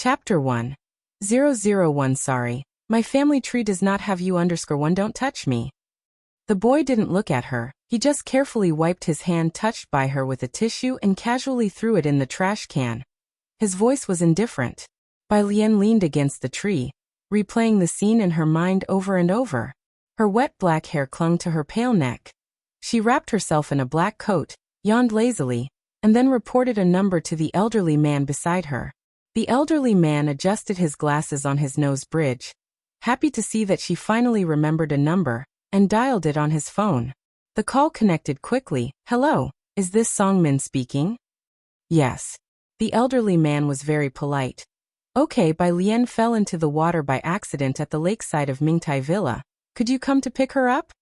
Chapter 1. 001 Sorry, my family tree does not have you_1 don't touch me. The boy didn't look at her, he just carefully wiped his hand touched by her with a tissue and casually threw it in the trash can. His voice was indifferent. Bai Lian leaned against the tree, replaying the scene in her mind over and over. Her wet black hair clung to her pale neck. She wrapped herself in a black coat, yawned lazily, and then reported a number to the elderly man beside her. The elderly man adjusted his glasses on his nose bridge, happy to see that she finally remembered a number, and dialed it on his phone. The call connected quickly. Hello, is this Song Min speaking? Yes. The elderly man was very polite. Okay, Bai Lian fell into the water by accident at the lakeside of Mingtai Villa. Could you come to pick her up?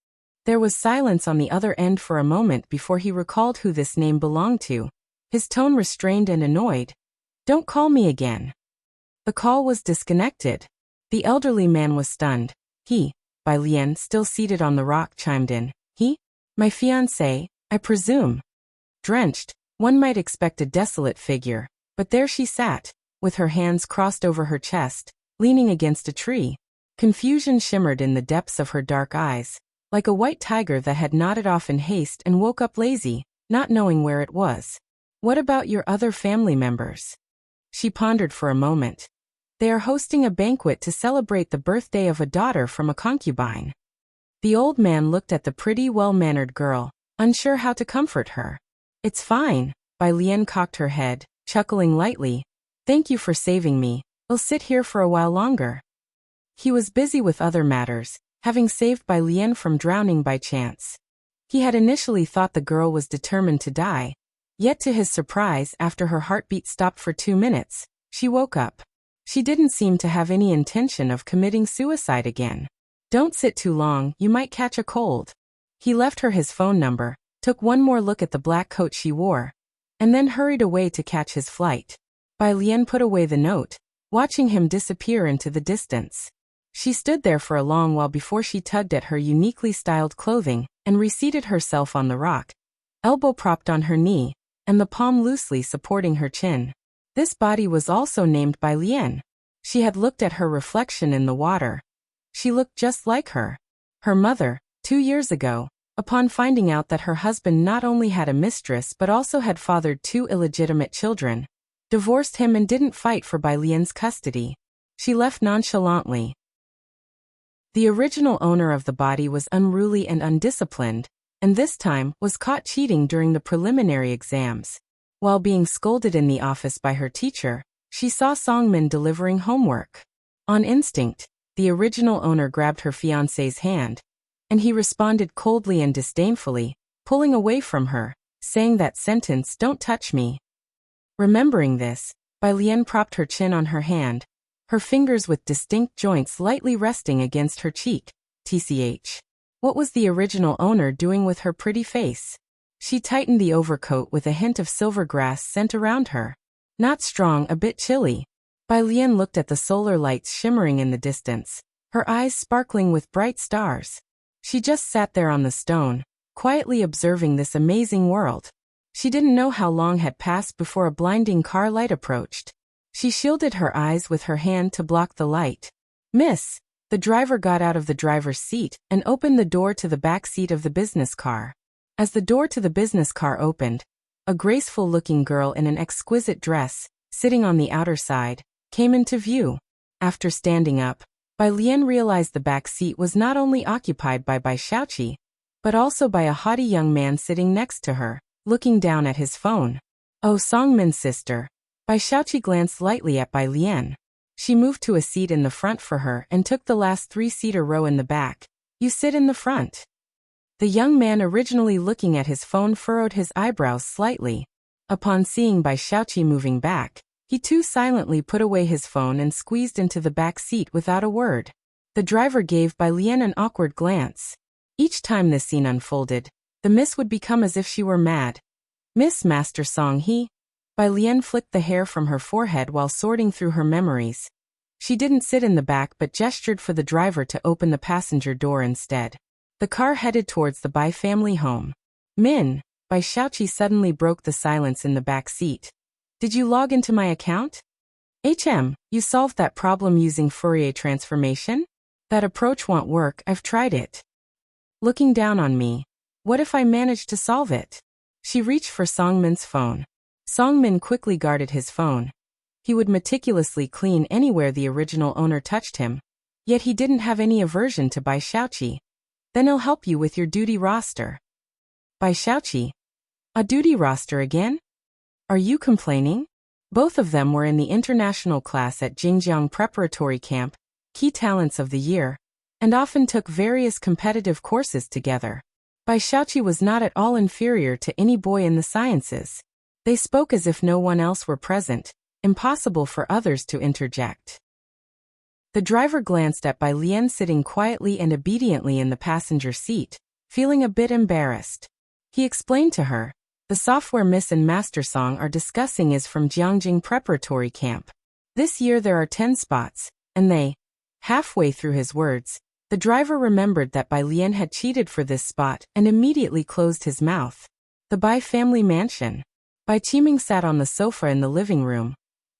There was silence on the other end for a moment before he recalled who this name belonged to, his tone restrained and annoyed. Don't call me again. The call was disconnected. The elderly man was stunned. He, Bai Lian, still seated on the rock, chimed in. He? My fiancé, I presume. Drenched, one might expect a desolate figure, but there she sat, with her hands crossed over her chest, leaning against a tree. Confusion shimmered in the depths of her dark eyes, like a white tiger that had nodded off in haste and woke up lazy, not knowing where it was. What about your other family members? She pondered for a moment. They are hosting a banquet to celebrate the birthday of a daughter from a concubine. The old man looked at the pretty, well-mannered girl, unsure how to comfort her. It's fine, Bai Lian cocked her head, chuckling lightly. Thank you for saving me, I'll sit here for a while longer. He was busy with other matters, having saved Bai Lian from drowning by chance. He had initially thought the girl was determined to die, yet to his surprise, after her heartbeat stopped for 2 minutes, she woke up. She didn't seem to have any intention of committing suicide again. Don't sit too long, you might catch a cold. He left her his phone number, took one more look at the black coat she wore, and then hurried away to catch his flight. Bai Lian put away the note, watching him disappear into the distance. She stood there for a long while before she tugged at her uniquely styled clothing and reseated herself on the rock, elbow propped on her knee, and the palm loosely supporting her chin. This body was also named Bai Lian. She had looked at her reflection in the water. She looked just like her. Her mother, 2 years ago, upon finding out that her husband not only had a mistress but also had fathered 2 illegitimate children, divorced him and didn't fight for Bai Lian's custody. She left nonchalantly. The original owner of the body was unruly and undisciplined, and this time was caught cheating during the preliminary exams. While being scolded in the office by her teacher, she saw Song Min delivering homework. On instinct, the original owner grabbed her fiancé's hand, and he responded coldly and disdainfully, pulling away from her, saying that sentence, "Don't touch me." Remembering this, Bai Lian propped her chin on her hand, her fingers with distinct joints lightly resting against her cheek. TCH. What was the original owner doing with her pretty face? She tightened the overcoat with a hint of silver grass scent around her. Not strong, a bit chilly. Bai Lian looked at the solar lights shimmering in the distance, her eyes sparkling with bright stars. She just sat there on the stone, quietly observing this amazing world. She didn't know how long had passed before a blinding car light approached. She shielded her eyes with her hand to block the light. Miss! The driver got out of the driver's seat and opened the door to the back seat of the business car. As the door to the business car opened, a graceful-looking girl in an exquisite dress, sitting on the outer side, came into view. After standing up, Bai Lian realized the back seat was not only occupied by Bai Xiaoqi, but also by a haughty young man sitting next to her, looking down at his phone. Oh, Song Min's sister. Bai Xiaoqi glanced lightly at Bai Lian. She moved to a seat in the front for her and took the last 3-seater row in the back. You sit in the front. The young man, originally looking at his phone, furrowed his eyebrows slightly. Upon seeing Bai Xiaoqi moving back, he too silently put away his phone and squeezed into the back seat without a word. The driver gave Bai Lian an awkward glance. Each time this scene unfolded, the miss would become as if she were mad. Miss Master Song He? Bai Lian flicked the hair from her forehead while sorting through her memories. She didn't sit in the back but gestured for the driver to open the passenger door instead. The car headed towards the Bai family home. Min, Bai Xiaoqi suddenly broke the silence in the back seat. Did you log into my account? You solved that problem using Fourier transformation? That approach won't work, I've tried it. Looking down on me. What if I managed to solve it? She reached for Songmin's phone. Songmin quickly guarded his phone. He would meticulously clean anywhere the original owner touched him. Yet he didn't have any aversion to Bai Xiaoqi. Then I'll help you with your duty roster. Bai Xiaoqi? A duty roster again? Are you complaining? Both of them were in the international class at Jingjiang Preparatory Camp, Key Talents of the Year, and often took various competitive courses together. Bai Xiaoqi was not at all inferior to any boy in the sciences. They spoke as if no one else were present, impossible for others to interject. The driver glanced at Bai Lian sitting quietly and obediently in the passenger seat, feeling a bit embarrassed. He explained to her, the software Miss and Master Song are discussing is from Jiangjing Preparatory Camp. This year there are 10 spots, and they... Halfway through his words, the driver remembered that Bai Lian had cheated for this spot and immediately closed his mouth. The Bai family mansion. Bai Qiming sat on the sofa in the living room,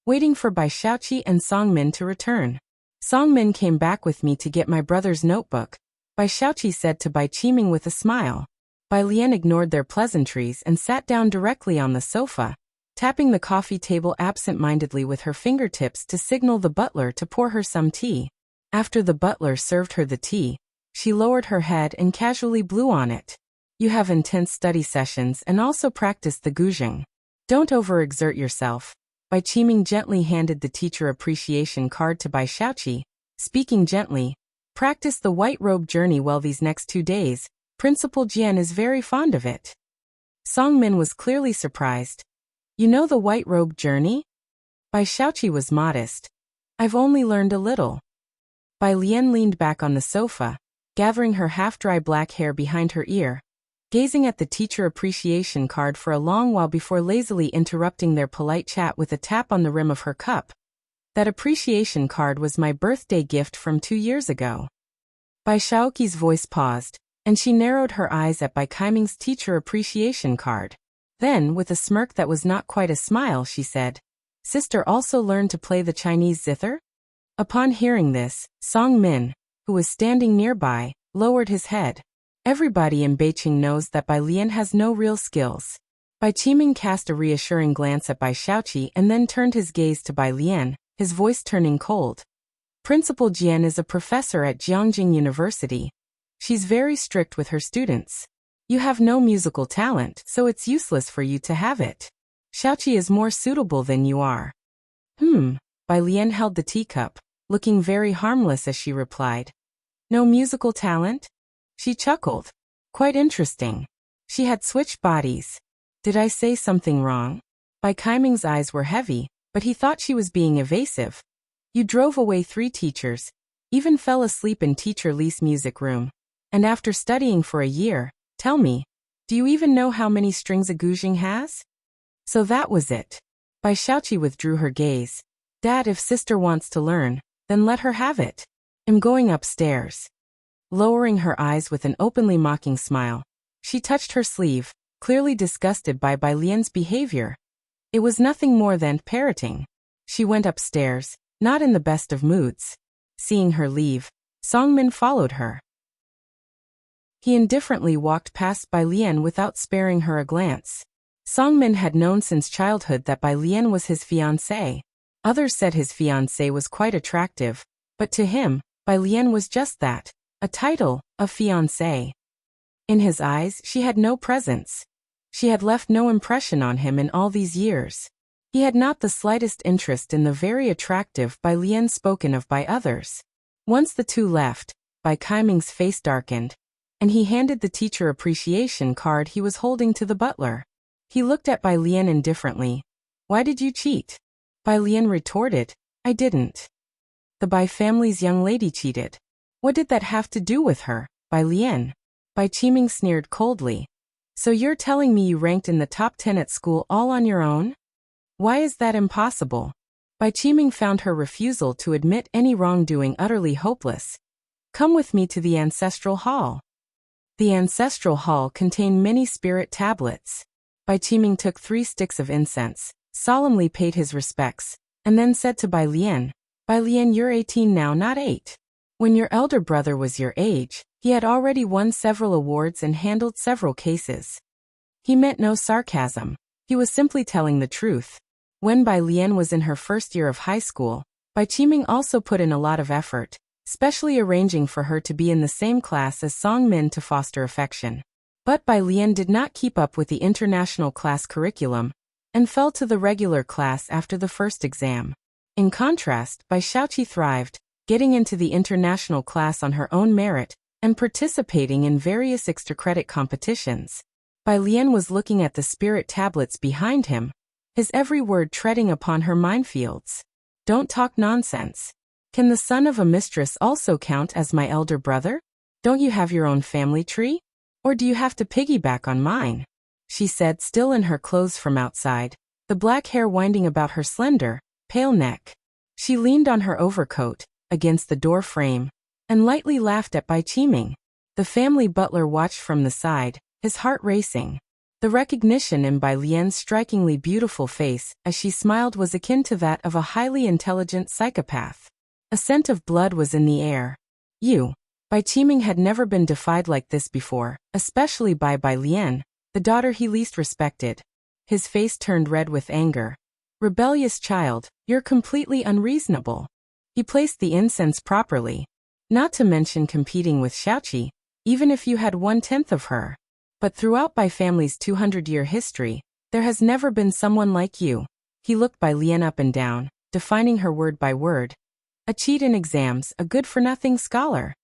waiting for Bai Xiaoqi and Songmin to return. Songmin came back with me to get my brother's notebook, Bai Xiaoqi said to Bai Qiming with a smile. Bai Lian ignored their pleasantries and sat down directly on the sofa, tapping the coffee table absent-mindedly with her fingertips to signal the butler to pour her some tea. After the butler served her the tea, she lowered her head and casually blew on it. You have intense study sessions and also practice the guzheng. Don't overexert yourself. Bai Qiming gently handed the teacher appreciation card to Bai Xiaoqi, speaking gently. Practice the white robe journey well these next 2 days. Principal Jian is very fond of it. Songmin was clearly surprised. You know the white robe journey? Bai Xiaoqi was modest. I've only learned a little. Bai Lian leaned back on the sofa, gathering her half-dry black hair behind her ear, gazing at the teacher appreciation card for a long while before lazily interrupting their polite chat with a tap on the rim of her cup. That appreciation card was my birthday gift from 2 years ago. Bai Xiaoqi's voice paused, and she narrowed her eyes at Bai Qiming's teacher appreciation card. Then, with a smirk that was not quite a smile, she said, Sister also learned to play the Chinese zither? Upon hearing this, Songmin, who was standing nearby, lowered his head. Everybody in Beijing knows that Bai Lian has no real skills. Bai Qiming cast a reassuring glance at Bai Xiaoqi and then turned his gaze to Bai Lian, his voice turning cold. Principal Jian is a professor at Jiangjing University. She's very strict with her students. You have no musical talent, so it's useless for you to have it. Xiaoqi is more suitable than you are. Bai Lian held the teacup, looking very harmless as she replied. No musical talent? She chuckled. Quite interesting. She had switched bodies. Did I say something wrong? Bai Qiming's eyes were heavy, but he thought she was being evasive. You drove away 3 teachers, even fell asleep in Teacher Li's music room. And after studying for a year, tell me, do you even know how many strings a guzheng has? So that was it. Bai Xiaoqi withdrew her gaze. Dad, if sister wants to learn, then let her have it. I'm going upstairs. Lowering her eyes with an openly mocking smile, she touched her sleeve, clearly disgusted by Bai Lian's behavior. It was nothing more than parroting. She went upstairs, not in the best of moods. Seeing her leave, Songmin followed her. He indifferently walked past Bai Lian without sparing her a glance. Songmin had known since childhood that Bai Lian was his fiancée. Others said his fiancée was quite attractive, but to him, Bai Lian was just that. A title, a fiancée. In his eyes, she had no presence. She had left no impression on him in all these years. He had not the slightest interest in the very attractive Bai Lian spoken of by others. Once the two left, Bai Qiming's face darkened, and he handed the teacher appreciation card he was holding to the butler. He looked at Bai Lian indifferently. Why did you cheat? Bai Lian retorted, I didn't. The Bai family's young lady cheated. What did that have to do with her, Bai Lian? Bai Qiming sneered coldly. So you're telling me you ranked in the top 10 at school all on your own? Why is that impossible? Bai Qiming found her refusal to admit any wrongdoing utterly hopeless. Come with me to the ancestral hall. The ancestral hall contained many spirit tablets. Bai Qiming took 3 sticks of incense, solemnly paid his respects, and then said to Bai Lian, "Bai Lian, you're 18 now, not 8. When your elder brother was your age, he had already won several awards and handled several cases." He meant no sarcasm. He was simply telling the truth. When Bai Lian was in her first year of high school, Bai Qiming also put in a lot of effort, especially arranging for her to be in the same class as Song Min to foster affection. But Bai Lian did not keep up with the international class curriculum and fell to the regular class after the first exam. In contrast, Bai Shaoqi thrived, getting into the international class on her own merit and participating in various extra-credit competitions. Bai Lian was looking at the spirit tablets behind him, his every word treading upon her minefields. "Don't talk nonsense. Can the son of a mistress also count as my elder brother? Don't you have your own family tree? Or do you have to piggyback on mine?" she said, still in her clothes from outside, the black hair winding about her slender, pale neck. She leaned on her overcoat, against the door frame, and lightly laughed at Bai Qiming. The family butler watched from the side, his heart racing. The recognition in Bai Lian's strikingly beautiful face as she smiled was akin to that of a highly intelligent psychopath. A scent of blood was in the air. Bai Qiming had never been defied like this before, especially by Bai Lian, the daughter he least respected. His face turned red with anger. "Rebellious child, you're completely unreasonable." He placed the incense properly. "Not to mention competing with Shaoqi, even if you had 1/10 of her. But throughout Bai family's 200-year history, there has never been someone like you." He looked Bai Lian up and down, defining her word by word. "A cheat in exams, a good-for-nothing scholar.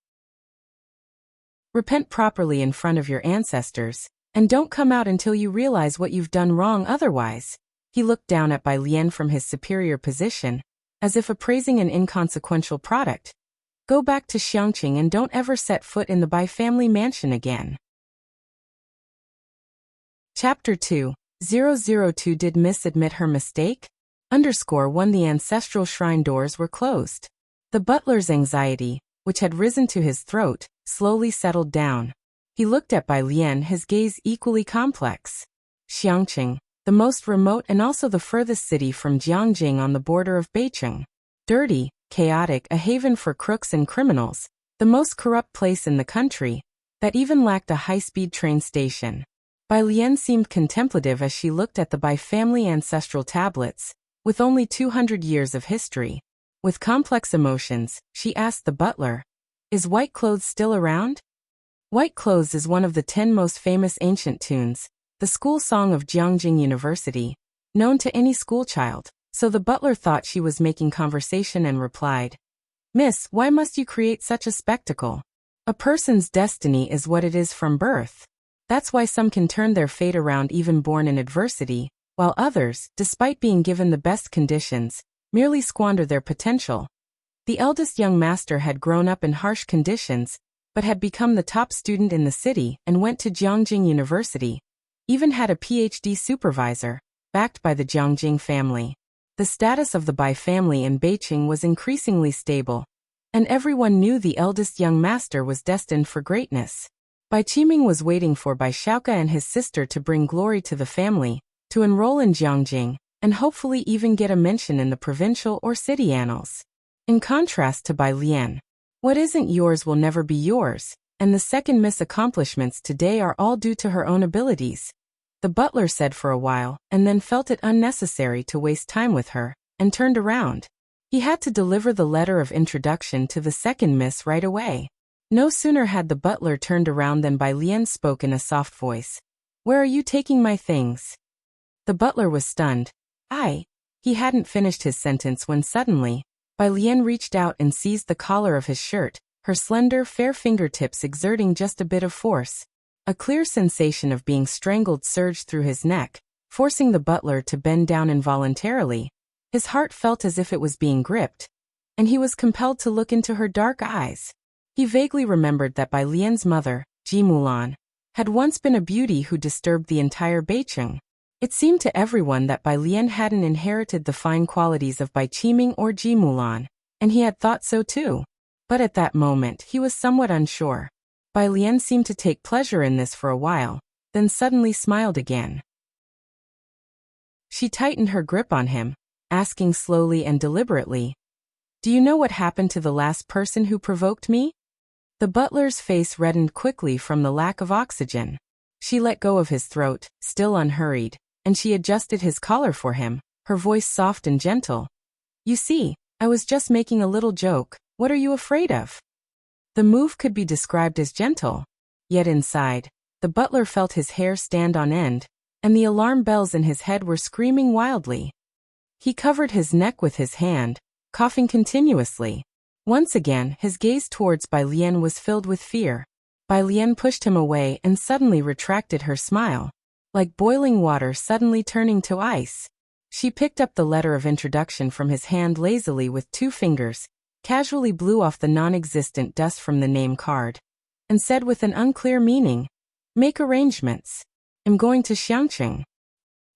Repent properly in front of your ancestors, and don't come out until you realize what you've done wrong otherwise." He looked down at Bai Lian from his superior position, as if appraising an inconsequential product. "Go back to Xiangqing and don't ever set foot in the Bai family mansion again." Chapter 2, 002 Did Miss admit her mistake? _1 The ancestral shrine doors were closed. The butler's anxiety, which had risen to his throat, slowly settled down. He looked at Bai Lian, his gaze equally complex. Xiangqing, the most remote and also the furthest city from Jiangjing on the border of Beicheng. Dirty, chaotic, a haven for crooks and criminals, the most corrupt place in the country, that even lacked a high-speed train station. Bai Lian seemed contemplative as she looked at the Bai family ancestral tablets, with only 200 years of history. With complex emotions, she asked the butler, "Is white clothes still around?" White Clothes is one of the 10 most famous ancient tunes, the school song of Jiangjing University, known to any schoolchild, so the butler thought she was making conversation and replied, "Miss, why must you create such a spectacle? A person's destiny is what it is from birth. That's why some can turn their fate around even born in adversity, while others, despite being given the best conditions, merely squander their potential." The eldest young master had grown up in harsh conditions, but had become the top student in the city and went to Jiangjing University, even had a PhD supervisor, backed by the Jiangjing family. The status of the Bai family in Beicheng was increasingly stable, and everyone knew the eldest young master was destined for greatness. Bai Qiming was waiting for Bai Shaoka and his sister to bring glory to the family, to enroll in Jiangjing, and hopefully even get a mention in the provincial or city annals. In contrast to Bai Lian, what isn't yours will never be yours, and the second Miss accomplishments today are all due to her own abilities. The butler said for a while, and then felt it unnecessary to waste time with her, and turned around. He had to deliver the letter of introduction to the second Miss right away. No sooner had the butler turned around than Bai Lian spoke in a soft voice. "Where are you taking my things?" The butler was stunned. He hadn't finished his sentence when suddenly, Bai Lian reached out and seized the collar of his shirt, her slender, fair fingertips exerting just a bit of force. A clear sensation of being strangled surged through his neck, forcing the butler to bend down involuntarily. His heart felt as if it was being gripped, and he was compelled to look into her dark eyes. He vaguely remembered that Bai Lian's mother, Ji Mulan, had once been a beauty who disturbed the entire Beicheng. It seemed to everyone that Bai Lian hadn't inherited the fine qualities of Bai Qiming or Ji Mulan, and he had thought so too. But at that moment he was somewhat unsure. Bai Lian seemed to take pleasure in this for a while, then suddenly smiled again. She tightened her grip on him, asking slowly and deliberately, "Do you know what happened to the last person who provoked me?" The butler's face reddened quickly from the lack of oxygen. She let go of his throat, still unhurried, and she adjusted his collar for him, her voice soft and gentle. "You see, I was just making a little joke. What are you afraid of?" The move could be described as gentle. Yet inside, the butler felt his hair stand on end, and the alarm bells in his head were screaming wildly. He covered his neck with his hand, coughing continuously. Once again, his gaze towards Bai Lian was filled with fear. Bai Lian pushed him away and suddenly retracted her smile, like boiling water suddenly turning to ice. She picked up the letter of introduction from his hand lazily with 2 fingers, casually blew off the non-existent dust from the name card, and said with an unclear meaning, "Make arrangements. I'm going to Xiangqing."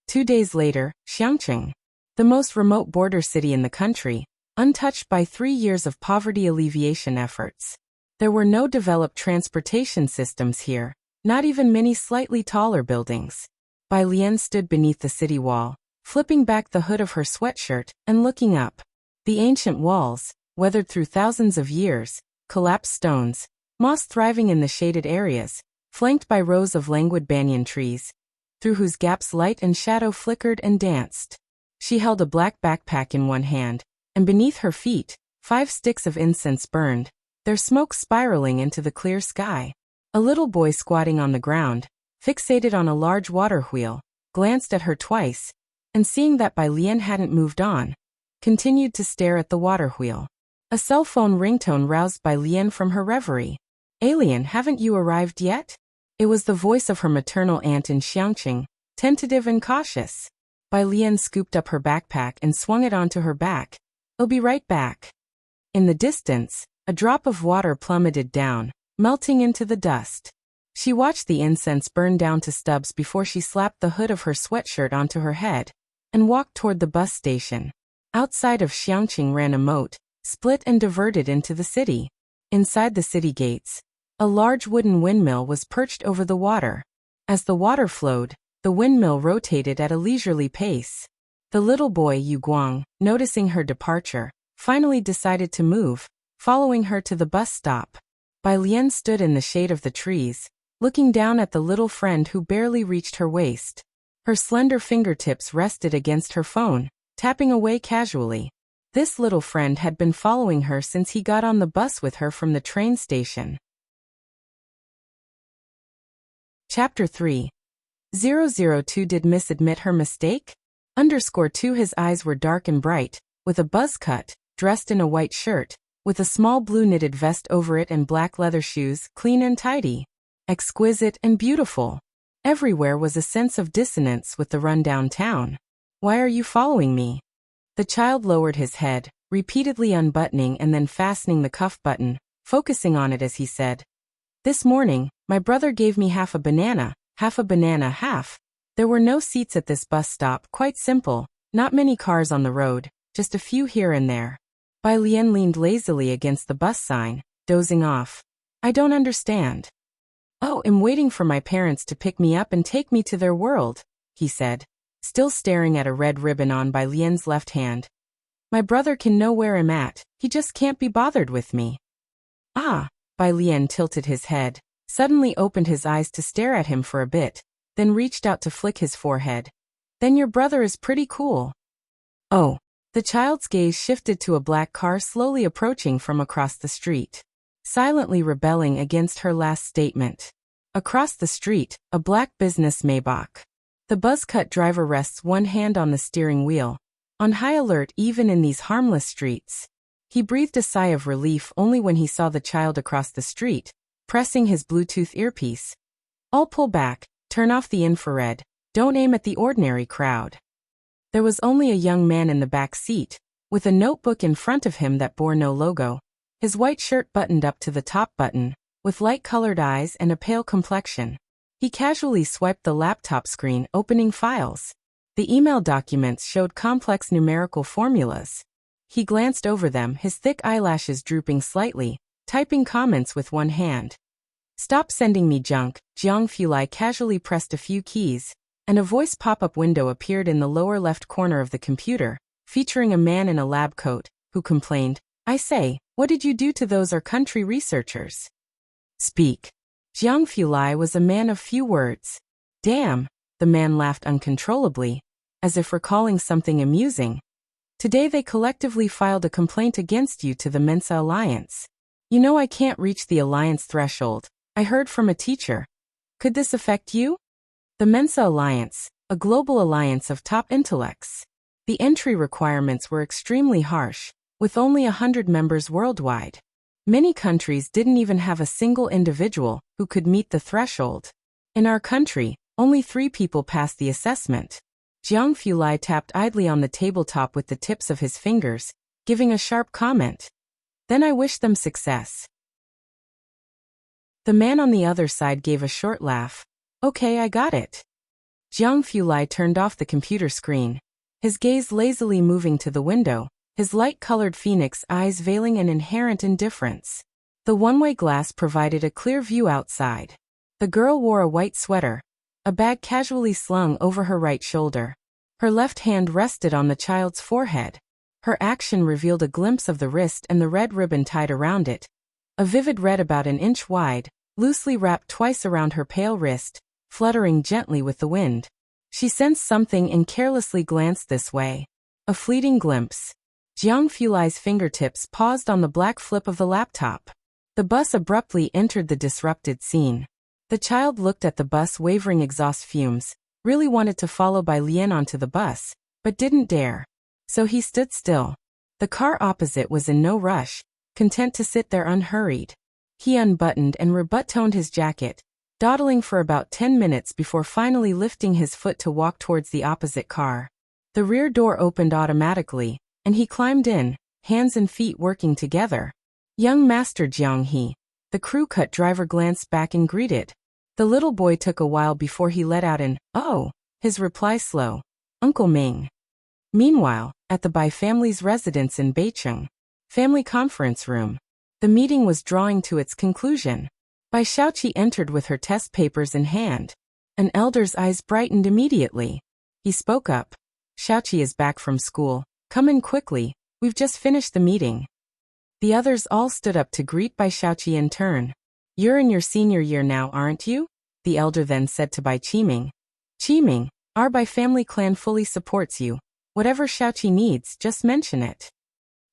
2 days later, Xiangqing, the most remote border city in the country, untouched by 3 years of poverty alleviation efforts. There were no developed transportation systems here, not even many slightly taller buildings. Bai Lian stood beneath the city wall, flipping back the hood of her sweatshirt and looking up. The ancient walls, weathered through thousands of years, collapsed stones, moss thriving in the shaded areas, flanked by rows of languid banyan trees, through whose gaps light and shadow flickered and danced. She held a black backpack in one hand, and beneath her feet, 5 sticks of incense burned, their smoke spiraling into the clear sky. A little boy squatting on the ground, fixated on a large water wheel, glanced at her twice, and seeing that Bai Lian hadn't moved on, continued to stare at the water wheel. A cell phone ringtone roused Bai Lian from her reverie. "Alien, haven't you arrived yet?" It was the voice of her maternal aunt in Xiangqing, tentative and cautious. Bai Lian scooped up her backpack and swung it onto her back. "I'll be right back." In the distance, a drop of water plummeted down, melting into the dust. She watched the incense burn down to stubs before she slapped the hood of her sweatshirt onto her head and walked toward the bus station. Outside of Xiangqing ran a moat, split and diverted into the city. Inside the city gates, a large wooden windmill was perched over the water. As the water flowed, the windmill rotated at a leisurely pace. The little boy Yu Guang, noticing her departure, finally decided to move, following her to the bus stop. Bai Lian stood in the shade of the trees, looking down at the little friend who barely reached her waist. Her slender fingertips rested against her phone, tapping away casually. This little friend had been following her since he got on the bus with her from the train station. Chapter 3. 002 Did Miss admit her mistake? _2 His eyes were dark and bright, with a buzz cut, dressed in a white shirt, with a small blue knitted vest over it and black leather shoes, clean and tidy. Exquisite and beautiful. Everywhere was a sense of dissonance with the rundown town. "Why are you following me?" The child lowered his head, repeatedly unbuttoning and then fastening the cuff button, focusing on it as he said, "This morning, my brother gave me half a banana, half. There were no seats at this bus stop, quite simple, not many cars on the road, just a few here and there." Bai Lian leaned lazily against the bus sign, dozing off. "I don't understand." "Oh, I'm waiting for my parents to pick me up and take me to their world," he said, still staring at a red ribbon on Bai Lian's left hand. "My brother can know where I'm at, he just can't be bothered with me." "Ah," Bai Lian tilted his head, suddenly opened his eyes to stare at him for a bit, then reached out to flick his forehead. "Then your brother is pretty cool." "Oh." The child's gaze shifted to a black car slowly approaching from across the street, silently rebelling against her last statement. Across the street, a black business Maybach. The buzz-cut driver rests one hand on the steering wheel, on high alert even in these harmless streets. He breathed a sigh of relief only when he saw the child across the street, pressing his Bluetooth earpiece. "I'll pull back, turn off the infrared, don't aim at the ordinary crowd." There was only a young man in the back seat, with a notebook in front of him that bore no logo, his white shirt buttoned up to the top button, with light-colored eyes and a pale complexion. He casually swiped the laptop screen, opening files. The email documents showed complex numerical formulas. He glanced over them, his thick eyelashes drooping slightly, typing comments with one hand. "Stop sending me junk." Jiang Fulai casually pressed a few keys, and a voice pop-up window appeared in the lower left corner of the computer, featuring a man in a lab coat, who complained, "I say, what did you do to those our country researchers?" Speak. Jiang Fulai was a man of few words. Damn, the man laughed uncontrollably, as if recalling something amusing. Today they collectively filed a complaint against you to the Mensa Alliance. You know I can't reach the alliance threshold, I heard from a teacher. Could this affect you? The Mensa Alliance, a global alliance of top intellects. The entry requirements were extremely harsh, with only 100 members worldwide. Many countries didn't even have a single individual who could meet the threshold. In our country, only 3 people passed the assessment. Jiang Fulai tapped idly on the tabletop with the tips of his fingers, giving a sharp comment. Then I wish them success. The man on the other side gave a short laugh. Okay, I got it. Jiang Fulai turned off the computer screen, his gaze lazily moving to the window, his light-colored phoenix eyes veiling an inherent indifference. The one-way glass provided a clear view outside. The girl wore a white sweater, a bag casually slung over her right shoulder. Her left hand rested on the child's forehead. Her action revealed a glimpse of the wrist and the red ribbon tied around it, a vivid red about an inch wide, loosely wrapped twice around her pale wrist, fluttering gently with the wind. She sensed something and carelessly glanced this way. A fleeting glimpse. Jiang Fulai's fingertips paused on the black flip of the laptop. The bus abruptly entered the disrupted scene. The child looked at the bus wavering exhaust fumes, really wanted to follow Bai Lian onto the bus, but didn't dare. So he stood still. The car opposite was in no rush, content to sit there unhurried. He unbuttoned and rebuttoned his jacket, dawdling for about 10 minutes before finally lifting his foot to walk towards the opposite car. The rear door opened automatically, and he climbed in, hands and feet working together. Young Master Jiang He. The crew-cut driver glanced back and greeted. The little boy took a while before he let out an, "Oh," his reply slow. "Uncle Ming." Meanwhile, at the Bai family's residence in Beicheng, family conference room, the meeting was drawing to its conclusion. Bai Shaoqi entered with her test papers in hand. An elder's eyes brightened immediately. He spoke up. "Shaoqi is back from school. Come in quickly, we've just finished the meeting." The others all stood up to greet Bai Shaoqi in turn. "You're in your senior year now, aren't you?" the elder then said to Bai Qiming. "Qiming, our Bai family clan fully supports you. Whatever Shaoqi needs, just mention it."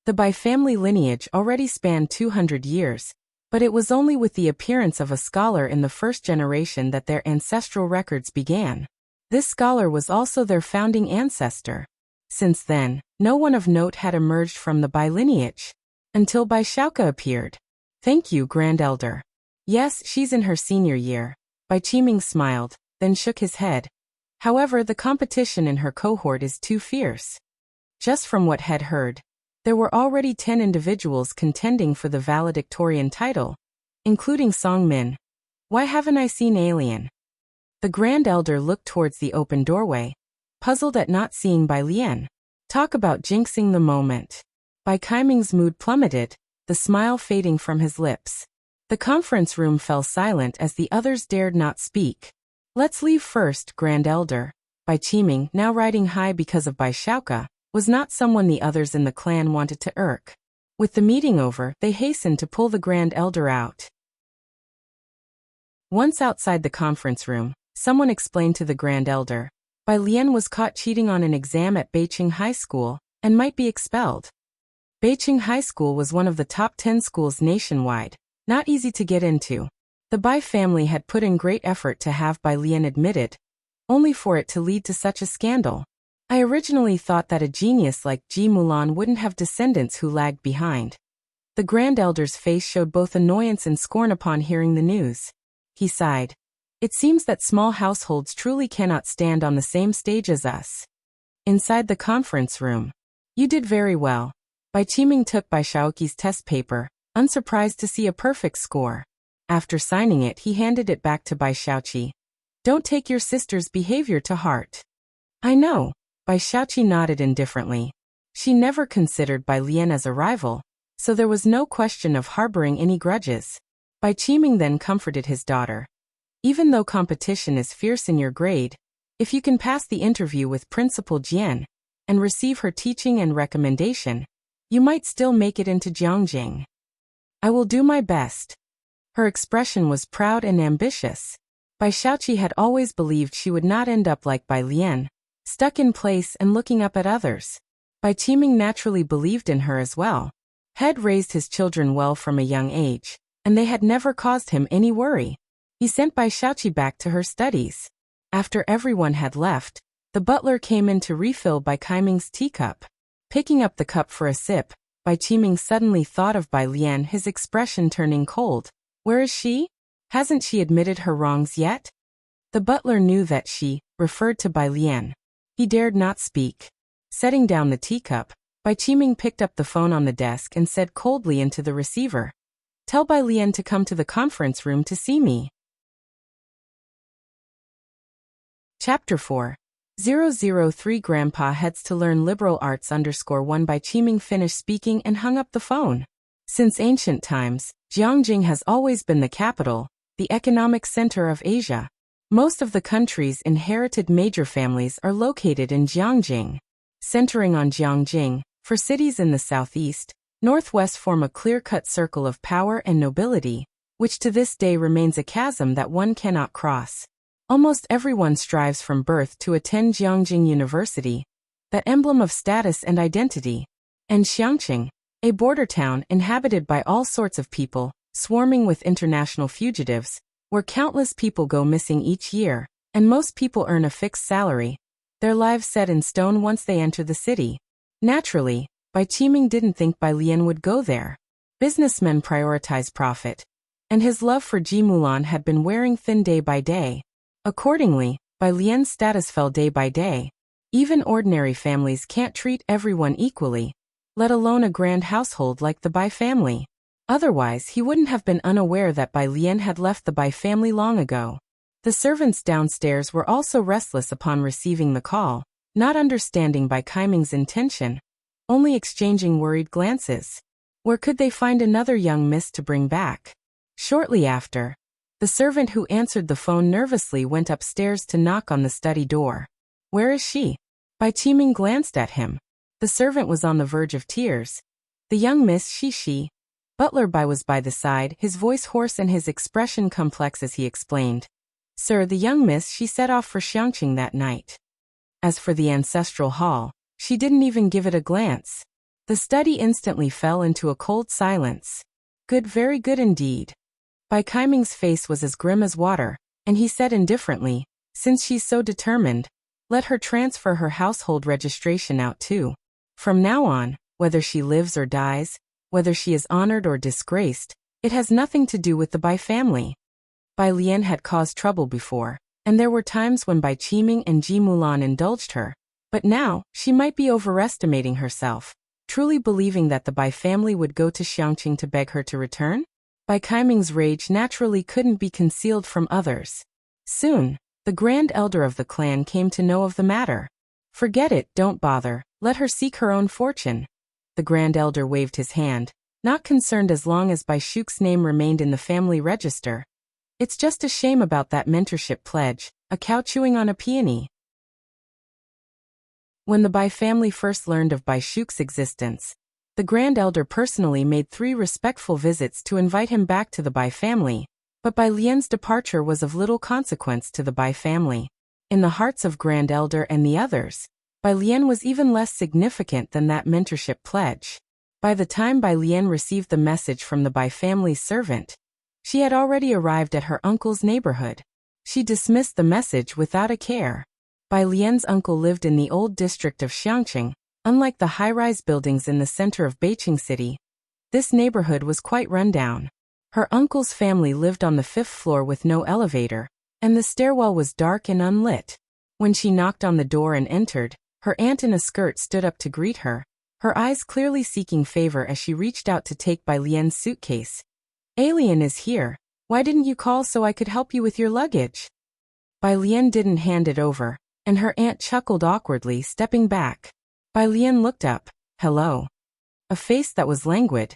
The Bai family lineage already spanned 200 years, but it was only with the appearance of a scholar in the first generation that their ancestral records began. This scholar was also their founding ancestor. Since then, no one of note had emerged from the Bai lineage, until Bai Shaoka appeared. "Thank you, Grand Elder." "Yes, she's in her senior year." Bai Qiming smiled, then shook his head. "However, the competition in her cohort is too fierce." Just from what had heard, there were already 10 individuals contending for the valedictorian title, including Song Min. "Why haven't I seen Alien?" The Grand Elder looked towards the open doorway, puzzled at not seeing Bai Lian. Talk about jinxing the moment. Bai Qiming's mood plummeted, the smile fading from his lips. The conference room fell silent as the others dared not speak. "Let's leave first, Grand Elder." Bai Qiming, now riding high because of Bai Shaoka, was not someone the others in the clan wanted to irk. With the meeting over, they hastened to pull the Grand Elder out. Once outside the conference room, someone explained to the Grand Elder, Bai Lian was caught cheating on an exam at Beicheng High School, and might be expelled. Beicheng High School was one of the top 10 schools nationwide, not easy to get into. The Bai family had put in great effort to have Bai Lian admitted, only for it to lead to such a scandal. I originally thought that a genius like Ji Mulan wouldn't have descendants who lagged behind. The Grand Elder's face showed both annoyance and scorn upon hearing the news. He sighed. "It seems that small households truly cannot stand on the same stage as us." Inside the conference room. "You did very well." Bai Qiming took Bai Shaoqi's test paper, unsurprised to see a perfect score. After signing it, he handed it back to Bai Shaoqi. "Don't take your sister's behavior to heart." "I know." Bai Shaoqi nodded indifferently. She never considered Bai Lian as a rival, so there was no question of harboring any grudges. Bai Qiming then comforted his daughter. "Even though competition is fierce in your grade, if you can pass the interview with Principal Jian, and receive her teaching and recommendation, you might still make it into Jiangjing. I will do my best. Her expression was proud and ambitious. Bai Shaoqi had always believed she would not end up like Bai Lian, stuck in place and looking up at others. Bai Qiming naturally believed in her as well. Had raised his children well from a young age, and they had never caused him any worry. He sent Bai Shaoqi back to her studies. After everyone had left, the butler came in to refill Bai Qiming's teacup. Picking up the cup for a sip, Bai Qiming suddenly thought of Bai Lian, his expression turning cold. Where is she? Hasn't she admitted her wrongs yet? The butler knew that she referred to Bai Lian. He dared not speak. Setting down the teacup, Bai Qiming picked up the phone on the desk and said coldly into the receiver, "Tell Bai Lian to come to the conference room to see me." Chapter 4:003 Grandpa heads to learn liberal arts _1 Bai Qiming finished speaking and hung up the phone. Since ancient times, Jiangjing has always been the capital, the economic center of Asia. Most of the country's inherited major families are located in Jiangjing. Centering on Jiangjing, for cities in the southeast, northwest form a clear-cut circle of power and nobility, which to this day remains a chasm that one cannot cross. Almost everyone strives from birth to attend Jiangjing University, that emblem of status and identity. And Xiangqing, a border town inhabited by all sorts of people, swarming with international fugitives, where countless people go missing each year, and most people earn a fixed salary, their lives set in stone once they enter the city. Naturally, Bai Qiming didn't think Bai Lian would go there. Businessmen prioritize profit, and his love for Ji Mulan had been wearing thin day by day. Accordingly, Bai Lian's status fell day by day. Even ordinary families can't treat everyone equally, let alone a grand household like the Bai family. Otherwise, he wouldn't have been unaware that Bai Lian had left the Bai family long ago. The servants downstairs were also restless upon receiving the call, not understanding Bai Qiming's intention, only exchanging worried glances. Where could they find another young miss to bring back? Shortly after, the servant who answered the phone nervously went upstairs to knock on the study door. Where is she? Bai Qiming glanced at him. The servant was on the verge of tears. The young miss she. Butler Bai was by the side, his voice hoarse and his expression complex as he explained. Sir, the young miss she set off for Xiangqing that night. As for the ancestral hall, she didn't even give it a glance. The study instantly fell into a cold silence. Good, very good indeed. Bai Qiming's face was as grim as water, and he said indifferently, since she's so determined, let her transfer her household registration out too. From now on, whether she lives or dies, whether she is honored or disgraced, it has nothing to do with the Bai family. Bai Lian had caused trouble before, and there were times when Bai Qiming and Ji Mulan indulged her, but now, she might be overestimating herself, truly believing that the Bai family would go to Xiangqing to beg her to return? Bai Qiming's rage naturally couldn't be concealed from others. Soon, the grand elder of the clan came to know of the matter. Forget it, don't bother, let her seek her own fortune. The grand elder waved his hand, not concerned as long as Bai Shuk's name remained in the family register. It's just a shame about that mentorship pledge, a cow chewing on a peony. When the Bai family first learned of Bai Shuk's existence, the grand elder personally made 3 respectful visits to invite him back to the Bai family, but Bai Lian's departure was of little consequence to the Bai family. In the hearts of grand elder and the others, Bai Lian was even less significant than that mentorship pledge. By the time Bai Lian received the message from the Bai family's servant, she had already arrived at her uncle's neighborhood. She dismissed the message without a care. Bai Lian's uncle lived in the old district of Xiangqing. Unlike the high-rise buildings in the center of Beijing City, this neighborhood was quite run down. Her uncle's family lived on the 5th floor with no elevator, and the stairwell was dark and unlit. When she knocked on the door and entered, her aunt in a skirt stood up to greet her, her eyes clearly seeking favor as she reached out to take Bai Lian's suitcase. Alien is here. Why didn't you call so I could help you with your luggage? Bai Lian didn't hand it over, and her aunt chuckled awkwardly, stepping back. Bai Lian looked up. Hello. A face that was languid,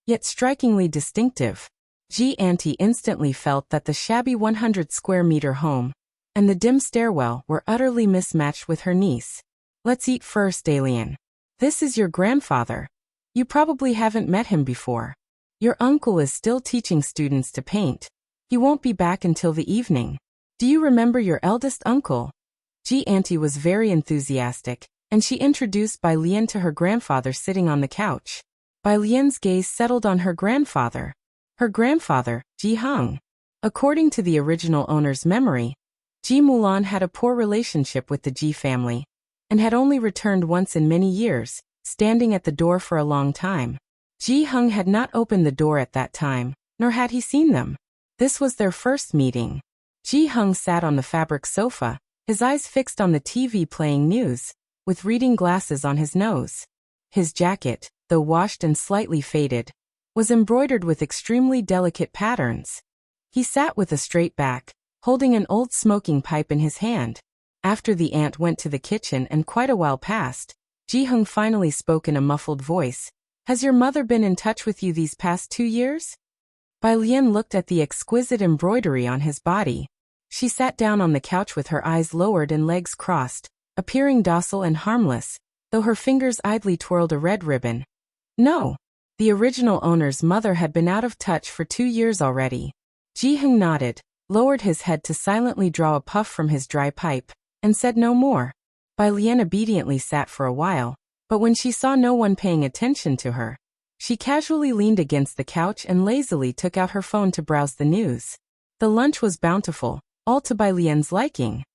yet strikingly distinctive. Ji Auntie instantly felt that the shabby 100 square meter home and the dim stairwell were utterly mismatched with her niece. Let's eat first, alien. This is your grandfather. You probably haven't met him before. Your uncle is still teaching students to paint. He won't be back until the evening. Do you remember your eldest uncle? Ji Auntie was very enthusiastic, and she introduced Bai Lian to her grandfather sitting on the couch. Bai Lian's gaze settled on her grandfather. Her grandfather, Ji Hung. According to the original owner's memory, Ji Mulan had a poor relationship with the Ji family, and had only returned once in many years, standing at the door for a long time. Ji Hung had not opened the door at that time, nor had he seen them. This was their first meeting. Ji Hung sat on the fabric sofa, his eyes fixed on the TV playing news, with reading glasses on his nose. His jacket, though washed and slightly faded, was embroidered with extremely delicate patterns. He sat with a straight back, holding an old smoking pipe in his hand. After the aunt went to the kitchen and quite a while passed, Ji Hung finally spoke in a muffled voice. Has your mother been in touch with you these past 2 years? Bai Lian looked at the exquisite embroidery on his body. She sat down on the couch with her eyes lowered and legs crossed, appearing docile and harmless, though her fingers idly twirled a red ribbon. No. The original owner's mother had been out of touch for 2 years already. Ji Hung nodded, lowered his head to silently draw a puff from his dry pipe, and said no more. Bai Lian obediently sat for a while, but when she saw no one paying attention to her, she casually leaned against the couch and lazily took out her phone to browse the news. The lunch was bountiful, all to Bai Lian's liking.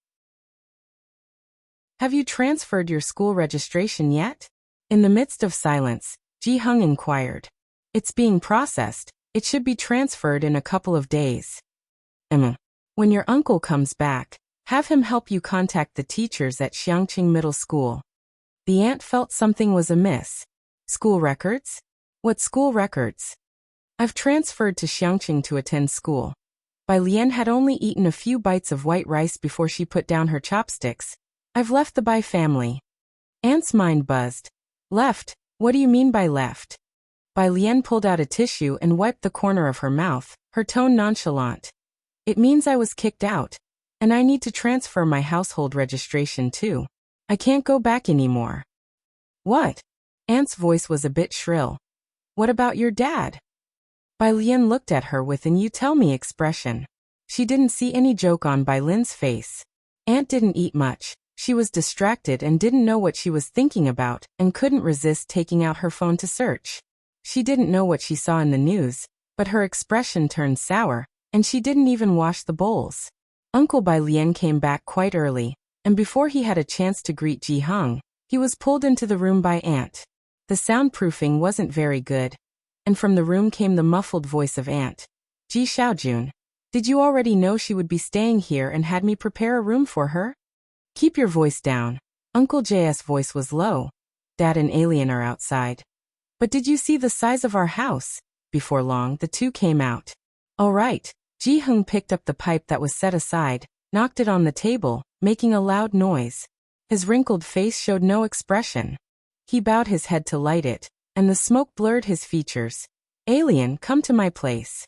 Have you transferred your school registration yet? In the midst of silence, Ji Hung inquired. It's being processed. It should be transferred in a couple of days. When your uncle comes back, have him help you contact the teachers at Xiangqing Middle School. The aunt felt something was amiss. School records? What school records? I've transferred to Xiangqing to attend school. Bai Lian had only eaten a few bites of white rice before she put down her chopsticks. I've left the Bai family. Aunt's mind buzzed. Left? What do you mean by left? Bai Lian pulled out a tissue and wiped the corner of her mouth, her tone nonchalant. It means I was kicked out. And I need to transfer my household registration too. I can't go back anymore. What? Aunt's voice was a bit shrill. What about your dad? Bai Lian looked at her with an you tell me expression. She didn't see any joke on Bai Lin's face. Aunt didn't eat much. She was distracted and didn't know what she was thinking about and couldn't resist taking out her phone to search. She didn't know what she saw in the news, but her expression turned sour, and she didn't even wash the bowls. Uncle Bai Lian came back quite early, and before he had a chance to greet Ji Hung, he was pulled into the room by Aunt. The soundproofing wasn't very good, and from the room came the muffled voice of Aunt. Ji Xiaojun, did you already know she would be staying here and had me prepare a room for her? Keep your voice down. Uncle J's voice was low. Dad and Alien are outside. But did you see the size of our house? Before long, the two came out. All right. Ji Hung picked up the pipe that was set aside, knocked it on the table, making a loud noise. His wrinkled face showed no expression. He bowed his head to light it, and the smoke blurred his features. Alien, come to my place.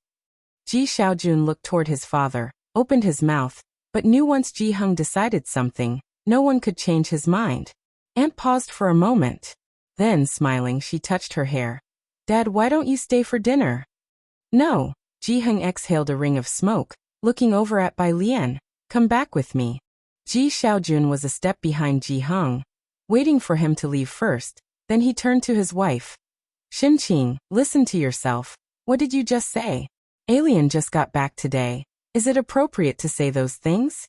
Ji Xiaojun looked toward his father, opened his mouth, but knew once Ji Hung decided something, no one could change his mind. Aunt paused for a moment. Then, smiling, she touched her hair. Dad, why don't you stay for dinner? No. Ji Hung exhaled a ring of smoke, looking over at Bai Lian. Come back with me. Ji Xiaojun was a step behind Ji Hung, waiting for him to leave first. Then he turned to his wife. Xinqing, listen to yourself. What did you just say? Alien just got back today. Is it appropriate to say those things?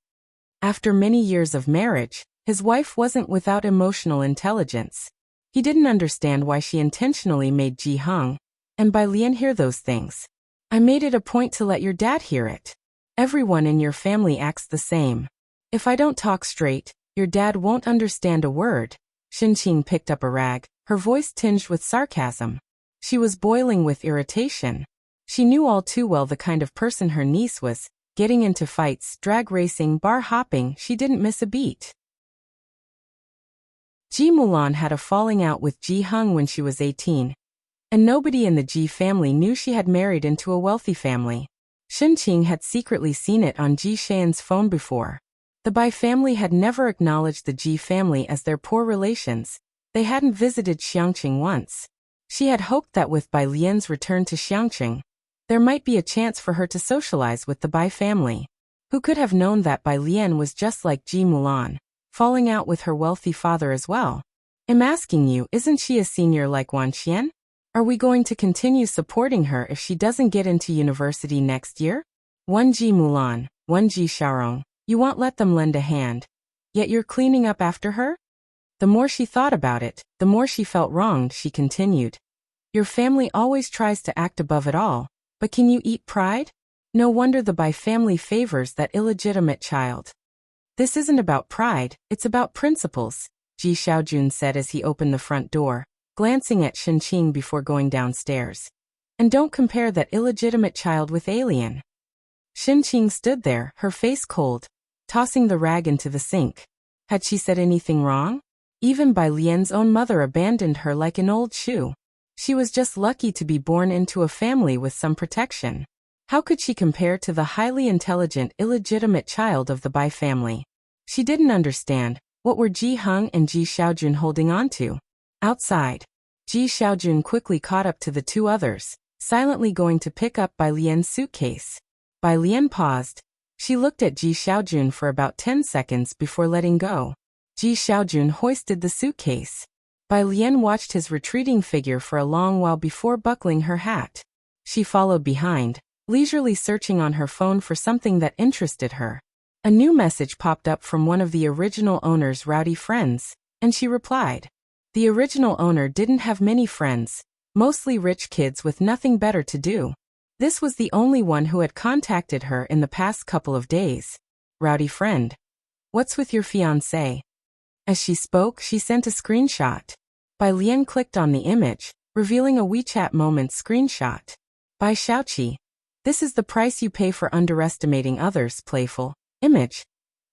After many years of marriage, his wife wasn't without emotional intelligence. He didn't understand why she intentionally made Ji Hung and Bai Lian hear those things. I made it a point to let your dad hear it. Everyone in your family acts the same. If I don't talk straight, your dad won't understand a word. Xinqing picked up a rag, her voice tinged with sarcasm. She was boiling with irritation. She knew all too well the kind of person her niece was, getting into fights, drag racing, bar hopping, she didn't miss a beat. Ji Mulan had a falling out with Ji Hung when she was 18. And nobody in the Ji family knew she had married into a wealthy family. Xinqing had secretly seen it on Ji Xian's phone before. The Bai family had never acknowledged the Ji family as their poor relations. They hadn't visited Xiangqing once. She had hoped that with Bai Lian's return to Xiangqing, there might be a chance for her to socialize with the Bai family. Who could have known that Bai Lian was just like Ji Mulan, falling out with her wealthy father as well? I'm asking you, isn't she a senior like Wan Qian? Are we going to continue supporting her if she doesn't get into university next year? One Ji Mulan, one Ji Xiaorong, you won't let them lend a hand. Yet you're cleaning up after her? The more she thought about it, the more she felt wronged. She continued. Your family always tries to act above it all, but can you eat pride? No wonder the Bai family favors that illegitimate child. This isn't about pride, it's about principles, Ji Xiaojun said as he opened the front door, glancing at Shenqing before going downstairs. And don't compare that illegitimate child with alien. Shenqing stood there, her face cold, tossing the rag into the sink. Had she said anything wrong? Even Bai Lian's own mother abandoned her like an old shoe. She was just lucky to be born into a family with some protection. How could she compare to the highly intelligent, illegitimate child of the Bai family? She didn't understand. What were Ji Heng and Ji Xiaojun holding on to? Outside, Ji Xiaojun quickly caught up to the two others, silently going to pick up Bai Lian's suitcase. Bai Lian paused. She looked at Ji Xiaojun for about 10 seconds before letting go. Ji Xiaojun hoisted the suitcase. Bai Lian watched his retreating figure for a long while before buckling her hat. She followed behind, leisurely searching on her phone for something that interested her. A new message popped up from one of the original owner's rowdy friends, and she replied. The original owner didn't have many friends, mostly rich kids with nothing better to do. This was the only one who had contacted her in the past couple of days. Rowdy friend. What's with your fiancé? As she spoke, she sent a screenshot. Bai Lian clicked on the image, revealing a WeChat Moments screenshot. By Xiaoqi. This is the price you pay for underestimating others. Playful image.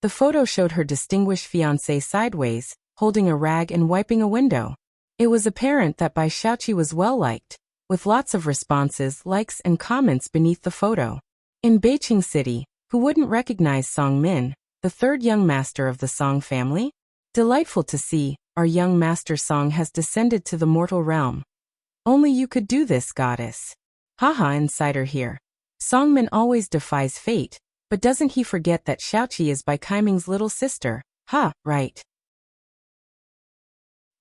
The photo showed her distinguished fiancé sideways, holding a rag and wiping a window. It was apparent that Bai Xiaoqi was well liked, with lots of responses, likes and comments beneath the photo. In Beijing City, who wouldn't recognize Song Min, the third young master of the Song family? Delightful to see, our young master Song has descended to the mortal realm. Only you could do this, goddess. Haha, insider here. Song Min always defies fate, but doesn't he forget that Xiaoqi is Bai Kaiming's little sister? Ha, right.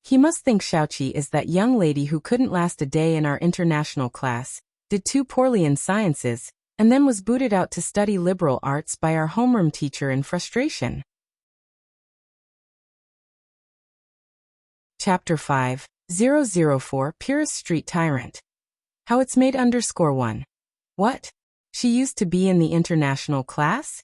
He must think Xiaoqi is that young lady who couldn't last a day in our international class, did too poorly in sciences, and then was booted out to study liberal arts by our homeroom teacher in frustration. Chapter 5, 004 Purist Street Tyrant. How it's made _1. What? She used to be in the international class?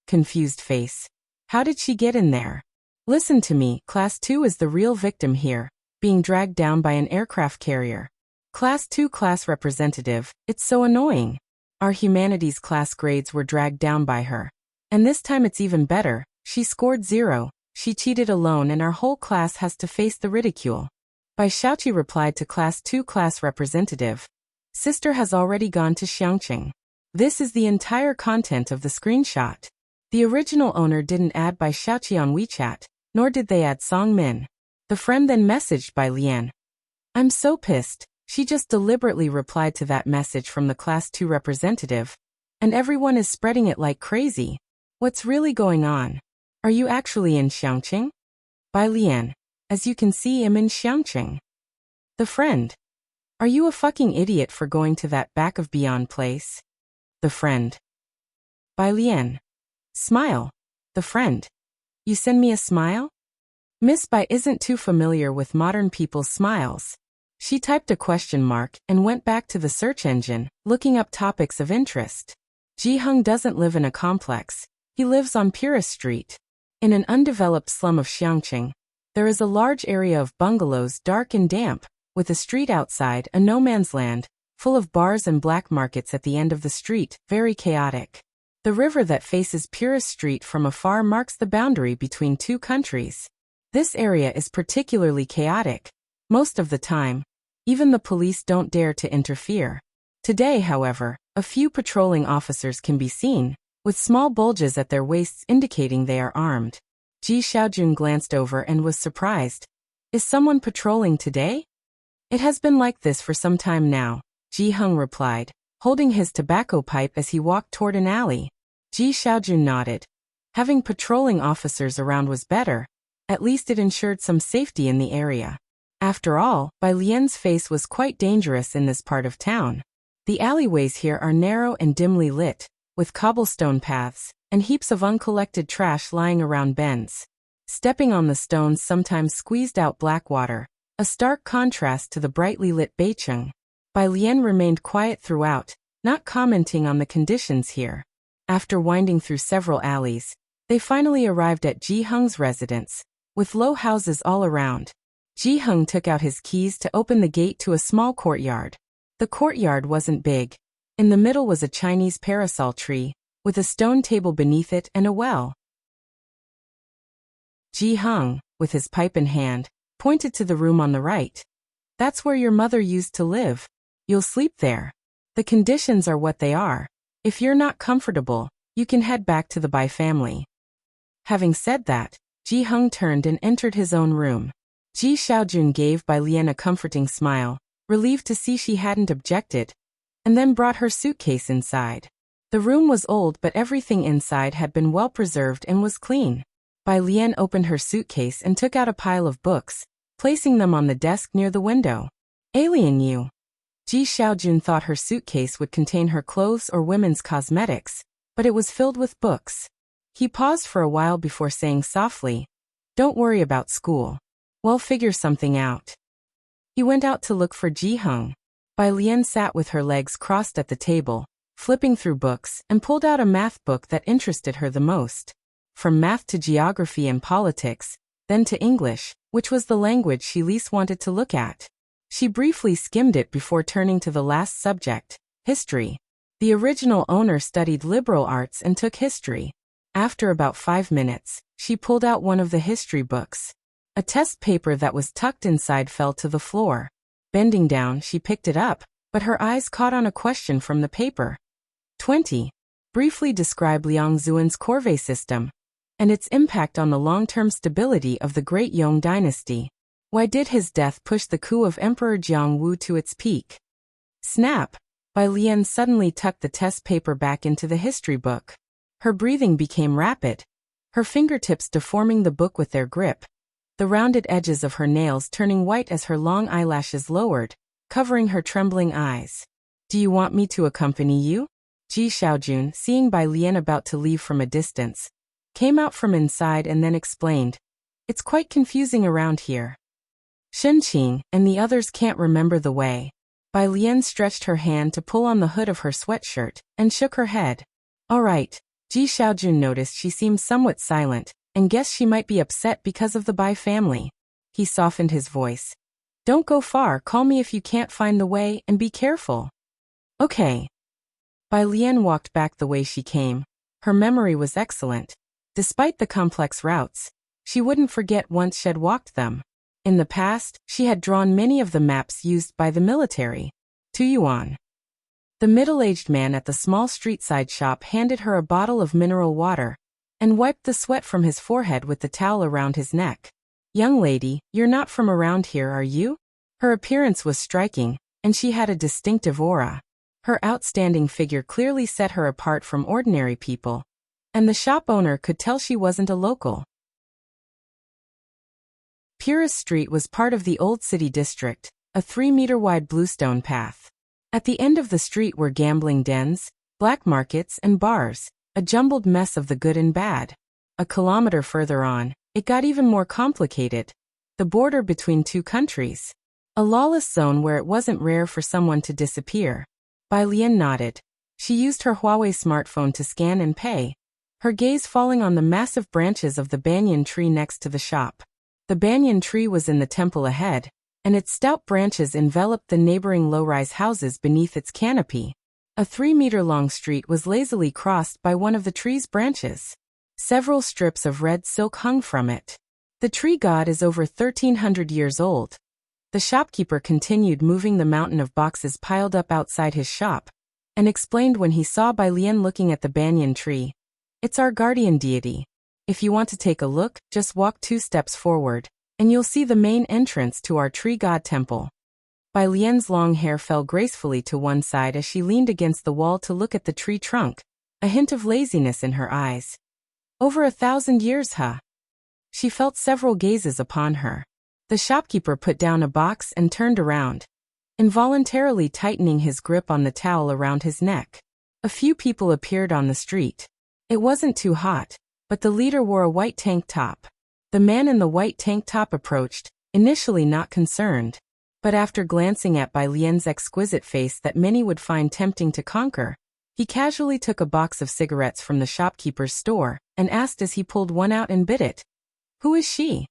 Confused face. How did she get in there? Listen to me, Class 2 is the real victim here, being dragged down by an aircraft carrier. Class 2 class representative, it's so annoying. Our humanities class grades were dragged down by her. And this time it's even better, she scored 0. She cheated alone and our whole class has to face the ridicule. Bai Xiaoqi replied to Class 2 class representative. Sister has already gone to Xiangqing. This is the entire content of the screenshot. The original owner didn't add Bai Xiaoqi on WeChat, nor did they add Song Min. The friend then messaged Bai Lian. I'm so pissed. She just deliberately replied to that message from the Class 2 representative. And everyone is spreading it like crazy. What's really going on? Are you actually in Xiangqing? Bai Lian. As you can see, I'm in Xiangqing. The friend. Are you a fucking idiot for going to that back of beyond place? The friend. Bai Lian. Smile. The friend. You send me a smile? Miss Bai isn't too familiar with modern people's smiles. She typed a question mark and went back to the search engine, looking up topics of interest. Ji Heng doesn't live in a complex. He lives on Purist Street. In an undeveloped slum of Xiangqing, there is a large area of bungalows dark and damp, with a street outside, a no-man's land, full of bars and black markets at the end of the street, very chaotic. The river that faces Purist Street from afar marks the boundary between two countries. This area is particularly chaotic. Most of the time, even the police don't dare to interfere. Today, however, a few patrolling officers can be seen, with small bulges at their waists indicating they are armed. Ji Xiaojun glanced over and was surprised. Is someone patrolling today? It has been like this for some time now, Ji Heng replied, holding his tobacco pipe as he walked toward an alley. Ji Xiaojun nodded. Having patrolling officers around was better. At least it ensured some safety in the area. After all, Bai Lian's face was quite dangerous in this part of town. The alleyways here are narrow and dimly lit, with cobblestone paths, and heaps of uncollected trash lying around bends. Stepping on the stones sometimes squeezed out black water, a stark contrast to the brightly lit Beicheng. Bai Lian remained quiet throughout, not commenting on the conditions here. After winding through several alleys, they finally arrived at Ji Heng's residence, with low houses all around. Ji Heng took out his keys to open the gate to a small courtyard. The courtyard wasn't big. In the middle was a Chinese parasol tree, with a stone table beneath it and a well. Ji Heng, with his pipe in hand, pointed to the room on the right. That's where your mother used to live. You'll sleep there. The conditions are what they are. If you're not comfortable, you can head back to the Bai family. Having said that, Ji Heng turned and entered his own room. Ji Xiaojun gave Bai Lian a comforting smile, relieved to see she hadn't objected, and then brought her suitcase inside. The room was old, but everything inside had been well preserved and was clean. Bai Lian opened her suitcase and took out a pile of books, placing them on the desk near the window. Alien you. Ji Xiaojun thought her suitcase would contain her clothes or women's cosmetics, but it was filled with books. He paused for a while before saying softly, "Don't worry about school. We'll figure something out." He went out to look for Ji Heng. Bai Lian sat with her legs crossed at the table, flipping through books, and pulled out a math book that interested her the most. From math to geography and politics, then to English, which was the language she least wanted to look at. She briefly skimmed it before turning to the last subject, history. The original owner studied liberal arts and took history. After about 5 minutes, she pulled out one of the history books. A test paper that was tucked inside fell to the floor. Bending down, she picked it up, but her eyes caught on a question from the paper. 20. Briefly describe Liang Zuan's corvée system and its impact on the long-term stability of the Great Yong dynasty. Why did his death push the coup of Emperor Jiang Wu to its peak? Snap! Bai Lian suddenly tucked the test paper back into the history book. Her breathing became rapid, her fingertips deforming the book with their grip, the rounded edges of her nails turning white as her long eyelashes lowered, covering her trembling eyes. Do you want me to accompany you? Ji Xiaojun, seeing Bai Lian about to leave from a distance, came out from inside and then explained, "It's quite confusing around here. Shenqing and the others can't remember the way." Bai Lian stretched her hand to pull on the hood of her sweatshirt and shook her head. All right. Ji Xiaojun noticed she seemed somewhat silent, and guessed she might be upset because of the Bai family. He softened his voice. Don't go far, call me if you can't find the way, and be careful. Okay. Bai Lian walked back the way she came. Her memory was excellent. Despite the complex routes, she wouldn't forget once she'd walked them. In the past, she had drawn many of the maps used by the military. 2 yuan. The middle-aged man at the small street-side shop handed her a bottle of mineral water and wiped the sweat from his forehead with the towel around his neck. Young lady, you're not from around here, are you? Her appearance was striking, and she had a distinctive aura. Her outstanding figure clearly set her apart from ordinary people, and the shop owner could tell she wasn't a local. Puris Street was part of the Old City District, a 3-meter-wide bluestone path. At the end of the street were gambling dens, black markets, and bars, a jumbled mess of the good and bad. A kilometer further on, it got even more complicated. The border between 2 countries. A lawless zone where it wasn't rare for someone to disappear. Bai Lian nodded. She used her Huawei smartphone to scan and pay, her gaze falling on the massive branches of the banyan tree next to the shop. The banyan tree was in the temple ahead, and its stout branches enveloped the neighboring low-rise houses beneath its canopy. A 3-meter-long street was lazily crossed by one of the tree's branches. Several strips of red silk hung from it. The tree god is over 1,300 years old. The shopkeeper continued moving the mountain of boxes piled up outside his shop, and explained when he saw Bai Lian looking at the banyan tree. "It's our guardian deity. If you want to take a look, just walk 2 steps forward, and you'll see the main entrance to our tree god temple." Bai Lian's long hair fell gracefully to one side as she leaned against the wall to look at the tree trunk, a hint of laziness in her eyes. "Over 1,000 years, huh?" She felt several gazes upon her. The shopkeeper put down a box and turned around, involuntarily tightening his grip on the towel around his neck. A few people appeared on the street. It wasn't too hot, but the leader wore a white tank top. The man in the white tank top approached, initially not concerned, but after glancing at Bai Lian's exquisite face that many would find tempting to conquer, he casually took a box of cigarettes from the shopkeeper's store and asked as he pulled one out and bit it, "Who is she?"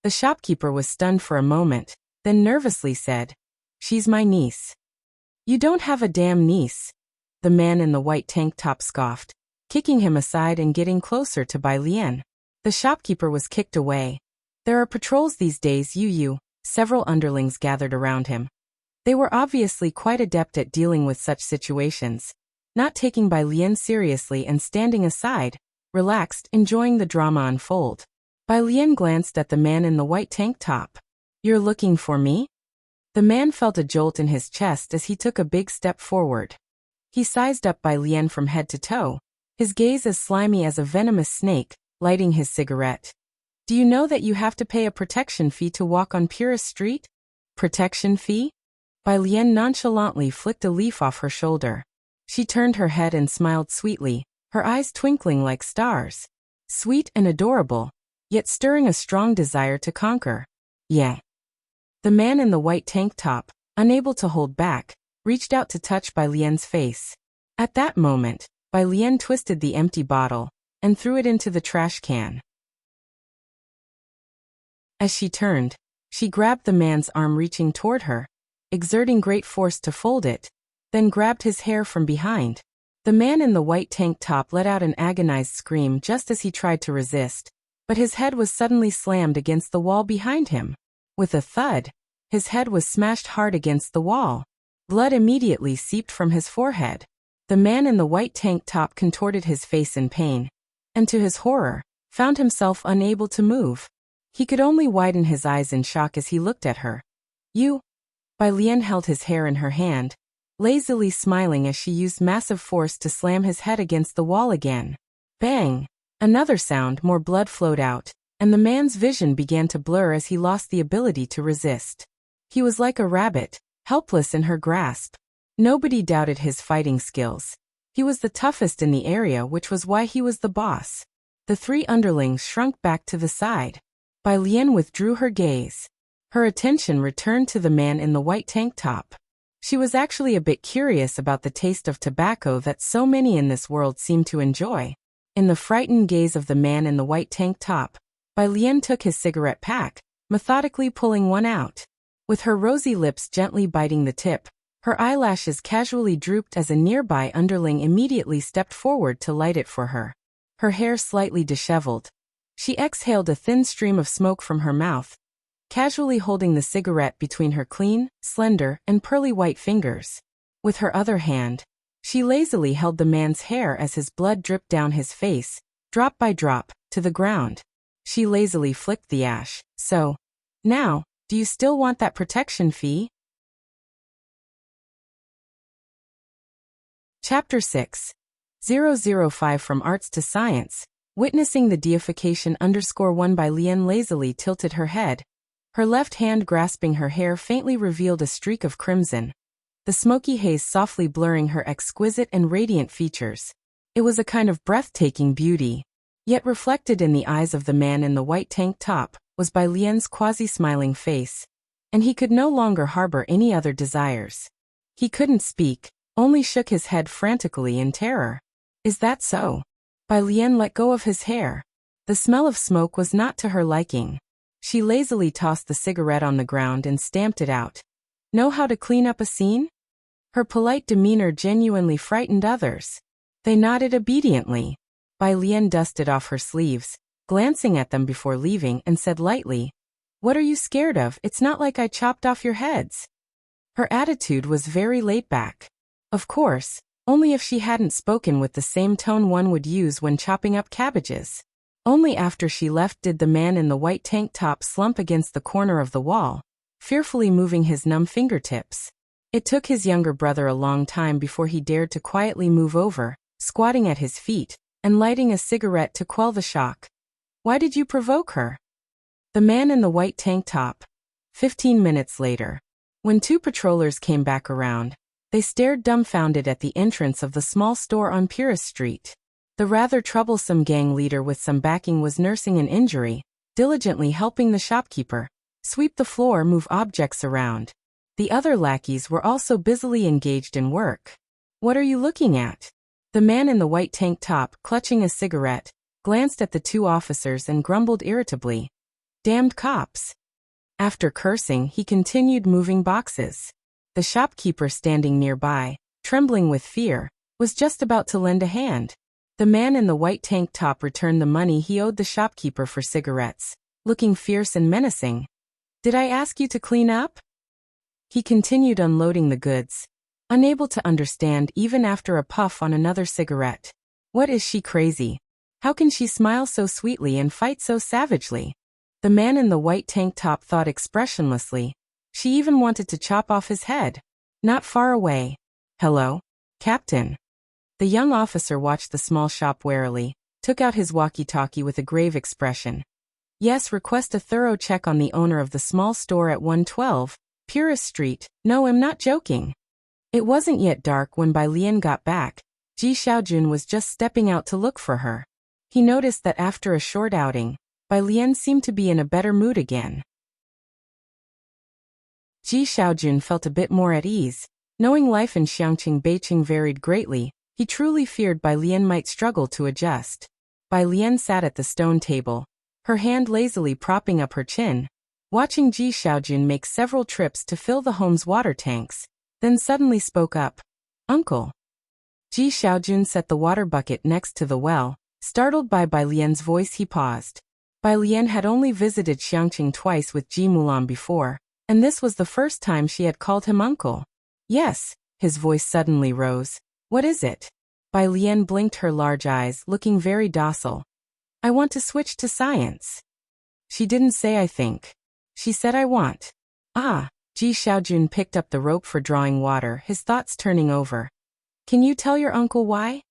The shopkeeper was stunned for a moment, then nervously said, "She's my niece." "You don't have a damn niece," the man in the white tank top scoffed, kicking him aside and getting closer to Bai Lian. The shopkeeper was kicked away. "There are patrols these days, you." Several underlings gathered around him. They were obviously quite adept at dealing with such situations, not taking Bai Lian seriously and standing aside, relaxed, enjoying the drama unfold. Bai Lian glanced at the man in the white tank top. "You're looking for me?" The man felt a jolt in his chest as he took a big step forward. He sized up Bai Lian from head to toe, his gaze as slimy as a venomous snake, lighting his cigarette. "Do you know that you have to pay a protection fee to walk on Purist Street?" "Protection fee?" Bai Lian nonchalantly flicked a leaf off her shoulder. She turned her head and smiled sweetly, her eyes twinkling like stars. Sweet and adorable, yet stirring a strong desire to conquer. "Yeah." The man in the white tank top, unable to hold back, reached out to touch Bai Lian's face. At that moment, Bai Lian twisted the empty bottle and threw it into the trash can. As she turned, she grabbed the man's arm reaching toward her, exerting great force to fold it, then grabbed his hair from behind. The man in the white tank top let out an agonized scream just as he tried to resist, but his head was suddenly slammed against the wall behind him. With a thud, his head was smashed hard against the wall. Blood immediately seeped from his forehead. The man in the white tank top contorted his face in pain, and to his horror, found himself unable to move. He could only widen his eyes in shock as he looked at her. "You?" Bai Lian held his hair in her hand, lazily smiling as she used massive force to slam his head against the wall again. Bang! Another sound, more blood flowed out, and the man's vision began to blur as he lost the ability to resist. He was like a rabbit, helpless in her grasp. Nobody doubted his fighting skills. He was the toughest in the area, which was why he was the boss. The 3 underlings shrunk back to the side. Bai Lian withdrew her gaze. Her attention returned to the man in the white tank top. She was actually a bit curious about the taste of tobacco that so many in this world seem to enjoy. In the frightened gaze of the man in the white tank top, Bai Lian took his cigarette pack, methodically pulling one out. With her rosy lips gently biting the tip, her eyelashes casually drooped as a nearby underling immediately stepped forward to light it for her. Her hair slightly disheveled. She exhaled a thin stream of smoke from her mouth, casually holding the cigarette between her clean, slender, and pearly white fingers. With her other hand, she lazily held the man's hair as his blood dripped down his face, drop by drop, to the ground. She lazily flicked the ash. "So, now, do you still want that protection fee?" Chapter 6. 005 From Arts to Science. Witnessing the deification _1 Bai Lian lazily tilted her head. Her left hand grasping her hair faintly revealed a streak of crimson, the smoky haze softly blurring her exquisite and radiant features. It was a kind of breathtaking beauty. Yet reflected in the eyes of the man in the white tank top was Bai Lian's quasi-smiling face, and he could no longer harbor any other desires. He couldn't speak, only shook his head frantically in terror. "Is that so?" Bai Lian let go of his hair. The smell of smoke was not to her liking. She lazily tossed the cigarette on the ground and stamped it out. Know how to clean up a scene? Her polite demeanor genuinely frightened others. They nodded obediently. Bai Lian dusted off her sleeves, glancing at them before leaving, and said lightly, "What are you scared of? It's not like I chopped off your heads." Her attitude was very laid back. Of course, Only if she hadn't spoken with the same tone one would use when chopping up cabbages. Only after she left did the man in the white tank top slump against the corner of the wall, fearfully moving his numb fingertips. It took his younger brother a long time before he dared to quietly move over, squatting at his feet, and lighting a cigarette to quell the shock. Why did you provoke her? The man in the white tank top. 15 minutes later. When two patrollers came back around, they stared dumbfounded at the entrance of the small store on Purist Street. The rather troublesome gang leader with some backing was nursing an injury, diligently helping the shopkeeper sweep the floor, move objects around. The other lackeys were also busily engaged in work. What are you looking at? The man in the white tank top, clutching a cigarette, glanced at the two officers and grumbled irritably. Damned cops. After cursing, he continued moving boxes. The shopkeeper standing nearby, trembling with fear, was just about to lend a hand. The man in the white tank top returned the money he owed the shopkeeper for cigarettes, looking fierce and menacing. Did I ask you to clean up? He continued unloading the goods, unable to understand even after a puff on another cigarette. What is she crazy? How can she smile so sweetly and fight so savagely? The man in the white tank top thought expressionlessly. She even wanted to chop off his head. Not far away. Hello, Captain. The young officer watched the small shop warily, took out his walkie-talkie with a grave expression. Yes, request a thorough check on the owner of the small store at 112, Purist Street. No, I'm not joking. It wasn't yet dark when Bai Lian got back. Ji Xiaojun was just stepping out to look for her. He noticed that after a short outing, Bai Lian seemed to be in a better mood again. Ji Xiaojun felt a bit more at ease. Knowing life in Xiangqing Beiqing varied greatly, he truly feared Bai Lian might struggle to adjust. Bai Lian sat at the stone table, her hand lazily propping up her chin, watching Ji Xiaojun make several trips to fill the home's water tanks, then suddenly spoke up. Uncle. Ji Xiaojun set the water bucket next to the well. Startled by Bai Lian's voice, he paused. Bai Lian had only visited Xiangqing twice with Ji Mulan before, and this was the first time she had called him uncle. Yes, his voice suddenly rose. What is it? Bai Lian blinked her large eyes, looking very docile. I want to switch to science. She didn't say I think. She said I want. Ah, Ji Xiaojun picked up the rope for drawing water, his thoughts turning over. Can you tell your uncle why?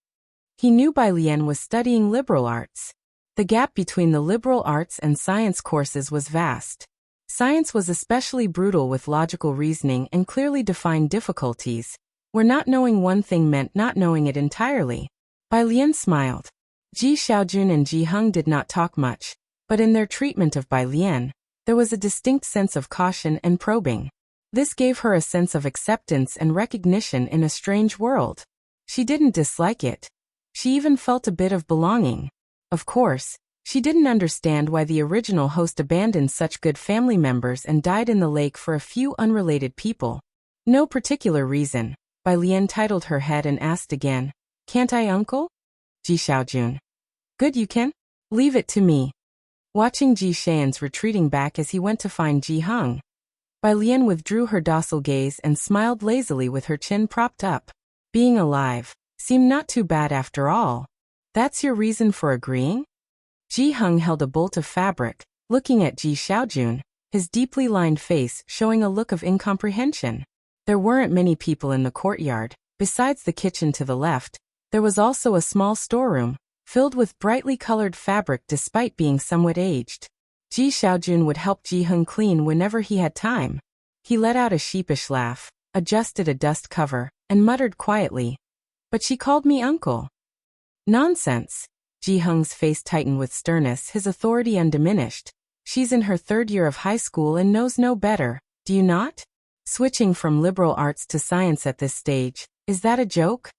He knew Bai Lian was studying liberal arts. The gap between the liberal arts and science courses was vast. Science was especially brutal with logical reasoning and clearly defined difficulties, where not knowing one thing meant not knowing it entirely. Bai Lian smiled. Ji Xiaojun and Ji Heng did not talk much, but in their treatment of Bai Lian, there was a distinct sense of caution and probing. This gave her a sense of acceptance and recognition in a strange world. She didn't dislike it. She even felt a bit of belonging. Of course, she didn't understand why the original host abandoned such good family members and died in the lake for a few unrelated people. No particular reason. Bai Lian titled her head and asked again, Can't I, uncle? Ji Xiaojun. Good, you can. Leave it to me. Watching Ji Xian's retreating back as he went to find Ji Heng, Bai Lian withdrew her docile gaze and smiled lazily with her chin propped up. Being alive seemed not too bad after all. That's your reason for agreeing? Ji Heng held a bolt of fabric, looking at Ji Xiaojun, his deeply lined face showing a look of incomprehension. There weren't many people in the courtyard. Besides the kitchen to the left, there was also a small storeroom, filled with brightly colored fabric despite being somewhat aged. Ji Xiaojun would help Ji Heng clean whenever he had time. He let out a sheepish laugh, adjusted a dust cover, and muttered quietly, But she called me uncle. Nonsense. Ji Heng's face tightened with sternness, his authority undiminished. She's in her third year of high school and knows no better, do you not? Switching from liberal arts to science at this stage, is that a joke?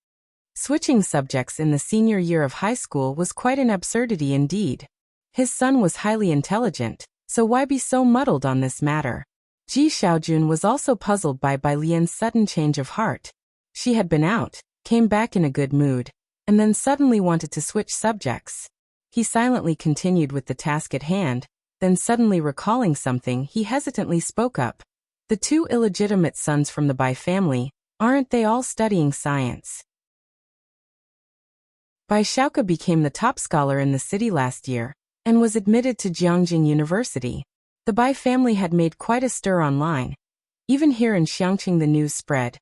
Switching subjects in the senior year of high school was quite an absurdity indeed. His son was highly intelligent, so why be so muddled on this matter? Ji Xiaojun was also puzzled by Bai Lian's sudden change of heart. She had been out, came back in a good mood, and then suddenly wanted to switch subjects. He silently continued with the task at hand, then suddenly recalling something, he hesitantly spoke up. The two illegitimate sons from the Bai family, aren't they all studying science? Bai Shaoke became the top scholar in the city last year and was admitted to Jiangjing University. The Bai family had made quite a stir online. Even here in Xiangqing the news spread,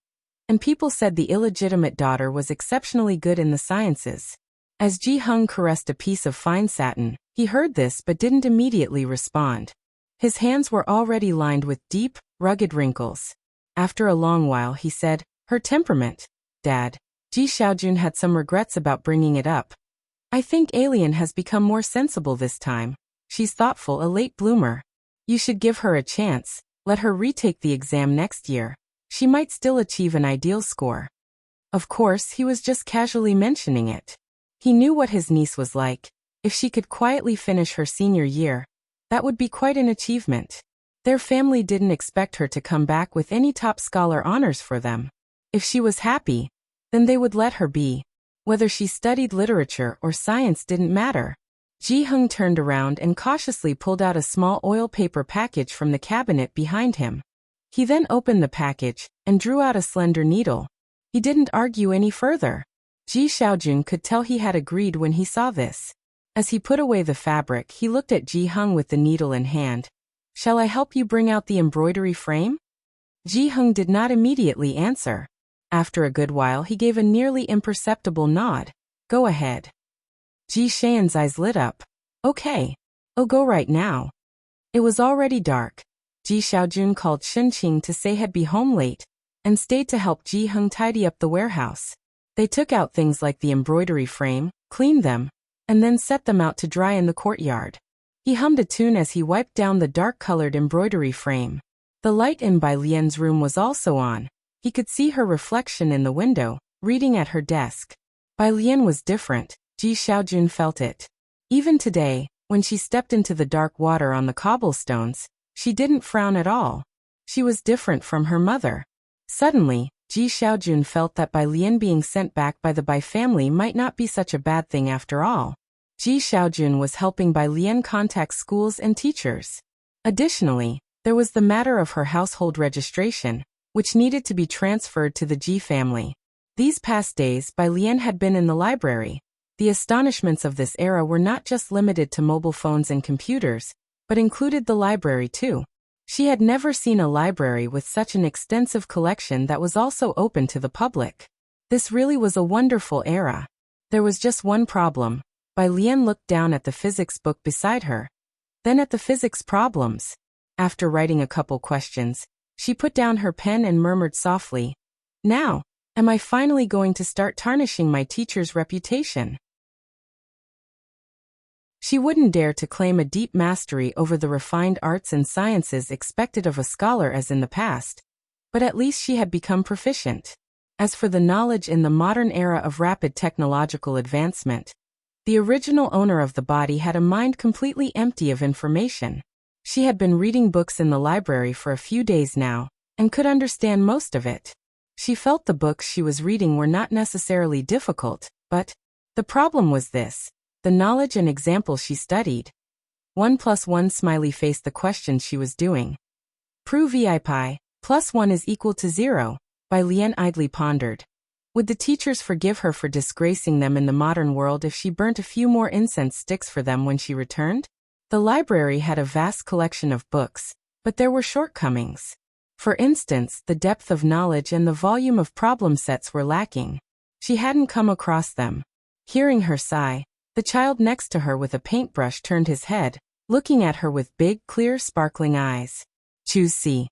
and people said the illegitimate daughter was exceptionally good in the sciences. As Ji Hung caressed a piece of fine satin, he heard this but didn't immediately respond. His hands were already lined with deep, rugged wrinkles. After a long while he said, "Her temperament, Dad." Ji Xiaojun had some regrets about bringing it up. "I think Alien has become more sensible this time. She's thoughtful, a late bloomer. You should give her a chance, let her retake the exam next year. She might still achieve an ideal score." Of course, he was just casually mentioning it. He knew what his niece was like. If she could quietly finish her senior year, that would be quite an achievement. Their family didn't expect her to come back with any top scholar honors for them. If she was happy, then they would let her be. Whether she studied literature or science didn't matter. Ji Hung turned around and cautiously pulled out a small oil paper package from the cabinet behind him. He then opened the package and drew out a slender needle. He didn't argue any further. Ji Xiaojun could tell he had agreed when he saw this. As he put away the fabric, he looked at Ji Hung with the needle in hand. "Shall I help you bring out the embroidery frame?" Ji Hung did not immediately answer. After a good while he gave a nearly imperceptible nod. "Go ahead." Ji Xian's eyes lit up. "Okay. I'll go right now." It was already dark. Ji Xiaojun called Shen Qing to say he'd be home late, and stayed to help Ji Hung tidy up the warehouse. They took out things like the embroidery frame, cleaned them, and then set them out to dry in the courtyard. He hummed a tune as he wiped down the dark-colored embroidery frame. The light in Bai Lian's room was also on. He could see her reflection in the window, reading at her desk. Bai Lian was different. Ji Xiaojun felt it. Even today, when she stepped into the dark water on the cobblestones, she didn't frown at all. She was different from her mother. Suddenly, Ji Xiaojun felt that Bai Lian being sent back by the Bai family might not be such a bad thing after all. Ji Xiaojun was helping Bai Lian contact schools and teachers. Additionally, there was the matter of her household registration, which needed to be transferred to the Ji family. These past days, Bai Lian had been in the library. The astonishments of this era were not just limited to mobile phones and computers, but included the library too. She had never seen a library with such an extensive collection that was also open to the public. This really was a wonderful era. There was just one problem. Bai Lian looked down at the physics book beside her, then at the physics problems. After writing a couple questions, she put down her pen and murmured softly, "Now, am I finally going to start tarnishing my teacher's reputation?" She wouldn't dare to claim a deep mastery over the refined arts and sciences expected of a scholar as in the past, but at least she had become proficient. As for the knowledge in the modern era of rapid technological advancement, the original owner of the body had a mind completely empty of information. She had been reading books in the library for a few days now, and could understand most of it. She felt the books she was reading were not necessarily difficult, but the problem was this. The knowledge and examples she studied. 1 + 1 smiley face the questions she was doing. Prove pi +1 is equal to 0, Bai Lian idly pondered. Would the teachers forgive her for disgracing them in the modern world if she burnt a few more incense sticks for them when she returned? The library had a vast collection of books, but there were shortcomings. For instance, the depth of knowledge and the volume of problem sets were lacking. She hadn't come across them. Hearing her sigh, the child next to her with a paintbrush turned his head, looking at her with big, clear, sparkling eyes. "Choose C."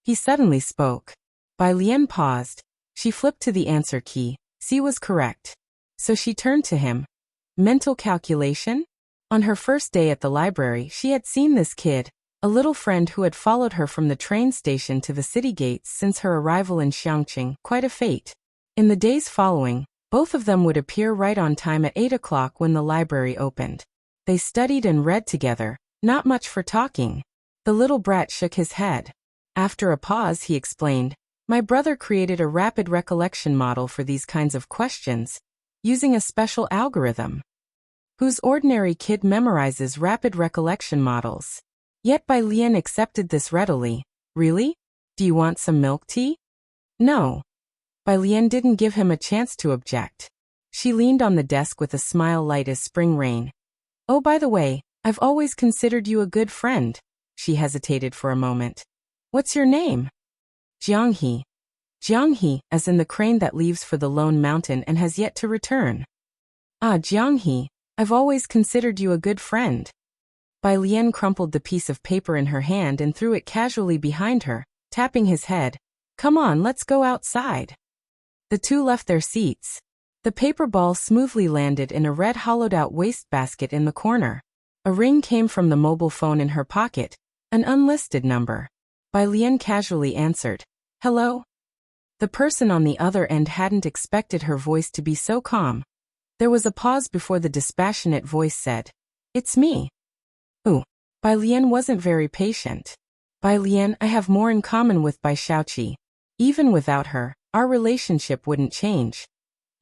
He suddenly spoke. Bai Lian paused. She flipped to the answer key. C was correct. So she turned to him. Mental calculation? On her first day at the library, she had seen this kid, a little friend who had followed her from the train station to the city gates since her arrival in Xiangqing, quite a fate. In the days following, both of them would appear right on time at 8 o'clock when the library opened. They studied and read together, not much for talking. The little brat shook his head. After a pause he explained, "My brother created a rapid recollection model for these kinds of questions, using a special algorithm. Whose ordinary kid memorizes rapid recollection models?" Yet Bai Lian accepted this readily. "Really? Do you want some milk tea?" "No." Bai Lian didn't give him a chance to object. She leaned on the desk with a smile light as spring rain. Oh, by the way, I've always considered you a good friend. She hesitated for a moment. What's your name? Jianghe. Jianghe, as in the crane that leaves for the lone mountain and has yet to return. Ah, Jianghe, I've always considered you a good friend. Bai Lian crumpled the piece of paper in her hand and threw it casually behind her, tapping his head. Come on, let's go outside. The two left their seats. The paper ball smoothly landed in a red hollowed-out wastebasket in the corner. A ring came from the mobile phone in her pocket, an unlisted number. Bai Lian casually answered, Hello? The person on the other end hadn't expected her voice to be so calm. There was a pause before the dispassionate voice said, It's me. Ooh, Bai Lian wasn't very patient. Bai Lian, I have more in common with Bai Xiaoqi. Even without her, our relationship wouldn't change.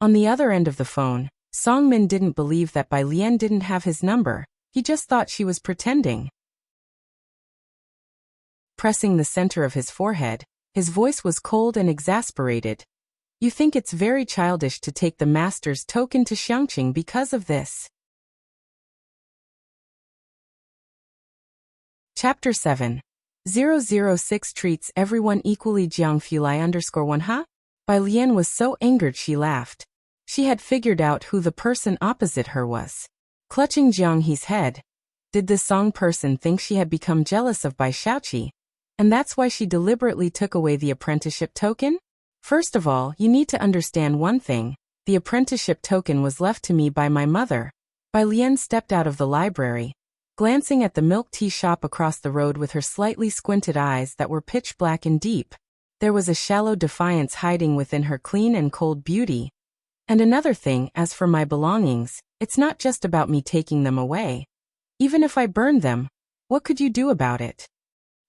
On the other end of the phone, Song Min didn't believe that Bai Lian didn't have his number, he just thought she was pretending. Pressing the center of his forehead, his voice was cold and exasperated. You think it's very childish to take the master's token to Xiangqing because of this? Chapter 7. 006 treats everyone equally. Jiangfulai_1 Ha? Bai Lian was so angered she laughed. She had figured out who the person opposite her was. Clutching Jianghe's head. Did this Song person think she had become jealous of Bai Xiaoqi? And that's why she deliberately took away the apprenticeship token? First of all, you need to understand one thing. The apprenticeship token was left to me by my mother. Bai Lian stepped out of the library, glancing at the milk tea shop across the road with her slightly squinted eyes that were pitch black and deep. There was a shallow defiance hiding within her clean and cold beauty. And another thing, as for my belongings, it's not just about me taking them away. Even if I burned them, what could you do about it?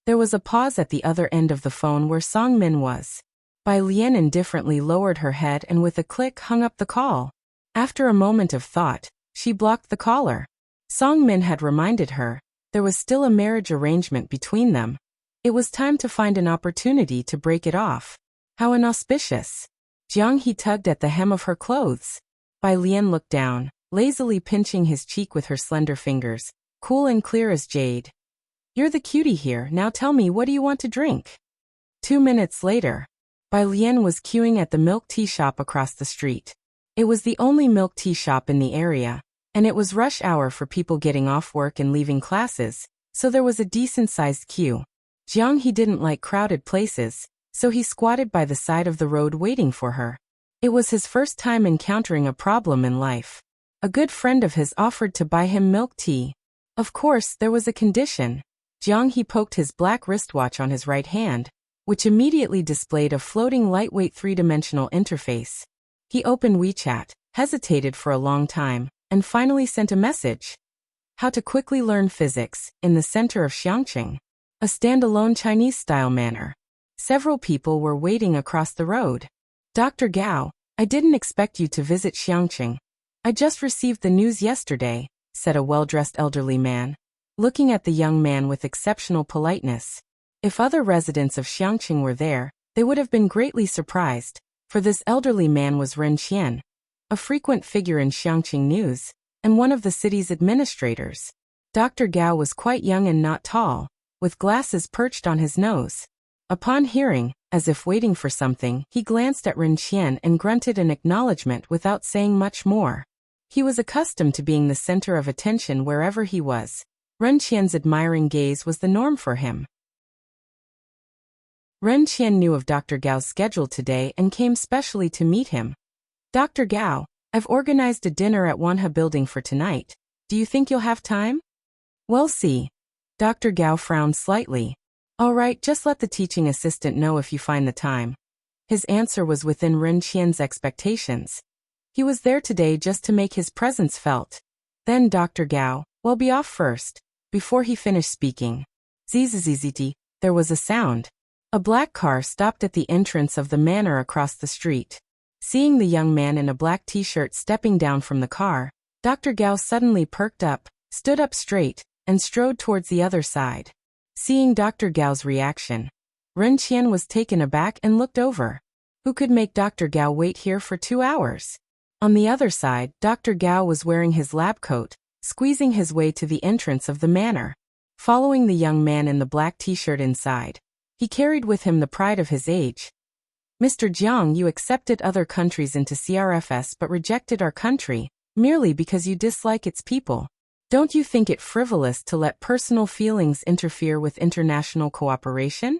There was a pause at the other end of the phone where Song Min was. Bai Lian indifferently lowered her head and with a click hung up the call. After a moment of thought, she blocked the caller. Song Min had reminded her, there was still a marriage arrangement between them. It was time to find an opportunity to break it off. How inauspicious. Jianghe tugged at the hem of her clothes. Bai Lian looked down, lazily pinching his cheek with her slender fingers, cool and clear as jade. You're the cutie here, now tell me, what do you want to drink? 2 minutes later, Bai Lian was queuing at the milk tea shop across the street. It was the only milk tea shop in the area, and it was rush hour for people getting off work and leaving classes, so there was a decent-sized queue. Jianghe didn't like crowded places, so he squatted by the side of the road waiting for her. It was his first time encountering a problem in life. A good friend of his offered to buy him milk tea. Of course, there was a condition. Jianghe poked his black wristwatch on his right hand, which immediately displayed a floating lightweight three-dimensional interface. He opened WeChat, hesitated for a long time, and finally sent a message. How to quickly learn physics, in the center of Xiangqing. A standalone Chinese-style manner. Several people were waiting across the road. Dr. Gao, I didn't expect you to visit Xiangqing. I just received the news yesterday, said a well-dressed elderly man, looking at the young man with exceptional politeness. If other residents of Xiangqing were there, they would have been greatly surprised, for this elderly man was Ren Qian, a frequent figure in Xiangqing news, and one of the city's administrators. Dr. Gao was quite young and not tall, with glasses perched on his nose. Upon hearing, as if waiting for something, he glanced at Ren Qian and grunted an acknowledgement without saying much more. He was accustomed to being the center of attention wherever he was. Ren Qian's admiring gaze was the norm for him. Ren Qian knew of Dr. Gao's schedule today and came specially to meet him. Dr. Gao, I've organized a dinner at Wanha Building for tonight. Do you think you'll have time? We'll see. Dr. Gao frowned slightly. All right, just let the teaching assistant know if you find the time. His answer was within Ren Qian's expectations. He was there today just to make his presence felt. Then Dr. Gao, we'll be off first. Before he finished speaking, zzzzt, there was a sound. A black car stopped at the entrance of the manor across the street. Seeing the young man in a black t-shirt stepping down from the car, Dr. Gao suddenly perked up, stood up straight, and strode towards the other side. Seeing Dr. Gao's reaction, Ren Qian was taken aback and looked over. Who could make Dr. Gao wait here for 2 hours? On the other side, Dr. Gao was wearing his lab coat, squeezing his way to the entrance of the manor. Following the young man in the black t-shirt inside, he carried with him the pride of his age. Mr. Jiang, you accepted other countries into CRFS but rejected our country, merely because you dislike its people. Don't you think it frivolous to let personal feelings interfere with international cooperation?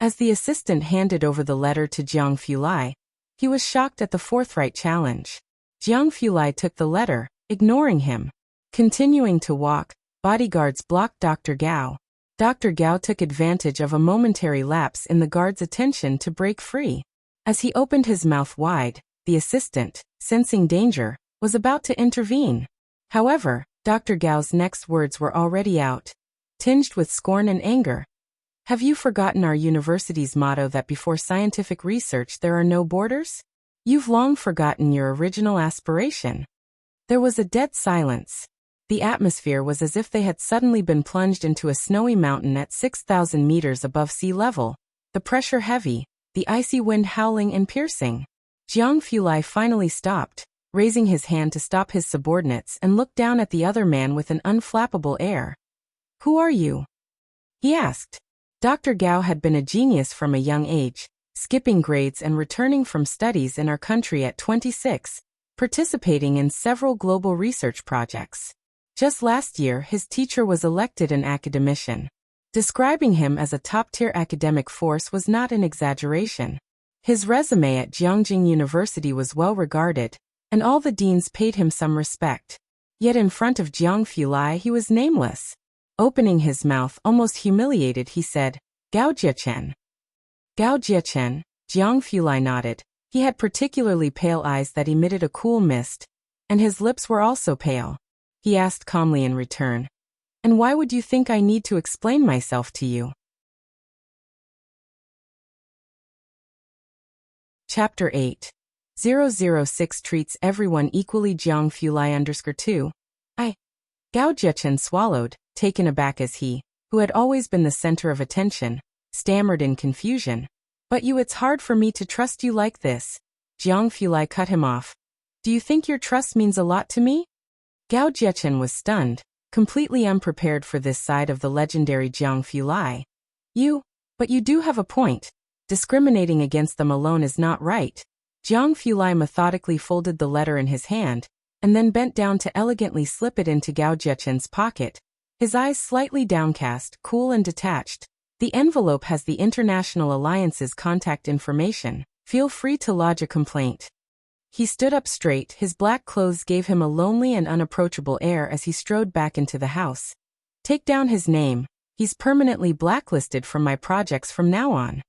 As the assistant handed over the letter to Jiang Fulai, he was shocked at the forthright challenge. Jiang Fulai took the letter, ignoring him. Continuing to walk, bodyguards blocked Dr. Gao. Dr. Gao took advantage of a momentary lapse in the guard's attention to break free. As he opened his mouth wide, the assistant, sensing danger, was about to intervene. However, Dr. Gao's next words were already out, tinged with scorn and anger. Have you forgotten our university's motto that before scientific research there are no borders? You've long forgotten your original aspiration. There was a dead silence. The atmosphere was as if they had suddenly been plunged into a snowy mountain at 6,000 meters above sea level, the pressure heavy, the icy wind howling and piercing. Jiang Fulai finally stopped, raising his hand to stop his subordinates, and looked down at the other man with an unflappable air. Who are you? He asked. Dr. Gao had been a genius from a young age, skipping grades and returning from studies in our country at 26, participating in several global research projects. Just last year, his teacher was elected an academician. Describing him as a top-tier academic force was not an exaggeration. His resume at Jiangjing University was well regarded, and all the deans paid him some respect. Yet in front of Jiang Fulai he was nameless. Opening his mouth almost humiliated, he said, Gao Jiechen. Gao Jiechen, Jiang Fulai nodded. He had particularly pale eyes that emitted a cool mist, and his lips were also pale. He asked calmly in return, and why would you think I need to explain myself to you? Chapter 8. 006 treats everyone equally. Jiang Fulai _2. Gao Jiechen swallowed, taken aback as he, who had always been the center of attention, stammered in confusion. But it's hard for me to trust you like this. Jiang Fulai cut him off. Do you think your trust means a lot to me? Gao Jiechen was stunned, completely unprepared for this side of the legendary Jiang Fulai. But you do have a point. Discriminating against them alone is not right. Jiang Fulai methodically folded the letter in his hand, and then bent down to elegantly slip it into Gao Jiechen's pocket, his eyes slightly downcast, cool and detached. The envelope has the International Alliance's contact information. Feel free to lodge a complaint. He stood up straight, his black clothes gave him a lonely and unapproachable air as he strode back into the house. Take down his name. He's permanently blacklisted from my projects from now on.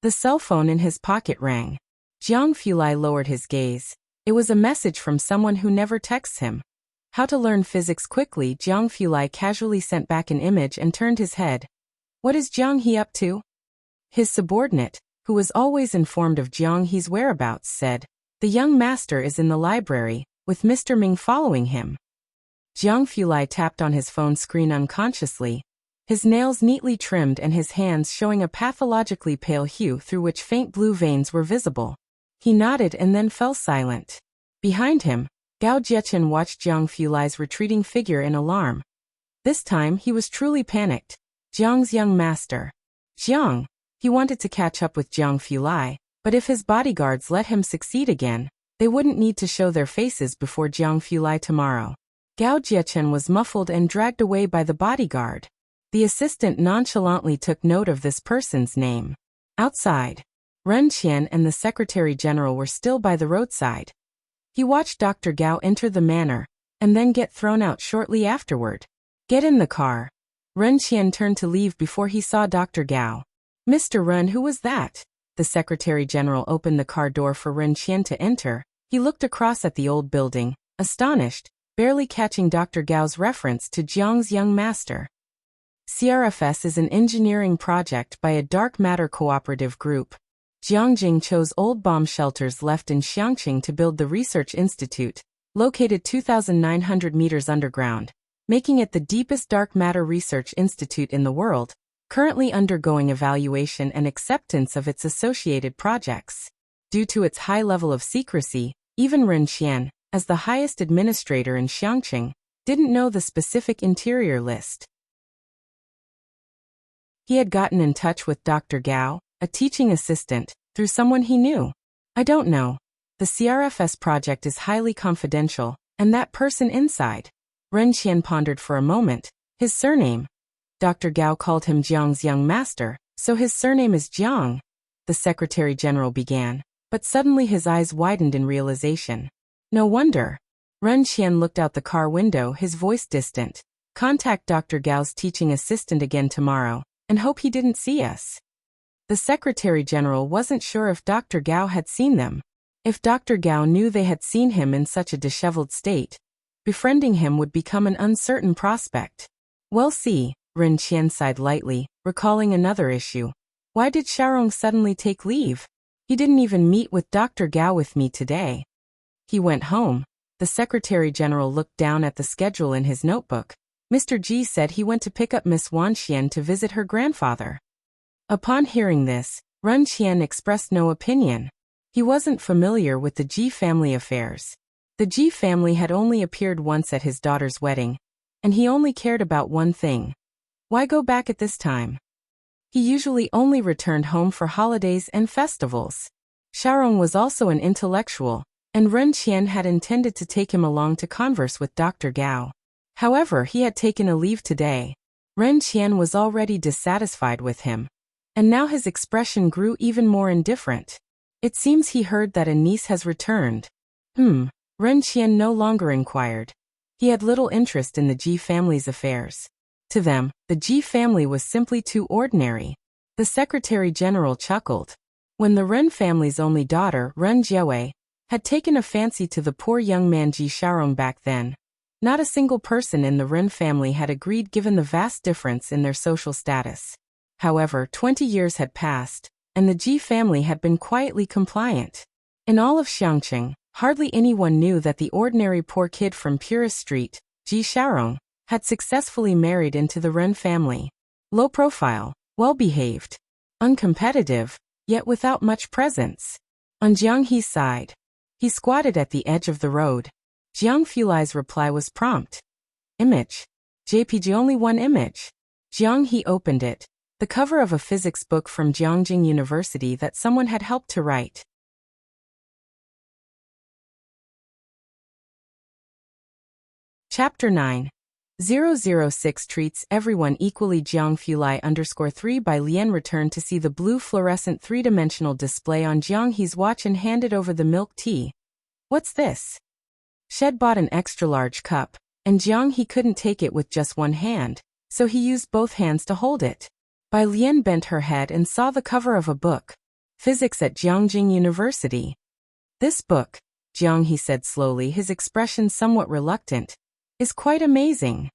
The cell phone in his pocket rang. Jiang Fulai lowered his gaze. It was a message from someone who never texts him. How to learn physics quickly. Jiang Fulai casually sent back an image and turned his head. What is Jiang He up to? His subordinate, who was always informed of Jiang He's whereabouts, said, the young master is in the library, with Mr. Ming following him. Jiang Fulai tapped on his phone screen unconsciously, his nails neatly trimmed and his hands showing a pathologically pale hue through which faint blue veins were visible. He nodded and then fell silent. Behind him, Gao Jiechen watched Jiang Fulai's retreating figure in alarm. This time he was truly panicked. Jiang's young master. Jiang. He wanted to catch up with Jiang Fulai, but if his bodyguards let him succeed again, they wouldn't need to show their faces before Jiang Fulai tomorrow. Gao Jiechen was muffled and dragged away by the bodyguard. The assistant nonchalantly took note of this person's name. Outside, Ren Qian and the Secretary-General were still by the roadside. He watched Dr. Gao enter the manor, and then get thrown out shortly afterward. Get in the car. Ren Qian turned to leave before he saw Dr. Gao. Mr. Ren, who was that? The Secretary-General opened the car door for Ren Qian to enter. He looked across at the old building, astonished, barely catching Dr. Gao's reference to Jiang's young master. CRFS is an engineering project by a dark matter cooperative group. Jiangjing chose old bomb shelters left in Xiangqing to build the Research Institute, located 2,900 meters underground, making it the deepest dark matter research institute in the world, currently undergoing evaluation and acceptance of its associated projects. Due to its high level of secrecy, Even Ren Qian, as the highest administrator in Xiangqing, didn't know the specific interior list. He had gotten in touch with Dr. Gao, a teaching assistant, through someone he knew. I don't know. The CRFS project is highly confidential, and that person inside. Ren Qian pondered for a moment. His surname. Dr. Gao called him Jiang's young master, so his surname is Jiang. The Secretary General began, but suddenly his eyes widened in realization. No wonder. Ren Qian looked out the car window, his voice distant. Contact Dr. Gao's teaching assistant again tomorrow, and hope he didn't see us. The Secretary General wasn't sure if Dr. Gao had seen them. If Dr. Gao knew they had seen him in such a disheveled state, befriending him would become an uncertain prospect. We'll see, Ren Qian sighed lightly, recalling another issue. Why did Xiaorong suddenly take leave? He didn't even meet with Dr. Gao with me today. He went home. The Secretary General looked down at the schedule in his notebook. Mr. Ji said he went to pick up Miss Wan Xian to visit her grandfather. Upon hearing this, Ren Qian expressed no opinion. He wasn't familiar with the Ji family affairs. The Ji family had only appeared once at his daughter's wedding, and he only cared about one thing. Why go back at this time? He usually only returned home for holidays and festivals. Xiaorong was also an intellectual, and Ren Qian had intended to take him along to converse with Dr. Gao. However, he had taken a leave today. Ren Qian was already dissatisfied with him, and now his expression grew even more indifferent. It seems he heard that a niece has returned. Ren Qian no longer inquired. He had little interest in the Ji family's affairs. To them, the Ji family was simply too ordinary. The Secretary General chuckled. When the Ren family's only daughter, Ren Jiawei, had taken a fancy to the poor young man Ji Xiaorong back then, not a single person in the Ren family had agreed given the vast difference in their social status. However, 20 years had passed, and the Ji family had been quietly compliant. In all of Xiangqing, hardly anyone knew that the ordinary poor kid from Purist Street, Ji Xiaorong, had successfully married into the Ren family. Low profile, well-behaved, uncompetitive, yet without much presence. On Jiang He's side, he squatted at the edge of the road. Jiang Fulai's reply was prompt. Image. JPG only one image. Jiang He opened it. The cover of a physics book from Jiangjing University that someone had helped to write. Chapter 9. 006 treats everyone equally. Jiang Fulai _3 by Lian returned to see the blue fluorescent three-dimensional display on Jiang He's watch and handed over the milk tea. What's this? Shed bought an extra-large cup, and Jiang He couldn't take it with just one hand, so he used both hands to hold it. Bai Lian bent her head and saw the cover of a book. Physics at Jiangjing University. This book, Jiang He said slowly, his expression somewhat reluctant, is quite amazing.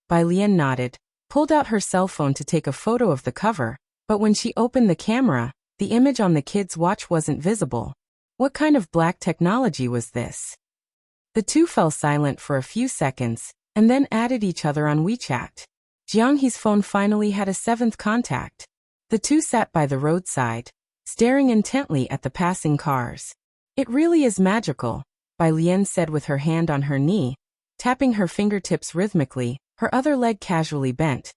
Bai Lian nodded, pulled out her cell phone to take a photo of the cover, but when she opened the camera, the image on the kid's watch wasn't visible. What kind of black technology was this? The two fell silent for a few seconds, and then added each other on WeChat. Jiang He's phone finally had a seventh contact. The two sat by the roadside, staring intently at the passing cars. It really is magical, Bai Lian said with her hand on her knee, tapping her fingertips rhythmically, her other leg casually bent.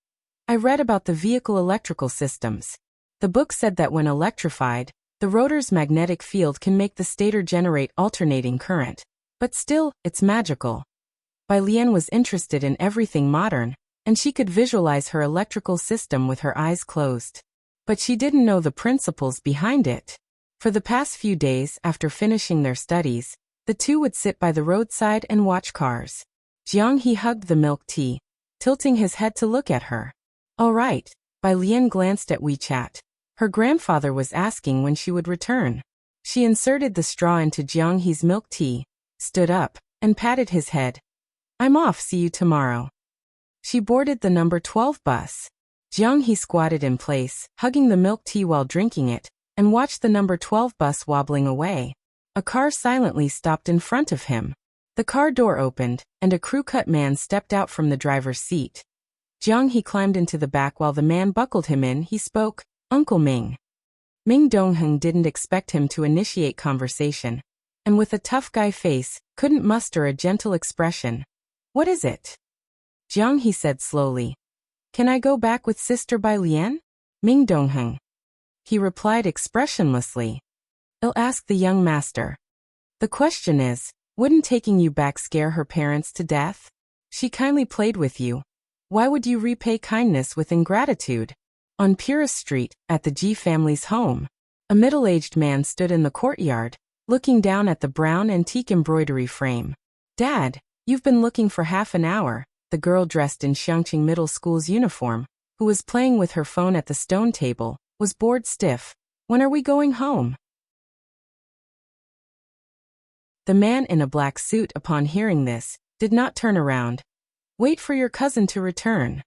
I read about the vehicle electrical systems. The book said that when electrified, the rotor's magnetic field can make the stator generate alternating current. But still, it's magical. Bai Lian was interested in everything modern, and she could visualize her electrical system with her eyes closed. But she didn't know the principles behind it. For the past few days after finishing their studies, the two would sit by the roadside and watch cars. Jiang He hugged the milk tea, tilting his head to look at her. All right, Bai Lian glanced at WeChat. Her grandfather was asking when she would return. She inserted the straw into Jiang He's milk tea, stood up, and patted his head. I'm off, see you tomorrow. She boarded the number 12 bus. Jiang He squatted in place, hugging the milk tea while drinking it, and watched the number 12 bus wobbling away. A car silently stopped in front of him. The car door opened, and a crew-cut man stepped out from the driver's seat. Jiang He climbed into the back while the man buckled him in. He spoke, Uncle Ming. Ming Dongheng didn't expect him to initiate conversation. and with a tough guy face, couldn't muster a gentle expression. "What is it?" "Jiang," he said slowly. "Can I go back with Sister Bai Lian?" "Ming Dongheng." He replied expressionlessly. "I'll ask the young master. The question is, wouldn't taking you back scare her parents to death? She kindly played with you. Why would you repay kindness with ingratitude?" On Purist Street, at the Ji family's home, a middle-aged man stood in the courtyard, looking down at the brown antique embroidery frame. "Dad, you've been looking for half an hour," the girl dressed in Xiangqing Middle School's uniform, who was playing with her phone at the stone table, was bored stiff. "When are we going home?" The man in a black suit, upon hearing this, did not turn around. "Wait for your cousin to return."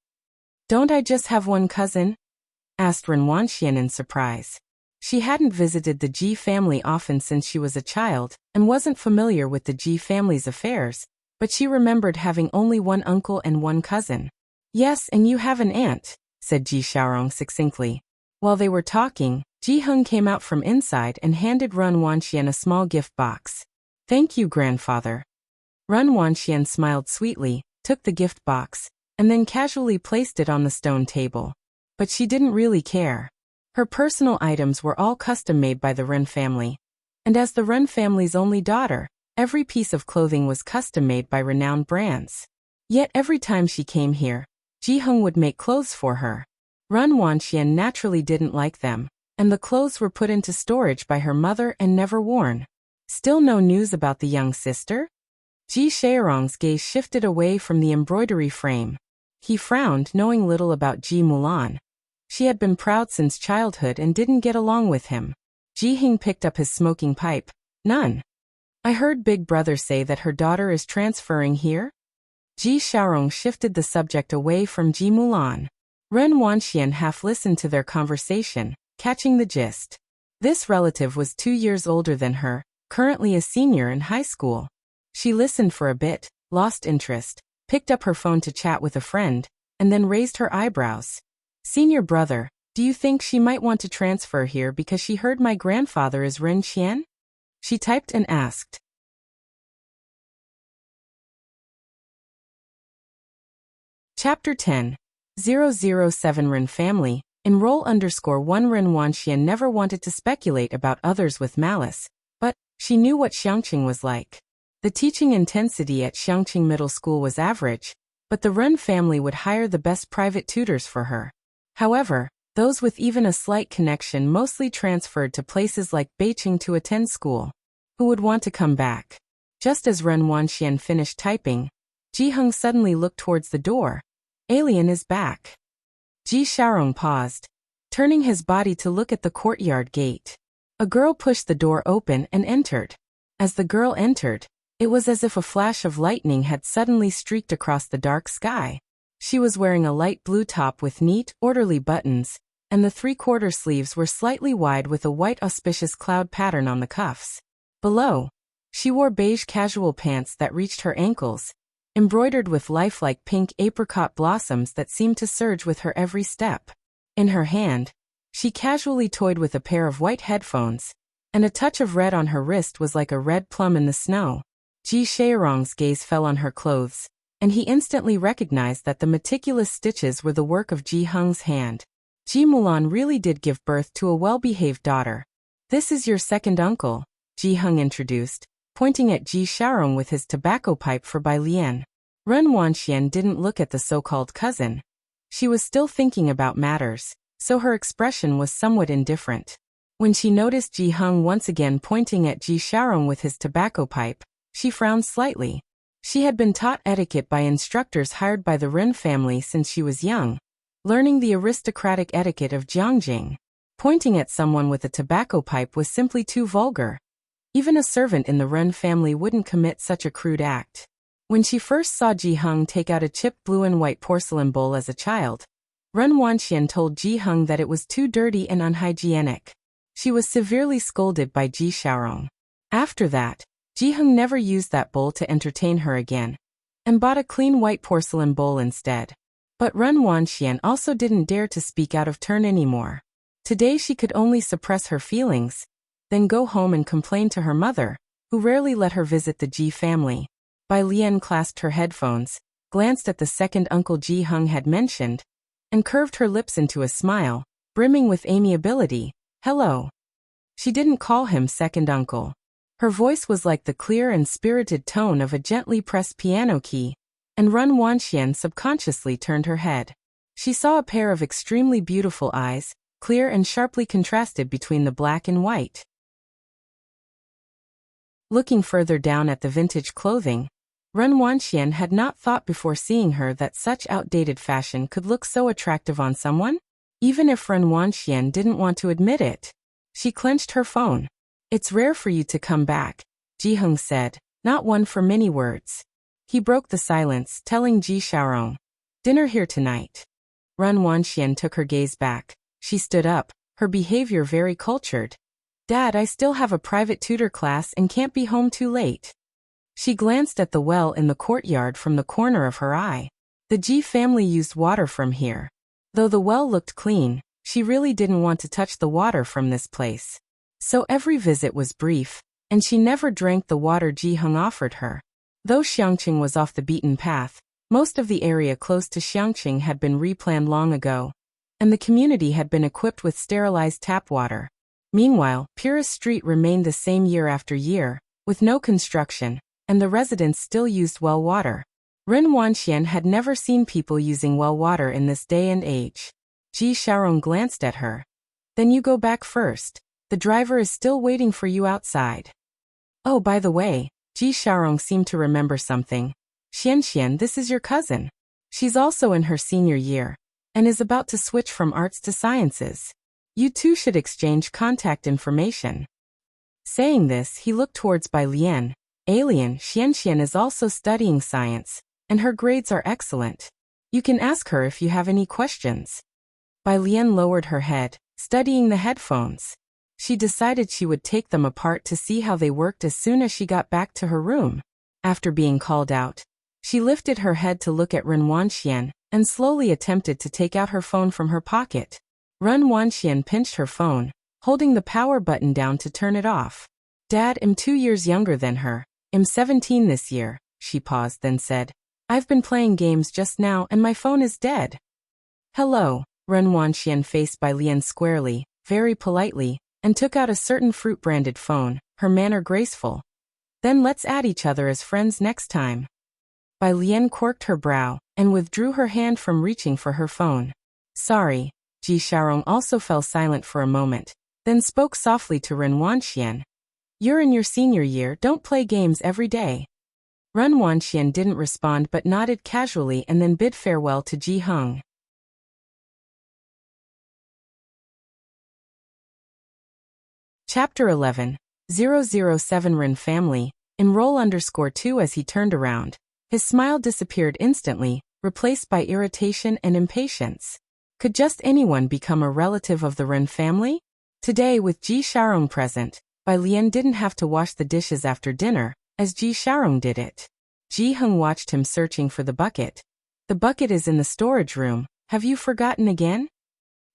"Don't I just have one cousin?" asked Ren Wanxian in surprise. She hadn't visited the Ji family often since she was a child, and wasn't familiar with the Ji family's affairs, but she remembered having only one uncle and one cousin. "Yes, and you have an aunt," said Ji Xiaorong succinctly. While they were talking, Ji Heng came out from inside and handed Ren Wanxian a small gift box. "Thank you, grandfather." Ren Wanxian smiled sweetly, took the gift box, and then casually placed it on the stone table. But she didn't really care. Her personal items were all custom-made by the Ren family. And as the Ren family's only daughter, every piece of clothing was custom-made by renowned brands. Yet every time she came here, Ji Heng would make clothes for her. Ren Wanxian naturally didn't like them, and the clothes were put into storage by her mother and never worn. Still no news about the young sister? Ji Xiaorong's gaze shifted away from the embroidery frame. He frowned, knowing little about Ji Mulan. She had been proud since childhood and didn't get along with him. Ji Heng picked up his smoking pipe. "None. I heard Big Brother say that her daughter is transferring here?" Ji Xiaorong shifted the subject away from Ji Mulan. Ren Wanxian half listened to their conversation, catching the gist. This relative was 2 years older than her, currently a senior in high school. She listened for a bit, lost interest, picked up her phone to chat with a friend, and then raised her eyebrows. "Senior brother, do you think she might want to transfer here because she heard my grandfather is Ren Qian?" She typed and asked. Chapter 10. 007 Ren Family. Enroll_1 Ren Wanxian never wanted to speculate about others with malice, but she knew what Xiangqing was like. The teaching intensity at Xiangqing Middle School was average, but the Ren family would hire the best private tutors for her. However, those with even a slight connection mostly transferred to places like Beijing to attend school. Who would want to come back? Just as Ren Wanxian finished typing, Ji Heng suddenly looked towards the door. "Alien is back." Ji Xiaorong paused, turning his body to look at the courtyard gate. A girl pushed the door open and entered. As the girl entered, it was as if a flash of lightning had suddenly streaked across the dark sky. She was wearing a light blue top with neat, orderly buttons, and the 3/4 sleeves were slightly wide with a white auspicious cloud pattern on the cuffs. Below, she wore beige casual pants that reached her ankles, embroidered with lifelike pink apricot blossoms that seemed to surge with her every step. In her hand, she casually toyed with a pair of white headphones, and a touch of red on her wrist was like a red plum in the snow. Ji Xiaorong's gaze fell on her clothes, and he instantly recognized that the meticulous stitches were the work of Ji Heng's hand. Ji Mulan really did give birth to a well-behaved daughter. "This is your second uncle," Ji Heng introduced, pointing at Ji Xiaorong with his tobacco pipe for Bai Lian. Ren Wanxian didn't look at the so-called cousin. She was still thinking about matters, so her expression was somewhat indifferent. When she noticed Ji Heng once again pointing at Ji Xiaorong with his tobacco pipe, she frowned slightly. She had been taught etiquette by instructors hired by the Ren family since she was young, learning the aristocratic etiquette of Jiangjing. Pointing at someone with a tobacco pipe was simply too vulgar. Even a servant in the Ren family wouldn't commit such a crude act. When she first saw Ji Heng take out a chipped blue and white porcelain bowl as a child, Ren Wanxian told Ji Heng that it was too dirty and unhygienic. She was severely scolded by Ji Xiaorong. After that, Ji Heng never used that bowl to entertain her again, and bought a clean white porcelain bowl instead. But Ren Wanxian also didn't dare to speak out of turn anymore. Today she could only suppress her feelings, then go home and complain to her mother, who rarely let her visit the Ji family. Bai Lian clasped her headphones, glanced at the second uncle Ji Hung had mentioned, and curved her lips into a smile, brimming with amiability. Hello. She didn't call him second uncle. Her voice was like the clear and spirited tone of a gently pressed piano key, and Run Wanxian subconsciously turned her head. She saw a pair of extremely beautiful eyes, clear and sharply contrasted between the black and white. Looking further down at the vintage clothing, Run Wanxian had not thought before seeing her that such outdated fashion could look so attractive on someone, even if Run Wanxian didn't want to admit it. She clenched her phone. It's rare for you to come back, Ji Hung said, not one for many words. He broke the silence, telling Ji Xiaorong, dinner here tonight. Run Wanxian took her gaze back. She stood up, her behavior very cultured. Dad, I still have a private tutor class and can't be home too late. She glanced at the well in the courtyard from the corner of her eye. The Ji family used water from here. Though the well looked clean, she really didn't want to touch the water from this place. So every visit was brief, and she never drank the water Ji Hung offered her. Though Xiangqing was off the beaten path, most of the area close to Xiangqing had been replanned long ago, and the community had been equipped with sterilized tap water. Meanwhile, Purist Street remained the same year after year, with no construction, and the residents still used well water. Ren Wanxian had never seen people using well water in this day and age. Ji Xiaorong glanced at her. Then you go back first. The driver is still waiting for you outside. Oh, by the way, Ji Xiaorong seemed to remember something. Xianxian, this is your cousin. She's also in her senior year, and is about to switch from arts to sciences. You two should exchange contact information. Saying this, he looked towards Bai Lian. Alien, Xianxian is also studying science, and her grades are excellent. You can ask her if you have any questions. Bai Lian lowered her head, studying the headphones. She decided she would take them apart to see how they worked as soon as she got back to her room. After being called out, she lifted her head to look at Ren Wanxian, and slowly attempted to take out her phone from her pocket. Ren Wanxian pinched her phone, holding the power button down to turn it off. Dad, I'm 2 years younger than her. I'm 17 this year. She paused, then said, I've been playing games just now and my phone is dead. Hello. Ren Wanxian faced Bai Lian squarely, very politely, and took out a certain fruit-branded phone, her manner graceful. Then let's add each other as friends next time. Bai Lian quirked her brow, and withdrew her hand from reaching for her phone. Sorry. Ji Xiaorong also fell silent for a moment, then spoke softly to Ren Wanxian. You're in your senior year, don't play games every day. Ren Wanxian didn't respond but nodded casually and then bid farewell to Ji Hung. Chapter 11. 007 Ren family. Enroll_2 As he turned around, his smile disappeared instantly, replaced by irritation and impatience. Could just anyone become a relative of the Ren family? Today, with Ji Xiaorong present, Bai Lian didn't have to wash the dishes after dinner, as Ji Xiaorong did it. Ji Hung watched him searching for the bucket. The bucket is in the storage room. Have you forgotten again?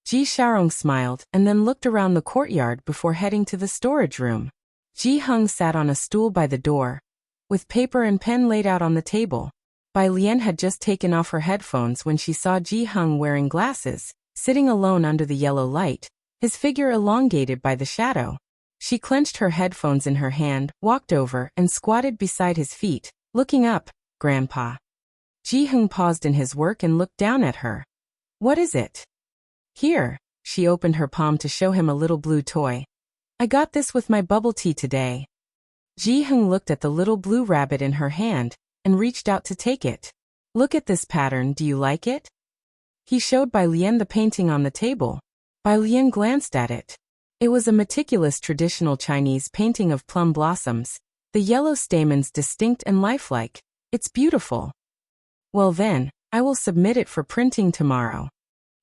Ji Xiaorong smiled and then looked around the courtyard before heading to the storage room. Ji Hung sat on a stool by the door, with paper and pen laid out on the table. Bai Lian had just taken off her headphones when she saw Ji Hung wearing glasses, sitting alone under the yellow light, his figure elongated by the shadow. She clenched her headphones in her hand, walked over, and squatted beside his feet, looking up. Grandpa. Ji Hung paused in his work and looked down at her. What is it? Here. She opened her palm to show him a little blue toy. I got this with my bubble tea today. Ji Hung looked at the little blue rabbit in her hand, and reached out to take it. Look at this pattern, do you like it? He showed Bai Lian the painting on the table. Bai Lian glanced at it. It was a meticulous traditional Chinese painting of plum blossoms, the yellow stamens distinct and lifelike. It's beautiful. Well then, I will submit it for printing tomorrow.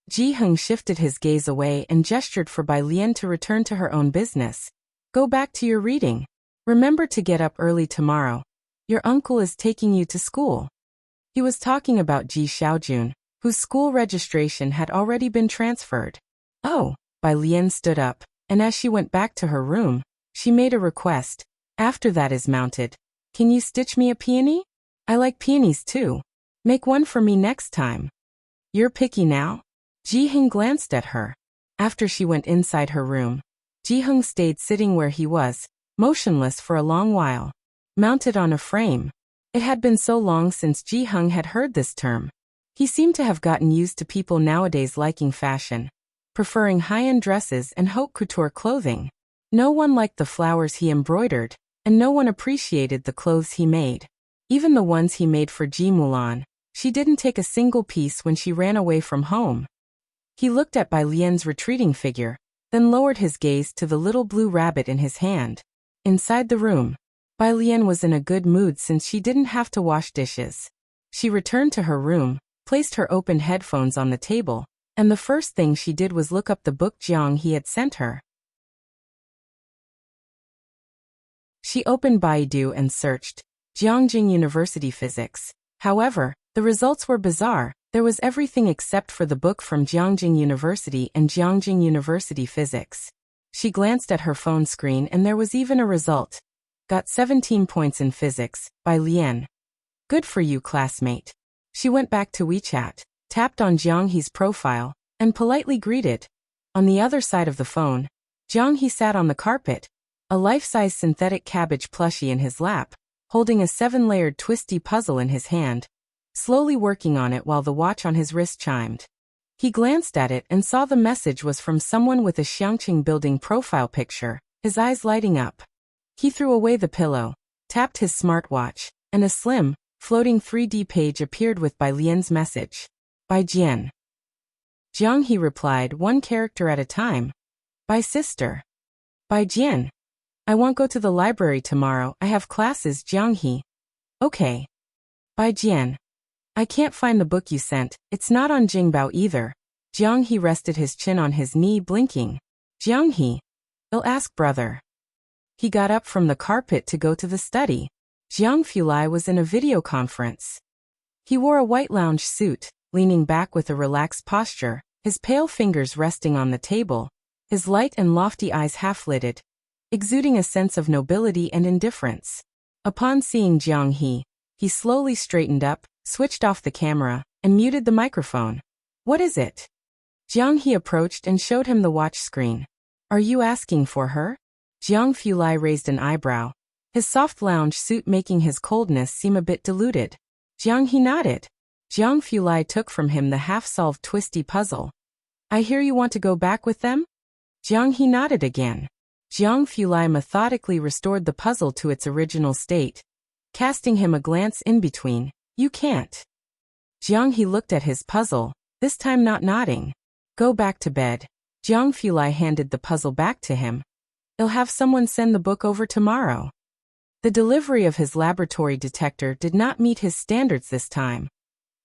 Ji Hung shifted his gaze away and gestured for Bai Lian to return to her own business. Go back to your reading. Remember to get up early tomorrow. Your uncle is taking you to school. He was talking about Ji Xiaojun, whose school registration had already been transferred. Oh, Bai Lian stood up, and as she went back to her room, she made a request. After that is mounted. Can you stitch me a peony? I like peonies too. Make one for me next time. You're picky now? Ji-hung glanced at her. After she went inside her room, Ji-hung stayed sitting where he was, motionless for a long while, mounted on a frame. It had been so long since Ji-hung had heard this term. He seemed to have gotten used to people nowadays liking fashion, preferring high-end dresses and haute couture clothing. No one liked the flowers he embroidered, and no one appreciated the clothes he made. Even the ones he made for Ji Mulan, she didn't take a single piece when she ran away from home. He looked at Bai Lian's retreating figure, then lowered his gaze to the little blue rabbit in his hand. Inside the room, Bai Lian was in a good mood since she didn't have to wash dishes. She returned to her room, placed her open headphones on the table, and the first thing she did was look up the book Jiang he had sent her. She opened Baidu and searched Jiangjing University Physics. However, the results were bizarre. There was everything except for the book from Jiangjing University and Jiangjing University Physics. She glanced at her phone screen and there was even a result. Got 17 points in physics, Bai Lian. Good for you, classmate. She went back to WeChat, tapped on Jiang He's profile, and politely greeted. On the other side of the phone, Jiang He sat on the carpet, a life-size synthetic cabbage plushie in his lap, holding a 7-layered twisty puzzle in his hand, slowly working on it while the watch on his wrist chimed. He glanced at it and saw the message was from someone with a Xiangqing building profile picture, his eyes lighting up. He threw away the pillow, tapped his smartwatch, and a slim, floating 3D page appeared with Bai Lian's message. Bai Jian. Jiang He replied, one character at a time. Bai sister. Bai Jian. I won't go to the library tomorrow, I have classes, Jiang He. Okay. Bai Jian. I can't find the book you sent, it's not on Jingbao either. Jiang He rested his chin on his knee, blinking. Jiang He. I'll ask brother. He got up from the carpet to go to the study. Jiang Fulai was in a video conference. He wore a white lounge suit, leaning back with a relaxed posture, his pale fingers resting on the table, his light and lofty eyes half-lidded, exuding a sense of nobility and indifference. Upon seeing Jiang he slowly straightened up, switched off the camera, and muted the microphone. What is it? Jiang He approached and showed him the watch screen. Are you asking for her? Jiang Fulai raised an eyebrow, his soft lounge suit making his coldness seem a bit diluted. Jiang He nodded. Jiang Fulai took from him the half-solved twisty puzzle. I hear you want to go back with them? Jiang He nodded again. Jiang Fulai methodically restored the puzzle to its original state, casting him a glance in between. You can't. Jiang He looked at his puzzle, this time not nodding. Go back to bed. Jiang Fulai handed the puzzle back to him. I'll have someone send the book over tomorrow. The delivery of his laboratory detector did not meet his standards this time.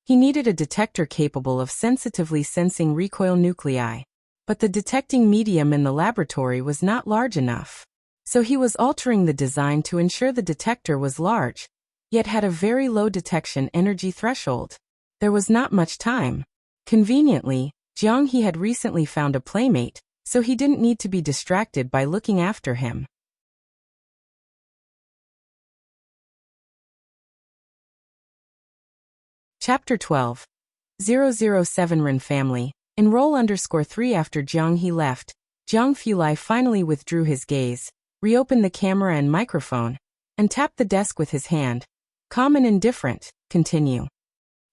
He needed a detector capable of sensitively sensing recoil nuclei, but the detecting medium in the laboratory was not large enough. So he was altering the design to ensure the detector was large, yet had a very low detection energy threshold. There was not much time. Conveniently, Jiang He had recently found a playmate, so he didn't need to be distracted by looking after him. Chapter 12. 007 Ren Family. Enroll _3 After Jiang He left, Jiang Fulai finally withdrew his gaze, reopened the camera and microphone, and tapped the desk with his hand. Calm and indifferent, continue.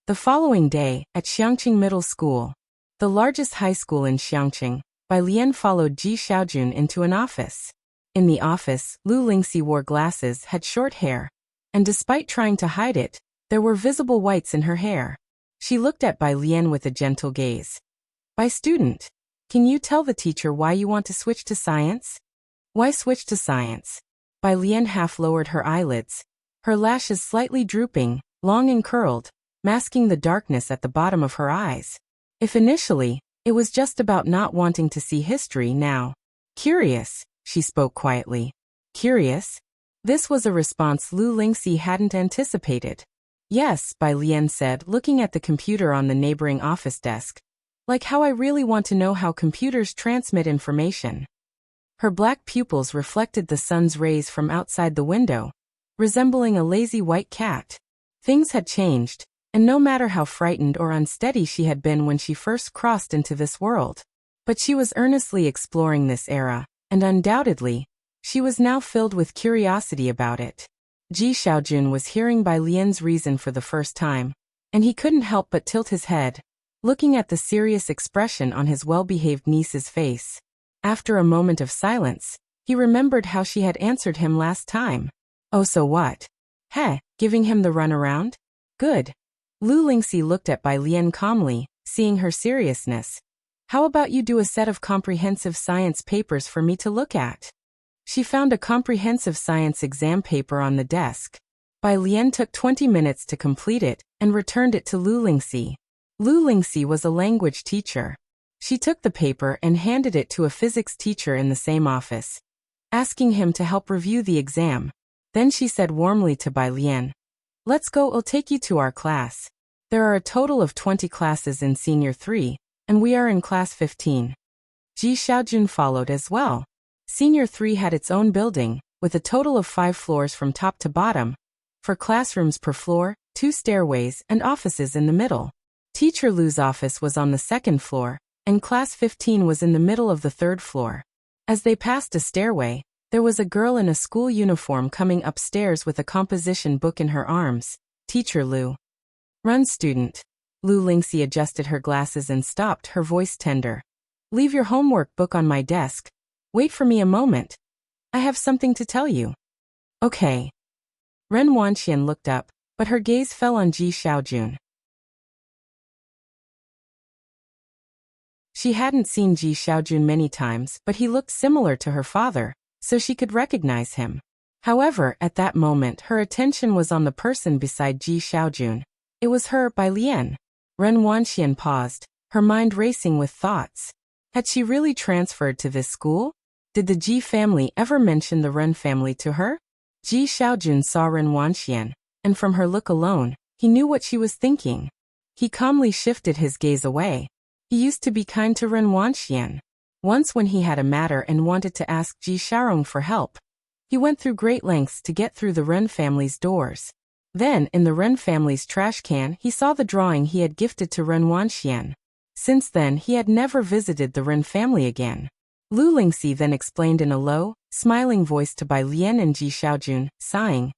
The following day, at Xiangqing Middle School, the largest high school in Xiangqing, Bai Lian followed Ji Xiaojun into an office. In the office, Lu Lingxi wore glasses, had short hair, and despite trying to hide it, there were visible whites in her hair. She looked at Bai Lian with a gentle gaze. Bai student, can you tell the teacher why you want to switch to science? Why switch to science? Bai Lian half lowered her eyelids, her lashes slightly drooping, long and curled, masking the darkness at the bottom of her eyes. If initially, it was just about not wanting to see history now. Curious, she spoke quietly. Curious? This was a response Lu Lingxi hadn't anticipated. Yes, Bai Lian said, looking at the computer on the neighboring office desk. Like how I really want to know how computers transmit information. Her black pupils reflected the sun's rays from outside the window, resembling a lazy white cat. Things had changed, and no matter how frightened or unsteady she had been when she first crossed into this world. But she was earnestly exploring this era, and undoubtedly, she was now filled with curiosity about it. Ji Xiaojun was hearing Bai Lian's reason for the first time, and he couldn't help but tilt his head, looking at the serious expression on his well-behaved niece's face. After a moment of silence, he remembered how she had answered him last time. Oh, so what? Heh, giving him the runaround? Good. Lu Lingxi looked at Bai Lian calmly, seeing her seriousness. How about you do a set of comprehensive science papers for me to look at? She found a comprehensive science exam paper on the desk. Bai Lian took 20 minutes to complete it and returned it to Lu Lingxi. Lu Lingxi was a language teacher. She took the paper and handed it to a physics teacher in the same office, asking him to help review the exam. Then she said warmly to Bai Lian, "Let's go, I'll take you to our class. There are a total of 20 classes in Senior 3, and we are in Class 15. Ji Xiaojun followed as well. Senior 3 had its own building, with a total of 5 floors from top to bottom, 4 classrooms per floor, 2 stairways, and offices in the middle. Teacher Lu's office was on the 2nd floor, and Class 15 was in the middle of the 3rd floor. As they passed a stairway, there was a girl in a school uniform coming upstairs with a composition book in her arms. Teacher Lu. Run, student. Lu Lingxi adjusted her glasses and stopped, her voice tender. Leave your homework book on my desk. Wait for me a moment. I have something to tell you. Okay. Ren Wanxian looked up, but her gaze fell on Ji Xiaojun. She hadn't seen Ji Xiaojun many times, but he looked similar to her father, so she could recognize him. However, at that moment her attention was on the person beside Ji Xiaojun. It was her, Bai Lian. Ren Wanxian paused, her mind racing with thoughts. Had she really transferred to this school? Did the Ji family ever mention the Ren family to her? Ji Xiaojun saw Ren Wanxian, and from her look alone, he knew what she was thinking. He calmly shifted his gaze away. He used to be kind to Ren Wanxian. Once when he had a matter and wanted to ask Ji Xiaorong for help, he went through great lengths to get through the Ren family's doors. Then, in the Ren family's trash can, he saw the drawing he had gifted to Ren Wanxian. Since then, he had never visited the Ren family again. Lu Lingxi then explained in a low, smiling voice to Bai Lian and Ji Xiaojun, sighing.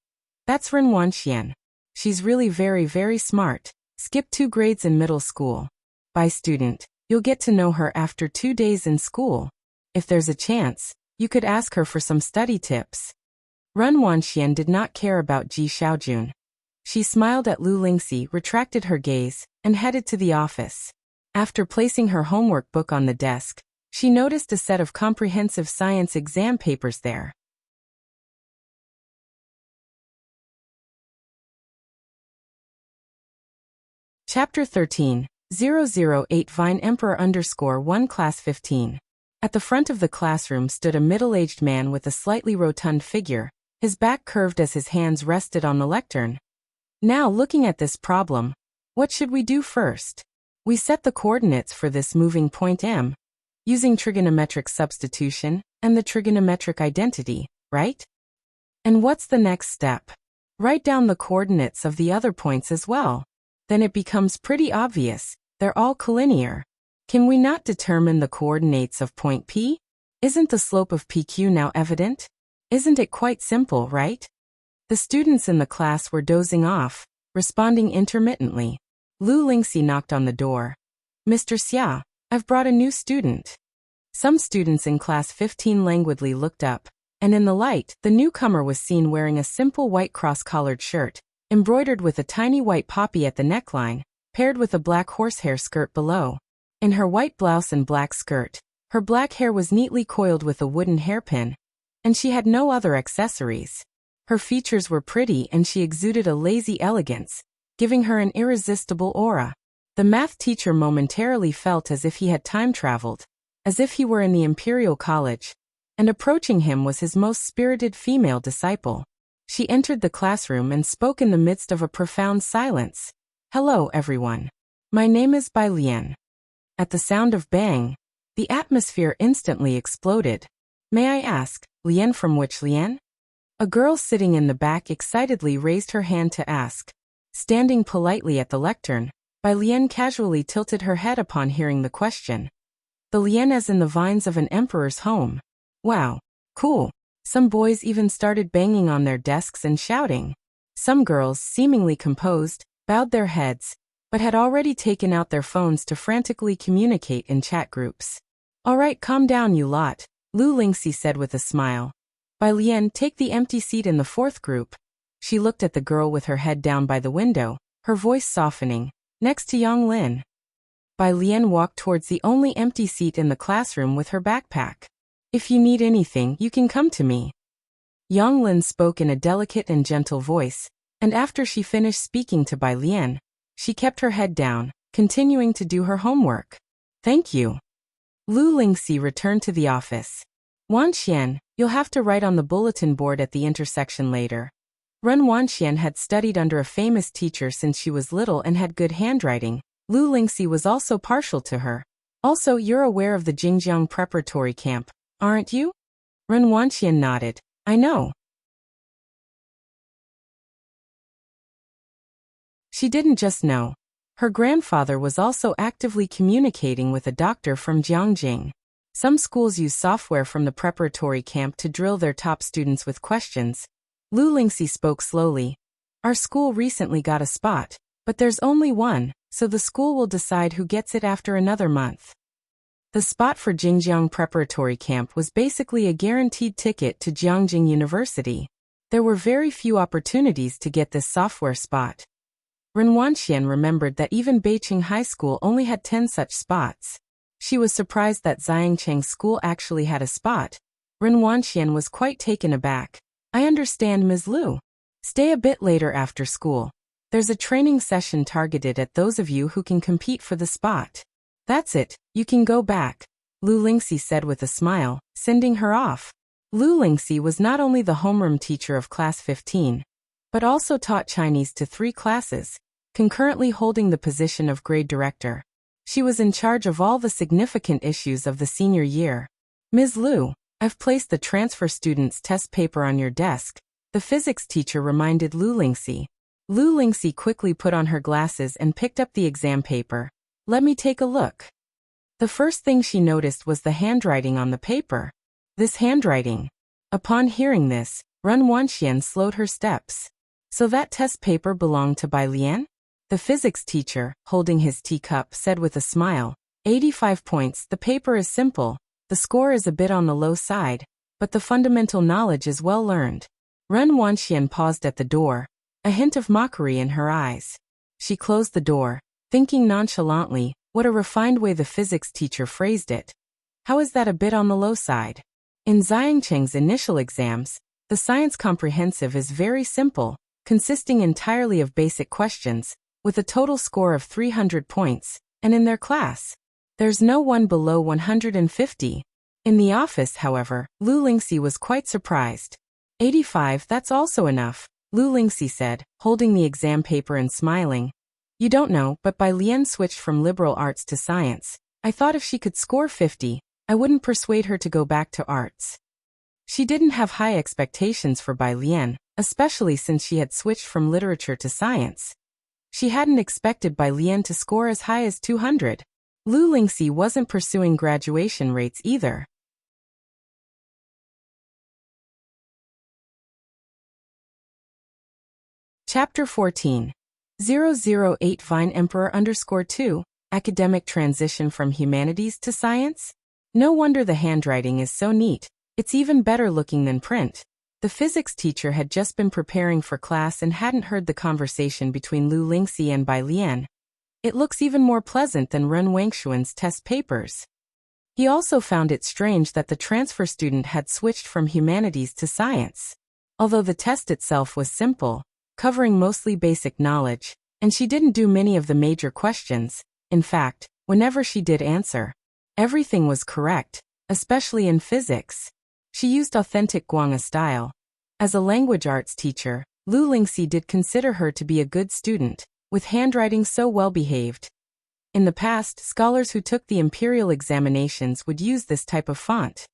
That's Ren Wanxian. She's really very, very smart. Skipped 2 grades in middle school. Bai student, you'll get to know her after 2 days in school. If there's a chance, you could ask her for some study tips. Ren Wanxian did not care about Ji Xiaojun. She smiled at Lu Lingxi, retracted her gaze, and headed to the office. After placing her homework book on the desk, she noticed a set of comprehensive science exam papers there. Chapter 13, 008 Vine Emperor _1 Class 15. At the front of the classroom stood a middle-aged man with a slightly rotund figure, his back curved as his hands rested on the lectern. Now looking at this problem, what should we do first? We set the coordinates for this moving point M, using trigonometric substitution and the trigonometric identity, right? And what's the next step? Write down the coordinates of the other points as well. Then it becomes pretty obvious, they're all collinear. Can we not determine the coordinates of point P? Isn't the slope of PQ now evident? Isn't it quite simple, right? The students in the class were dozing off, responding intermittently. Lu Lingxi knocked on the door. Mr. Xia, I've brought a new student. Some students in class 15 languidly looked up, and in the light, the newcomer was seen wearing a simple white cross-collared shirt, embroidered with a tiny white poppy at the neckline, paired with a black horsehair skirt below. In her white blouse and black skirt, her black hair was neatly coiled with a wooden hairpin, and she had no other accessories. Her features were pretty and she exuded a lazy elegance, giving her an irresistible aura. The math teacher momentarily felt as if he had time traveled, as if he were in the Imperial College, and approaching him was his most spirited female disciple. She entered the classroom and spoke in the midst of a profound silence. Hello, everyone. My name is Bai Lian. At the sound of bang, the atmosphere instantly exploded. May I ask, Lian from which Lian? A girl sitting in the back excitedly raised her hand to ask. Standing politely at the lectern, Bai Lian casually tilted her head upon hearing the question. The Lian as in the vines of an emperor's home. Wow, cool. Some boys even started banging on their desks and shouting. Some girls, seemingly composed, bowed their heads, but had already taken out their phones to frantically communicate in chat groups. All right, calm down you lot, Lu Lingxi said with a smile. Bai Lian, take the empty seat in the fourth group. She looked at the girl with her head down by the window, her voice softening, next to Yang Lin. Bai Lian walked towards the only empty seat in the classroom with her backpack. If you need anything, you can come to me. Yang Lin spoke in a delicate and gentle voice, and after she finished speaking to Bai Lian, she kept her head down, continuing to do her homework. Thank you. Lu Lingxi returned to the office. Wanxian, you'll have to write on the bulletin board at the intersection later. Ren Wanxian had studied under a famous teacher since she was little and had good handwriting. Lu Lingxi was also partial to her. Also, you're aware of the Jingjiang preparatory camp, aren't you? Ren Wanxian nodded. I know. She didn't just know. Her grandfather was also actively communicating with a doctor from Jiangjing. Some schools use software from the preparatory camp to drill their top students with questions. Lu Lingxi spoke slowly. Our school recently got a spot, but there's only one, so the school will decide who gets it after another month. The spot for Jingjiang preparatory camp was basically a guaranteed ticket to Jiangjing University. There were very few opportunities to get this software spot. Ren Wanxian remembered that even Beiqing High School only had 10 such spots. She was surprised that Xiangcheng School actually had a spot. Ren Wanxian was quite taken aback. I understand, Ms. Lu. Stay a bit later after school. There's a training session targeted at those of you who can compete for the spot. That's it, you can go back, Lu Lingxi said with a smile, sending her off. Lu Lingxi was not only the homeroom teacher of class 15, but also taught Chinese to 3 classes, concurrently holding the position of grade director. She was in charge of all the significant issues of the senior year. Ms. Lu, I've placed the transfer student's test paper on your desk, the physics teacher reminded Lu Lingxi. Lu Lingxi quickly put on her glasses and picked up the exam paper. Let me take a look. The first thing she noticed was the handwriting on the paper. This handwriting. Upon hearing this, Ren Wanxian slowed her steps. So that test paper belonged to Bai Lian? The physics teacher, holding his teacup, said with a smile. 85 points, the paper is simple, the score is a bit on the low side, but the fundamental knowledge is well learned. Ren Wanxian paused at the door, a hint of mockery in her eyes. She closed the door, thinking nonchalantly, what a refined way the physics teacher phrased it. How is that a bit on the low side? In Xiangcheng's initial exams, the science comprehensive is very simple, consisting entirely of basic questions, with a total score of 300 points, and in their class, there's no one below 150. In the office, however, Lu Lingxi was quite surprised. 85, that's also enough, Lu Lingxi said, holding the exam paper and smiling. You don't know, but Bai Lian switched from liberal arts to science. I thought if she could score 50, I wouldn't persuade her to go back to arts. She didn't have high expectations for Bai Lian, especially since she had switched from literature to science. She hadn't expected Bai Lian to score as high as 200. Lu Lingxi wasn't pursuing graduation rates either. Chapter 14. 008 Vine Emperor _2, Academic Transition from Humanities to Science? No wonder the handwriting is so neat. It's even better looking than print. The physics teacher had just been preparing for class and hadn't heard the conversation between Lu Lingxi and Bai Lian. It looks even more pleasant than Ren Wangshuan's test papers. He also found it strange that the transfer student had switched from humanities to science. Although the test itself was simple, covering mostly basic knowledge, and she didn't do many of the major questions. In fact, whenever she did answer, everything was correct, especially in physics. She used authentic Guanga style. As a language arts teacher, Lu Lingxi did consider her to be a good student, with handwriting so well behaved. In the past, scholars who took the imperial examinations would use this type of font.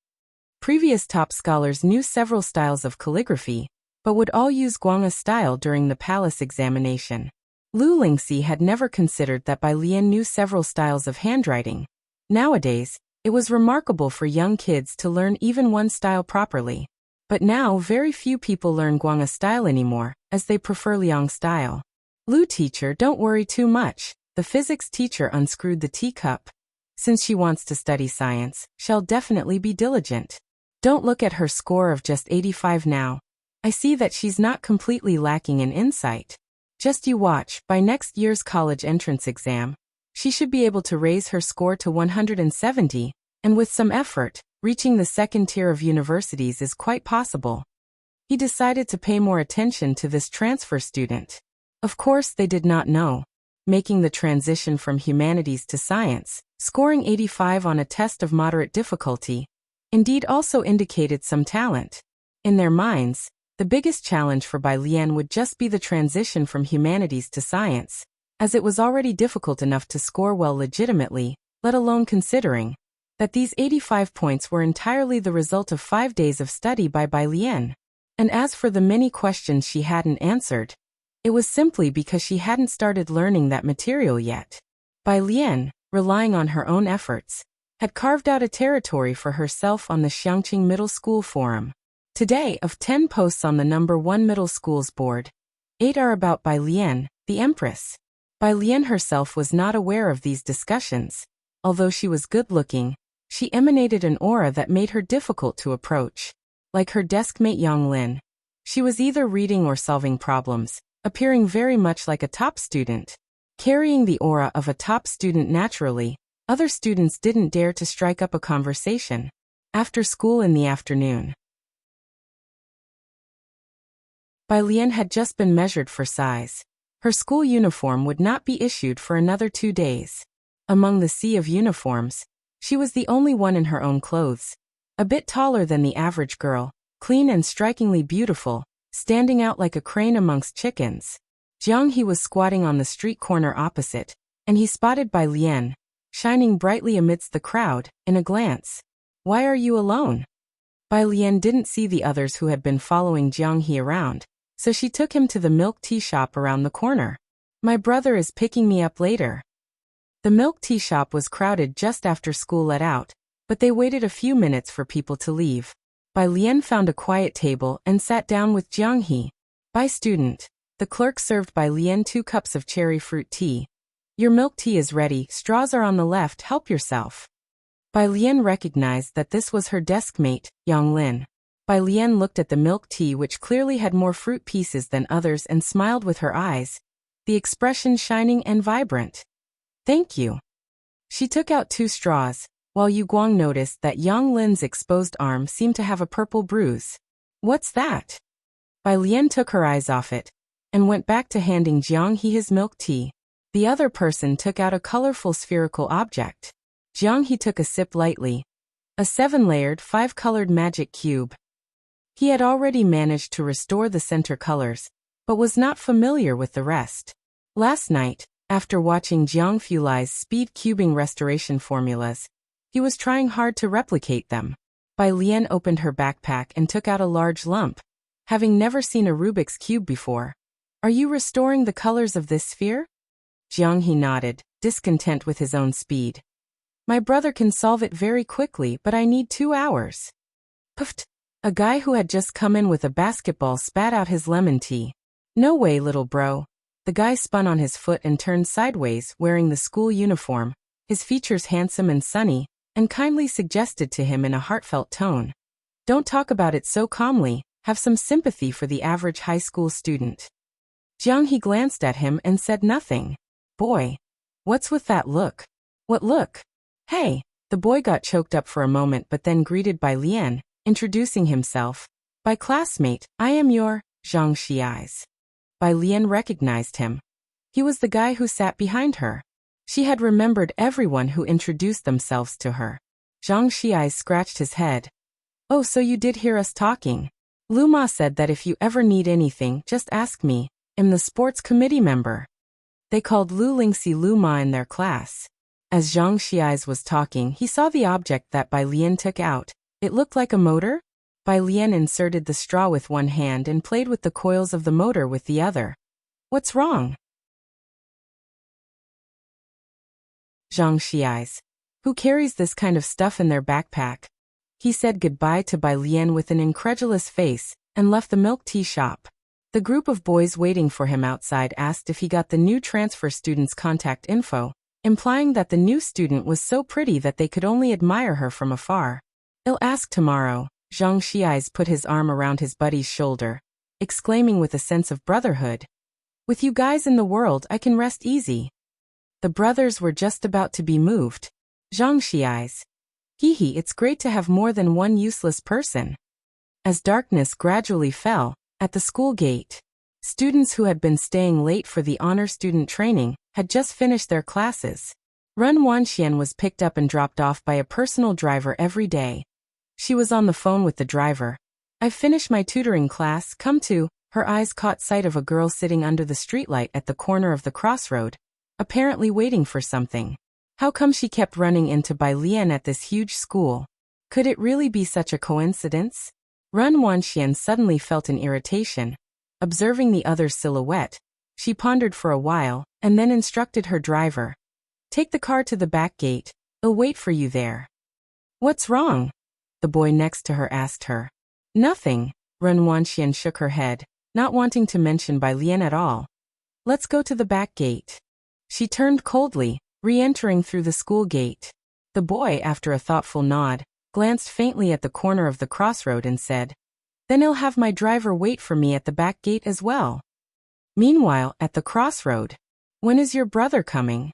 Previous top scholars knew several styles of calligraphy, but would all use Guang'a style during the palace examination. Lu Lingxi had never considered that Bai Lian knew several styles of handwriting. Nowadays, it was remarkable for young kids to learn even one style properly. But now very few people learn Guang'a style anymore, as they prefer Liang style. Lu teacher, don't worry too much. The physics teacher unscrewed the teacup. Since she wants to study science, she'll definitely be diligent. Don't look at her score of just 85 now. I see that she's not completely lacking in insight. Just you watch, by next year's college entrance exam, she should be able to raise her score to 170, and with some effort, reaching the second tier of universities is quite possible. He decided to pay more attention to this transfer student. Of course they did not know. Making the transition from humanities to science, scoring 85 on a test of moderate difficulty, indeed also indicated some talent. In their minds, the biggest challenge for Bai Lian would just be the transition from humanities to science, as it was already difficult enough to score well legitimately, let alone considering that these 85 points were entirely the result of 5 days of study by Bai Lian. And as for the many questions she hadn't answered, it was simply because she hadn't started learning that material yet. Bai Lian, relying on her own efforts, had carved out a territory for herself on the Xiangqing Middle School forum. Today, of 10 posts on the number 1 middle school's board, 8 are about Bai Lian, the Empress. Bai Lian herself was not aware of these discussions. Although she was good-looking, she emanated an aura that made her difficult to approach. Like her deskmate Yang Lin, she was either reading or solving problems, appearing very much like a top student. Carrying the aura of a top student naturally, other students didn't dare to strike up a conversation. After school in the afternoon, Bai Lian had just been measured for size. Her school uniform would not be issued for another 2 days. Among the sea of uniforms, she was the only one in her own clothes. A bit taller than the average girl, clean and strikingly beautiful, standing out like a crane amongst chickens. Jiang He was squatting on the street corner opposite, and he spotted Bai Lian, shining brightly amidst the crowd, in a glance. "Why are you alone?" Bai Lian didn't see the others who had been following Jiang He around, so she took him to the milk tea shop around the corner. "My brother is picking me up later." The milk tea shop was crowded just after school let out, but they waited a few minutes for people to leave. Bai Lian found a quiet table and sat down with Jiang He. "Bai student." The clerk served Bai Lian 2 cups of cherry fruit tea. "Your milk tea is ready, straws are on the left, help yourself." Bai Lian recognized that this was her deskmate, Yang Lin. Bai Lian looked at the milk tea, which clearly had more fruit pieces than others, and smiled with her eyes, the expression shining and vibrant. "Thank you." She took out 2 straws, while Yu Guang noticed that Yang Lin's exposed arm seemed to have a purple bruise. "What's that?" Bai Lian took her eyes off it, and went back to handing Jiang He his milk tea. The other person took out a colorful spherical object. Jiang He took a sip lightly. A 7-layered, 5-colored magic cube. He had already managed to restore the center colors, but was not familiar with the rest. Last night, after watching Jiang Fulai's speed cubing restoration formulas, he was trying hard to replicate them. Bai Lian opened her backpack and took out a large lump, having never seen a Rubik's Cube before. "Are you restoring the colors of this sphere?" Jiang He nodded, discontent with his own speed. "My brother can solve it very quickly, but I need 2 hours. Puffed. A guy who had just come in with a basketball spat out his lemon tea. "No way, little bro." The guy spun on his foot and turned sideways, wearing the school uniform, his features handsome and sunny, and kindly suggested to him in a heartfelt tone, "Don't talk about it so calmly, have some sympathy for the average high school student." Jiang He glanced at him and said nothing. "Boy, what's with that look?" "What look?" "Hey." The boy got choked up for a moment, but then greeted Bai Lian, introducing himself. "By classmate, I am your Zhang Xiai's." Bai Lian recognized him. He was the guy who sat behind her. She had remembered everyone who introduced themselves to her. Zhang Xiai scratched his head. "Oh, so you did hear us talking. Lu Ma said that if you ever need anything, just ask me. I'm the sports committee member." They called Lu Lingxi Lu Ma in their class. As Zhang Xiai was talking, he saw the object that Bai Lian took out. It looked like a motor? Bai Lian inserted the straw with one hand and played with the coils of the motor with the other. What's wrong? Zhang Xi's. Who carries this kind of stuff in their backpack? He said goodbye to Bai Lian with an incredulous face and left the milk tea shop. The group of boys waiting for him outside asked if he got the new transfer student's contact info, implying that the new student was so pretty that they could only admire her from afar. I'll ask tomorrow. Zhang Xi's put his arm around his buddy's shoulder, exclaiming with a sense of brotherhood. With you guys in the world, I can rest easy. The brothers were just about to be moved. Zhang Xi's. Hee, it's great to have more than one useless person. As darkness gradually fell, at the school gate, students who had been staying late for the honor student training had just finished their classes. Ren Wanxian was picked up and dropped off by a personal driver every day. She was on the phone with the driver. I've finished my tutoring class, come to. Her eyes caught sight of a girl sitting under the streetlight at the corner of the crossroad, apparently waiting for something. How come she kept running into Bai Lian at this huge school? Could it really be such a coincidence? Ren Wanxian suddenly felt an irritation. Observing the other's silhouette, she pondered for a while, and then instructed her driver. Take the car to the back gate. I'll wait for you there. What's wrong? The boy next to her asked her. Nothing. Ren Wanxian shook her head, not wanting to mention Bai Lian at all. Let's go to the back gate. She turned coldly, re-entering through the school gate. The boy, after a thoughtful nod, glanced faintly at the corner of the crossroad and said, Then I'll have my driver wait for me at the back gate as well. Meanwhile, at the crossroad, when is your brother coming?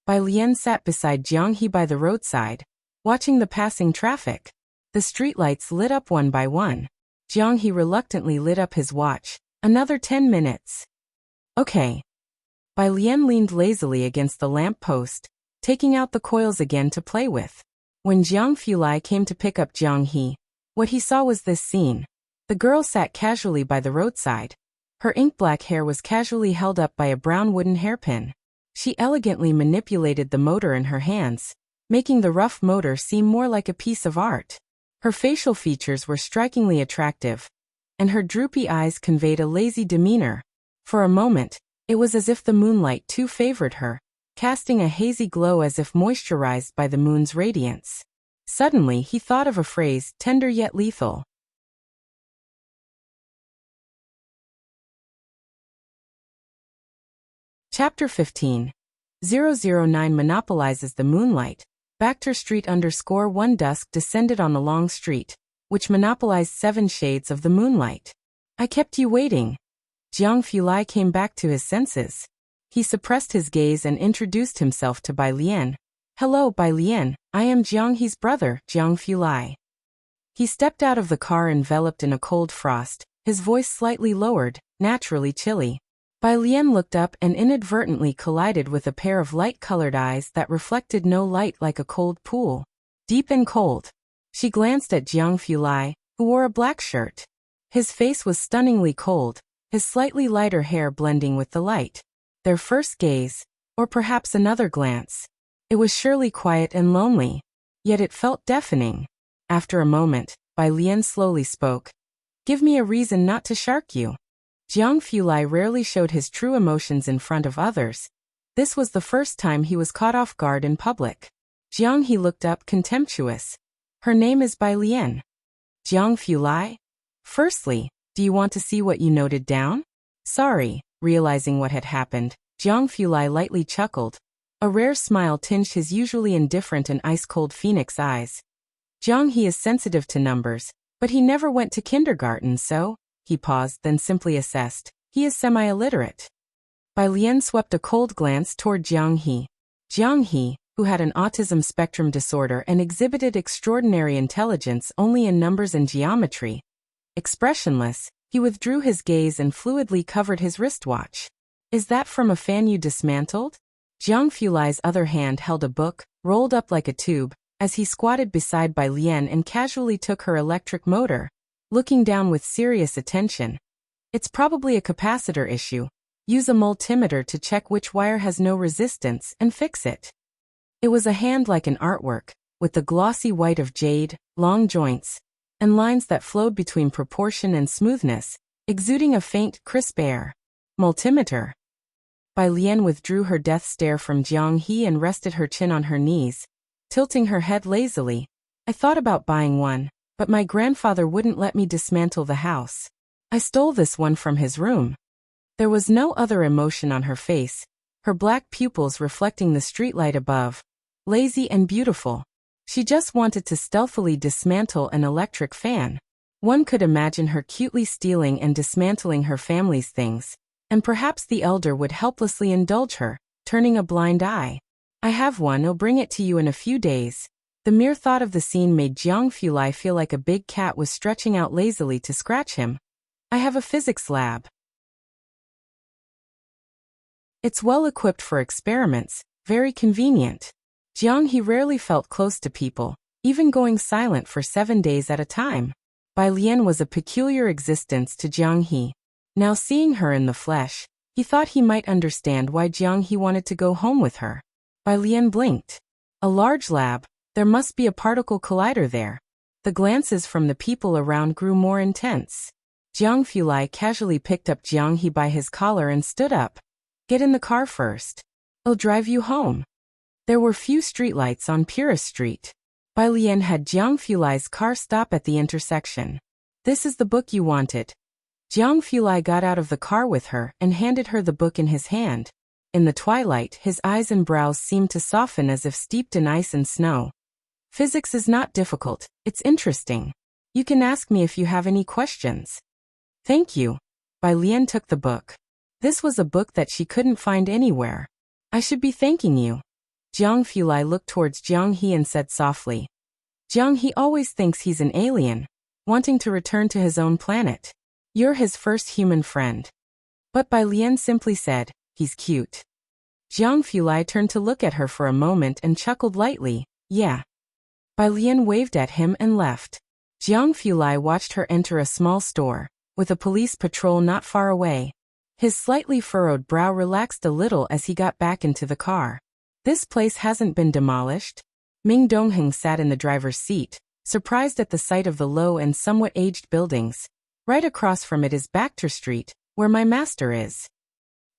Bai Lian sat beside Jiang He by the roadside, watching the passing traffic. The streetlights lit up one by one. Jiang He reluctantly lit up his watch. Another 10 minutes. Okay. Bai Lian leaned lazily against the lamp post, taking out the coils again to play with. When Jiang Fulai came to pick up Jiang He, what he saw was this scene. The girl sat casually by the roadside. Her ink-black hair was casually held up by a brown wooden hairpin. She elegantly manipulated the motor in her hands, making the rough motor seem more like a piece of art. Her facial features were strikingly attractive, and her droopy eyes conveyed a lazy demeanor. For a moment, it was as if the moonlight too favored her, casting a hazy glow as if moisturized by the moon's radiance. Suddenly he thought of a phrase, tender yet lethal. Chapter 15. 009 monopolizes the moonlight. Bacter Street _1 dusk descended on the long street, which monopolized 7 shades of the moonlight. I kept you waiting. Jiang Fulai came back to his senses. He suppressed his gaze and introduced himself to Bai Lian. Hello, Bai Lian, I am Jiang He's brother, Jiang Fulai. He stepped out of the car enveloped in a cold frost, his voice slightly lowered, naturally chilly. Bai Lian looked up and inadvertently collided with a pair of light-colored eyes that reflected no light like a cold pool. Deep and cold. She glanced at Jiang Fulai, who wore a black shirt. His face was stunningly cold, his slightly lighter hair blending with the light. Their first gaze, or perhaps another glance. It was surely quiet and lonely, yet it felt deafening. After a moment, Bai Lian slowly spoke. Give me a reason not to shark you. Jiang Fulai rarely showed his true emotions in front of others. This was the first time he was caught off guard in public. Jiang He looked up contemptuous. Her name is Bai Lian. Jiang Fulai? Firstly, do you want to see what you noted down? Sorry. Realizing what had happened, Jiang Fulai lightly chuckled. A rare smile tinged his usually indifferent and ice-cold phoenix eyes. Jiang He is sensitive to numbers, but he never went to kindergarten, so... He paused, then simply assessed. He is semi-illiterate. Bai Lian swept a cold glance toward Jiang He. Jiang He, who had an autism spectrum disorder and exhibited extraordinary intelligence only in numbers and geometry. Expressionless, he withdrew his gaze and fluidly covered his wristwatch. Is that from a fan you dismantled? Jiang Fulai's other hand held a book, rolled up like a tube, as he squatted beside Bai Lian and casually took her electric motor, looking down with serious attention. It's probably a capacitor issue. Use a multimeter to check which wire has no resistance and fix it. It was a hand like an artwork, with the glossy white of jade, long joints, and lines that flowed between proportion and smoothness, exuding a faint, crisp air. Multimeter. Bai Lian withdrew her death stare from Jiang He and rested her chin on her knees, tilting her head lazily. I thought about buying one, but my grandfather wouldn't let me dismantle the house. I stole this one from his room. There was no other emotion on her face, her black pupils reflecting the streetlight above, lazy and beautiful. She just wanted to stealthily dismantle an electric fan. One could imagine her cutely stealing and dismantling her family's things, and perhaps the elder would helplessly indulge her, turning a blind eye. I have one, I'll bring it to you in a few days. The mere thought of the scene made Jiang Fulai feel like a big cat was stretching out lazily to scratch him. I have a physics lab. It's well equipped for experiments, very convenient. Jiang He rarely felt close to people, even going silent for 7 days at a time. Bai Lian was a peculiar existence to Jiang He. Now seeing her in the flesh, he thought he might understand why Jiang He wanted to go home with her. Bai Lian blinked. A large lab, there must be a particle collider there. The glances from the people around grew more intense. Jiang Fulai casually picked up Jiang He by his collar and stood up. Get in the car first. I'll drive you home. There were few streetlights on Purist Street. Bai Lian had Jiang Fulai's car stop at the intersection. This is the book you wanted. Jiang Fulai got out of the car with her and handed her the book in his hand. In the twilight, his eyes and brows seemed to soften as if steeped in ice and snow. Physics is not difficult, it's interesting. You can ask me if you have any questions. Thank you. Bai Lian took the book. This was a book that she couldn't find anywhere. I should be thanking you. Jiang Fulai looked towards Jiang He and said softly. Jiang He always thinks he's an alien, wanting to return to his own planet. You're his first human friend. But Bai Lian simply said, he's cute. Jiang Fulai turned to look at her for a moment and chuckled lightly, yeah. Bai Lian waved at him and left. Jiang Fulai watched her enter a small store, with a police patrol not far away. His slightly furrowed brow relaxed a little as he got back into the car. This place hasn't been demolished. Ming Dongheng sat in the driver's seat, surprised at the sight of the low and somewhat aged buildings. Right across from it is Bachter Street, where my master is.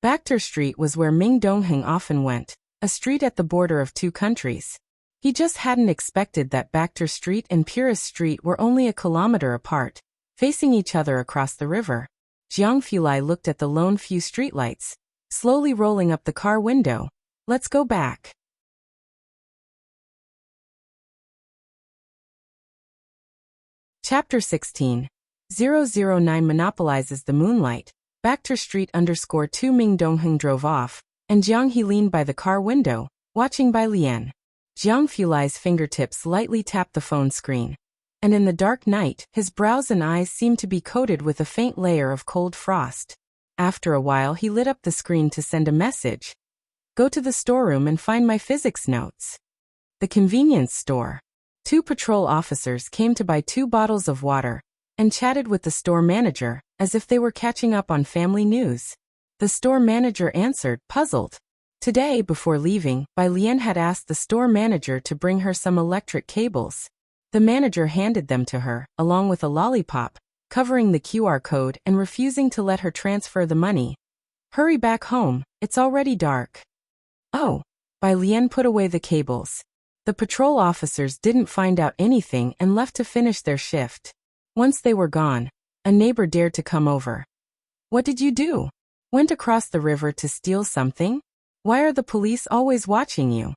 Bachter Street was where Ming Dongheng often went, a street at the border of two countries. He just hadn't expected that Bachter Street and Purist Street were only a kilometer apart, facing each other across the river. Jiang Fulai looked at the lone few streetlights, slowly rolling up the car window. Let's go back. Chapter 16. 009 monopolizes the moonlight. Bachter Street _2 Ming Dongheng drove off, and Jiang He leaned by the car window, watching Bai Lian. Jiang Fulai's fingertips lightly tapped the phone screen. And in the dark night, his brows and eyes seemed to be coated with a faint layer of cold frost. After a while he lit up the screen to send a message. Go to the storeroom and find my physics notes. The convenience store. 2 patrol officers came to buy 2 bottles of water, and chatted with the store manager, as if they were catching up on family news. The store manager answered, puzzled. Today, before leaving, Bai Lian had asked the store manager to bring her some electric cables. The manager handed them to her, along with a lollipop, covering the QR code and refusing to let her transfer the money. Hurry back home, it's already dark. Oh. Bai Lian put away the cables. The patrol officers didn't find out anything and left to finish their shift. Once they were gone, a neighbor dared to come over. What did you do? Went across the river to steal something? Why are the police always watching you?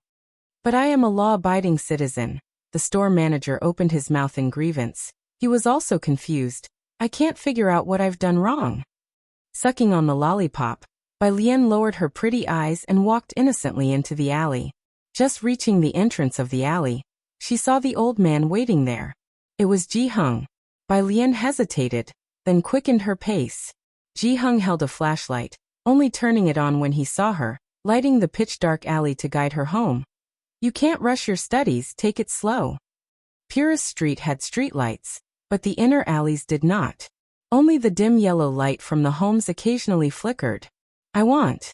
But I am a law-abiding citizen. The store manager opened his mouth in grievance. He was also confused. I can't figure out what I've done wrong. Sucking on the lollipop, Bai Lian lowered her pretty eyes and walked innocently into the alley. Just reaching the entrance of the alley, she saw the old man waiting there. It was Ji Hung. Bai Lian hesitated, then quickened her pace. Ji Hung held a flashlight, only turning it on when he saw her, lighting the pitch-dark alley to guide her home. You can't rush your studies, take it slow. Purist Street had streetlights, but the inner alleys did not. Only the dim yellow light from the homes occasionally flickered. I want.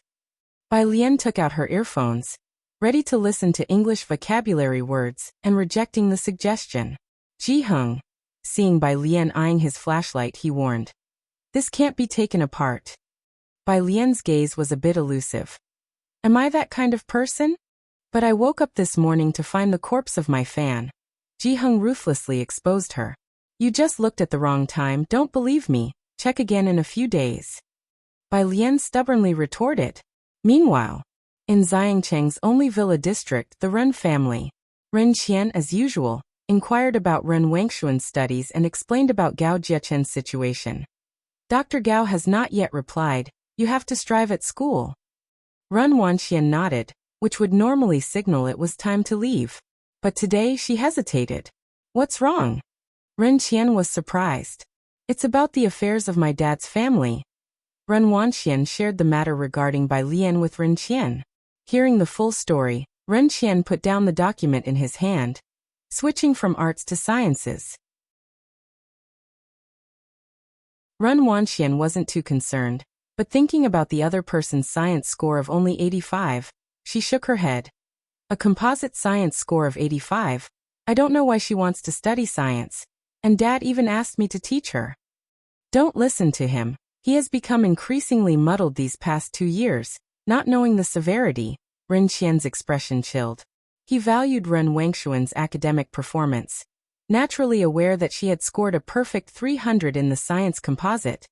Bai Lian took out her earphones. ready to listen to English vocabulary words and rejecting the suggestion. Ji-hung. Seeing Bai Lian eyeing his flashlight, he warned. This can't be taken apart. Bai Lian's gaze was a bit elusive. Am I that kind of person? But I woke up this morning to find the corpse of my fan. Ji-hung ruthlessly exposed her. You just looked at the wrong time, don't believe me, check again in a few days. Bai Lian stubbornly retorted. Meanwhile, in Xiangcheng's only villa district, the Ren family, Ren Qian, as usual, inquired about Ren Wangshuan's studies and explained about Gao Jiechen's situation. Dr. Gao has not yet replied, you have to strive at school. Ren Wanxian nodded, which would normally signal it was time to leave. But today she hesitated. What's wrong? Ren Qian was surprised. It's about the affairs of my dad's family. Ren Wanxian shared the matter regarding Bai Lian with Ren Qian. Hearing the full story, Ren Qian put down the document in his hand, switching from arts to sciences. Ren Wanxian wasn't too concerned, but thinking about the other person's science score of only 85, she shook her head. A composite science score of 85? I don't know why she wants to study science, and Dad even asked me to teach her. Don't listen to him. He has become increasingly muddled these past 2 years, not knowing the severity. Ren Qian's expression chilled. He valued Ren Wangshuan's academic performance, naturally aware that she had scored a perfect 300 in the science composite.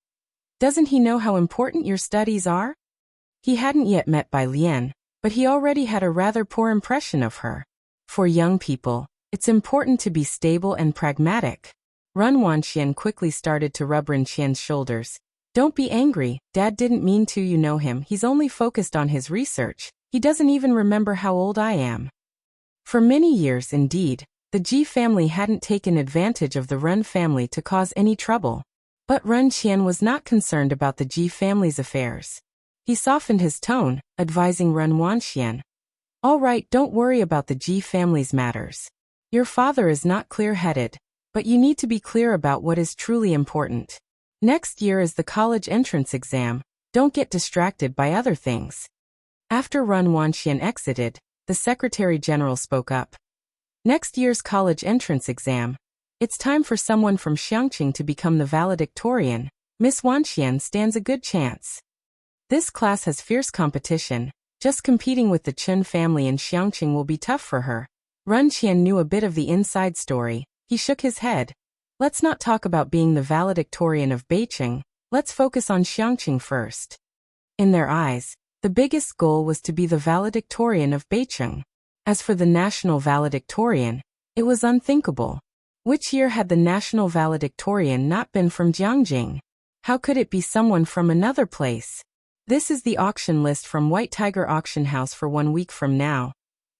Doesn't he know how important your studies are? He hadn't yet met Bai Lian, but he already had a rather poor impression of her. For young people, it's important to be stable and pragmatic. Ren Wanxian quickly started to rub Ren Qian's shoulders. Don't be angry, Dad didn't mean to, you know him, he's only focused on his research. He doesn't even remember how old I am. For many years indeed, the Ji family hadn't taken advantage of the Ren family to cause any trouble. But Ren Qian was not concerned about the Ji family's affairs. He softened his tone, advising Ren Wanxian. All right, don't worry about the Ji family's matters. Your father is not clear-headed, but you need to be clear about what is truly important. Next year is the college entrance exam. Don't get distracted by other things. After Ren Wanxian exited, the Secretary General spoke up. Next year's college entrance exam. It's time for someone from Xiangqing to become the valedictorian. Miss Wanxian stands a good chance. This class has fierce competition. Just competing with the Chen family in Xiangqing will be tough for her. Ren Qian knew a bit of the inside story. He shook his head. Let's not talk about being the valedictorian of Beiqing. Let's focus on Xiangqing first. In their eyes, the biggest goal was to be the valedictorian of Beiqing. As for the national valedictorian, it was unthinkable. Which year had the national valedictorian not been from Jiangjing? How could it be someone from another place? This is the auction list from White Tiger Auction House for 1 week from now.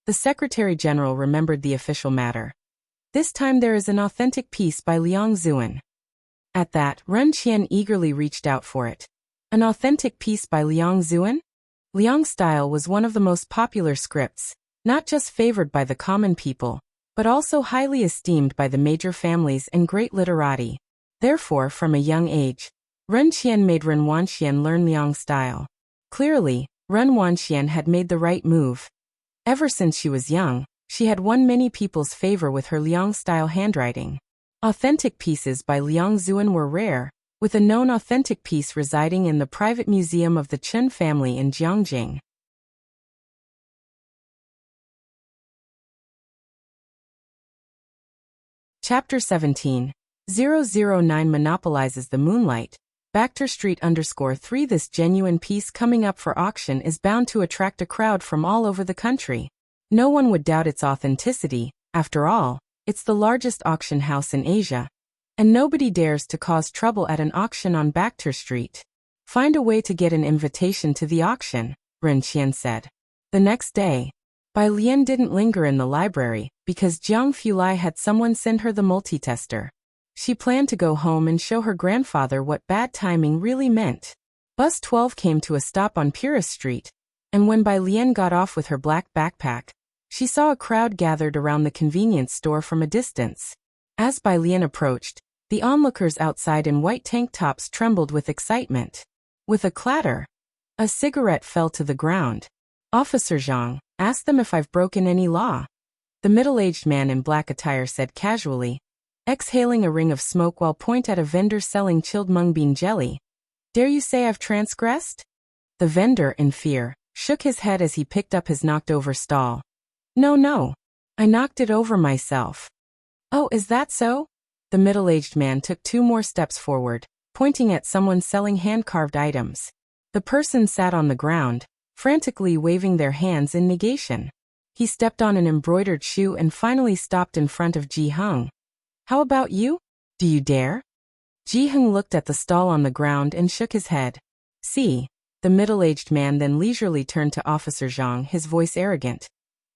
The Secretary General remembered the official matter. This time there is an authentic piece by Liang Zuan. At that, Ren Qian eagerly reached out for it. An authentic piece by Liang Zuan? Liang's style was one of the most popular scripts, not just favored by the common people, but also highly esteemed by the major families and great literati. Therefore, from a young age, Ren Qian made Ren Wanxian learn Liang's style. Clearly, Ren Wanxian had made the right move. Ever since she was young, she had won many people's favor with her Liang-style handwriting. Authentic pieces by Liang Zuan were rare, with a known authentic piece residing in the private museum of the Chen family in Jiangjing. Chapter 17. 009 monopolizes the moonlight. Bacter Street _3 This genuine piece coming up for auction is bound to attract a crowd from all over the country. No one would doubt its authenticity. After all, it's the largest auction house in Asia. And nobody dares to cause trouble at an auction on Bacter Street. Find a way to get an invitation to the auction, Ren Qian said. The next day, Bai Lian didn't linger in the library, because Jiang Fulai had someone send her the multitester. She planned to go home and show her grandfather what bad timing really meant. Bus 12 came to a stop on Purist Street, and when Bai Lian got off with her black backpack, she saw a crowd gathered around the convenience store from a distance. As Bai Lian approached, the onlookers outside in white tank tops trembled with excitement. With a clatter, a cigarette fell to the ground. Officer Zhang, Ask them if I've broken any law. The middle-aged man in black attire said casually, exhaling a ring of smoke while point at a vendor selling chilled mung bean jelly. Dare you say I've transgressed? The vendor, in fear, shook his head as he picked up his knocked-over stall. No. I knocked it over myself. Oh, is that so? The middle-aged man took 2 more steps forward, pointing at someone selling hand-carved items. The person sat on the ground, frantically waving their hands in negation. He stepped on an embroidered shoe and finally stopped in front of Ji Hung. How about you? Do you dare? Ji Hung looked at the stall on the ground and shook his head. See. The middle-aged man then leisurely turned to Officer Zhang, his voice arrogant.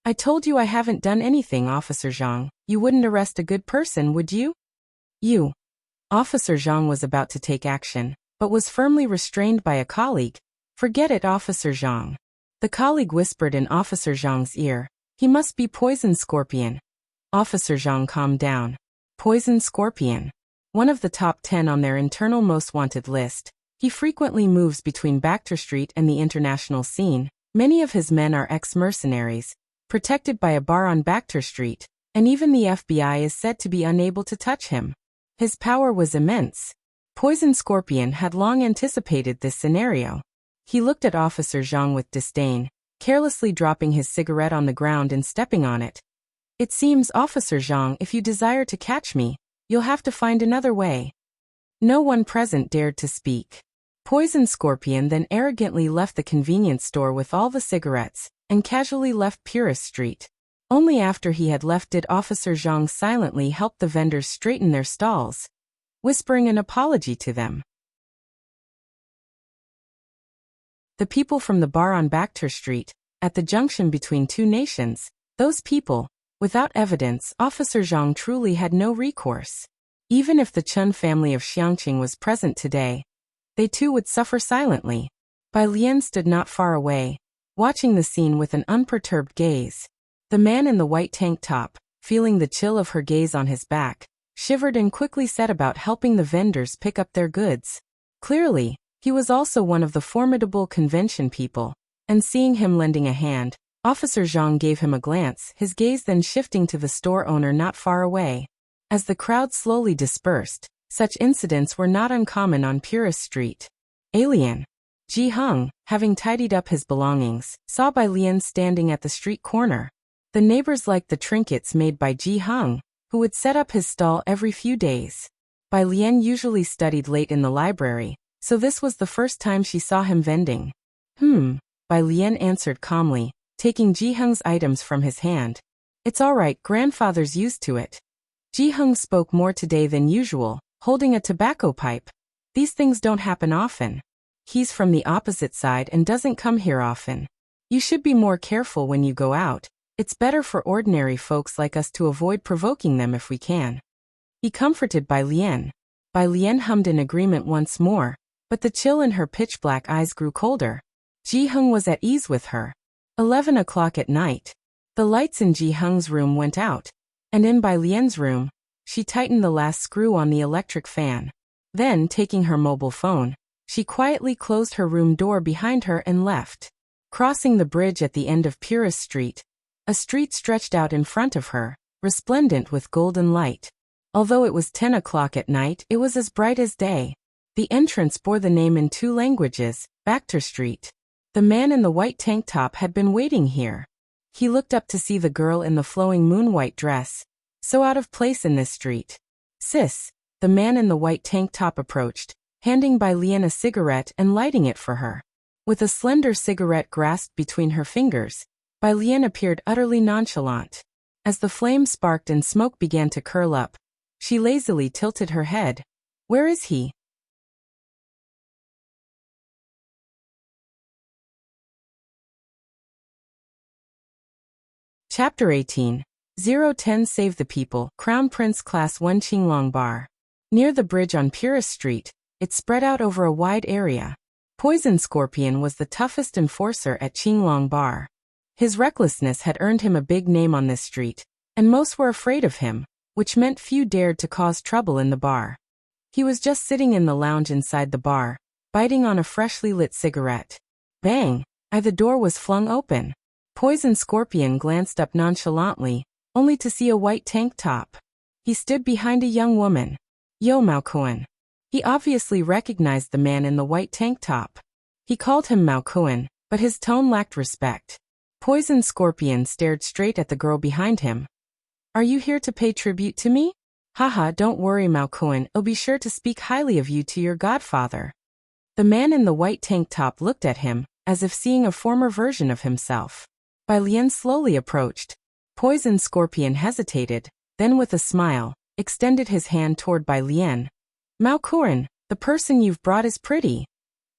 I told you I haven't done anything, Officer Zhang. You wouldn't arrest a good person, would you? You. Officer Zhang was about to take action, but was firmly restrained by a colleague. Forget it, Officer Zhang. The colleague whispered in Officer Zhang's ear. He must be Poison Scorpion. Officer Zhang calmed down. Poison Scorpion. One of the top 10 on their internal most wanted list. He frequently moves between Baekter Street and the international scene. Many of his men are ex-mercenaries, protected by a bar on Baekter Street, and even the FBI is said to be unable to touch him. His power was immense. Poison Scorpion had long anticipated this scenario. He looked at Officer Zhang with disdain, carelessly dropping his cigarette on the ground and stepping on it. It seems, Officer Zhang, if you desire to catch me, you'll have to find another way. No one present dared to speak. Poison Scorpion then arrogantly left the convenience store with all the cigarettes, and casually left Purist Street. Only after he had left did Officer Zhang silently help the vendors straighten their stalls, whispering an apology to them. The people from the bar on Baekter Street, at the junction between 2 nations, those people, without evidence, Officer Zhang truly had no recourse. Even if the Chun family of Xiangqing was present today, they too would suffer silently. Bai Lian stood not far away, watching the scene with an unperturbed gaze. The man in the white tank top, feeling the chill of her gaze on his back, shivered and quickly set about helping the vendors pick up their goods. Clearly, he was also one of the formidable convention people, and seeing him lending a hand, Officer Zhang gave him a glance, his gaze then shifting to the store owner not far away. As the crowd slowly dispersed, such incidents were not uncommon on Purist Street. Alien. Ji Hung, having tidied up his belongings, saw Bai Lian standing at the street corner. The neighbors liked the trinkets made by Ji Hung, who would set up his stall every few days. Bai Lian usually studied late in the library, so this was the first time she saw him vending. Bai Lian answered calmly, taking Ji Hung's items from his hand. It's all right, grandfather's used to it. Ji Hung spoke more today than usual, holding a tobacco pipe. These things don't happen often. He's from the opposite side and doesn't come here often. You should be more careful when you go out. It's better for ordinary folks like us to avoid provoking them if we can. He comforted Bai Lian. Bai Lian hummed in agreement once more, but the chill in her pitch-black eyes grew colder. Ji Hung was at ease with her. 11 o'clock at night. The lights in Ji Hung's room went out, and in Bai Lian's room, she tightened the last screw on the electric fan. Then, taking her mobile phone, she quietly closed her room door behind her and left. Crossing the bridge at the end of Purist Street, a street stretched out in front of her, resplendent with golden light. Although it was 10 o'clock at night, it was as bright as day. The entrance bore the name in 2 languages, Baekter Street. The man in the white tank top had been waiting here. He looked up to see the girl in the flowing moon-white dress, so out of place in this street. Sis, the man in the white tank top approached, handing Bai Lian a cigarette and lighting it for her. With a slender cigarette grasped between her fingers, Bai Lian appeared utterly nonchalant. As the flame sparked and smoke began to curl up, she lazily tilted her head. Where is he? Chapter 18. 010 Save the People, Crown Prince Class 1 Qinglong Bar. Near the bridge on Purist Street, it spread out over a wide area. Poison Scorpion was the toughest enforcer at Qinglong Bar. His recklessness had earned him a big name on this street, and most were afraid of him, which meant few dared to cause trouble in the bar. He was just sitting in the lounge inside the bar, biting on a freshly lit cigarette. Bang! The door was flung open. Poison Scorpion glanced up nonchalantly, only to see a white tank top. He stood behind a young woman. Yo Maokuan. He obviously recognized the man in the white tank top. He called him Maokuan, but his tone lacked respect. Poison Scorpion stared straight at the girl behind him. Are you here to pay tribute to me? Haha, don't worry Maokuan, I'll be sure to speak highly of you to your godfather. The man in the white tank top looked at him, as if seeing a former version of himself. Bai Lian slowly approached. Poison Scorpion hesitated, then with a smile, extended his hand toward Bai Lian. Maokuan, the person you've brought is pretty.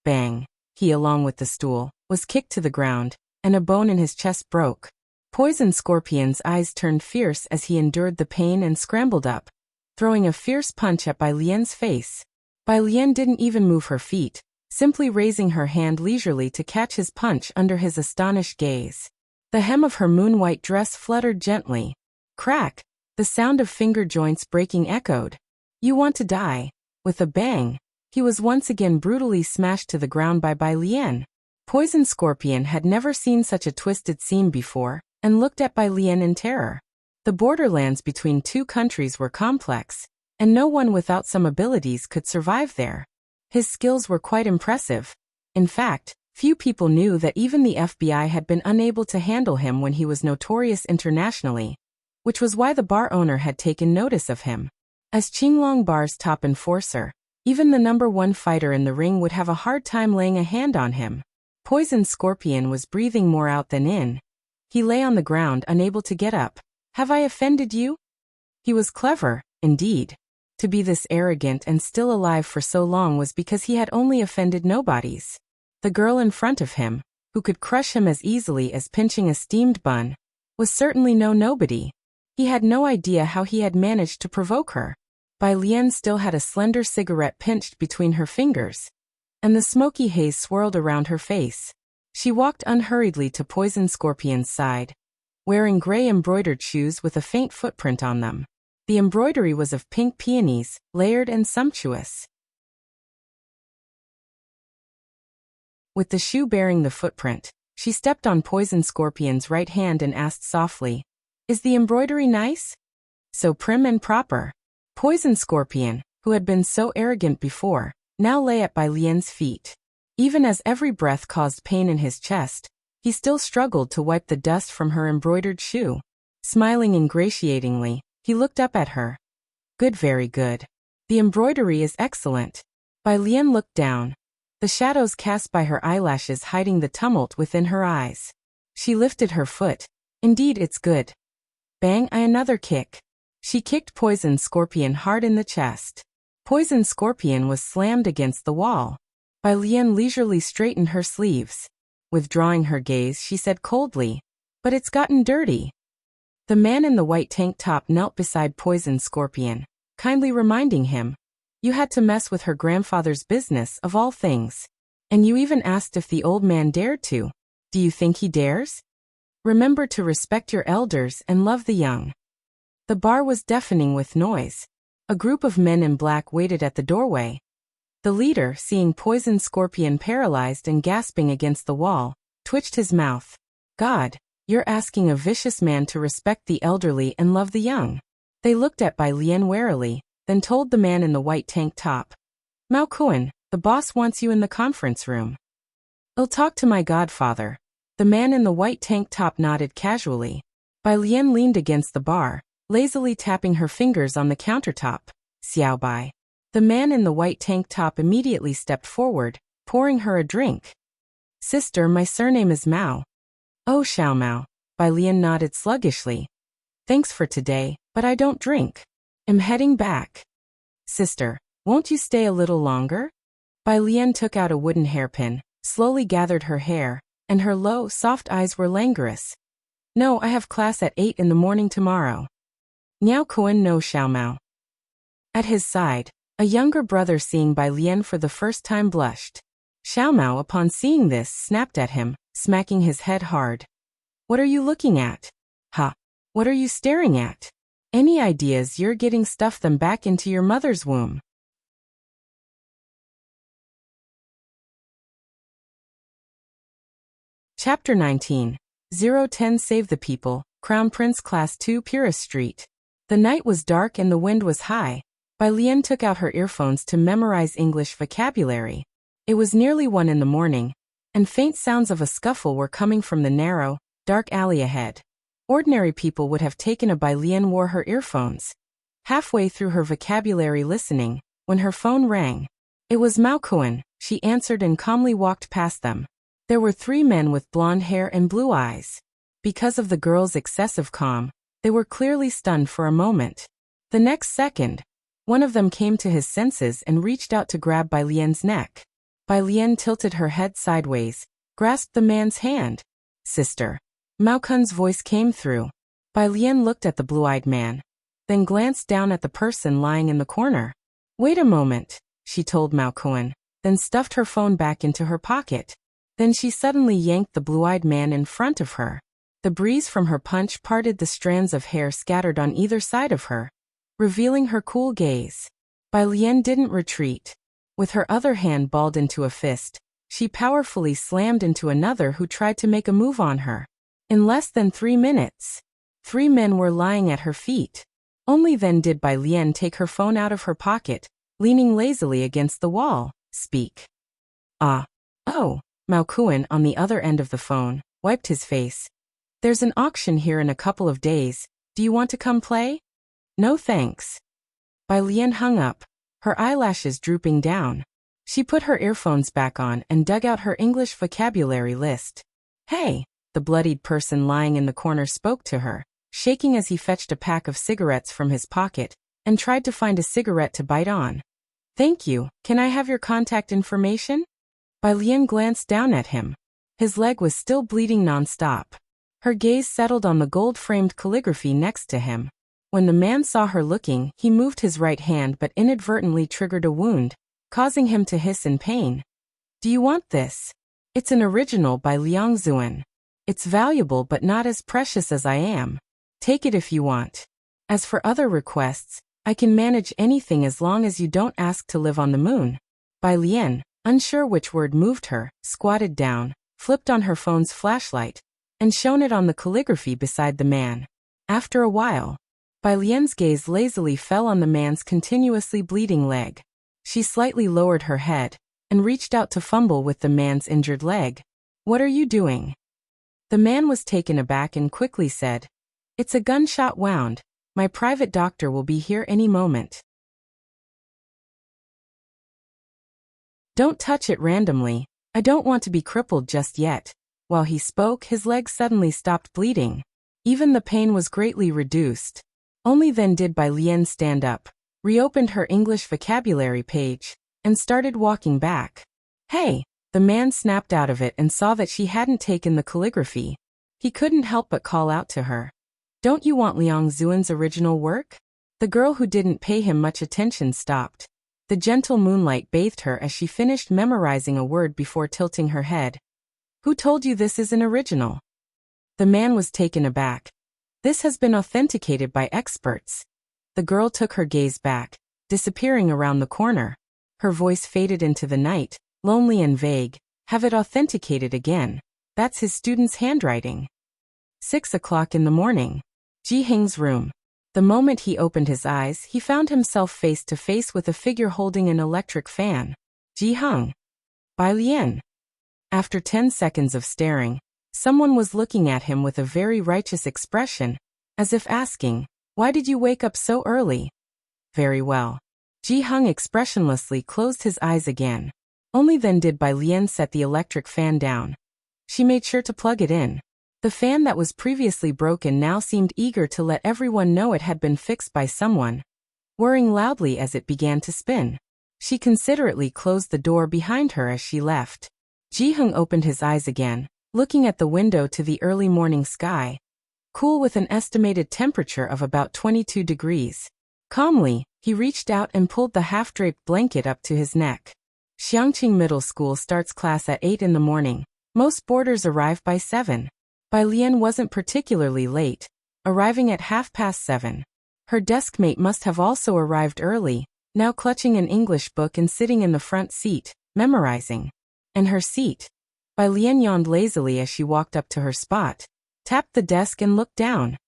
Bang. He, along with the stool, was kicked to the ground, and a bone in his chest broke. Poison Scorpion's eyes turned fierce as he endured the pain and scrambled up, throwing a fierce punch at Bai Lian's face. Bai Lian didn't even move her feet, simply raising her hand leisurely to catch his punch under his astonished gaze. The hem of her moon-white dress fluttered gently. Crack! The sound of finger joints breaking echoed. You want to die? With a bang, he was once again brutally smashed to the ground by Bai Lian. Poison Scorpion had never seen such a twisted scene before, and looked at Bai Lian in terror. The borderlands between two countries were complex, and no one without some abilities could survive there. His skills were quite impressive. In fact, few people knew that even the FBI had been unable to handle him when he was notorious internationally, which was why the bar owner had taken notice of him. As Qinglong Bar's top enforcer, even the #1 fighter in the ring would have a hard time laying a hand on him. Poison Scorpion was breathing more out than in. He lay on the ground unable to get up. Have I offended you? He was clever, indeed. To be this arrogant and still alive for so long was because he had only offended nobodies. The girl in front of him, who could crush him as easily as pinching a steamed bun, was certainly no nobody. He had no idea how he had managed to provoke her. Bai Lian still had a slender cigarette pinched between her fingers, and the smoky haze swirled around her face. She walked unhurriedly to Poison Scorpion's side, wearing gray embroidered shoes with a faint footprint on them. The embroidery was of pink peonies, layered and sumptuous. With the shoe bearing the footprint, she stepped on Poison Scorpion's right hand and asked softly, "Is the embroidery nice? So prim and proper?" Poison Scorpion, who had been so arrogant before, now lay at Bai Lian's feet. Even as every breath caused pain in his chest, he still struggled to wipe the dust from her embroidered shoe. Smiling ingratiatingly, he looked up at her. Good, very good. The embroidery is excellent. Bai Lian looked down, the shadows cast by her eyelashes hiding the tumult within her eyes. She lifted her foot. Indeed, it's good. Bang, another kick. She kicked Poison Scorpion hard in the chest. Poison Scorpion was slammed against the wall. Bai Lian leisurely straightened her sleeves. Withdrawing her gaze, she said coldly, "But it's gotten dirty." The man in the white tank top knelt beside Poison Scorpion, kindly reminding him, "You had to mess with her grandfather's business of all things. And you even asked if the old man dared to. Do you think he dares? Remember to respect your elders and love the young." The bar was deafening with noise. A group of men in black waited at the doorway. The leader, seeing Poison Scorpion paralyzed and gasping against the wall, twitched his mouth. God, you're asking a vicious man to respect the elderly and love the young. They looked at Bai Lian warily, then told the man in the white tank top, "Maokuan, the boss wants you in the conference room." "I'll talk to my godfather." The man in the white tank top nodded casually. Bai Lian leaned against the bar, lazily tapping her fingers on the countertop. "Xiao Bai." The man in the white tank top immediately stepped forward, pouring her a drink. "Sister, my surname is Mao." "Oh, Xiao Mao." Bai Lian nodded sluggishly. "Thanks for today, but I don't drink. I'm heading back." "Sister, won't you stay a little longer?" Bai Lian took out a wooden hairpin, slowly gathered her hair, and her low, soft eyes were languorous. "No, I have class at 8 in the morning tomorrow." "Niao Kuan no Xiao Mao." At his side, a younger brother seeing Bai Lian for the first time blushed. Xiao Mao upon seeing this snapped at him, smacking his head hard. "What are you looking at? Ha! What are you staring at? Any ideas you're getting stuff them back into your mother's womb." Chapter 19. 010 Save the People, Crown Prince Class 2 Purist Street. The night was dark and the wind was high. Bai Lian took out her earphones to memorize English vocabulary. It was nearly 1 in the morning, and faint sounds of a scuffle were coming from the narrow, dark alley ahead. Ordinary people would have taken a Bai Lian wore her earphones. Halfway through her vocabulary listening, when her phone rang. It was Mao Kuan. She answered and calmly walked past them. There were 3 men with blonde hair and blue eyes. Because of the girl's excessive calm, they were clearly stunned for a moment. The next second, one of them came to his senses and reached out to grab Bai Lian's neck. Bai Lian tilted her head sideways, grasped the man's hand. Sister. Mao Kun's voice came through. Bai Lian looked at the blue-eyed man, then glanced down at the person lying in the corner. Wait a moment, she told Mao Kun, then stuffed her phone back into her pocket. Then she suddenly yanked the blue-eyed man in front of her. The breeze from her punch parted the strands of hair scattered on either side of her, revealing her cool gaze. Bai Lian didn't retreat. With her other hand balled into a fist, she powerfully slammed into another who tried to make a move on her. In less than 3 minutes, 3 men were lying at her feet. Only then did Bai Lian take her phone out of her pocket, leaning lazily against the wall. Speak. Ah. Oh. Mao Kun, on the other end of the phone, wiped his face. There's an auction here in a couple of days. Do you want to come play? No thanks. Bai Lian hung up, her eyelashes drooping down. She put her earphones back on and dug out her English vocabulary list. Hey, the bloodied person lying in the corner spoke to her, shaking as he fetched a pack of cigarettes from his pocket and tried to find a cigarette to bite on. Thank you. Can I have your contact information? Bai Lian glanced down at him. His leg was still bleeding non-stop. Her gaze settled on the gold-framed calligraphy next to him. When the man saw her looking, he moved his right hand but inadvertently triggered a wound, causing him to hiss in pain. Do you want this? It's an original by Liang Zuan. It's valuable but not as precious as I am. Take it if you want. As for other requests, I can manage anything as long as you don't ask to live on the moon. Bai Lian, unsure which word moved her, squatted down, flipped on her phone's flashlight, and shone it on the calligraphy beside the man. After a while, Bai Lian's gaze lazily fell on the man's continuously bleeding leg. She slightly lowered her head and reached out to fumble with the man's injured leg. What are you doing? The man was taken aback and quickly said, It's a gunshot wound. My private doctor will be here any moment. Don't touch it randomly. I don't want to be crippled just yet. While he spoke, his leg suddenly stopped bleeding. Even the pain was greatly reduced. Only then did Bai Lian stand up, reopened her English vocabulary page, and started walking back. Hey! The man snapped out of it and saw that she hadn't taken the calligraphy. He couldn't help but call out to her. Don't you want Liang Zuan's original work? The girl who didn't pay him much attention stopped. The gentle moonlight bathed her as she finished memorizing a word before tilting her head. Who told you this is an original? The man was taken aback. This has been authenticated by experts. The girl took her gaze back, disappearing around the corner. Her voice faded into the night, lonely and vague. Have it authenticated again. That's his student's handwriting. 6 o'clock in the morning. Ji Hing's room. The moment he opened his eyes, he found himself face to face with a figure holding an electric fan. Ji Hing. Bai Lian. After 10 seconds of staring, someone was looking at him with a very righteous expression, as if asking, Why did you wake up so early? Very well. Ji Hing expressionlessly closed his eyes again. Only then did Bai Lian set the electric fan down. She made sure to plug it in. The fan that was previously broken now seemed eager to let everyone know it had been fixed by someone, whirring loudly as it began to spin. She considerately closed the door behind her as she left. Ji Hing opened his eyes again, looking at the window to the early morning sky, cool with an estimated temperature of about 22 degrees. Calmly, he reached out and pulled the half-draped blanket up to his neck. Xiangqing Middle School starts class at 8 in the morning. Most boarders arrive by 7. Bai Lian wasn't particularly late, arriving at 7:30. Her deskmate must have also arrived early, now clutching an English book and sitting in the front seat, memorizing. And her seat. Bai Lian yawned lazily as she walked up to her spot. tapped the desk and looked down.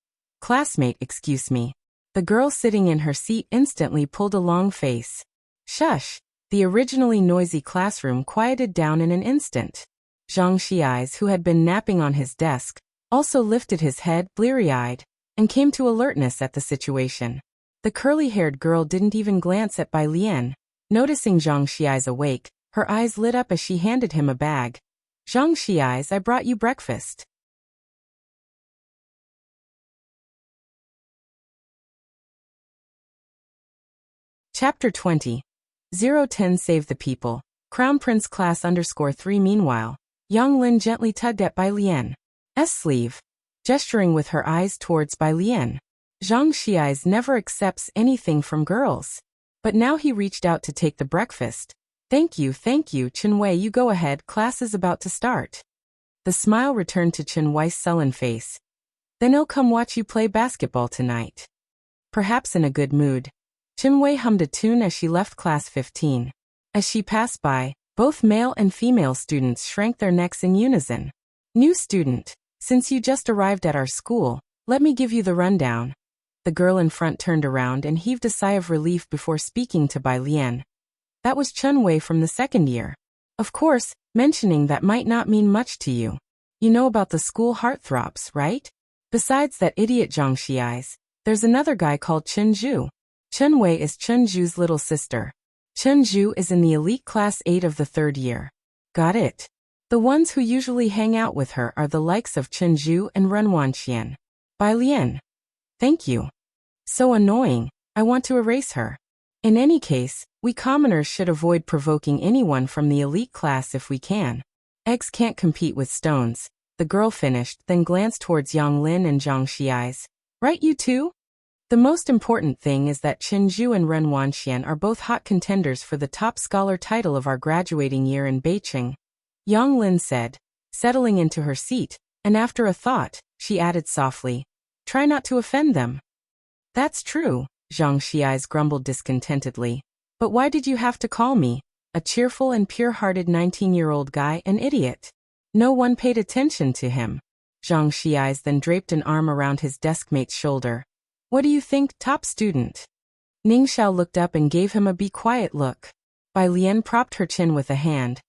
Classmate, excuse me. The girl sitting in her seat instantly pulled a long face. Shush! The originally noisy classroom quieted down in an instant. Zhang Xiai's, who had been napping on his desk, also lifted his head, bleary-eyed, and came to alertness at the situation. The curly-haired girl didn't even glance at Bai Lian. Noticing Zhang Xiai's awake, her eyes lit up as she handed him a bag. Zhang Xiai's, I brought you breakfast. Chapter 20. 010 Save the People. Crown Prince Class _3. Meanwhile, Yang Lin gently tugged at Bai Lian's sleeve, gesturing with her eyes towards Bai Lian. Zhang Xiai's never accepts anything from girls. But now he reached out to take the breakfast. Thank you, Chen Wei, you go ahead, class is about to start. The smile returned to Chen Wei's sullen face. Then I'll come watch you play basketball tonight. Perhaps in a good mood. Chen Wei hummed a tune as she left class 15. As she passed by, both male and female students shrank their necks in unison. New student, since you just arrived at our school, let me give you the rundown. The girl in front turned around and heaved a sigh of relief before speaking to Bai Lian. That was Chen Wei from the second year. Of course, mentioning that might not mean much to you. You know about the school heartthrobs, right? Besides that idiot Zhang Xiai's, there's another guy called Chen Zhu. Chen Wei is Chen Zhu's little sister. Chen Zhu is in the elite class 8 of the third year. Got it. The ones who usually hang out with her are the likes of Chen Zhu and Ren Wanqian. Bai Lian. Thank you. So annoying, I want to erase her. In any case, we commoners should avoid provoking anyone from the elite class if we can. Eggs can't compete with stones, the girl finished, then glanced towards Yang Lin and Zhang Xiai's. Right, you two? The most important thing is that Chen Zhu and Ren Wanqian are both hot contenders for the top scholar title of our graduating year in Beijing. Yang Lin said, settling into her seat, and after a thought, she added softly, try not to offend them. That's true, Zhang Xiai's grumbled discontentedly. But why did you have to call me, a cheerful and pure-hearted 19-year-old guy, an idiot? No one paid attention to him. Zhang Xiai's then draped an arm around his deskmate's shoulder. What do you think, top student? Ning Xiao looked up and gave him a be quiet look. Bai Lian propped her chin with a hand,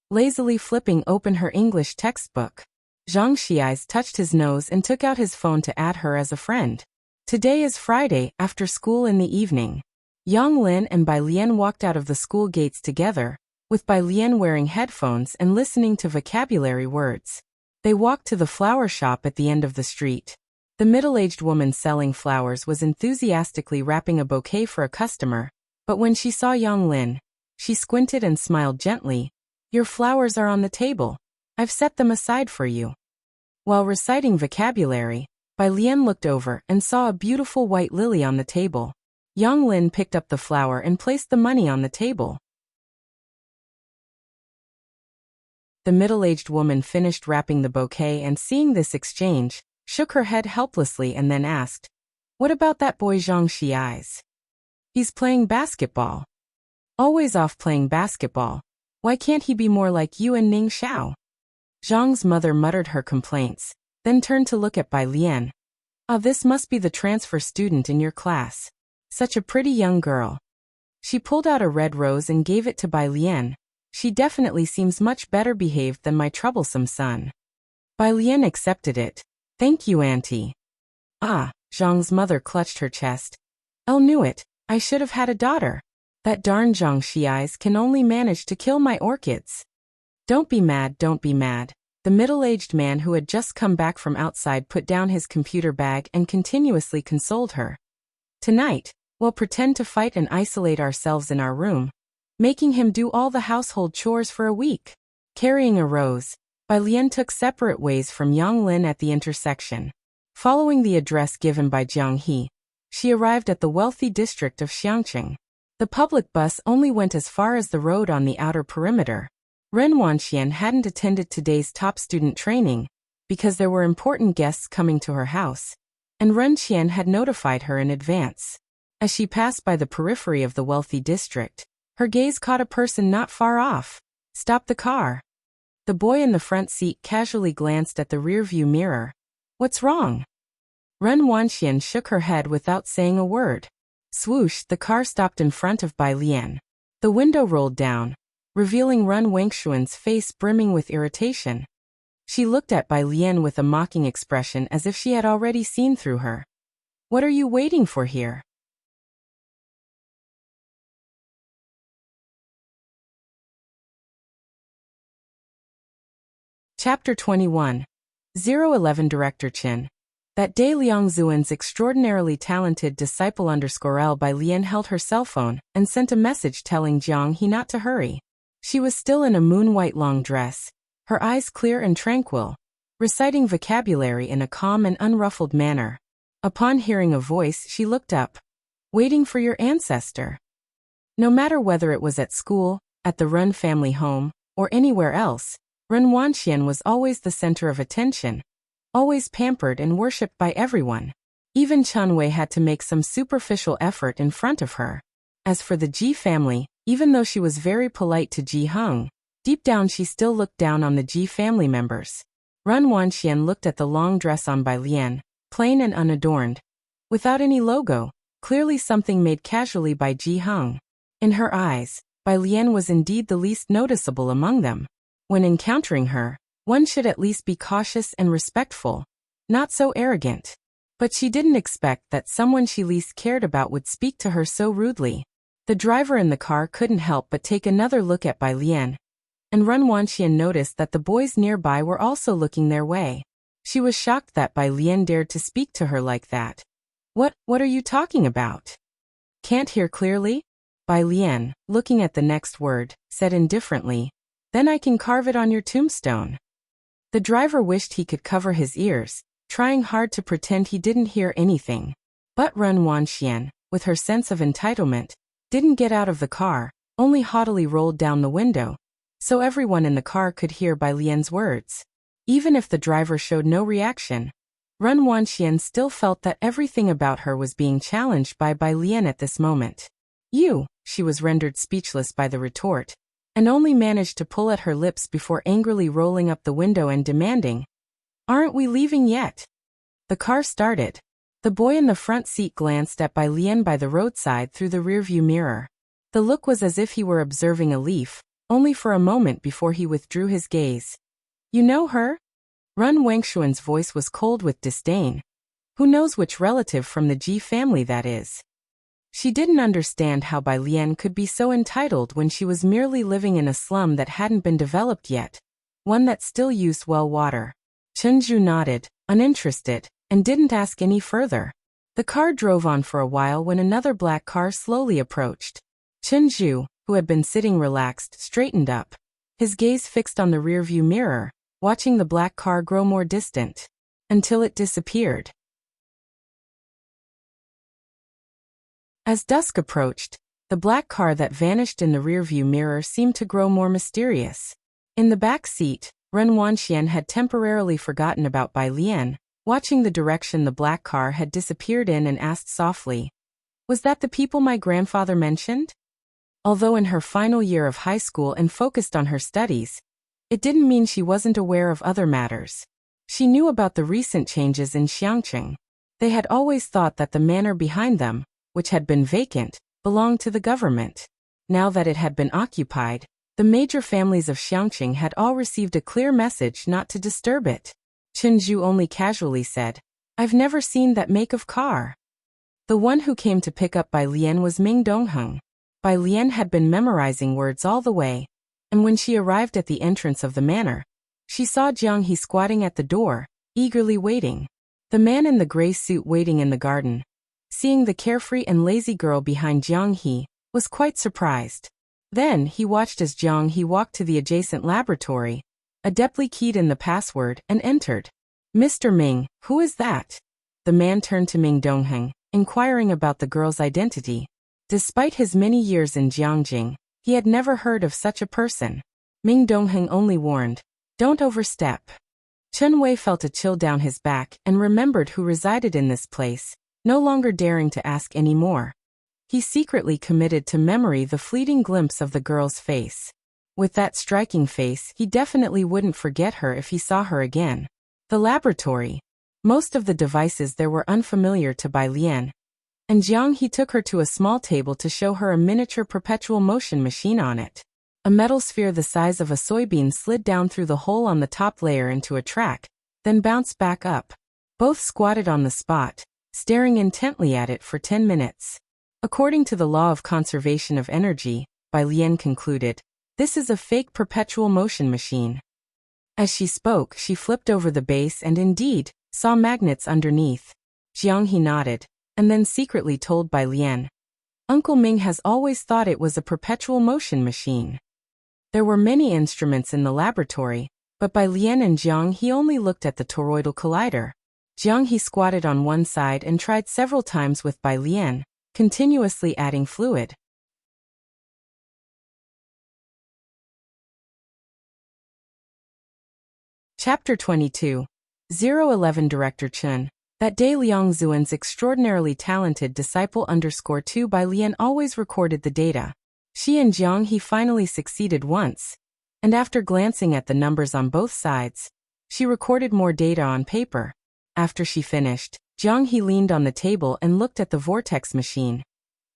lazily flipping open her English textbook. Zhang Xiai's touched his nose and took out his phone to add her as a friend. Today is Friday, after school in the evening. Yang Lin and Bai Lian walked out of the school gates together, with Bai Lian wearing headphones and listening to vocabulary words. They walked to the flower shop at the end of the street. The middle-aged woman selling flowers was enthusiastically wrapping a bouquet for a customer, but when she saw Yang Lin, she squinted and smiled gently. Your flowers are on the table. I've set them aside for you. While reciting vocabulary, Bai Lian looked over and saw a beautiful white lily on the table. Yang Lin picked up the flower and placed the money on the table. The middle-aged woman finished wrapping the bouquet and seeing this exchange, shook her head helplessly and then asked, what about that boy Zhang Xiai's? He's playing basketball. Always off playing basketball. Why can't he be more like you and Ning Xiao? Zhang's mother muttered her complaints, then turned to look at Bai Lian. Ah, this must be the transfer student in your class. Such a pretty young girl. She pulled out a red rose and gave it to Bai Lian. She definitely seems much better behaved than my troublesome son. Bai Lian accepted it. Thank you, Auntie. Ah, Zhang's mother clutched her chest. I knew it. I should have had a daughter. That darn Zhang Xiai's can only manage to kill my orchids. Don't be mad, don't be mad. The middle-aged man who had just come back from outside put down his computer bag and continuously consoled her. Tonight, we'll pretend to fight and isolate ourselves in our room, making him do all the household chores for a week. Carrying a rose, Bai Lian took separate ways from Yang Lin at the intersection. Following the address given by Jiang He, she arrived at the wealthy district of Xiangqing. The public bus only went as far as the road on the outer perimeter. Ren Wanqian hadn't attended today's top student training, because there were important guests coming to her house, and Ren Qian had notified her in advance. As she passed by the periphery of the wealthy district, her gaze caught a person not far off. Stop the car. The boy in the front seat casually glanced at the rearview mirror. What's wrong? Ren Wanxian shook her head without saying a word. Swoosh, the car stopped in front of Bai Lian. The window rolled down, revealing Ren Wangshuan's face brimming with irritation. She looked at Bai Lian with a mocking expression as if she had already seen through her. What are you waiting for here? Chapter 21. 011 Director Qin. That day Liang Zuan's extraordinarily talented disciple _L Bai Lian held her cell phone and sent a message telling Jiang he not to hurry. She was still in a moon-white long dress, her eyes clear and tranquil, reciting vocabulary in a calm and unruffled manner. Upon hearing a voice, she looked up. Waiting for your ancestor. No matter whether it was at school, at the Ren family home, or anywhere else, Ren Wanxian was always the center of attention, always pampered and worshipped by everyone. Even Chen Wei had to make some superficial effort in front of her. As for the Ji family, even though she was very polite to Ji Heng, deep down she still looked down on the Ji family members. Ren Wanxian looked at the long dress on Bai Lian, plain and unadorned, without any logo, clearly something made casually by Ji Heng. In her eyes, Bai Lian was indeed the least noticeable among them. When encountering her, one should at least be cautious and respectful, not so arrogant. But she didn't expect that someone she least cared about would speak to her so rudely. The driver in the car couldn't help but take another look at Bai Lian, and Ren Wanxian noticed that the boys nearby were also looking their way. She was shocked that Bai Lian dared to speak to her like that. What are you talking about? Can't hear clearly? Bai Lian, looking at the next word, said indifferently, then I can carve it on your tombstone. The driver wished he could cover his ears, trying hard to pretend he didn't hear anything. But Ren Wanxian, with her sense of entitlement, didn't get out of the car, only haughtily rolled down the window, so everyone in the car could hear Bai Lian's words. Even if the driver showed no reaction, Ren Wanxian still felt that everything about her was being challenged by Bai Lian at this moment. She was rendered speechless by the retort, and only managed to pull at her lips before angrily rolling up the window and demanding, "Aren't we leaving yet?" The car started. The boy in the front seat glanced at Bai Lian by the roadside through the rearview mirror. The look was as if he were observing a leaf, only for a moment before he withdrew his gaze. You know her? Ren Wangshuan's voice was cold with disdain. Who knows which relative from the Ji family that is? She didn't understand how Bai Lian could be so entitled when she was merely living in a slum that hadn't been developed yet, one that still used well water. Chen Zhu nodded, uninterested, and didn't ask any further. The car drove on for a while when another black car slowly approached. Chen Zhu, who had been sitting relaxed, straightened up, his gaze fixed on the rearview mirror, watching the black car grow more distant, until it disappeared. As dusk approached, the black car that vanished in the rearview mirror seemed to grow more mysterious. In the back seat, Ren Wanxian had temporarily forgotten about Bai Lian, watching the direction the black car had disappeared in, and asked softly, "Was that the people my grandfather mentioned?" Although in her final year of high school and focused on her studies, it didn't mean she wasn't aware of other matters. She knew about the recent changes in Xiangqing. They had always thought that the manor behind them, which had been vacant, belonged to the government. Now that it had been occupied, the major families of Xiangqing had all received a clear message not to disturb it. Chen Zhu only casually said, "I've never seen that make of car." The one who came to pick up Bai Lian was Ming Dongheng. Bai Lian had been memorizing words all the way, and when she arrived at the entrance of the manor, she saw Jiang He squatting at the door, eagerly waiting. The man in the gray suit waiting in the garden, seeing the carefree and lazy girl behind Jiang He, was quite surprised. Then he watched as Jiang He walked to the adjacent laboratory, adeptly keyed in the password, and entered. "Mr. Ming, who is that?" The man turned to Ming Dongheng, inquiring about the girl's identity. Despite his many years in Jiangjing, he had never heard of such a person. Ming Dongheng only warned, "Don't overstep." Chen Wei felt a chill down his back and remembered who resided in this place, no longer daring to ask any more. He secretly committed to memory the fleeting glimpse of the girl's face. With that striking face, he definitely wouldn't forget her if he saw her again. The laboratory. Most of the devices there were unfamiliar to Bai Lian, and Jiang He took her to a small table to show her a miniature perpetual motion machine on it. A metal sphere the size of a soybean slid down through the hole on the top layer into a track, then bounced back up. Both squatted on the spot, staring intently at it for 10 minutes. According to the law of conservation of energy, Bai Lian concluded, this is a fake perpetual motion machine. As she spoke, she flipped over the base and indeed, saw magnets underneath. Jiang He nodded, and then secretly told Bai Lian, Uncle Ming has always thought it was a perpetual motion machine. There were many instruments in the laboratory, but Bai Lian and Jiang He only looked at the toroidal collider. Jiang He squatted on one side and tried several times with Bai Lian, continuously adding fluid. Chapter 22. 011 Director Chen. That day Liang Zuan's extraordinarily talented disciple _2 Bai Lian always recorded the data. She and Jiang He finally succeeded once, and after glancing at the numbers on both sides, she recorded more data on paper. After she finished, Jiang He leaned on the table and looked at the vortex machine.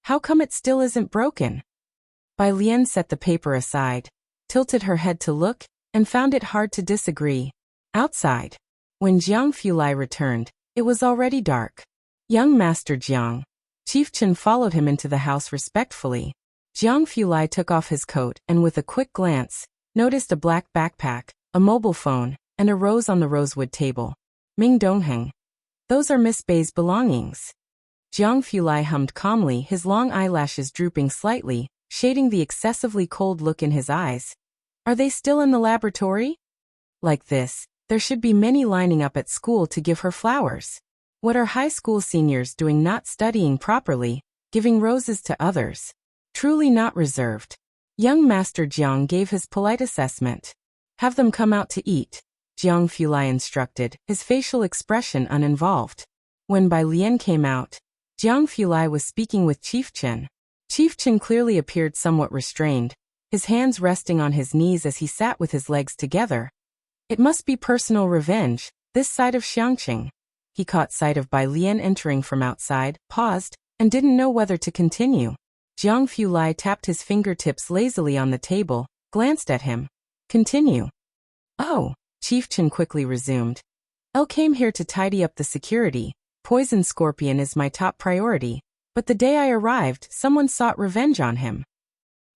How come it still isn't broken? Bai Lian set the paper aside, tilted her head to look, and found it hard to disagree. Outside, when Jiang Fulai returned, it was already dark. Young Master Jiang. Chief Chen followed him into the house respectfully. Jiang Fulai took off his coat and with a quick glance, noticed a black backpack, a mobile phone, and a rose on the rosewood table. Ming Dongheng. Those are Miss Bei's belongings. Jiang Fulai hummed calmly, his long eyelashes drooping slightly, shading the excessively cold look in his eyes. Are they still in the laboratory? Like this, there should be many lining up at school to give her flowers. What are high school seniors doing not studying properly, giving roses to others? Truly not reserved. Young Master Jiang gave his polite assessment. Have them come out to eat, Jiang Fulai instructed, his facial expression uninvolved. When Bai Lian came out, Jiang Fulai was speaking with Chief Chen. Chief Chen clearly appeared somewhat restrained, his hands resting on his knees as he sat with his legs together. It must be personal revenge, this side of Xiangqing. He caught sight of Bai Lian entering from outside, paused, and didn't know whether to continue. Jiang Fulai tapped his fingertips lazily on the table, glanced at him. Continue. Oh, Chief Chen quickly resumed. I came here to tidy up the security. Poison Scorpion is my top priority, but the day I arrived, someone sought revenge on him.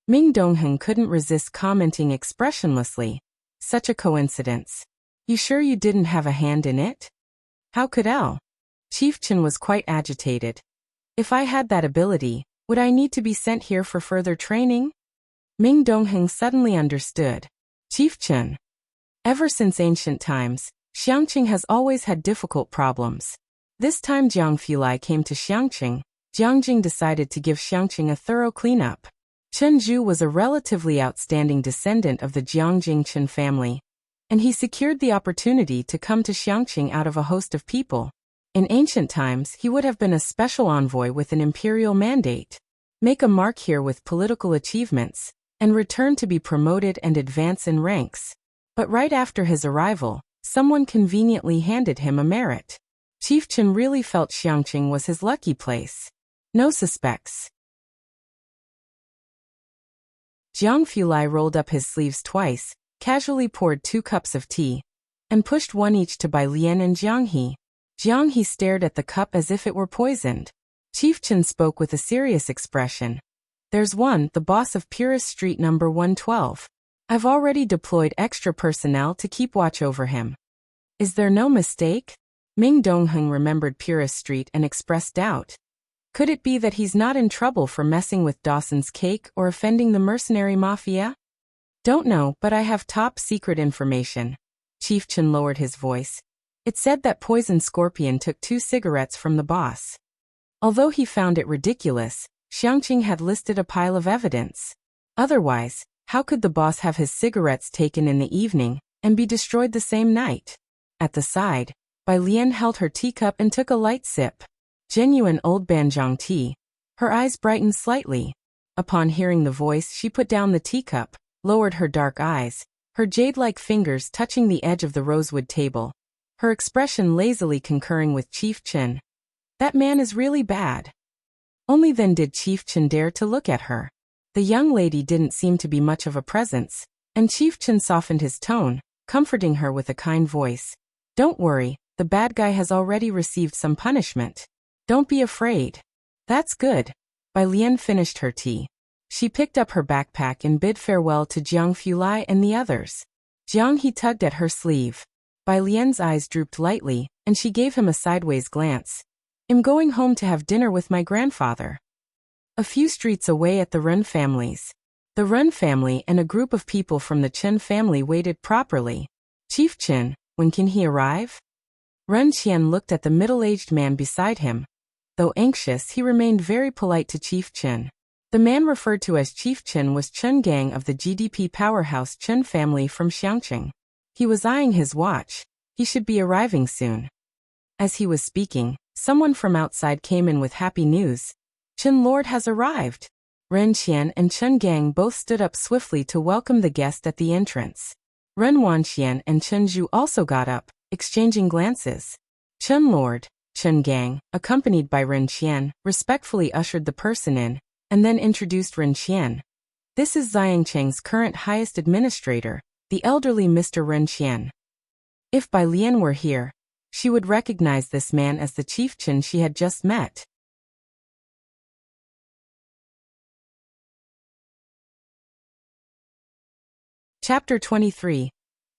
Ming Dongheng couldn't resist commenting expressionlessly. Such a coincidence. You sure you didn't have a hand in it? How could I? Chief Chen was quite agitated. If I had that ability, would I need to be sent here for further training? Ming Dongheng suddenly understood. Chief Chen. Ever since ancient times, Xiangqing has always had difficult problems. This time Jiang Fulai came to Xiangqing, Jiangjing decided to give Xiangqing a thorough cleanup. Chen Zhu was a relatively outstanding descendant of the Jiangjing Chen family, and he secured the opportunity to come to Xiangqing out of a host of people. In ancient times, he would have been a special envoy with an imperial mandate. Make a mark here with political achievements, and return to be promoted and advance in ranks. But right after his arrival, someone conveniently handed him a merit. Chief Chen really felt Xiangqing was his lucky place. No suspects. Jiang Fulai rolled up his sleeves twice, casually poured 2 cups of tea, and pushed one each to Bai Lian and Jiang He. Jiang He stared at the cup as if it were poisoned. Chief Chen spoke with a serious expression. There's one, the boss of Purist Street number 112. I've already deployed extra personnel to keep watch over him. Is there no mistake? Ming Dongheng remembered Purist Street and expressed doubt. Could it be that he's not in trouble for messing with Dawson's Cake or offending the mercenary mafia? Don't know, but I have top secret information. Chief Chen lowered his voice. It said that Poison Scorpion took 2 cigarettes from the boss. Although he found it ridiculous, Xiangqing had listed a pile of evidence. Otherwise, how could the boss have his cigarettes taken in the evening and be destroyed the same night? At the side, Bai Lian held her teacup and took a light sip. Genuine old Banjiang tea. Her eyes brightened slightly. Upon hearing the voice, she put down the teacup, lowered her dark eyes, her jade-like fingers touching the edge of the rosewood table. her expression lazily concurring with Chief Chen. That man is really bad. Only then did Chief Chen dare to look at her. The young lady didn't seem to be much of a presence, and Chief Chen softened his tone, comforting her with a kind voice. Don't worry, the bad guy has already received some punishment. Don't be afraid. That's good. Bai Lian finished her tea. She picked up her backpack and bid farewell to Jiang Fulai and the others. Jiang He tugged at her sleeve. Bai Lian's eyes drooped lightly, and she gave him a sideways glance. I'm going home to have dinner with my grandfather. A few streets away at the Ren families. The Ren family and a group of people from the Chen family waited properly. Chief Chen, when can he arrive? Ren Qian looked at the middle-aged man beside him. Though anxious, he remained very polite to Chief Chen. The man referred to as Chief Chen was Chen Gang of the GDP powerhouse Chen family from Xiangqing. He was eyeing his watch. He should be arriving soon. As he was speaking, someone from outside came in with happy news. Chen Lord has arrived. Ren Qian and Chen Gang both stood up swiftly to welcome the guest at the entrance. Ren Wanxian and Chen Zhu also got up, exchanging glances. Chen Lord, Chen Gang, accompanied by Ren Qian, respectfully ushered the person in, and then introduced Ren Qian. This is Xiangcheng's current highest administrator, the elderly Mr. Ren Qian. If Bai Lian were here, she would recognize this man as the Chief Chen she had just met. Chapter 23.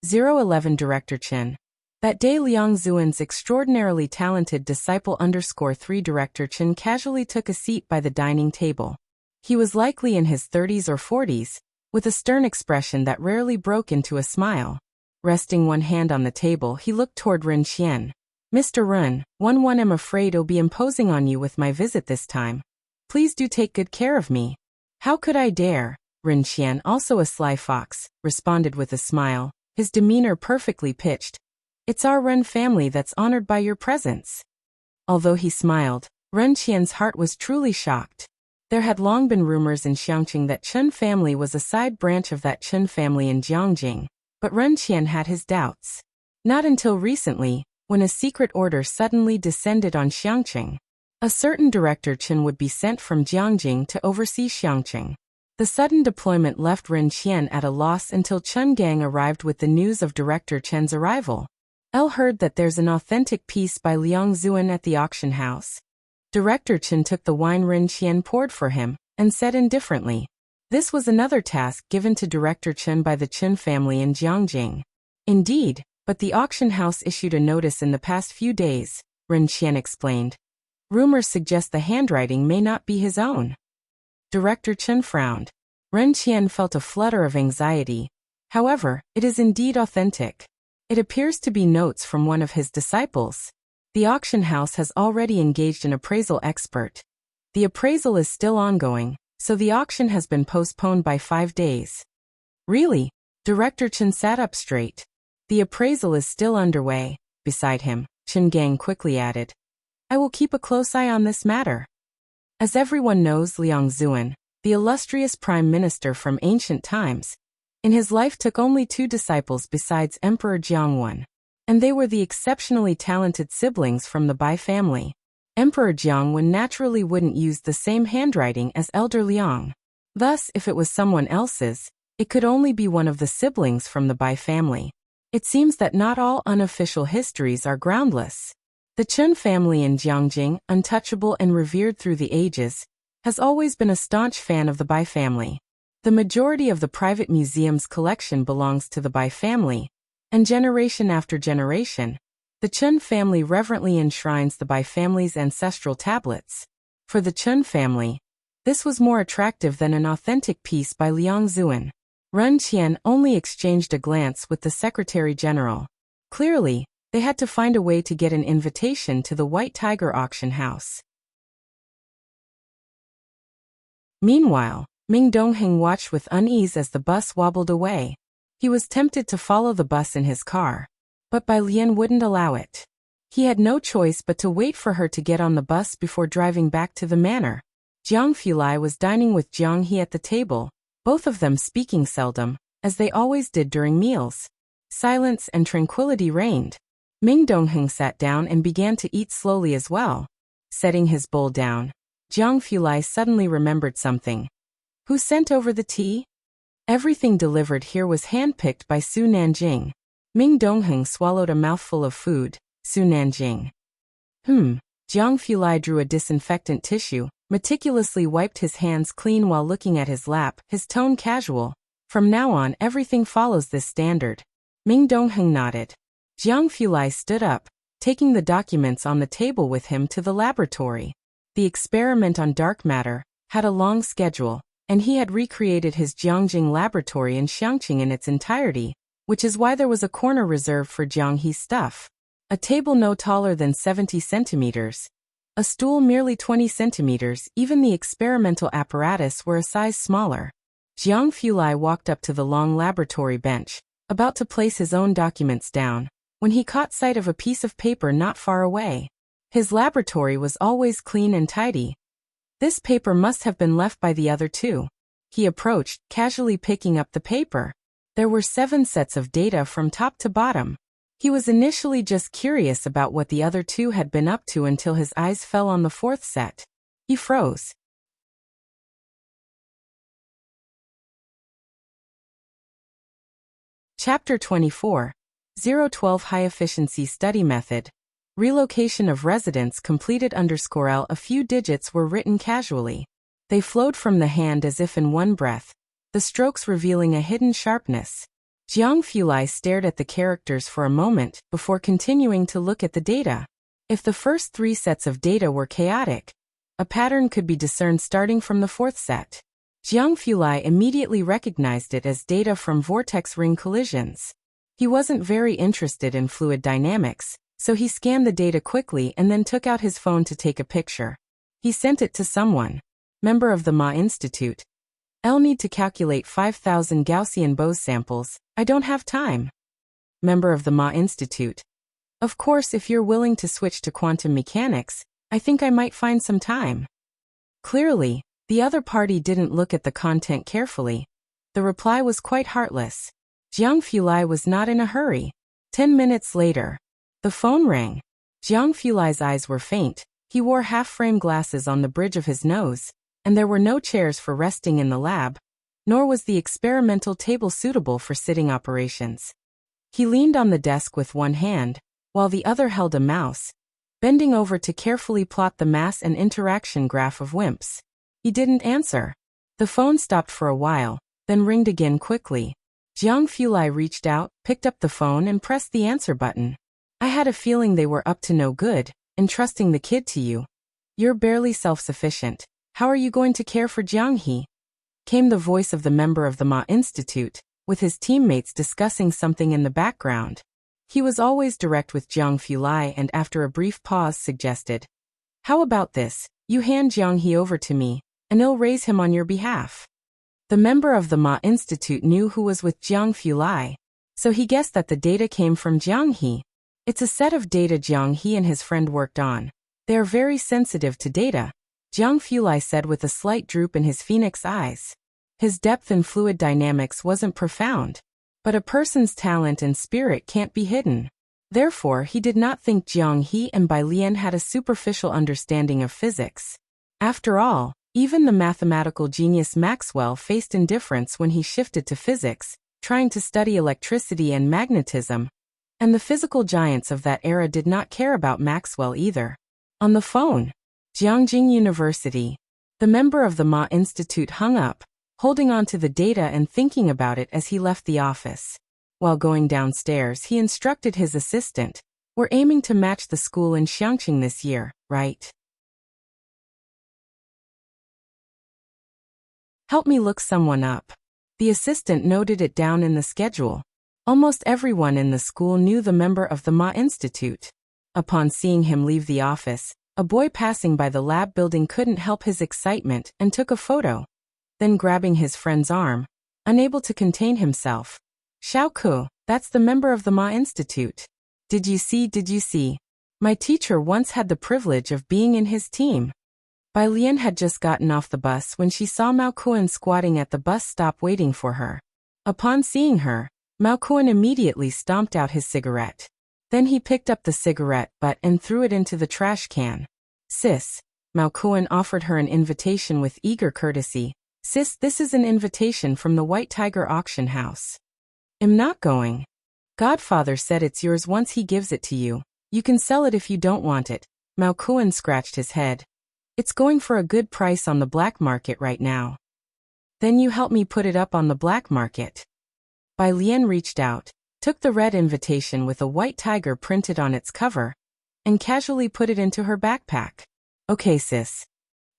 011 Director Chen. That day Liang Zuan's extraordinarily talented disciple _3 Director Chen casually took a seat by the dining table. He was likely in his 30s or 40s, with a stern expression that rarely broke into a smile. Resting one hand on the table, he looked toward Ren Qian. Mr. Ren, I'm afraid I'll be imposing on you with my visit this time. Please do take good care of me. How could I dare? Ren Qian, also a sly fox, responded with a smile, his demeanor perfectly pitched. It's our Ren family that's honored by your presence. Although he smiled, Ren Qian's heart was truly shocked. There had long been rumors in Xiangqing that Chen family was a side branch of that Chen family in Jiangjing, but Ren Qian had his doubts. Not until recently, when a secret order suddenly descended on Xiangqing. A certain Director Chen would be sent from Jiangjing to oversee Xiangqing. The sudden deployment left Ren Qian at a loss until Chen Gang arrived with the news of Director Chen's arrival. Heard that there's an authentic piece by Liang Zuan at the auction house. Director Chen took the wine Ren Qian poured for him, and said indifferently. This was another task given to Director Chen by the Chen family in Jiangjing. Indeed, but the auction house issued a notice in the past few days, Ren Qian explained. Rumors suggest the handwriting may not be his own. Director Chen frowned. Ren Qian felt a flutter of anxiety. However, it is indeed authentic. It appears to be notes from one of his disciples. The auction house has already engaged an appraisal expert. The appraisal is still ongoing, so the auction has been postponed by 5 days. Really? Director Chen sat up straight. The appraisal is still underway. Beside him, Chen Gang quickly added. I will keep a close eye on this matter. As everyone knows, Liang Zuan, the illustrious prime minister from ancient times, in his life took only 2 disciples besides Emperor Jiang, and they were the exceptionally talented siblings from the Bai family. Emperor Jiang naturally wouldn't use the same handwriting as Elder Liang. Thus, if it was someone else's, it could only be one of the siblings from the Bai family. It seems that not all unofficial histories are groundless. The Chen family in Jiangjing, untouchable and revered through the ages, has always been a staunch fan of the Bai family. The majority of the private museum's collection belongs to the Bai family, and generation after generation, the Chen family reverently enshrines the Bai family's ancestral tablets. For the Chen family, this was more attractive than an authentic piece by Liang Zuan. Ren Qian only exchanged a glance with the Secretary General. Clearly, they had to find a way to get an invitation to the White Tiger auction house. Meanwhile, Ming Dongheng watched with unease as the bus wobbled away. He was tempted to follow the bus in his car, but Bai Lian wouldn't allow it. He had no choice but to wait for her to get on the bus before driving back to the manor. Jiang Fulai was dining with Jiang He at the table, both of them speaking seldom, as they always did during meals. Silence and tranquility reigned. Ming Dongheng sat down and began to eat slowly as well. Setting his bowl down, Jiang Fulai suddenly remembered something. Who sent over the tea? Everything delivered here was handpicked by Su Nanjing. Ming Dongheng swallowed a mouthful of food. Su Nanjing. Jiang Fulai drew a disinfectant tissue, meticulously wiped his hands clean while looking at his lap, his tone casual. From now on, everything follows this standard. Ming Dongheng nodded. Jiang Fulai stood up, taking the documents on the table with him to the laboratory. The experiment on dark matter had a long schedule, and he had recreated his Jiangjing laboratory in Xiangqing in its entirety, which is why there was a corner reserved for Jiang He's stuff. A table no taller than 70 centimeters. A stool merely 20 centimeters, even the experimental apparatus were a size smaller. Jiang Fulai walked up to the long laboratory bench, about to place his own documents down, when he caught sight of a piece of paper not far away. His laboratory was always clean and tidy. This paper must have been left by the other two. He approached, casually picking up the paper. There were 7 sets of data from top to bottom. He was initially just curious about what the other two had been up to until his eyes fell on the 4th set. He froze. Chapter 24. 012 High Efficiency Study Method. Relocation of residents completed _L. A few digits were written casually. They flowed from the hand as if in one breath, the strokes revealing a hidden sharpness. Jiang Fulai stared at the characters for a moment before continuing to look at the data. If the first 3 sets of data were chaotic, a pattern could be discerned starting from the 4th set. Jiang Fulai immediately recognized it as data from vortex ring collisions. He wasn't very interested in fluid dynamics, so he scanned the data quickly and then took out his phone to take a picture. He sent it to someone. Member of the Ma Institute. I'll need to calculate 5,000 Gaussian Bose samples. I don't have time. Member of the Ma Institute. Of course, if you're willing to switch to quantum mechanics, I think I might find some time. Clearly, the other party didn't look at the content carefully. The reply was quite heartless. Jiang Fulai was not in a hurry. 10 minutes later, the phone rang. Jiang Fulai's eyes were faint. He wore half-frame glasses on the bridge of his nose, and there were no chairs for resting in the lab, nor was the experimental table suitable for sitting operations. He leaned on the desk with one hand, while the other held a mouse, bending over to carefully plot the mass and interaction graph of WIMPs. He didn't answer. The phone stopped for a while, then ringed again quickly. Jiang Fulai reached out, picked up the phone and pressed the answer button. I had a feeling they were up to no good, entrusting the kid to you. You're barely self-sufficient. How are you going to care for Jiang He? Came the voice of the member of the Ma Institute, with his teammates discussing something in the background. He was always direct with Jiang Fulai and after a brief pause suggested, how about this, you hand Jiang He over to me, and I'll raise him on your behalf. The member of the Ma Institute knew who was with Jiang Fulai, so he guessed that the data came from Jiang He. It's a set of data Jiang He and his friend worked on. They are very sensitive to data, Jiang Fulai said with a slight droop in his phoenix eyes. His depth in fluid dynamics wasn't profound, but a person's talent and spirit can't be hidden. Therefore, he did not think Jiang He and Bai Lian had a superficial understanding of physics. After all, even the mathematical genius Maxwell faced indifference when he shifted to physics, trying to study electricity and magnetism. And the physical giants of that era did not care about Maxwell either. On the phone, Jiangjing University. The member of the Ma Institute hung up, holding on to the data and thinking about it as he left the office. While going downstairs, he instructed his assistant, we're aiming to match the school in Xiangqing this year, right? Help me look someone up. The assistant noted it down in the schedule. Almost everyone in the school knew the member of the Ma Institute. Upon seeing him leave the office, a boy passing by the lab building couldn't help his excitement and took a photo. Then grabbing his friend's arm, unable to contain himself. Xiaoku, that's the member of the Ma Institute. Did you see? My teacher once had the privilege of being in his team. Bai Lian had just gotten off the bus when she saw Mao Kuan squatting at the bus stop waiting for her. Upon seeing her, Mao Kuan immediately stomped out his cigarette. Then he picked up the cigarette butt and threw it into the trash can. Sis, Mao Kuan offered her an invitation with eager courtesy. Sis, this is an invitation from the White Tiger auction house. I'm not going. Godfather said it's yours once he gives it to you. You can sell it if you don't want it. Mao Kuan scratched his head. It's going for a good price on the black market right now. Then you help me put it up on the black market. Bai Lian reached out, took the red invitation with a white tiger printed on its cover, and casually put it into her backpack. Okay, sis.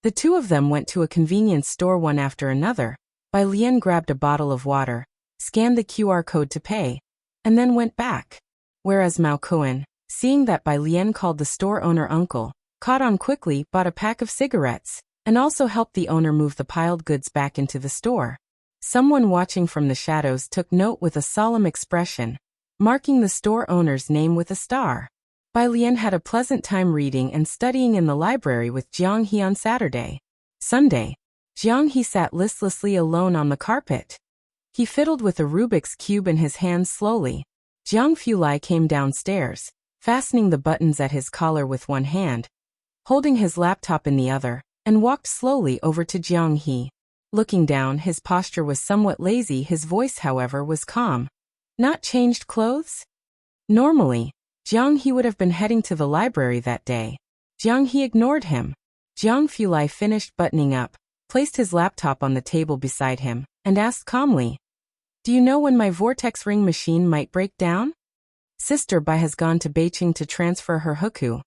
The two of them went to a convenience store one after another. Bai Lian grabbed a bottle of water, scanned the QR code to pay, and then went back. Whereas Mao Kuan, seeing that Bai Lian called the store owner uncle, caught on quickly, bought a pack of cigarettes, and also helped the owner move the piled goods back into the store. Someone watching from the shadows took note with a solemn expression, marking the store owner's name with a star. Bai Lian had a pleasant time reading and studying in the library with Jiang He on Saturday. Sunday, Jiang He sat listlessly alone on the carpet. He fiddled with a Rubik's Cube in his hands slowly. Jiang Fulai came downstairs, fastening the buttons at his collar with one hand, holding his laptop in the other, and walked slowly over to Jiang He. Looking down, his posture was somewhat lazy, his voice, however, was calm. Not changed clothes? Normally, Jiang He would have been heading to the library that day. Jiang He ignored him. Jiang Fulai finished buttoning up, placed his laptop on the table beside him, and asked calmly, Do you know when my vortex ring machine might break down? Sister Bai has gone to Beijing to transfer her hukou.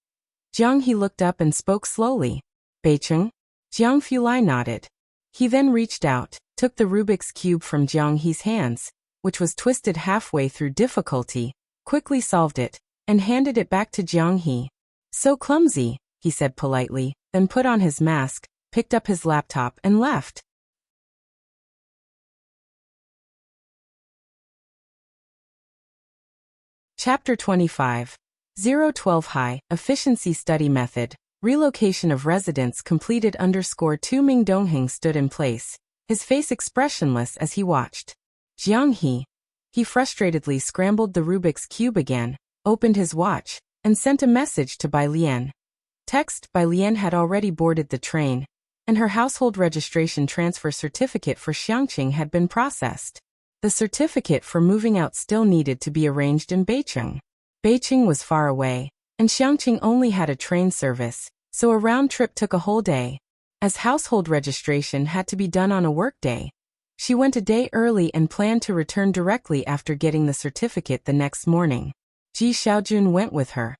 Jiang He looked up and spoke slowly. Beijing? Jiang Fulai nodded. He then reached out, took the Rubik's Cube from Jiang He's hands, which was twisted halfway through difficulty, quickly solved it, and handed it back to Jiang He. So clumsy, he said politely, then put on his mask, picked up his laptop and left. Chapter 25. 012 High, Efficiency Study Method. Relocation of residents completed. 2 Ming Dongheng stood in place, his face expressionless as he watched. Jiang He. He frustratedly scrambled the Rubik's Cube again, opened his watch, and sent a message to Bai Lian. Text: Bai Lian had already boarded the train, and her household registration transfer certificate for Xiangqing had been processed. The certificate for moving out still needed to be arranged in Beijing. Beijing was far away, and Xiangqing only had a train service, so a round trip took a whole day. As household registration had to be done on a workday, she went a day early and planned to return directly after getting the certificate the next morning. Ji Xiaojun went with her,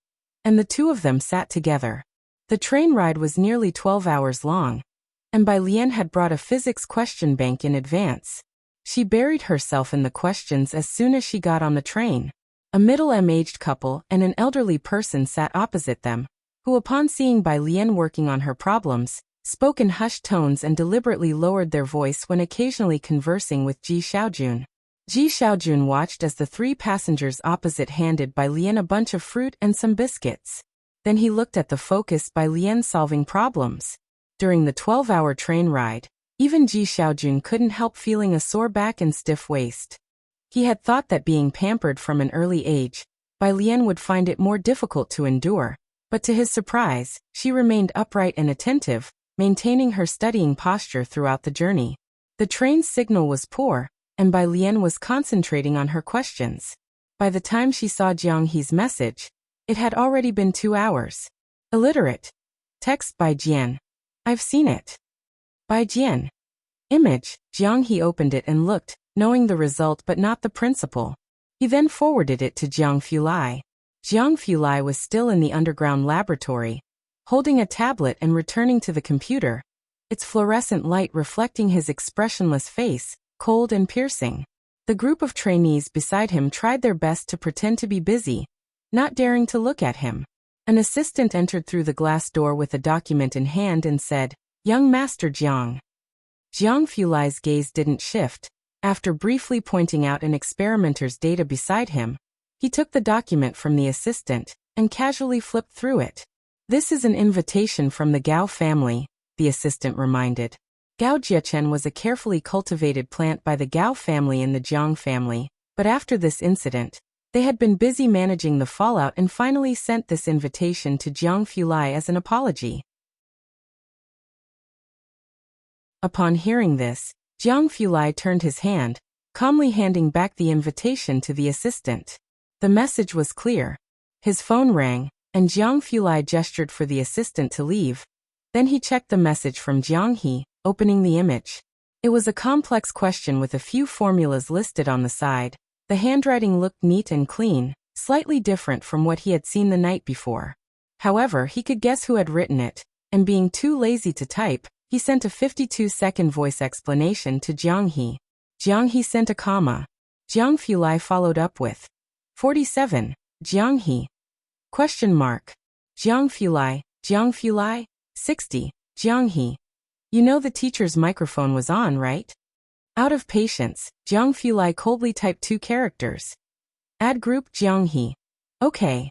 and the two of them sat together. The train ride was nearly 12 hours long, and Bai Lian had brought a physics question bank in advance. She buried herself in the questions as soon as she got on the train. A middle-aged couple and an elderly person sat opposite them, who upon seeing Bai Lian working on her problems, spoke in hushed tones and deliberately lowered their voice when occasionally conversing with Ji Xiaojun. Ji Xiaojun watched as the three passengers opposite handed Bai Lian a bunch of fruit and some biscuits. Then he looked at the focused Bai Lian solving problems. During the 12-hour train ride, even Ji Xiaojun couldn't help feeling a sore back and stiff waist. He had thought that being pampered from an early age, Bai Lian would find it more difficult to endure, but to his surprise, she remained upright and attentive, maintaining her studying posture throughout the journey. The train's signal was poor, and Bai Lian was concentrating on her questions. By the time she saw Jiang He's message, it had already been 2 hours. Illiterate. Text by Jian. I've seen it. By Jian. Image. Jiang He opened it and looked, knowing the result but not the principle. He then forwarded it to Jiang Fulai. Jiang Fulai was still in the underground laboratory, holding a tablet and returning to the computer, its fluorescent light reflecting his expressionless face, cold and piercing. The group of trainees beside him tried their best to pretend to be busy, not daring to look at him. An assistant entered through the glass door with a document in hand and said, "Young Master Jiang." Jiang Fulai's gaze didn't shift. After briefly pointing out an experimenter's data beside him, he took the document from the assistant and casually flipped through it. "This is an invitation from the Gao family," the assistant reminded. Gao Jiechen was a carefully cultivated plant by the Gao family and the Jiang family, but after this incident, They had been busy managing the fallout and finally sent this invitation to Jiang Fulai as an apology. Upon hearing this, Jiang Fulai turned his hand, calmly handing back the invitation to the assistant. The message was clear. His phone rang, and Jiang Fulai gestured for the assistant to leave. Then he checked the message from Jiang He, opening the image. It was a complex question with a few formulas listed on the side. The handwriting looked neat and clean, slightly different from what he had seen the night before. However, he could guess who had written it, and being too lazy to type, he sent a 52-second voice explanation to Jiang He. Jiang He sent a comma. Jiang Fulai followed up with 47, Jiang He. Question mark. Jiang Fulai, 60, Jiang He. You know the teacher's microphone was on, right? Out of patience, Jiang Fulai coldly typed 2 characters. Add group Jiang He. Okay.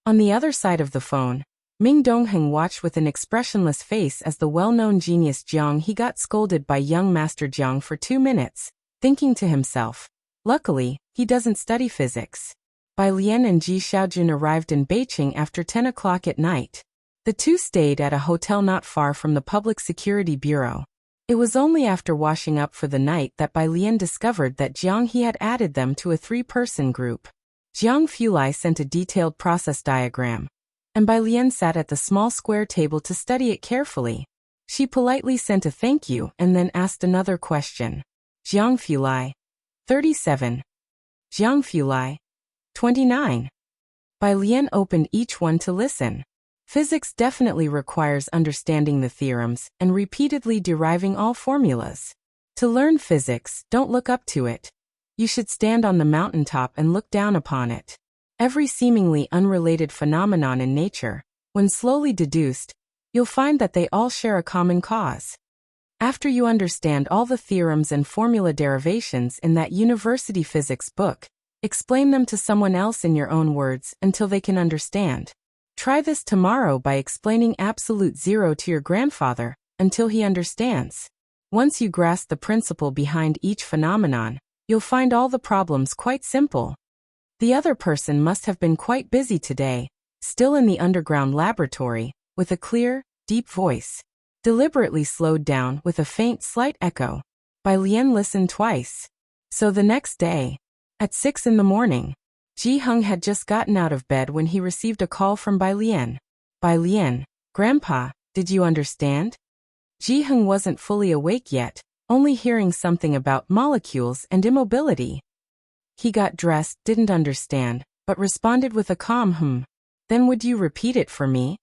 On the other side of the phone, Ming Dongheng watched with an expressionless face as the well-known genius Jiang He got scolded by young Master Jiang for 2 minutes, thinking to himself, luckily, he doesn't study physics. Bai Lian and Ji Xiaojun arrived in Beijing after 10 o'clock at night. The two stayed at a hotel not far from the Public Security Bureau. It was only after washing up for the night that Bai Lian discovered that Jiang He had added them to a 3-person group. Jiang Fulai sent a detailed process diagram, and Bai Lian sat at the small square table to study it carefully. She politely sent a thank you and then asked another question. Jiang Fulai, 37. Jiang Fulai, 29. Bai Lian opened each one to listen. Physics definitely requires understanding the theorems and repeatedly deriving all formulas. To learn physics, don't look up to it. You should stand on the mountaintop and look down upon it. Every seemingly unrelated phenomenon in nature, when slowly deduced, you'll find that they all share a common cause. After you understand all the theorems and formula derivations in that university physics book, explain them to someone else in your own words until they can understand. Try this tomorrow by explaining absolute zero to your grandfather until he understands. Once you grasp the principle behind each phenomenon, you'll find all the problems quite simple. The other person must have been quite busy today, still in the underground laboratory, with a clear, deep voice. Deliberately slowed down with a faint slight echo. Bai Lian listened twice. So the next day, at 6 in the morning, Ji Heng had just gotten out of bed when he received a call from Bai Lian. Bai Lian, Grandpa, did you understand? Ji Heng wasn't fully awake yet, only hearing something about molecules and immobility. He got dressed, didn't understand, but responded with a calm Then would you repeat it for me?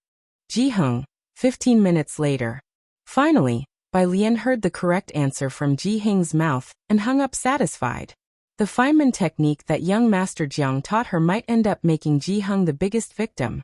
Ji Heng, 15 minutes later. Finally, Bai Lian heard the correct answer from Ji Heng's mouth and hung up satisfied. The Feynman technique that young Master Jiang taught her might end up making Ji Heng the biggest victim.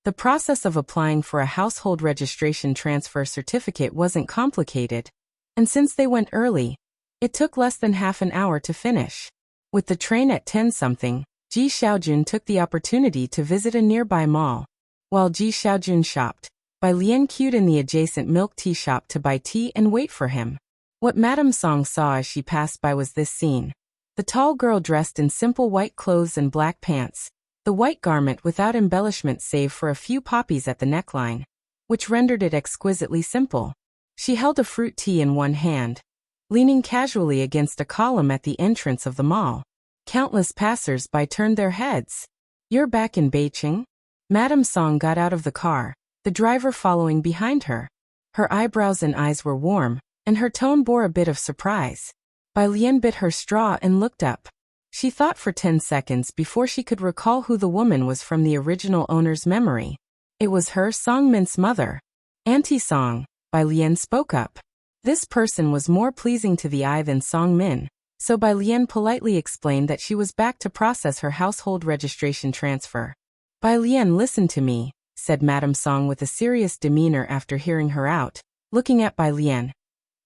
The process of applying for a household registration transfer certificate wasn't complicated, and since they went early, it took less than half an hour to finish. With the train at 10-something, Ji Xiaojun took the opportunity to visit a nearby mall. While Ji Xiaojun shopped, Bai Lian queued in the adjacent milk tea shop to buy tea and wait for him. What Madame Song saw as she passed by was this scene. The tall girl dressed in simple white clothes and black pants, the white garment without embellishment save for a few poppies at the neckline, which rendered it exquisitely simple. She held a fruit tea in one hand, leaning casually against a column at the entrance of the mall. Countless passers-by turned their heads. "You're back in Beijing?" Madame Song got out of the car, the driver following behind her. Her eyebrows and eyes were warm, and her tone bore a bit of surprise. Bai Lian bit her straw and looked up. She thought for 10 seconds before she could recall who the woman was from the original owner's memory. It was her, Song Min's mother. "Auntie Song," Bai Lian spoke up. This person was more pleasing to the eye than Song Min, so Bai Lian politely explained that she was back to process her household registration transfer. "Bai Lian, listen to me," said Madame Song with a serious demeanor after hearing her out, looking at Bai Lian.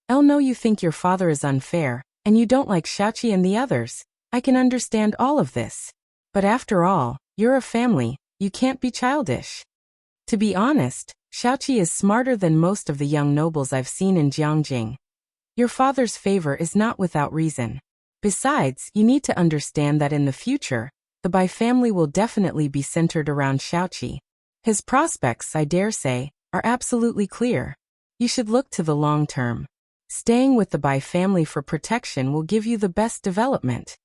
"I know you think your father is unfair, and you don't like Xiaoqi and the others. I can understand all of this. But after all, you're a family, you can't be childish. To be honest, Xiaoqi is smarter than most of the young nobles I've seen in Jiangjing. Your father's favor is not without reason. Besides, you need to understand that in the future, the Bai family will definitely be centered around Xiaoqi. His prospects, I dare say, are absolutely clear. You should look to the long term. Staying with the Bai family for protection will give you the best development.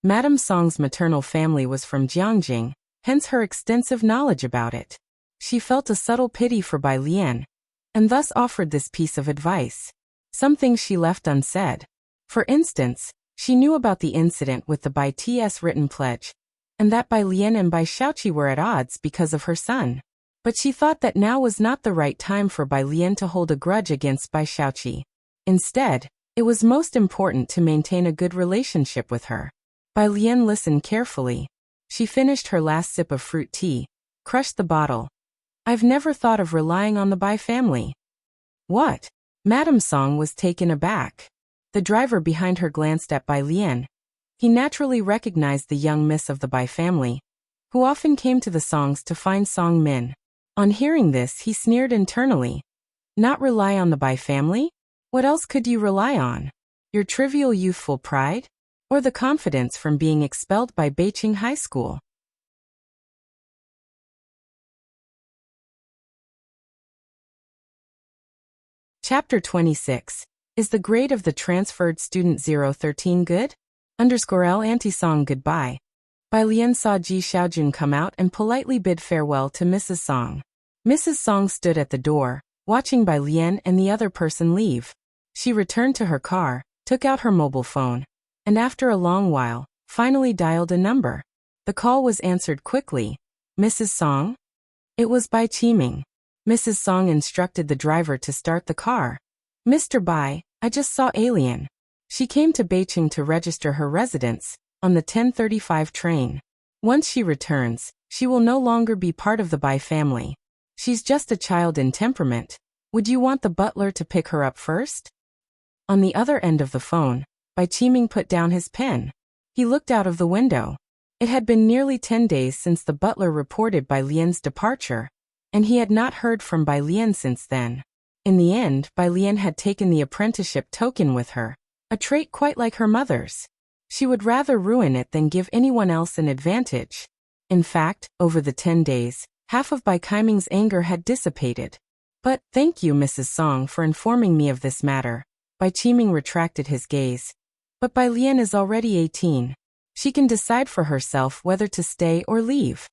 Madame Song's maternal family was from Jiangjing, hence her extensive knowledge about it. She felt a subtle pity for Bai Lian, and thus offered this piece of advice. Some things she left unsaid. For instance, she knew about the incident with the Bai T's written pledge, and that Bai Lian and Bai Xiaoqi were at odds because of her son. But she thought that now was not the right time for Bai Lian to hold a grudge against Bai Xiaoqi. Instead, it was most important to maintain a good relationship with her. Bai Lian listened carefully. She finished her last sip of fruit tea, crushed the bottle. I've never thought of relying on the Bai family. What? Madame Song was taken aback. The driver behind her glanced at Bai Lian. He naturally recognized the young miss of the Bai family, who often came to the Songs to find Song Min. On hearing this, he sneered internally. Not rely on the Bai family? What else could you rely on? Your trivial youthful pride? Or the confidence from being expelled by Beijing High School? Chapter 26. Is the grade of the transferred student 013 good? L anti-Song goodbye. Bai Lian saw Ji Xiaojun come out and politely bid farewell to Mrs. Song. Mrs. Song stood at the door, watching Bai Lian and the other person leave. She returned to her car, took out her mobile phone, and after a long while, finally dialed a number. The call was answered quickly. Mrs. Song? It was Bai Qiming. Mrs. Song instructed the driver to start the car. Mr. Bai, I just saw Alien. She came to Beijing to register her residence, on the 10:35 train. Once she returns, she will no longer be part of the Bai family. She's just a child in temperament. Would you want the butler to pick her up first? On the other end of the phone, Bai Qiming put down his pen. He looked out of the window. It had been nearly 10 days since the butler reported Bai Lian's departure, and he had not heard from Bai Lian since then. In the end, Bai Lian had taken the apprenticeship token with her, a trait quite like her mother's. She would rather ruin it than give anyone else an advantage. In fact, over the 10 days, half of Bai Qiming's anger had dissipated. But, thank you Mrs. Song for informing me of this matter. Bai Qiming retracted his gaze. But Bai Lian is already 18. She can decide for herself whether to stay or leave.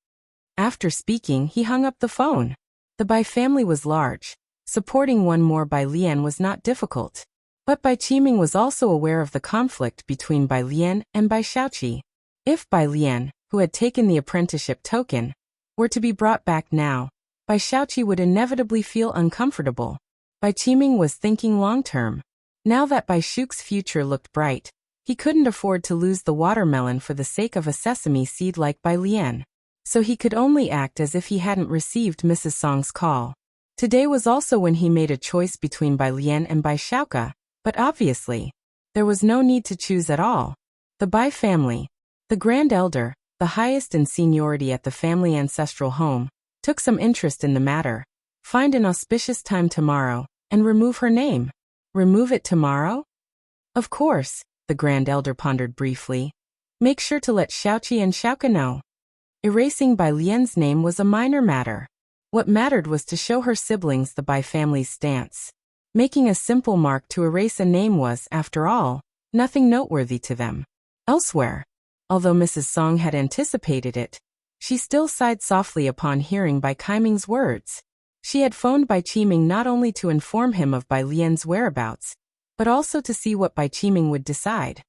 After speaking, he hung up the phone. The Bai family was large. Supporting one more Bai Lian was not difficult. But Bai Qiming was also aware of the conflict between Bai Lian and Bai Xiaoqi. If Bai Lian, who had taken the apprenticeship token, were to be brought back now, Bai Xiaoqi would inevitably feel uncomfortable. Bai Qiming was thinking long-term. Now that Bai Shu's future looked bright, he couldn't afford to lose the watermelon for the sake of a sesame seed like Bai Lian. So he could only act as if he hadn't received Mrs. Song's call. Today was also when he made a choice between Bai Lian and Bai Xiaoka, but obviously, there was no need to choose at all. The Bai family, the grand elder, the highest in seniority at the family ancestral home, took some interest in the matter. Find an auspicious time tomorrow, and remove her name. Remove it tomorrow? Of course, the grand elder pondered briefly. Make sure to let Xiaoqi and Xiaoka know. Erasing Bai Lian's name was a minor matter. What mattered was to show her siblings the Bai family's stance. Making a simple mark to erase a name was, after all, nothing noteworthy to them. Elsewhere, although Mrs. Song had anticipated it, she still sighed softly upon hearing Bai Qiming's words. She had phoned Bai Qiming not only to inform him of Bai Lian's whereabouts, but also to see what Bai Qiming would decide.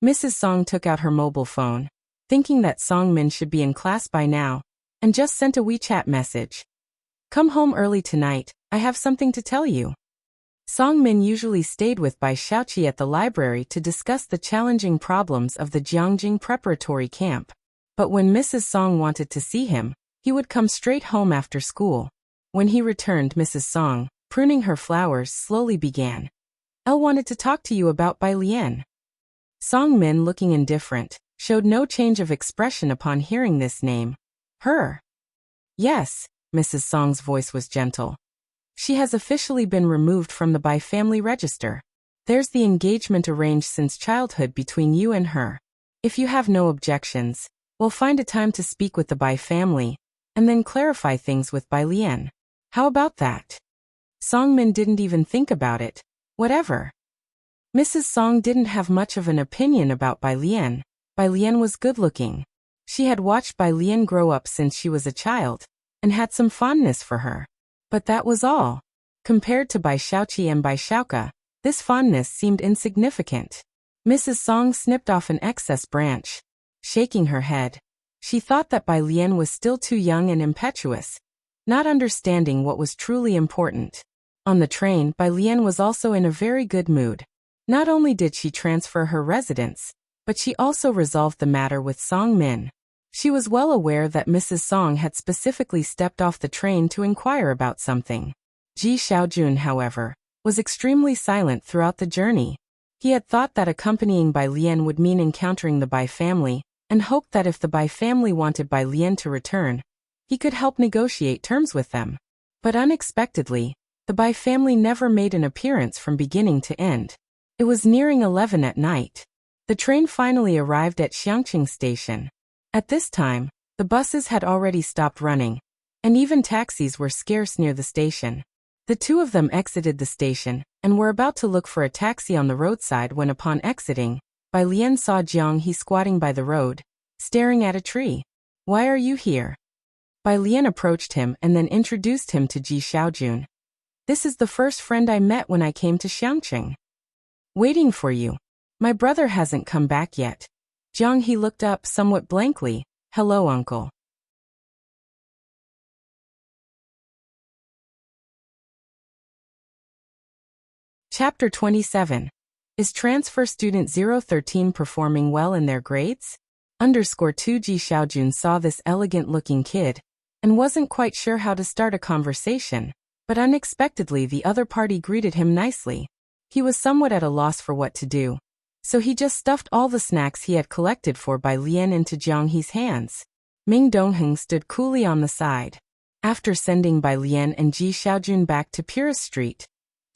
Mrs. Song took out her mobile phone, thinking that Song Min should be in class by now, and just sent a WeChat message. Come home early tonight, I have something to tell you. Song Min usually stayed with Bai Xiaoqi at the library to discuss the challenging problems of the Jiangjing preparatory camp. But when Mrs. Song wanted to see him, he would come straight home after school. When he returned, Mrs. Song, pruning her flowers, slowly began. Elle wanted to talk to you about Bai Lian. Song Min, looking indifferent, showed no change of expression upon hearing this name. Her? Yes, Mrs. Song's voice was gentle. She has officially been removed from the Bai family register. There's the engagement arranged since childhood between you and her. If you have no objections, we'll find a time to speak with the Bai family, and then clarify things with Bai Lian. How about that? Song Min didn't even think about it. Whatever. Mrs. Song didn't have much of an opinion about Bai Lian. Bai Lian was good-looking. She had watched Bai Lian grow up since she was a child, and had some fondness for her. But that was all. Compared to Bai Xiaoqi and Bai Xiaoka, this fondness seemed insignificant. Mrs. Song snipped off an excess branch. Shaking her head, she thought that Bai Lian was still too young and impetuous, not understanding what was truly important. On the train, Bai Lian was also in a very good mood. Not only did she transfer her residence, but she also resolved the matter with Song Min. She was well aware that Mrs. Song had specifically stepped off the train to inquire about something. Ji Xiaojun, however, was extremely silent throughout the journey. He had thought that accompanying Bai Lian would mean encountering the Bai family, and hoped that if the Bai family wanted Bai Lian to return, he could help negotiate terms with them. But unexpectedly, the Bai family never made an appearance from beginning to end. It was nearing 11 at night. The train finally arrived at Xiangqing Station. At this time, the buses had already stopped running, and even taxis were scarce near the station. The two of them exited the station, and were about to look for a taxi on the roadside when upon exiting, Bai Lian saw Jiang He squatting by the road, staring at a tree. "Why are you here?" Bai Lian approached him and then introduced him to Ji Xiaojun. "This is the first friend I met when I came to Xiangqing. Waiting for you. My brother hasn't come back yet." Jiang He looked up somewhat blankly. "Hello, uncle." Chapter 27. Is transfer student 013 performing well in their grades? _2 Ji Xiaojun saw this elegant-looking kid, and wasn't quite sure how to start a conversation, but unexpectedly the other party greeted him nicely. He was somewhat at a loss for what to do, so he just stuffed all the snacks he had collected for Bai Lian into Jiang He's hands. Ming Dongheng stood coolly on the side. After sending Bai Lian and Ji Xiaojun back to Purist Street,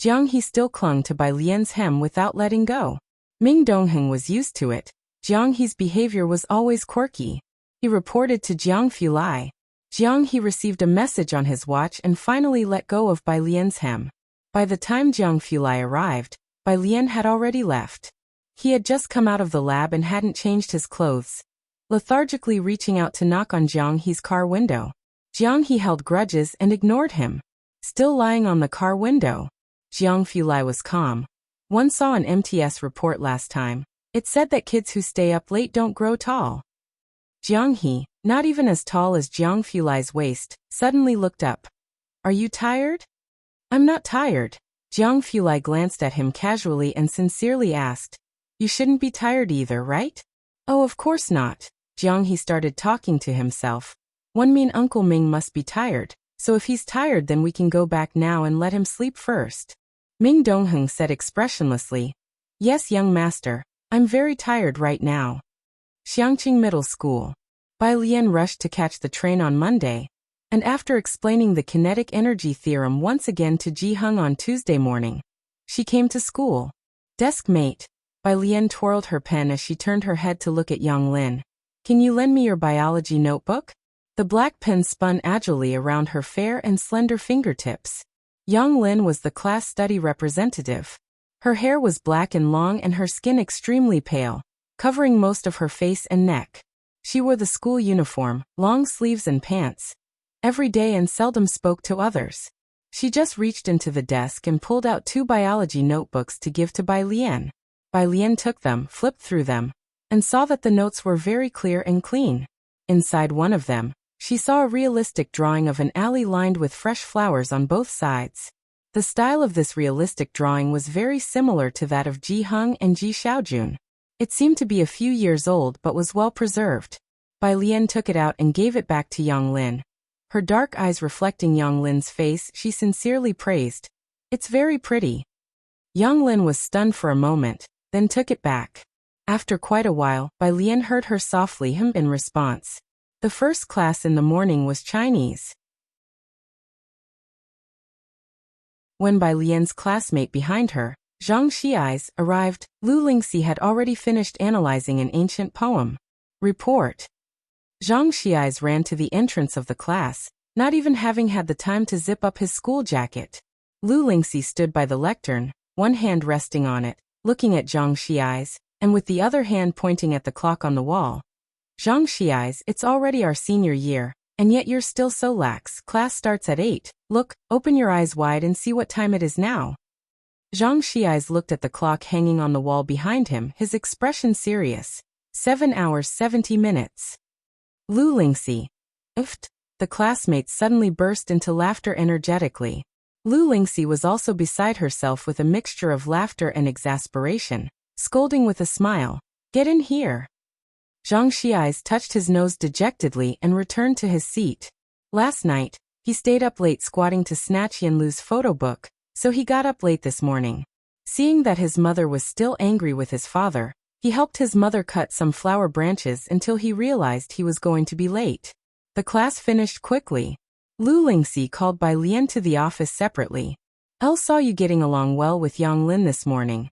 Jiang He still clung to Bai Lian's hem without letting go. Ming Dongheng was used to it. Jiang He's behavior was always quirky. He reported to Jiang Fulai. Jiang He received a message on his watch and finally let go of Bai Lian's hem. By the time Jiang Fulai arrived, Bai Lian had already left. He had just come out of the lab and hadn't changed his clothes, lethargically reaching out to knock on Jiang He's car window. Jiang He held grudges and ignored him. Still lying on the car window, Jiang Fulai was calm. "One saw an MTS report last time. It said that kids who stay up late don't grow tall." Jiang He, not even as tall as Jiang Fulai's waist, suddenly looked up. "Are you tired?" "I'm not tired." Jiang Fulai glanced at him casually and sincerely asked. "You shouldn't be tired either, right?" "Oh, of course not." Jiang He started talking to himself. "One mean Uncle Ming must be tired, so if he's tired then we can go back now and let him sleep first." Ming Dongheng said expressionlessly, "Yes, young master, I'm very tired right now." Xiangqing Middle School. Bai Lian rushed to catch the train on Monday, and after explaining the kinetic energy theorem once again to Ji Hung on Tuesday morning, she came to school. "Desk mate." Bai Lian twirled her pen as she turned her head to look at Yang Lin. "Can you lend me your biology notebook?" The black pen spun agilely around her fair and slender fingertips. Yang Lin was the class study representative. Her hair was black and long and her skin extremely pale, covering most of her face and neck. She wore the school uniform, long sleeves and pants, every day and seldom spoke to others. She just reached into the desk and pulled out 2 biology notebooks to give to Bai Lian. Bai Lian took them, flipped through them, and saw that the notes were very clear and clean. Inside one of them, she saw a realistic drawing of an alley lined with fresh flowers on both sides. The style of this realistic drawing was very similar to that of Ji Hung and Ji Xiaojun. It seemed to be a few years old but was well preserved. Bai Lian took it out and gave it back to Yang Lin. Her dark eyes reflecting Yang Lin's face, she sincerely praised. "It's very pretty." Yang Lin was stunned for a moment, then took it back. After quite a while, Bai Lian heard her softly hum in response. The first class in the morning was Chinese. When Bai Lian's classmate behind her, Zhang Xiai's, arrived, Lu Lingxi had already finished analyzing an ancient poem. Report. Zhang Xiai's ran to the entrance of the class, not even having had the time to zip up his school jacket. Lu Lingxi stood by the lectern, one hand resting on it, looking at Zhang Xiai's, and with the other hand pointing at the clock on the wall. Zhang Xiai's, it's already our senior year, and yet you're still so lax. Class starts at 8. Look, open your eyes wide and see what time it is now. Zhang Xiai's looked at the clock hanging on the wall behind him, his expression serious. 7 hours 70 minutes. Lu Lingxi. Uft. The classmates suddenly burst into laughter energetically. Lu Lingxi was also beside herself with a mixture of laughter and exasperation, scolding with a smile. Get in here. Zhang Xiai's touched his nose dejectedly and returned to his seat. Last night, he stayed up late squatting to snatch Yin Lu's photo book, so he got up late this morning. Seeing that his mother was still angry with his father, he helped his mother cut some flower branches until he realized he was going to be late. The class finished quickly. Lu Lingxi called Bai Lian to the office separately. Elle saw you getting along well with Yang Lin this morning.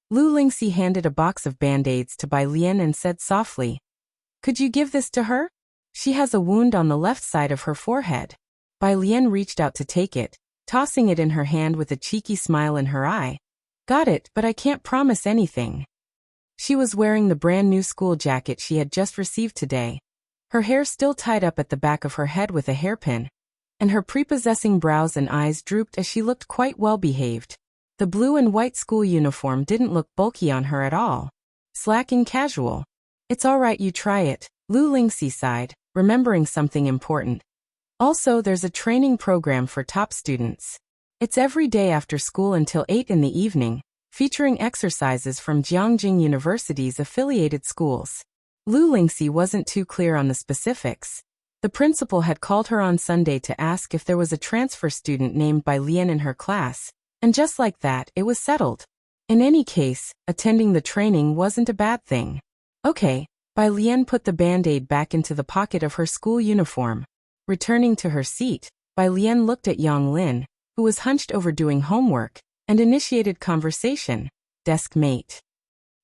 Lu Lingxi handed a box of band-aids to Bai Lian and said softly, "Could you give this to her? She has a wound on the left side of her forehead." Bai Lian reached out to take it, tossing it in her hand with a cheeky smile in her eye. "Got it, but I can't promise anything." She was wearing the brand new school jacket she had just received today. Her hair still tied up at the back of her head with a hairpin, and her prepossessing brows and eyes drooped as she looked quite well behaved. The blue and white school uniform didn't look bulky on her at all. Slack and casual. "It's all right, you try it," Lu Lingxi sighed, remembering something important. "Also, there's a training program for top students. It's every day after school until 8 in the evening, featuring exercises from Jiangjing University's affiliated schools." Lu Lingxi wasn't too clear on the specifics. The principal had called her on Sunday to ask if there was a transfer student named Bai Lian in her class, and just like that, it was settled. In any case, attending the training wasn't a bad thing. Okay, Bai Lian put the band-aid back into the pocket of her school uniform. Returning to her seat, Bai Lian looked at Yang Lin, who was hunched over doing homework, and initiated conversation. "Desk mate."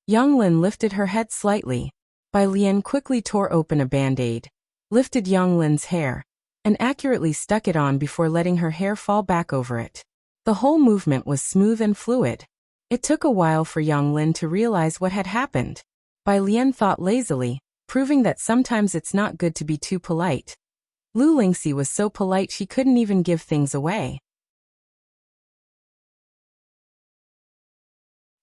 Yang Lin lifted her head slightly. Bai Lian quickly tore open a band-aid, lifted Yang Lin's hair, and accurately stuck it on before letting her hair fall back over it. The whole movement was smooth and fluid. It took a while for Yang Lin to realize what had happened. Bai Lian thought lazily, proving that sometimes it's not good to be too polite. Lu Lingxi was so polite she couldn't even give things away.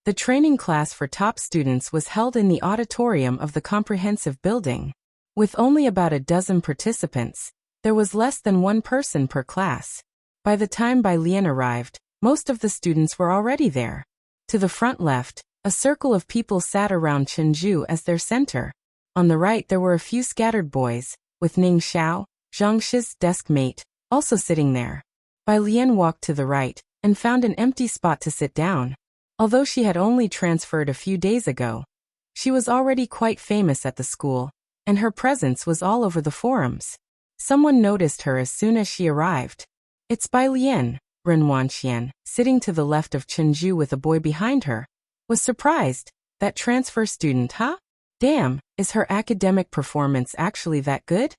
The training class for top students was held in the auditorium of the comprehensive building. With only about a dozen participants, there was less than one person per class. By the time Bai Lian arrived, most of the students were already there. To the front left, a circle of people sat around Chenju as their center. On the right there were a few scattered boys, with Ning Xiao, Zhang Shi's desk mate, also sitting there. Bai Lian walked to the right, and found an empty spot to sit down. Although she had only transferred a few days ago, she was already quite famous at the school, and her presence was all over the forums. Someone noticed her as soon as she arrived. "It's Bai Lian," Ren Wanxian, sitting to the left of Chenju with a boy behind her, was surprised. "That transfer student, huh? Damn, is her academic performance actually that good?"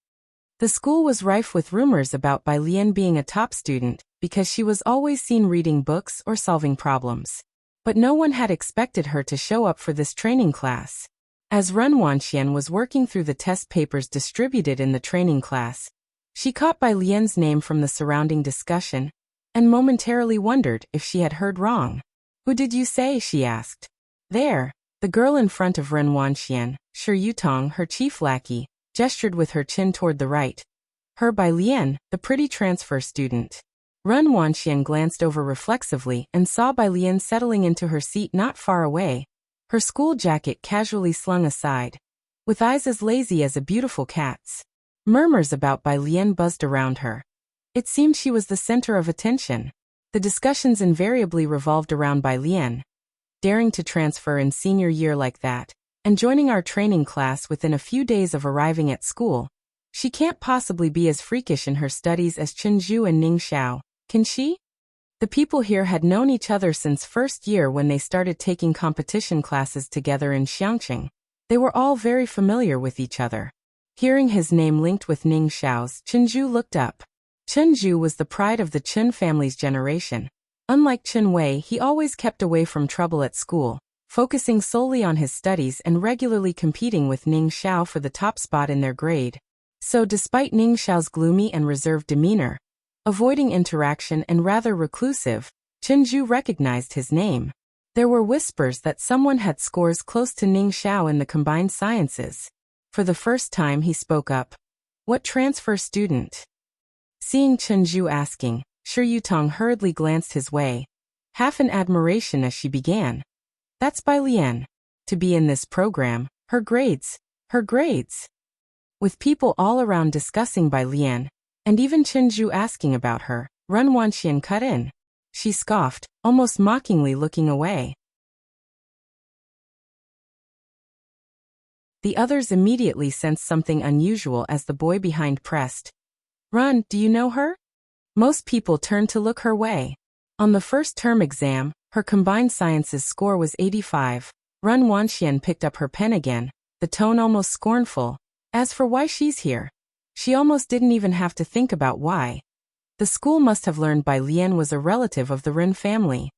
The school was rife with rumors about Bai Lian being a top student, because she was always seen reading books or solving problems. But no one had expected her to show up for this training class. As Ren Wanxian was working through the test papers distributed in the training class, she caught Bai Lian's name from the surrounding discussion, and momentarily wondered if she had heard wrong. "Who did you say?" she asked. "There." The girl in front of Ren Wanxian, Shi Yutong, her chief lackey, gestured with her chin toward the right. "Her Bai Lian, the pretty transfer student." Ren Wanxian glanced over reflexively and saw Bai Lian settling into her seat not far away, her school jacket casually slung aside, with eyes as lazy as a beautiful cat's. Murmurs about Bai Lian buzzed around her. It seemed she was the center of attention. The discussions invariably revolved around Bai Lian. Daring to transfer in senior year like that, and joining our training class within a few days of arriving at school. She can't possibly be as freakish in her studies as Chenju and Ning Xiao, can she? The people here had known each other since first year when they started taking competition classes together in Xiangqing. They were all very familiar with each other. Hearing his name linked with Ning Xiao's, Chenju looked up. Chenju was the pride of the Chen family's generation. Unlike Chen Wei, he always kept away from trouble at school, focusing solely on his studies and regularly competing with Ning Xiao for the top spot in their grade. So despite Ning Xiao's gloomy and reserved demeanor, avoiding interaction and rather reclusive, Chenju recognized his name. There were whispers that someone had scores close to Ning Xiao in the combined sciences. For the first time he spoke up. What transfer student? Seeing Chenju asking, Shi Yutong hurriedly glanced his way, half in admiration as she began. That's Bai Lian. To be in this program, her grades. With people all around discussing Bai Lian, and even Chenju asking about her, Ren Wanxian cut in. She scoffed, almost mockingly looking away. The others immediately sensed something unusual as the boy behind pressed. Run, do you know her? Most people turned to look her way. On the first term exam, her combined sciences score was 85. Ren Wanxian picked up her pen again, the tone almost scornful. As for why she's here, she almost didn't even have to think about why. The school must have learned Bai Lian was a relative of the Ren family.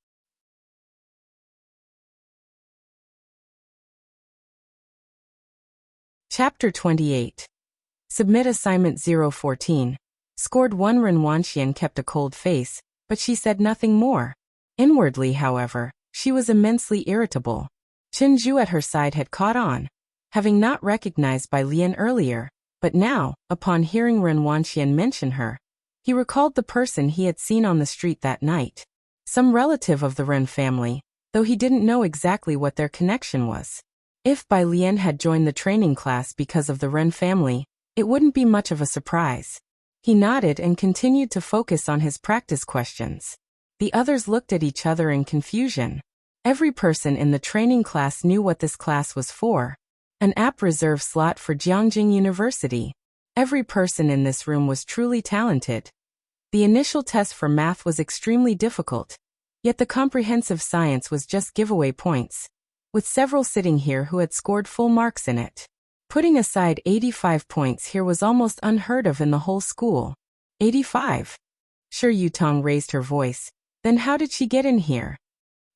Chapter 28. Submit Assignment 014. Scored 1. Ren Wanxian kept a cold face, but she said nothing more. Inwardly, however, she was immensely irritable. Chenju at her side had caught on, having not recognized Bai Lian earlier, but now, upon hearing Ren Wanxian mention her, he recalled the person he had seen on the street that night. Some relative of the Ren family, though he didn't know exactly what their connection was. If Bai Lian had joined the training class because of the Ren family, it wouldn't be much of a surprise. He nodded and continued to focus on his practice questions. The others looked at each other in confusion. Every person in the training class knew what this class was for. An app reserve slot for Jiangjing University. Every person in this room was truly talented. The initial test for math was extremely difficult, yet the comprehensive science was just giveaway points, with several sitting here who had scored full marks in it. Putting aside 85 points here was almost unheard of in the whole school. 85? Shi Yutong raised her voice. Then how did she get in here?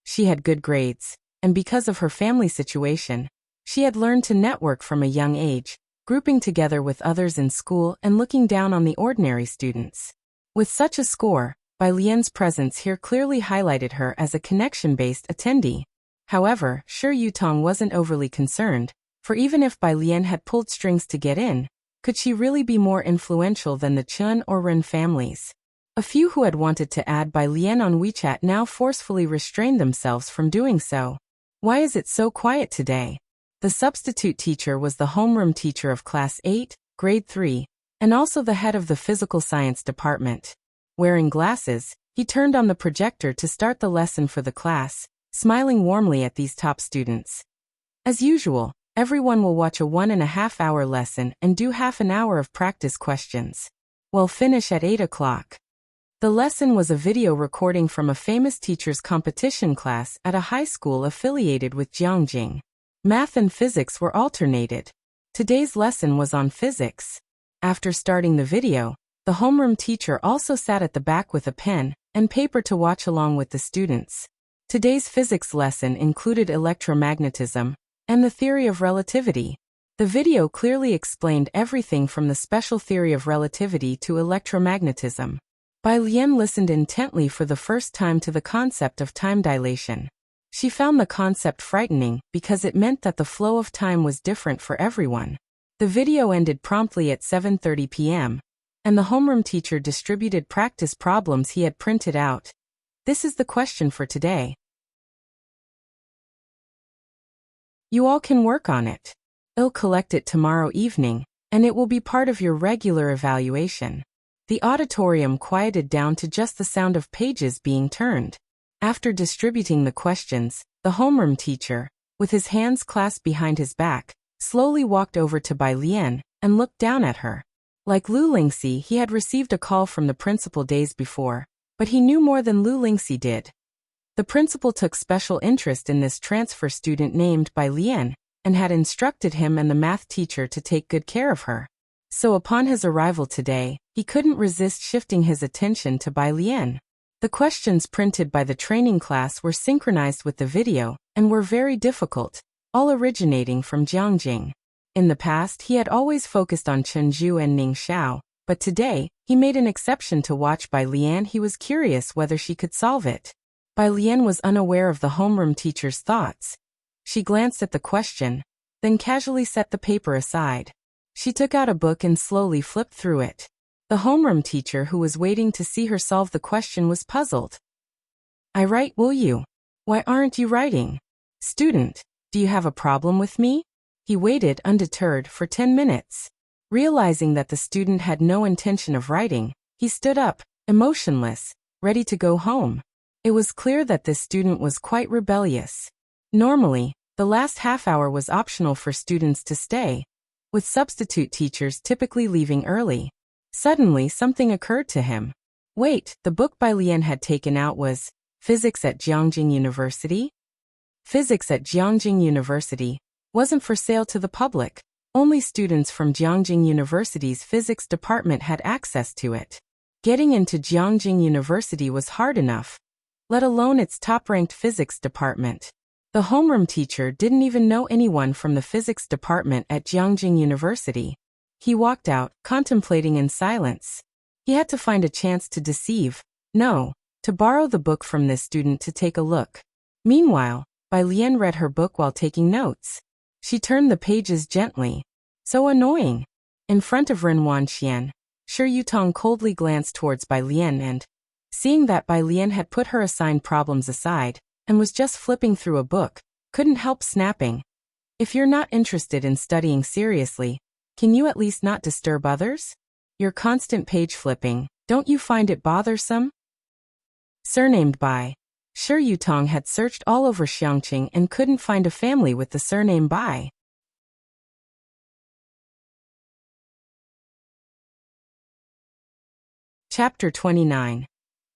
She had good grades, and because of her family situation, she had learned to network from a young age, grouping together with others in school and looking down on the ordinary students. With such a score, Bai Lian's presence here clearly highlighted her as a connection-based attendee. However, Shi Yutong wasn't overly concerned, for even if Bai Lian had pulled strings to get in, could she really be more influential than the Chen or Ren families? A few who had wanted to add Bai Lian on WeChat now forcefully restrained themselves from doing so. Why is it so quiet today? The substitute teacher was the homeroom teacher of Class 8, Grade 3, and also the head of the physical science department. Wearing glasses, he turned on the projector to start the lesson for the class, smiling warmly at these top students. As usual, everyone will watch a 1.5-hour lesson and do half an hour of practice questions. We'll finish at 8 o'clock. The lesson was a video recording from a famous teacher's competition class at a high school affiliated with Jiangjing. Math and physics were alternated. Today's lesson was on physics. After starting the video, the homeroom teacher also sat at the back with a pen and paper to watch along with the students. Today's physics lesson included electromagnetism and the theory of relativity. The video clearly explained everything from the special theory of relativity to electromagnetism. Bai Lian listened intently for the first time to the concept of time dilation. She found the concept frightening because it meant that the flow of time was different for everyone. The video ended promptly at 7:30 p.m., and the homeroom teacher distributed practice problems he had printed out. This is the question for today. You all can work on it. I'll collect it tomorrow evening, and it will be part of your regular evaluation. The auditorium quieted down to just the sound of pages being turned. After distributing the questions, the homeroom teacher, with his hands clasped behind his back, slowly walked over to Bai Lian and looked down at her. Like Lu Lingxi, he had received a call from the principal days before, but he knew more than Lu Lingxi did. The principal took special interest in this transfer student named Bai Lian, and had instructed him and the math teacher to take good care of her. So upon his arrival today, he couldn't resist shifting his attention to Bai Lian. The questions printed by the training class were synchronized with the video, and were very difficult, all originating from Jiangjing. In the past he had always focused on Chenju and Ning Xiao, but today, he made an exception to watch Bai Lian. He was curious whether she could solve it. Bai Lian was unaware of the homeroom teacher's thoughts. She glanced at the question, then casually set the paper aside. She took out a book and slowly flipped through it. The homeroom teacher who was waiting to see her solve the question was puzzled. "I write, will you? Why aren't you writing? Student, do you have a problem with me?" He waited undeterred for 10 minutes. Realizing that the student had no intention of writing, he stood up, emotionless, ready to go home. It was clear that this student was quite rebellious. Normally, the last half hour was optional for students to stay, with substitute teachers typically leaving early. Suddenly something occurred to him. Wait, the book Bai Lian had taken out was Physics at Jiangjing University? Physics at Jiangjing University wasn't for sale to the public. Only students from Jiangjing University's physics department had access to it. Getting into Jiangjing University was hard enough, let alone its top-ranked physics department. The homeroom teacher didn't even know anyone from the physics department at Jiangjing University. He walked out, contemplating in silence. He had to find a chance to deceive, no, to borrow the book from this student to take a look. Meanwhile, Bai Lian read her book while taking notes. She turned the pages gently. So annoying. In front of Ren Wanxian, Shi Yutong coldly glanced towards Bai Lian and, seeing that Bai Lian had put her assigned problems aside, and was just flipping through a book, couldn't help snapping. "If you're not interested in studying seriously, can you at least not disturb others? Your constant page flipping, don't you find it bothersome?" Surnamed Bai, Shi Yutong had searched all over Xiangqing and couldn't find a family with the surname Bai. Chapter 29.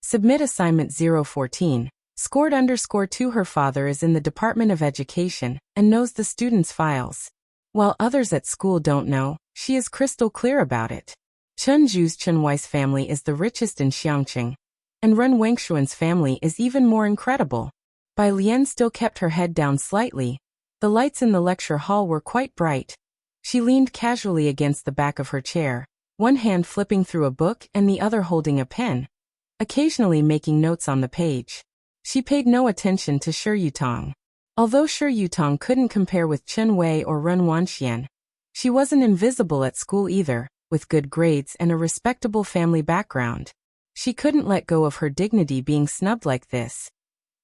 Submit Assignment 014. Scored _2. Her father is in the Department of Education and knows the students' files. While others at school don't know, she is crystal clear about it. Chen Zhu's Chen Wei's family is the richest in Xiangqing, and Ren Wengshuan's family is even more incredible. Bai Lian still kept her head down slightly. The lights in the lecture hall were quite bright. She leaned casually against the back of her chair, one hand flipping through a book and the other holding a pen, occasionally making notes on the page. She paid no attention to Shi Yutong. Although Shi Yutong couldn't compare with Chen Wei or Ren Wanxian, she wasn't invisible at school either, with good grades and a respectable family background. She couldn't let go of her dignity being snubbed like this.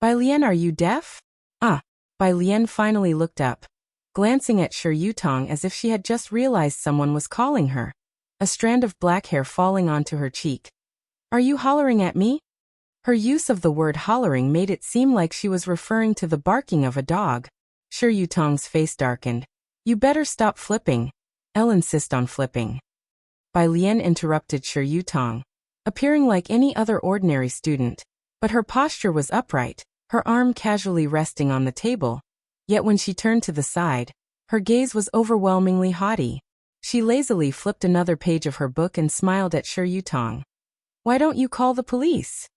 "Bai Lian, are you deaf?" "Ah." Bai Lian finally looked up, glancing at Shi Yutong as if she had just realized someone was calling her, a strand of black hair falling onto her cheek. "Are you hollering at me?" Her use of the word hollering made it seem like she was referring to the barking of a dog. Shi Yutong's face darkened. "You better stop flipping. I'll insist on flipping." Bai Lian interrupted Shi Yutong, appearing like any other ordinary student, but her posture was upright, her arm casually resting on the table. Yet when she turned to the side, her gaze was overwhelmingly haughty. She lazily flipped another page of her book and smiled at Shi Yutong. "Why don't you call the police?"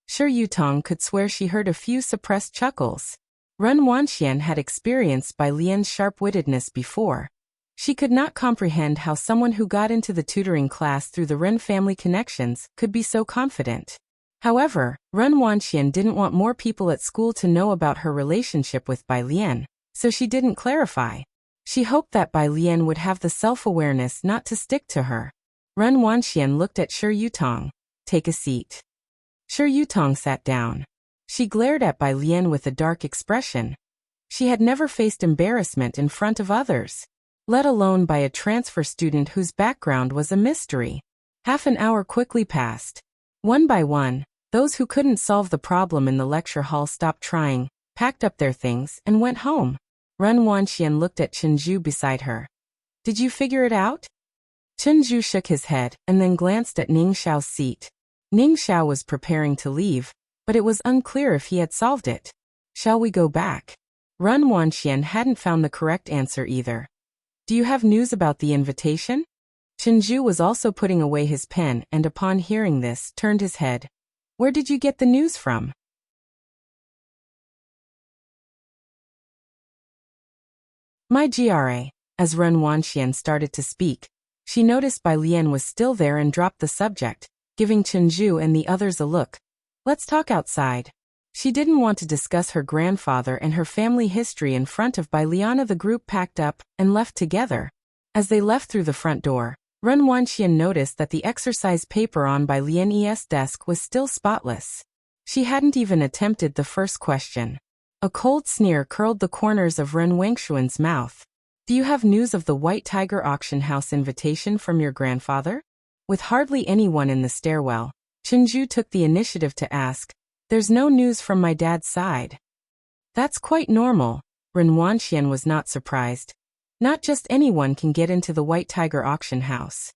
Shi Yutong could swear she heard a few suppressed chuckles. Ren Wanxian had experienced Bai Lian's sharp-wittedness before. She could not comprehend how someone who got into the tutoring class through the Ren family connections could be so confident. However, Ren Wanxian didn't want more people at school to know about her relationship with Bai Lian, so she didn't clarify. She hoped that Bai Lian would have the self-awareness not to stick to her. Ren Wanxian looked at Shi Yutong. "Take a seat." Shi Yutong sat down. She glared at Bai Lian with a dark expression. She had never faced embarrassment in front of others, let alone by a transfer student whose background was a mystery. Half an hour quickly passed. One by one, those who couldn't solve the problem in the lecture hall stopped trying, packed up their things, and went home. Ren Wanxian looked at Chen Zhu beside her. "Did you figure it out?" Chen Zhu shook his head and then glanced at Ning Xiao's seat. Ning Xiao was preparing to leave, but it was unclear if he had solved it. Shall we go back? Run Wanxian hadn't found the correct answer either. Do you have news about the invitation? Chenju was also putting away his pen and upon hearing this turned his head. Where did you get the news from? My GRA. As Ren Wanxian started to speak, she noticed Bai Lian was still there and dropped the subject, giving Chenju and the others a look. Let's talk outside. She didn't want to discuss her grandfather and her family history in front of Bai Lian. The group packed up and left together. As they left through the front door, Ren Wanxian noticed that the exercise paper on Bai Lian's desk was still spotless. She hadn't even attempted the first question. A cold sneer curled the corners of Ren Wangshuan's mouth. Do you have news of the White Tiger auction house invitation from your grandfather? With hardly anyone in the stairwell, Chenju took the initiative to ask, There's no news from my dad's side. That's quite normal. Ren Wanxian was not surprised. Not just anyone can get into the White Tiger auction house.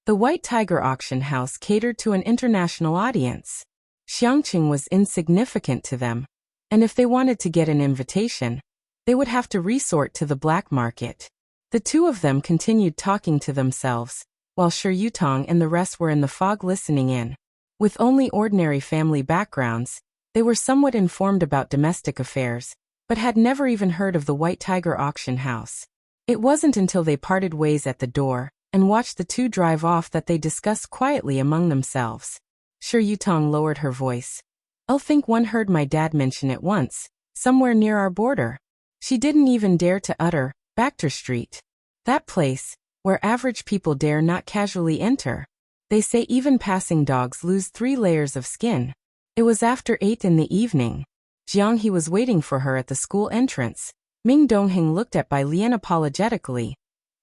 The White Tiger auction house catered to an international audience. Xiangqing was insignificant to them, and if they wanted to get an invitation, they would have to resort to the black market. The two of them continued talking to themselves, while Shi Yutong and the rest were in the fog listening in. With only ordinary family backgrounds, they were somewhat informed about domestic affairs, but had never even heard of the White Tiger auction house. It wasn't until they parted ways at the door and watched the two drive off that they discussed quietly among themselves. Shi Yutong lowered her voice. I'll think one heard my dad mention it once, somewhere near our border. She didn't even dare to utter, Bacter Street. That place, where average people dare not casually enter. They say even passing dogs lose 3 layers of skin. It was after 8 in the evening. Jiang He was waiting for her at the school entrance. Ming Dongheng looked at Bai Lian apologetically,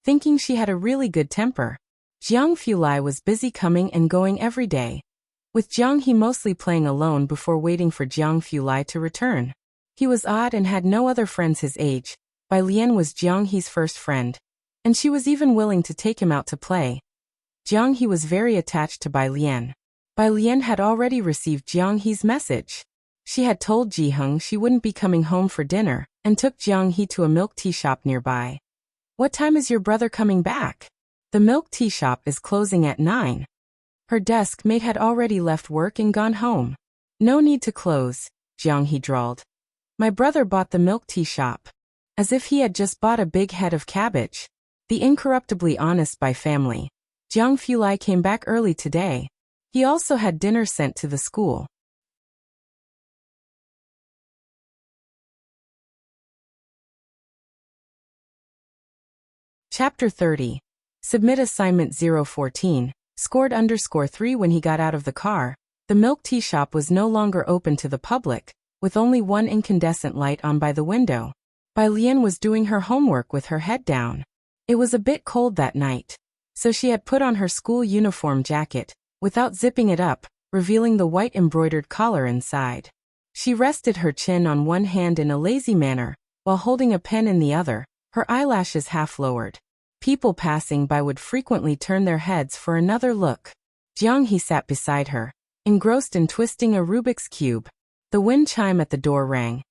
thinking she had a really good temper. Jiang Fulai was busy coming and going every day, with Jiang He mostly playing alone before waiting for Jiang Fulai to return. He was odd and had no other friends his age. Bai Lian was Jiang He's first friend, and she was even willing to take him out to play. Jiang He was very attached to Bai Lian. Bai Lian had already received Jiang He's message. She had told Ji Heng she wouldn't be coming home for dinner, and took Jiang He to a milk tea shop nearby. What time is your brother coming back? The milk tea shop is closing at 9. Her desk mate had already left work and gone home. No need to close, Jiang He drawled. My brother bought the milk tea shop. As if he had just bought a big head of cabbage. The incorruptibly honest Bai family. Jiang Fulai came back early today. He also had dinner sent to the school. Chapter 30. Submit Assignment 014. Scored _3 When he got out of the car, the milk tea shop was no longer open to the public, with only one incandescent light on by the window. Bai Lian was doing her homework with her head down. It was a bit cold that night, so she had put on her school uniform jacket, without zipping it up, revealing the white embroidered collar inside. She rested her chin on one hand in a lazy manner, while holding a pen in the other, her eyelashes half lowered. People passing by would frequently turn their heads for another look. Jiang He sat beside her, engrossed in twisting a Rubik's Cube. The wind chime at the door rang,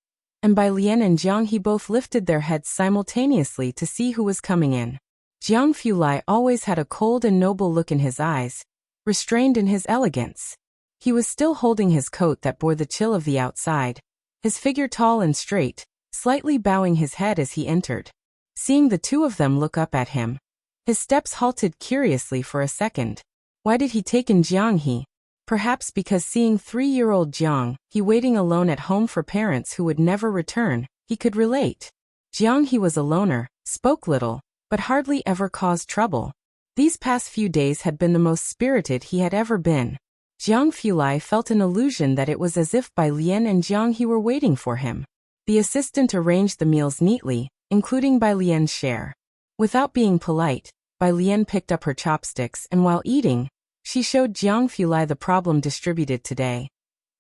and Bai Lian and Jiang He both lifted their heads simultaneously to see who was coming in. Jiang Fulai always had a cold and noble look in his eyes, restrained in his elegance. He was still holding his coat that bore the chill of the outside, his figure tall and straight, slightly bowing his head as he entered. Seeing the two of them look up at him, his steps halted curiously for a second. Why did he take in Jiang He? Perhaps because seeing 3-year-old Jiang He waiting alone at home for parents who would never return, he could relate. Jiang He was a loner, spoke little, but hardly ever caused trouble. These past few days had been the most spirited he had ever been. Jiang Fulai felt an illusion that it was as if Bai Lian and Jiang He were waiting for him. The assistant arranged the meals neatly, including Bai Lian's share. Without being polite, Bai Lian picked up her chopsticks and while eating, she showed Jiang Fulai the problem distributed today.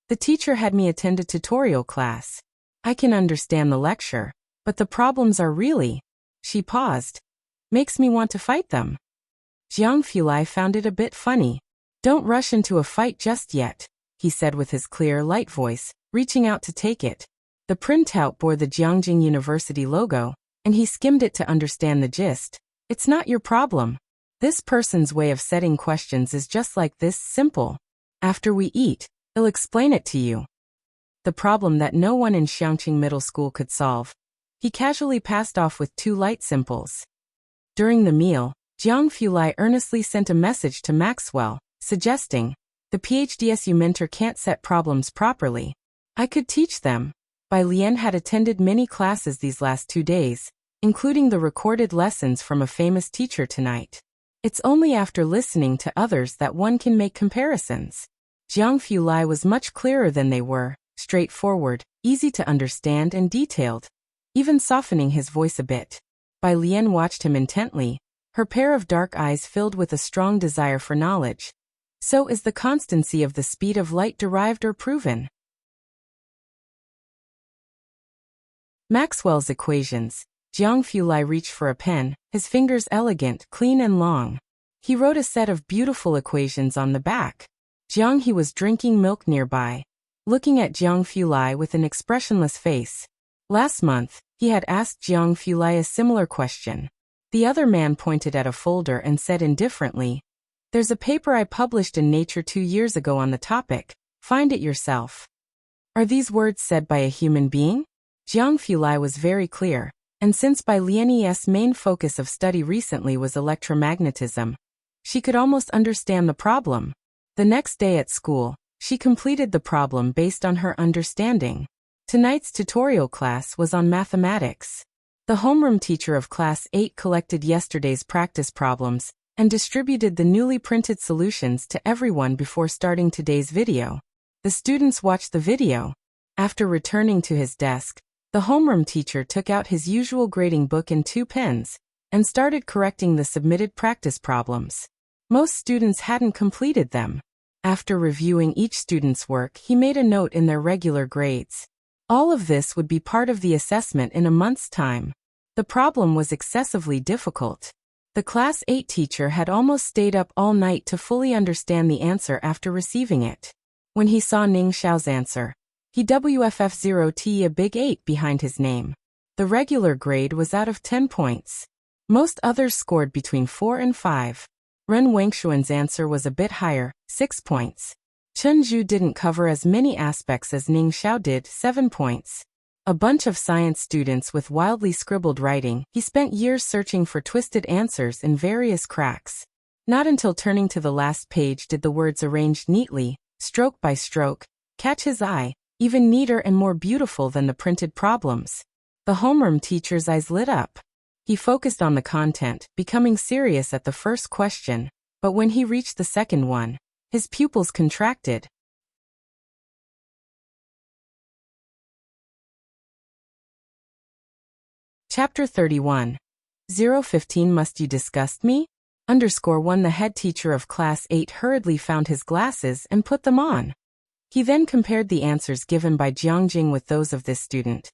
The teacher had me attend a tutorial class. I can understand the lecture, but the problems are really, she paused, makes me want to fight them. Jiang Fulai found it a bit funny. Don't rush into a fight just yet, he said with his clear, light voice, reaching out to take it. The printout bore the Jiangjing University logo, and he skimmed it to understand the gist. It's not your problem. This person's way of setting questions is just like this, simple. After we eat, he'll explain it to you. The problem that no one in Xiangqing Middle School could solve. He casually passed off with 2 light simples. During the meal, Jiang Fulai earnestly sent a message to Maxwell, suggesting, the PhDSU mentor can't set problems properly. I could teach them. Bai Lian had attended many classes these last 2 days, including the recorded lessons from a famous teacher tonight. It's only after listening to others that one can make comparisons. Jiang Fulai was much clearer than they were, straightforward, easy to understand and detailed, even softening his voice a bit. Bai Lian watched him intently, her pair of dark eyes filled with a strong desire for knowledge. So is the constancy of the speed of light derived or proven? Maxwell's equations. Jiang Fulai reached for a pen, his fingers elegant, clean and long. He wrote a set of beautiful equations on the back. Jiang He was drinking milk nearby, looking at Jiang Fulai with an expressionless face. Last month, he had asked Jiang Fulai a similar question. The other man pointed at a folder and said indifferently, "There's a paper I published in Nature 2 years ago on the topic. Find it yourself." Are these words said by a human being? Jiang Fulai was very clear, and since Bai Lian's main focus of study recently was electromagnetism, she could almost understand the problem. The next day at school, she completed the problem based on her understanding. Tonight's tutorial class was on mathematics. The homeroom teacher of Class 8 collected yesterday's practice problems and distributed the newly printed solutions to everyone before starting today's video. The students watched the video. After returning to his desk, the homeroom teacher took out his usual grading book and 2 pens and started correcting the submitted practice problems. Most students hadn't completed them. After reviewing each student's work, he made a note in their regular grades. All of this would be part of the assessment in a month's time. The problem was excessively difficult. The Class 8 teacher had almost stayed up all night to fully understand the answer after receiving it. When he saw Ning Xiao's answer, he WFF0T a big 8 behind his name. The regular grade was out of 10 points. Most others scored between 4 and 5. Ren Wangshuan's answer was a bit higher, 6 points. Chen Zhu didn't cover as many aspects as Ning Xiao did, 7 points. A bunch of science students with wildly scribbled writing, he spent years searching for twisted answers in various cracks. Not until turning to the last page did the words arranged neatly, stroke by stroke, catch his eye, even neater and more beautiful than the printed problems. The homeroom teacher's eyes lit up. He focused on the content, becoming serious at the first question, but when he reached the second one, his pupils contracted. Chapter 31. 015 Must you disgust me? _1 The head teacher of Class 8 hurriedly found his glasses and put them on. He then compared the answers given by Jiangjing with those of this student.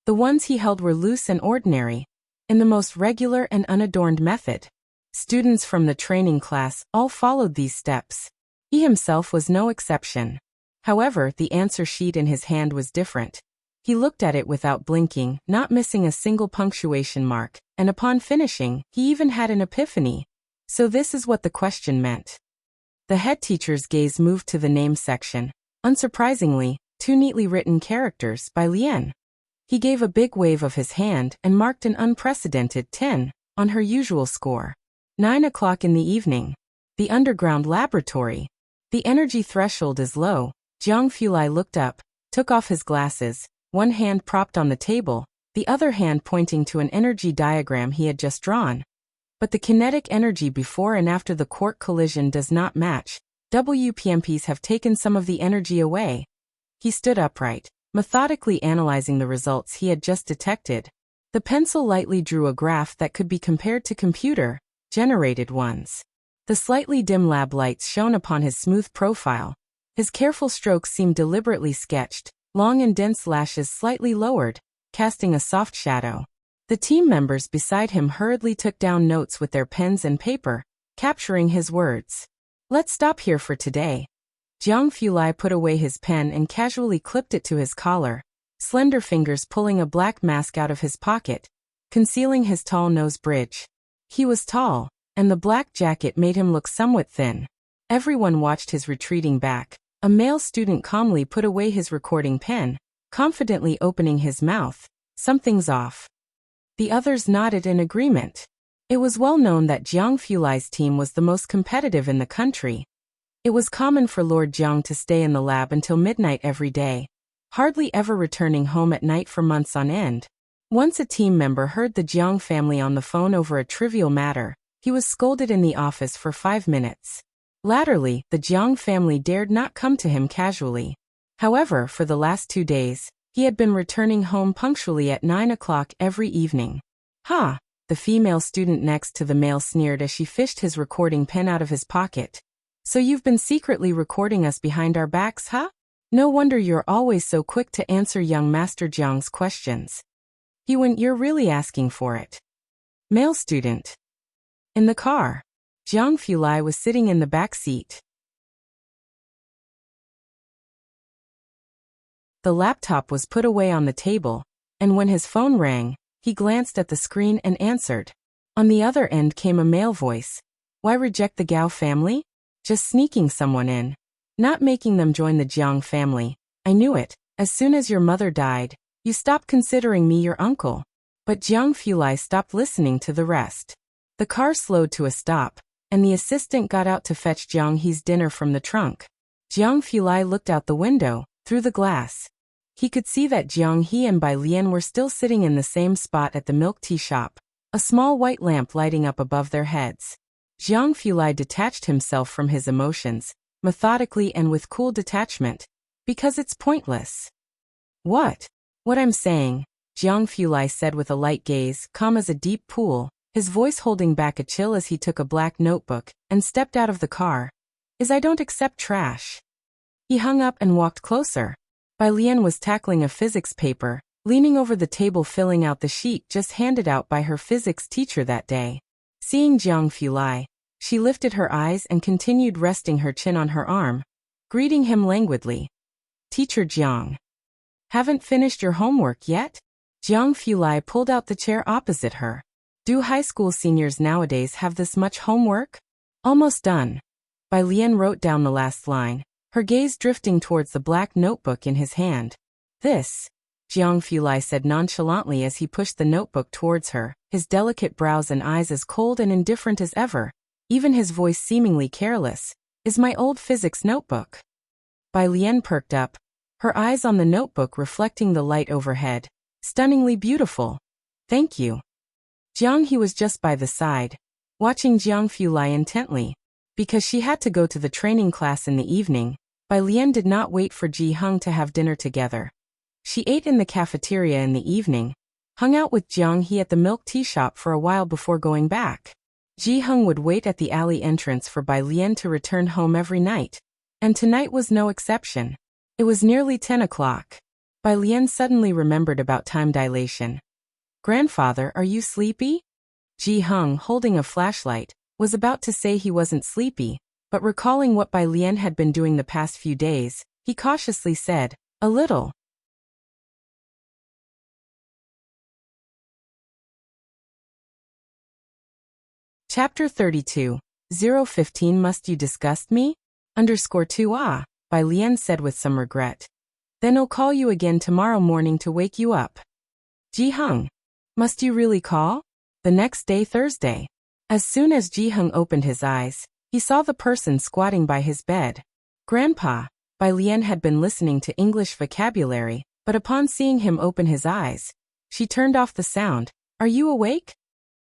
The ones he held were loose and ordinary, in the most regular and unadorned method. Students from the training class all followed these steps. He himself was no exception. However, the answer sheet in his hand was different. He looked at it without blinking, not missing a single punctuation mark, and upon finishing, he even had an epiphany. So this is what the question meant. The head teacher's gaze moved to the name section. Unsurprisingly, 2 neatly written characters by Lian. He gave a big wave of his hand and marked an unprecedented 10 on her usual score. 9 o'clock in the evening. The underground laboratory. The energy threshold is low. Jiang Fulai looked up, took off his glasses, one hand propped on the table, the other hand pointing to an energy diagram he had just drawn. But the kinetic energy before and after the quark collision does not match. WPMPs have taken some of the energy away. He stood upright, methodically analyzing the results he had just detected. The pencil lightly drew a graph that could be compared to computer-generated ones. The slightly dim lab lights shone upon his smooth profile. His careful strokes seemed deliberately sketched, long and dense lashes slightly lowered, casting a soft shadow. The team members beside him hurriedly took down notes with their pens and paper, capturing his words. Let's stop here for today. Jiang Fulai put away his pen and casually clipped it to his collar, slender fingers pulling a black mask out of his pocket, concealing his tall nose bridge. He was tall, and the black jacket made him look somewhat thin. Everyone watched his retreating back. A male student calmly put away his recording pen, confidently opening his mouth. Something's off. The others nodded in agreement. It was well known that Jiang Fulai's team was the most competitive in the country. It was common for Lord Jiang to stay in the lab until midnight every day, hardly ever returning home at night for months on end. Once a team member heard the Jiang family on the phone over a trivial matter. He was scolded in the office for 5 minutes. Latterly, the Jiang family dared not come to him casually. However, for the last 2 days, he had been returning home punctually at 9 o'clock every evening. Ha! The female student next to the male sneered as she fished his recording pen out of his pocket. So you've been secretly recording us behind our backs, huh? No wonder you're always so quick to answer young Master Jiang's questions. You're really asking for it. Male student. In the car. Jiang Fulai was sitting in the back seat. The laptop was put away on the table, and when his phone rang, he glanced at the screen and answered. On the other end came a male voice. Why reject the Gao family? Just sneaking someone in. Not making them join the Jiang family. I knew it. As soon as your mother died, you stopped considering me your uncle. But Jiang Fulai stopped listening to the rest. The car slowed to a stop, and the assistant got out to fetch Jiang He's dinner from the trunk. Jiang Fulai looked out the window, through the glass. He could see that Jiang He and Bai Lian were still sitting in the same spot at the milk tea shop, a small white lamp lighting up above their heads. Jiang Fulai detached himself from his emotions, methodically and with cool detachment, because it's pointless. What I'm saying, Jiang Fulai said with a light gaze, calm as a deep pool, his voice holding back a chill as he took a black notebook and stepped out of the car, is I don't accept trash. He hung up and walked closer. Bai Lian was tackling a physics paper, leaning over the table filling out the sheet just handed out by her physics teacher that day. Seeing Jiang Fulai, she lifted her eyes and continued resting her chin on her arm, greeting him languidly. Teacher Jiang. Haven't finished your homework yet? Jiang Fulai pulled out the chair opposite her. Do high school seniors nowadays have this much homework? Almost done. Bai Lian wrote down the last line, her gaze drifting towards the black notebook in his hand. This, Jiang Fulai said nonchalantly as he pushed the notebook towards her, his delicate brows and eyes as cold and indifferent as ever, even his voice seemingly careless, is my old physics notebook. Bai Lian perked up, her eyes on the notebook reflecting the light overhead. Stunningly beautiful. Thank you. Jiang He was just by the side, watching Jiang Fulai intently. Because she had to go to the training class in the evening, Bai Lian did not wait for Ji Hung to have dinner together. She ate in the cafeteria in the evening, hung out with Jiang He at the milk tea shop for a while before going back. Ji Hung would wait at the alley entrance for Bai Lian to return home every night, and tonight was no exception. It was nearly 10 o'clock. Bai Lian suddenly remembered about time dilation. Grandfather, are you sleepy? Ji Hung, holding a flashlight, was about to say he wasn't sleepy, but recalling what Bai Lian had been doing the past few days, he cautiously said, a little. Chapter 32. 015 Must you disgust me? _2 Bai Lian said with some regret. Then I'll call you again tomorrow morning to wake you up. Ji Hung. Must you really call? The next day, Thursday. As soon as Ji Hung opened his eyes, he saw the person squatting by his bed. Grandpa. Bai Lian had been listening to English vocabulary, but upon seeing him open his eyes, she turned off the sound. Are you awake?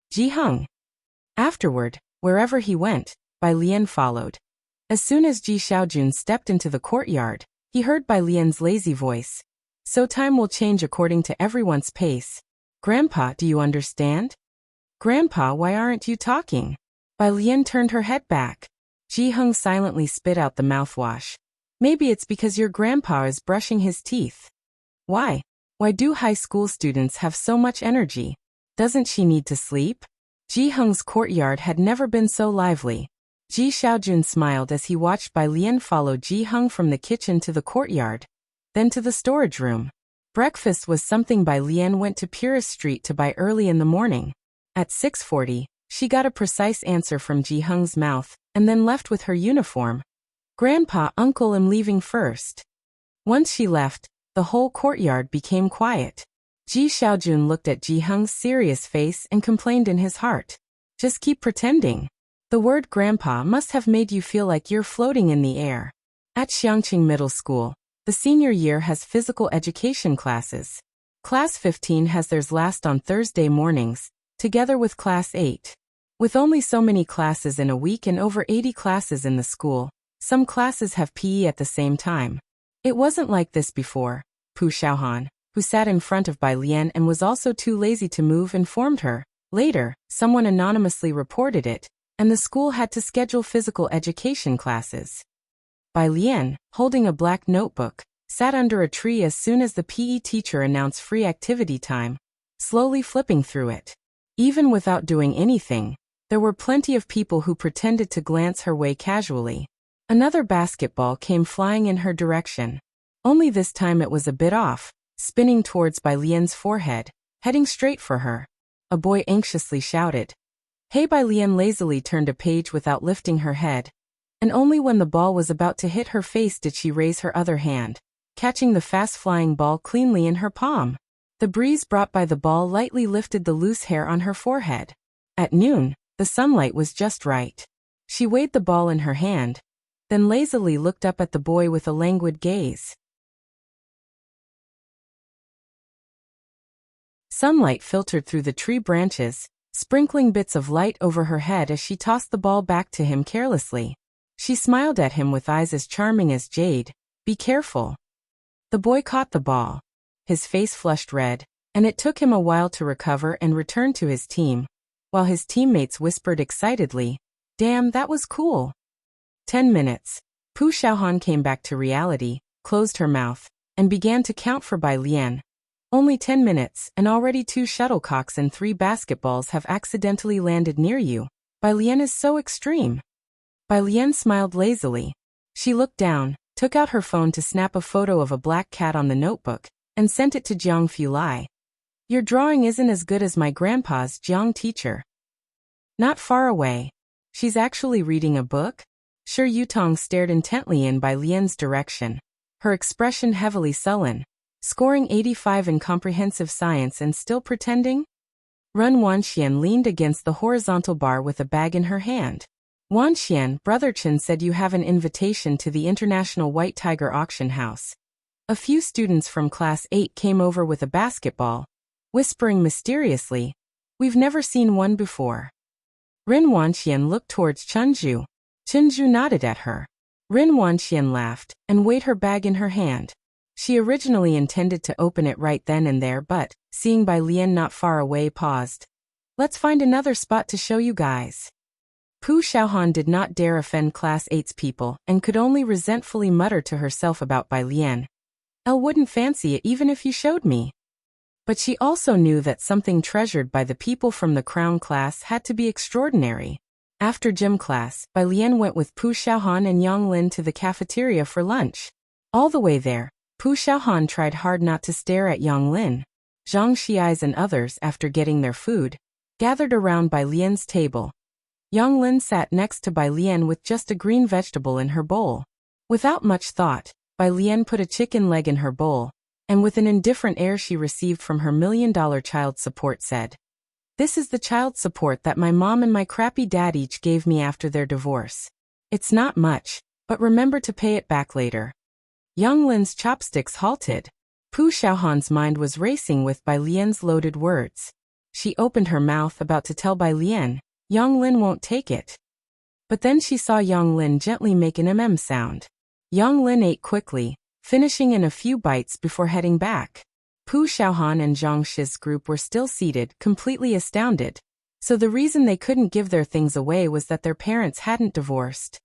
Ji Hung. Afterward, wherever he went, Bai Lian followed. As soon as Ji Xiaojun stepped into the courtyard, he heard Bai Lian's lazy voice. So time will change according to everyone's pace. Grandpa, do you understand? Grandpa, why aren't you talking? Bai Lian turned her head back. Ji Hung silently spit out the mouthwash. Maybe it's because your grandpa is brushing his teeth. Why? Why do high school students have so much energy? Doesn't she need to sleep? Ji Hung's courtyard had never been so lively. Ji Xiaojun smiled as he watched Bai Lian follow Ji Hung from the kitchen to the courtyard, then to the storage room. Breakfast was something Bai Lian went to Purist Street to buy early in the morning. At 6:40, she got a precise answer from Ji Hung's mouth, and then left with her uniform. "Grandpa, uncle, I'm leaving first." Once she left, the whole courtyard became quiet. Ji Xiaojun looked at Ji Hung's serious face and complained in his heart. "Just keep pretending. The word grandpa must have made you feel like you're floating in the air." At Xiangqing Middle School, the senior year has physical education classes. Class 15 has theirs last on Thursday mornings, together with Class 8. With only so many classes in a week and over 80 classes in the school, some classes have PE at the same time. It wasn't like this before. Pu Xiaohan, who sat in front of Bai Lian and was also too lazy to move, informed her. Later, someone anonymously reported it, and the school had to schedule physical education classes. Bai Lian, holding a black notebook, sat under a tree as soon as the PE teacher announced free activity time, slowly flipping through it. Even without doing anything, there were plenty of people who pretended to glance her way casually. Another basketball came flying in her direction. Only this time it was a bit off, spinning towards Bai Lian's forehead, heading straight for her. A boy anxiously shouted. "Hey!" Bai Lian lazily turned a page without lifting her head, and only when the ball was about to hit her face did she raise her other hand, catching the fast-flying ball cleanly in her palm. The breeze brought by the ball lightly lifted the loose hair on her forehead. At noon, the sunlight was just right. She weighed the ball in her hand, then lazily looked up at the boy with a languid gaze. Sunlight filtered through the tree branches, sprinkling bits of light over her head as she tossed the ball back to him carelessly. She smiled at him with eyes as charming as jade. "Be careful." The boy caught the ball. His face flushed red, and it took him a while to recover and return to his team, while his teammates whispered excitedly, "Damn, that was cool." 10 minutes. Pu Xiaohan came back to reality, closed her mouth, and began to count for Bai Lian. "Only 10 minutes, and already 2 shuttlecocks and 3 basketballs have accidentally landed near you. Bai Lian is so extreme." Bai Lian smiled lazily. She looked down, took out her phone to snap a photo of a black cat on the notebook, and sent it to Jiang Fulai. "Your drawing isn't as good as my grandpa's, Jiang teacher." "Not far away. She's actually reading a book?" Shi Yutong stared intently in Bai Lian's direction, her expression heavily sullen. "Scoring 85 in comprehensive science and still pretending?" Ren Wanxian leaned against the horizontal bar with a bag in her hand. "Wanxian, Brother Chen said you have an invitation to the International White Tiger Auction House." A few students from Class 8 came over with a basketball, whispering mysteriously, "We've never seen one before." Ren Wanxian looked towards Chunju. Chunju nodded at her. Ren Wanxian laughed and weighed her bag in her hand. She originally intended to open it right then and there, but, seeing Bai Lian not far away, paused. "Let's find another spot to show you guys." Pu Xiaohan did not dare offend Class 8's people and could only resentfully mutter to herself about Bai Lian. "I wouldn't fancy it even if you showed me." But she also knew that something treasured by the people from the crown class had to be extraordinary. After gym class, Bai Lian went with Pu Xiaohan and Yang Lin to the cafeteria for lunch. All the way there, Pu Xiaohan tried hard not to stare at Yang Lin. Zhang Xiais and others, after getting their food, gathered around Bai Lian's table. Yang Lin sat next to Bai Lian with just a green vegetable in her bowl. Without much thought, Bai Lian put a chicken leg in her bowl, and with an indifferent air she received from her $1,000,000 child support said, "This is the child support that my mom and my crappy dad each gave me after their divorce. It's not much, but remember to pay it back later." Yang Lin's chopsticks halted. Pu Xiaohan's mind was racing with Bai Lian's loaded words. She opened her mouth about to tell Bai Lian, "Yang Lin won't take it." But then she saw Yang Lin gently make an sound. Yang Lin ate quickly, finishing in a few bites before heading back. Pu Xiaohan and Zhang Shi's group were still seated, completely astounded. So the reason they couldn't give their things away was that their parents hadn't divorced.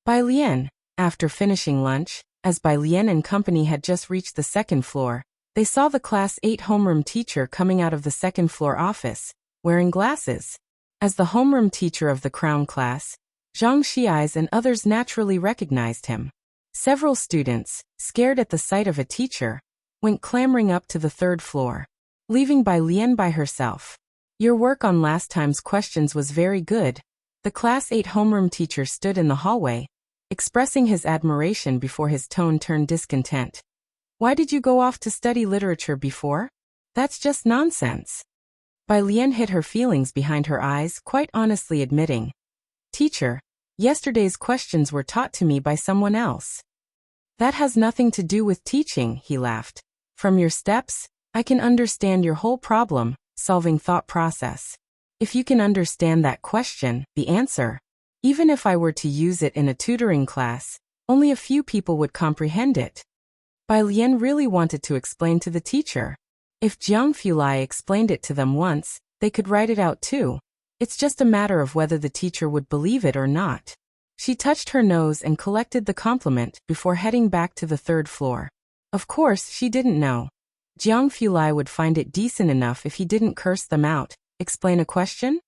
Bai Lian, after finishing lunch, as Bai Lian and company had just reached the second floor, they saw the Class 8 homeroom teacher coming out of the second floor office, wearing glasses. As the homeroom teacher of the Crown class, Zhang Xiais and others naturally recognized him. Several students, scared at the sight of a teacher, went clambering up to the third floor, leaving Bai Lian by herself. Your work on last time's questions was very good. The Class 8 homeroom teacher stood in the hallway, expressing his admiration before his tone turned discontent. Why did you go off to study literature before? That's just nonsense. Bai Lian hid her feelings behind her eyes, quite honestly admitting, Teacher, yesterday's questions were taught to me by someone else. That has nothing to do with teaching, he laughed. From your steps, I can understand your whole problem-solving thought process. If you can understand that question, the answer, even if I were to use it in a tutoring class, only a few people would comprehend it. Bai Lian really wanted to explain to the teacher. If Jiang Fulai explained it to them once, they could write it out too. It's just a matter of whether the teacher would believe it or not. She touched her nose and collected the compliment before heading back to the third floor. Of course, she didn't know. Jiang Fulai would find it decent enough if he didn't curse them out. Explain a question?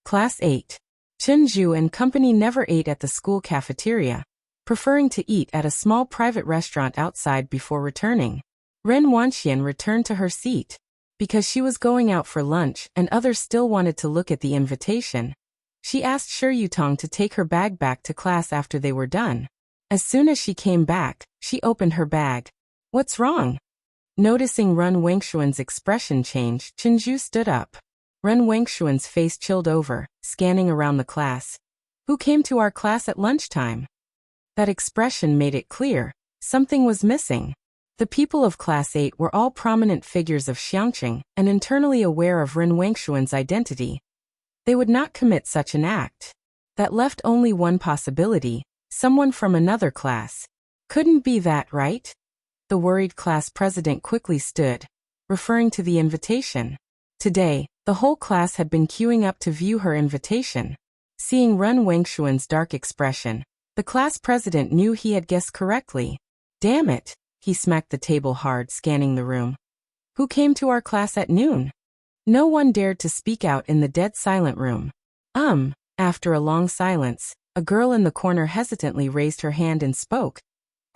Class 8. Chen Zhu and company never ate at the school cafeteria, preferring to eat at a small private restaurant outside before returning. Ren Wanxian returned to her seat. Because she was going out for lunch and others still wanted to look at the invitation, she asked Shi Yutong to take her bag back to class after they were done. As soon as she came back, she opened her bag. What's wrong? Noticing Ren Wengshuan's expression change, Chen Zhu stood up. Ren Wengshuan's face chilled over, scanning around the class. Who came to our class at lunchtime? That expression made it clear. Something was missing. The people of Class 8 were all prominent figures of Xiangqing and internally aware of Ren Wengshuan's identity. They would not commit such an act. That left only one possibility, someone from another class. Couldn't be that, right? The worried class president quickly stood, referring to the invitation. Today, the whole class had been queuing up to view her invitation. Seeing Ren Wengshuan's dark expression, the class president knew he had guessed correctly. Damn it! He smacked the table hard, scanning the room. Who came to our class at noon? No one dared to speak out in the dead silent room. After a long silence, a girl in the corner hesitantly raised her hand and spoke.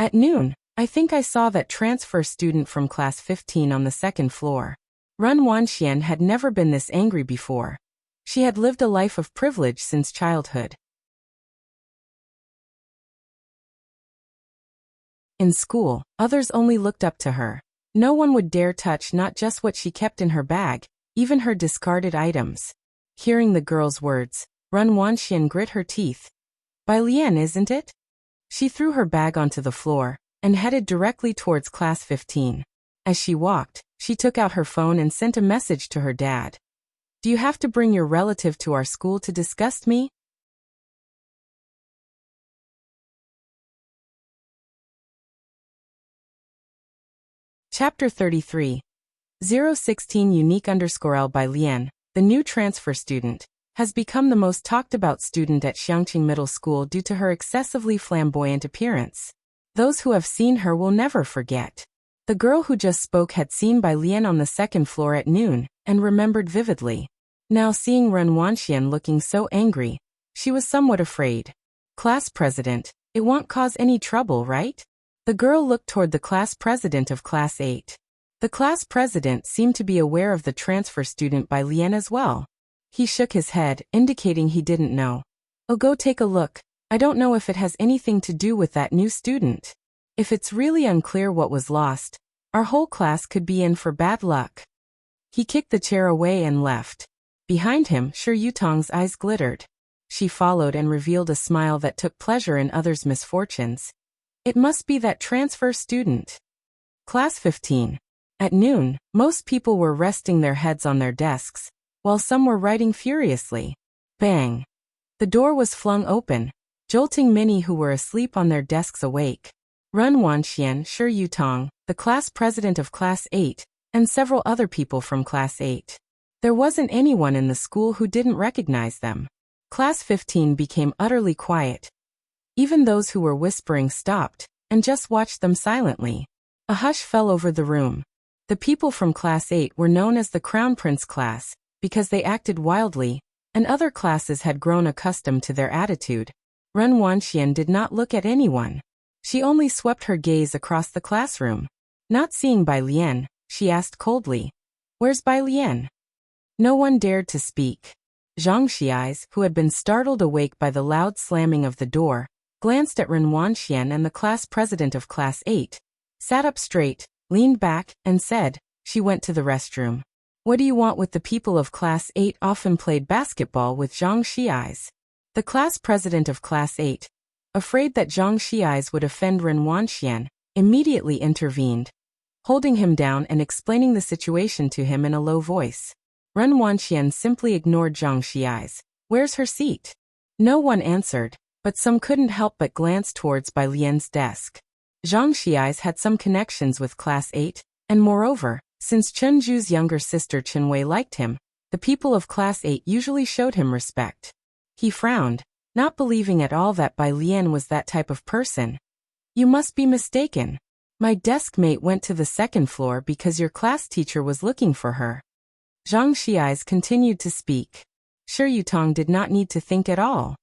At noon, I think I saw that transfer student from class 15 on the second floor. Ren Wanxian had never been this angry before. She had lived a life of privilege since childhood. In school, others only looked up to her. No one would dare touch not just what she kept in her bag, even her discarded items. Hearing the girl's words, Ren Wanxian grit her teeth. Bai Lian, isn't it? She threw her bag onto the floor and headed directly towards class 15. As she walked, she took out her phone and sent a message to her dad. Do you have to bring your relative to our school to disgust me? Chapter 33. 016 Unique_L Bai Lian, the new transfer student, has become the most talked about student at Xiangqing Middle School due to her excessively flamboyant appearance. Those who have seen her will never forget. The girl who just spoke had seen Bai Lian on the second floor at noon, and remembered vividly. Now seeing Ren Wanxian looking so angry, she was somewhat afraid. Class president, it won't cause any trouble, right? The girl looked toward the class president of Class 8. The class president seemed to be aware of the transfer student Bai Lian as well. He shook his head, indicating he didn't know. Oh, go take a look. I don't know if it has anything to do with that new student. If it's really unclear what was lost, our whole class could be in for bad luck. He kicked the chair away and left. Behind him, Shi Yutong's eyes glittered. She followed and revealed a smile that took pleasure in others' misfortunes. It must be that transfer student. Class 15. At noon, most people were resting their heads on their desks, while some were writing furiously. Bang! The door was flung open, jolting many who were asleep on their desks awake. Ren Wanxian, Shi Yutong, the class president of Class 8, and several other people from Class 8. There wasn't anyone in the school who didn't recognize them. Class 15 became utterly quiet. Even those who were whispering stopped, and just watched them silently. A hush fell over the room. The people from Class 8 were known as the Crown Prince class, because they acted wildly, and other classes had grown accustomed to their attitude. Ren Wanxian did not look at anyone. She only swept her gaze across the classroom. Not seeing Bai Lian, she asked coldly, "Where's Bai Lian?" No one dared to speak. Zhang Xiais, who had been startled awake by the loud slamming of the door, glanced at Ren Wanxian and the class president of Class 8, sat up straight, leaned back, and said, "She went to the restroom." "What do you want with the people of Class 8?" Often played basketball with Zhang Xiais. The class president of Class 8, afraid that Zhang Xiais would offend Ren Wanxian, immediately intervened, holding him down and explaining the situation to him in a low voice. Ren Wanxian simply ignored Zhang Xiais. "Where's her seat?" No one answered, but some couldn't help but glance towards Bai Lian's desk. Zhang Xiais had some connections with Class 8, and moreover, since Chen Zhu's younger sister Chen Wei liked him, the people of Class 8 usually showed him respect. He frowned, not believing at all that Bai Lian was that type of person. "You must be mistaken. My desk mate went to the second floor because your class teacher was looking for her." Zhang Xiais continued to speak. Shi Yutong did not need to think at all.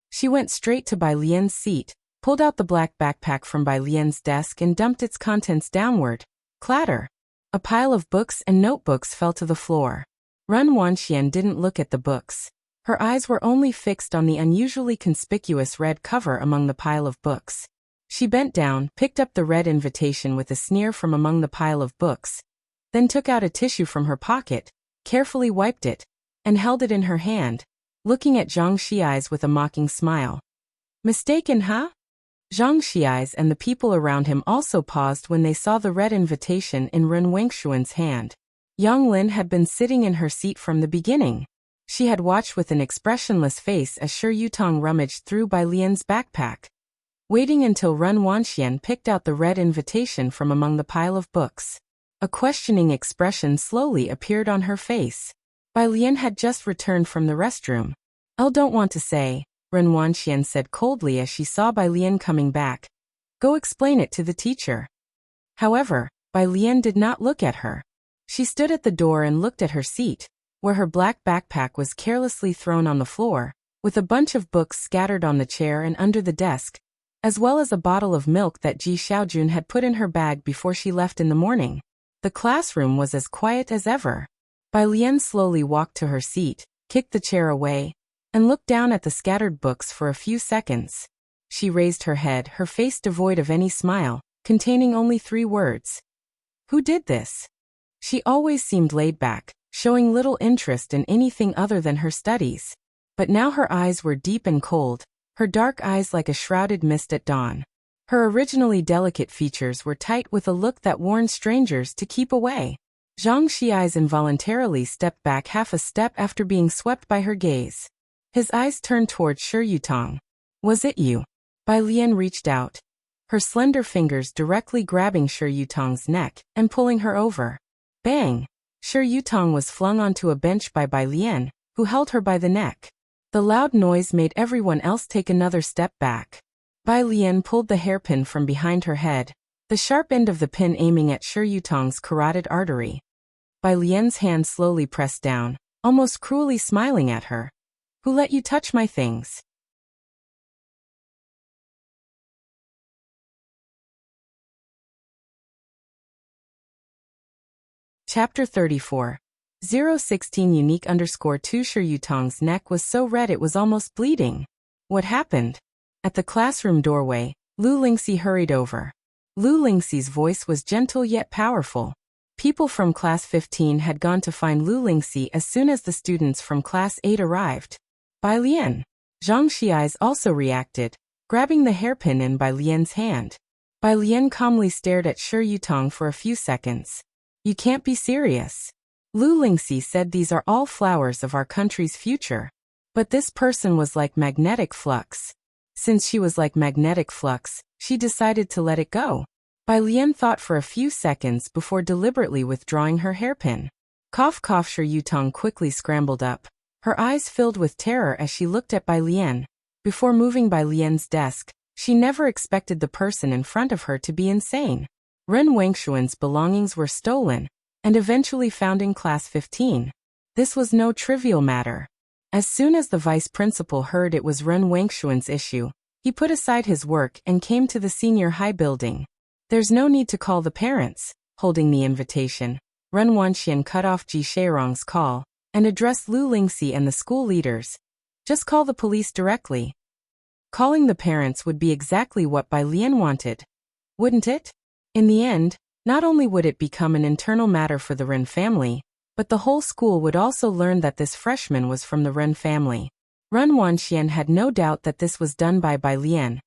She went straight to Bai Lian's seat, pulled out the black backpack from Bai Lian's desk and dumped its contents downward. Clatter. A pile of books and notebooks fell to the floor. Ren Wanxian didn't look at the books. Her eyes were only fixed on the unusually conspicuous red cover among the pile of books. She bent down, picked up the red invitation with a sneer from among the pile of books, then took out a tissue from her pocket, carefully wiped it, and held it in her hand, looking at Zhang Xiais with a mocking smile. "Mistaken, huh?" Zhang Xiais and the people around him also paused when they saw the red invitation in Ren Wengshuan's hand. Yang Lin had been sitting in her seat from the beginning. She had watched with an expressionless face as Shi Yutong rummaged through Bai Lian's backpack, waiting until Ren Wanxian picked out the red invitation from among the pile of books. A questioning expression slowly appeared on her face. Bai Lian had just returned from the restroom. "I don't want to say," Ren Wanxian said coldly as she saw Bai Lian coming back. "Go explain it to the teacher." However, Bai Lian did not look at her. She stood at the door and looked at her seat, where her black backpack was carelessly thrown on the floor, with a bunch of books scattered on the chair and under the desk, as well as a bottle of milk that Ji Xiaojun had put in her bag before she left in the morning. The classroom was as quiet as ever. Bai Lian slowly walked to her seat, kicked the chair away, and looked down at the scattered books for a few seconds. She raised her head, her face devoid of any smile, containing only 3 words. "Who did this?" She always seemed laid back, showing little interest in anything other than her studies. But now her eyes were deep and cold, her dark eyes like a shrouded mist at dawn. Her originally delicate features were tight with a look that warned strangers to keep away. Zhang Xiais involuntarily stepped back half a step after being swept by her gaze. His eyes turned toward Shi Yutong. "Was it you?" Bai Lian reached out, her slender fingers directly grabbing Shi Yutong's neck and pulling her over. Bang! Shi Yutong was flung onto a bench by Bai Lian, who held her by the neck. The loud noise made everyone else take another step back. Bai Lian pulled the hairpin from behind her head, the sharp end of the pin aiming at Shi Yutong's carotid artery. Bai Lian's hand slowly pressed down, almost cruelly smiling at her. "Who let you touch my things?" Chapter 34. 016-2 Shi Yutong's neck was so red it was almost bleeding. What happened? At the classroom doorway, Lu Lingxi hurried over. Lu Lingxi's voice was gentle yet powerful. People from Class 15 had gone to find Lu Lingxi as soon as the students from Class 8 arrived. Bai Lian. Zhang Xiais also reacted, grabbing the hairpin in Bai Lian's hand. Bai Lian calmly stared at Shi Yutong for a few seconds. "You can't be serious." Lu Lingxi said these are all flowers of our country's future. But this person was like magnetic flux. Since she was like magnetic flux, she decided to let it go. Bai Lian thought for a few seconds before deliberately withdrawing her hairpin. Cough cough. Shi Yutong quickly scrambled up, her eyes filled with terror as she looked at Bai Lian. Before moving Bai Lian's desk, she never expected the person in front of her to be insane. Ren Wangshuan's belongings were stolen and eventually found in class 15. This was no trivial matter. As soon as the vice principal heard it was Ren Wangshuan's issue, he put aside his work and came to the senior high building. There's no need to call the parents. Holding the invitation, Ren Wanxian cut off Ji Sheirong's call and addressed Lu Lingxi and the school leaders. Just call the police directly. Calling the parents would be exactly what Bai Lian wanted, wouldn't it? In the end, not only would it become an internal matter for the Ren family, but the whole school would also learn that this freshman was from the Ren family. Ren Wanxian had no doubt that this was done by Bai Lian.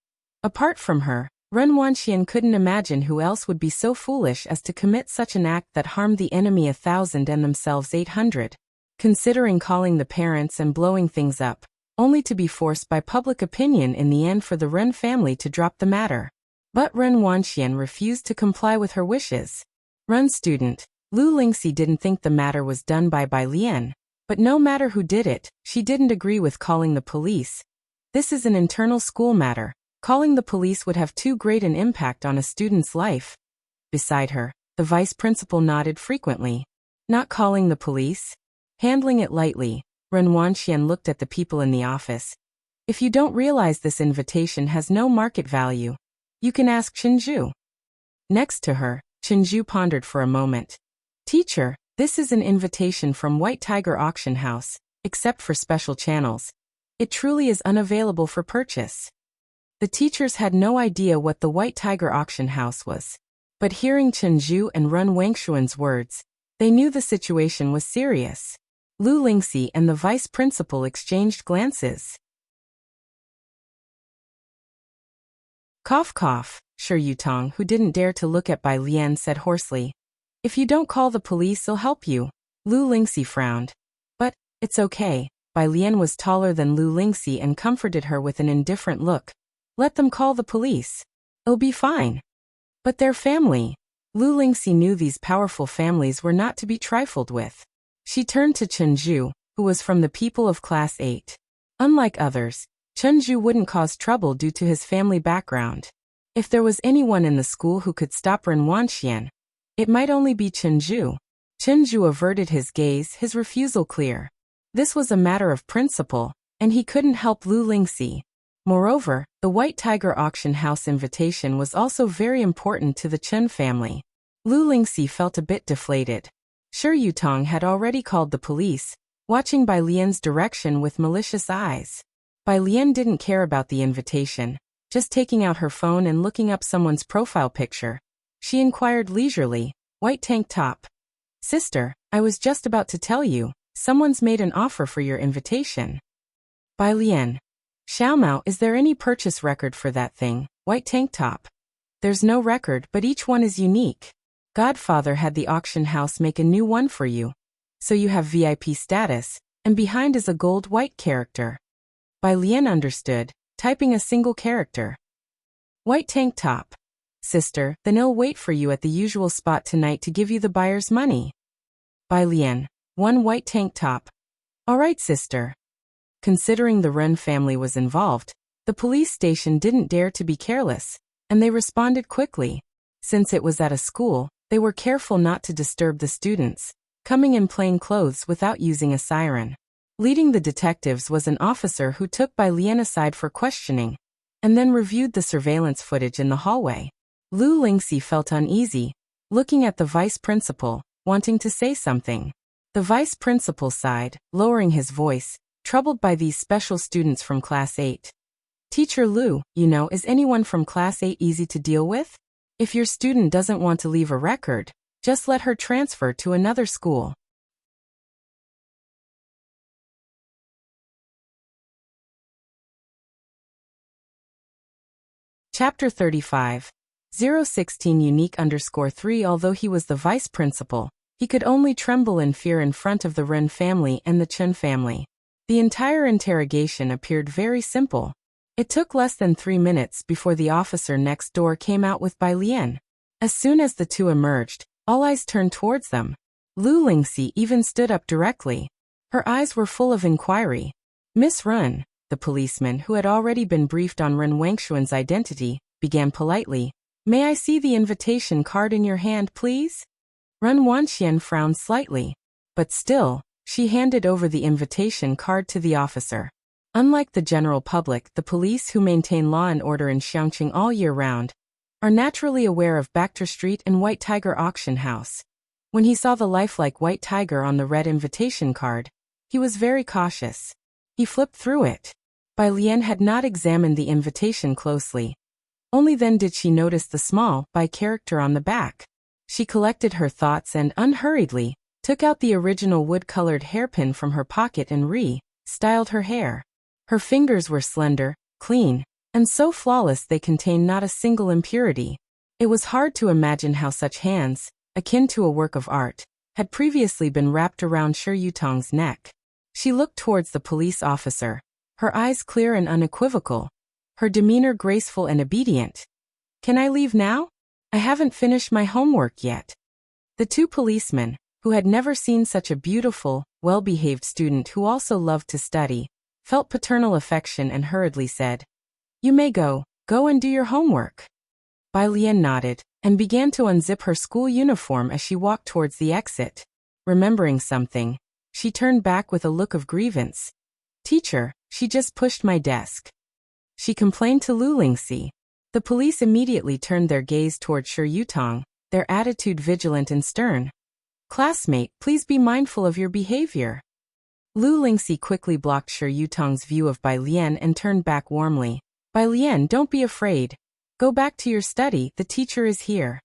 Apart from her, Ren Wanxian couldn't imagine who else would be so foolish as to commit such an act that harmed the enemy 1,000 and themselves 800. Considering calling the parents and blowing things up, only to be forced by public opinion in the end for the Ren family to drop the matter. But Ren Wanxian refused to comply with her wishes. Ren student, Lu Lingxi didn't think the matter was done by Bai Lian, but no matter who did it, she didn't agree with calling the police. This is an internal school matter. Calling the police would have too great an impact on a student's life. Beside her, the vice principal nodded frequently. Not calling the police? Handling it lightly, Ren Wanxian looked at the people in the office. If you don't realize this invitation has no market value, you can ask Chenju. Next to her, Chenju pondered for a moment. Teacher, this is an invitation from White Tiger Auction House, except for special channels. It truly is unavailable for purchase. The teachers had no idea what the White Tiger Auction House was. But hearing Chenju and Ren Wangshuan's words, they knew the situation was serious. Lu Lingxi and the vice principal exchanged glances. Cough cough, Shi Yutong, who didn't dare to look at Bai Lian, said hoarsely. If you don't call the police, they'll help you. Lu Lingxi frowned. But, it's okay. Bai Lian was taller than Lu Lingxi and comforted her with an indifferent look. Let them call the police. It'll be fine. But their family. Lu Lingxi knew these powerful families were not to be trifled with. She turned to Chenju, who was from the people of Class 8. Unlike others, Chenju wouldn't cause trouble due to his family background. If there was anyone in the school who could stop Ren Wanxian, it might only be Chenju. Chenju averted his gaze, his refusal clear. This was a matter of principle, and he couldn't help Lu Lingxi. Moreover, the White Tiger Auction House invitation was also very important to the Chen family. Lu Lingxi felt a bit deflated. Shi Yutong had already called the police, watching Bai Lian's direction with malicious eyes. Bai Lian didn't care about the invitation, just taking out her phone and looking up someone's profile picture. She inquired leisurely, white tank top. Sister, I was just about to tell you, someone's made an offer for your invitation. Bai Lian. Xiaomao, is there any purchase record for that thing, white tank top? There's no record, but each one is unique. Godfather had the auction house make a new one for you. So you have VIP status, and behind is a gold white character. Bai Lian understood, typing a single character. White tank top. Sister, then I'll wait for you at the usual spot tonight to give you the buyer's money. Bai Lian. One white tank top. All right, sister. Considering the Ren family was involved, the police station didn't dare to be careless, and they responded quickly. Since it was at a school, they were careful not to disturb the students, coming in plain clothes without using a siren. Leading the detectives was an officer who took Bai Lian aside for questioning, and then reviewed the surveillance footage in the hallway. Lu Lingxi felt uneasy, looking at the vice principal, wanting to say something. The vice principal sighed, lowering his voice, troubled by these special students from Class 8. Teacher Lu, is anyone from Class 8 easy to deal with? If your student doesn't want to leave a record, just let her transfer to another school. Chapter 35. 016 unique_3. Although he was the vice principal, he could only tremble in fear in front of the Ren family and the Chen family. The entire interrogation appeared very simple. It took less than 3 minutes before the officer next door came out with Bai Lian. As soon as the two emerged, all eyes turned towards them. Lu Lingxi even stood up directly. Her eyes were full of inquiry. Miss Ren, the policeman who had already been briefed on Ren Wangshuan's identity, began politely. May I see the invitation card in your hand, please? Ren Wanxian frowned slightly, but still, she handed over the invitation card to the officer. Unlike the general public, the police who maintain law and order in Xiangqing all year round are naturally aware of Bachter Street and White Tiger Auction House. When he saw the lifelike White Tiger on the red invitation card, he was very cautious. He flipped through it. Bai Lian had not examined the invitation closely. Only then did she notice the small Bai character on the back. She collected her thoughts and, unhurriedly, took out the original wood-colored hairpin from her pocket and styled her hair. Her fingers were slender, clean, and so flawless they contained not a single impurity. It was hard to imagine how such hands, akin to a work of art, had previously been wrapped around Shi Yutong's neck. She looked towards the police officer, her eyes clear and unequivocal, her demeanor graceful and obedient. Can I leave now? I haven't finished my homework yet. The two policemen, who had never seen such a beautiful, well-behaved student who also loved to study, felt paternal affection and hurriedly said, You may go and do your homework. Bai Lian nodded, and began to unzip her school uniform as she walked towards the exit. Remembering something, she turned back with a look of grievance. Teacher, she just pushed my desk. She complained to Lu Lingxi. The police immediately turned their gaze toward Shi Yutong, their attitude vigilant and stern. Classmate, please be mindful of your behavior. Lu Lingxi quickly blocked Shi Yutong's view of Bai Lian and turned back warmly. Bai Lian, don't be afraid. Go back to your study, the teacher is here.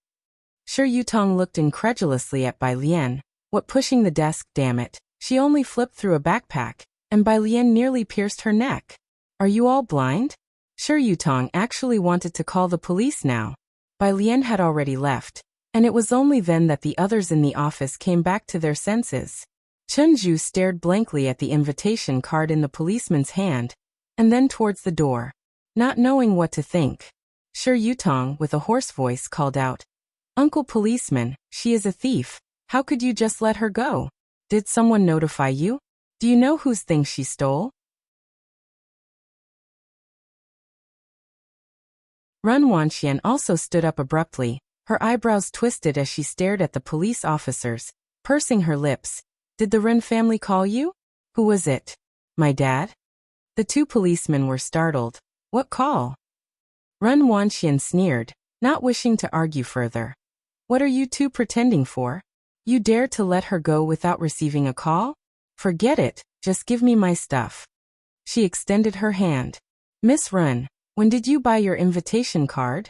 Shi Yutong looked incredulously at Bai Lian. What pushing the desk, damn it. She only flipped through a backpack, and Bai Lian nearly pierced her neck. Are you all blind? Shi Yutong actually wanted to call the police now. Bai Lian had already left, and it was only then that the others in the office came back to their senses. Chen Zhu stared blankly at the invitation card in the policeman's hand, and then towards the door. Not knowing what to think, Shi Yutong, with a hoarse voice, called out, Uncle Policeman, she is a thief. How could you just let her go? Did someone notify you? Do you know whose things she stole? Ren Wanxian also stood up abruptly, her eyebrows twisted as she stared at the police officers, pursing her lips. Did the Ren family call you? Who was it? My dad? The two policemen were startled. What call? Ren Wanxian sneered, not wishing to argue further. What are you two pretending for? You dare to let her go without receiving a call? Forget it, just give me my stuff. She extended her hand. Miss Ren, when did you buy your invitation card?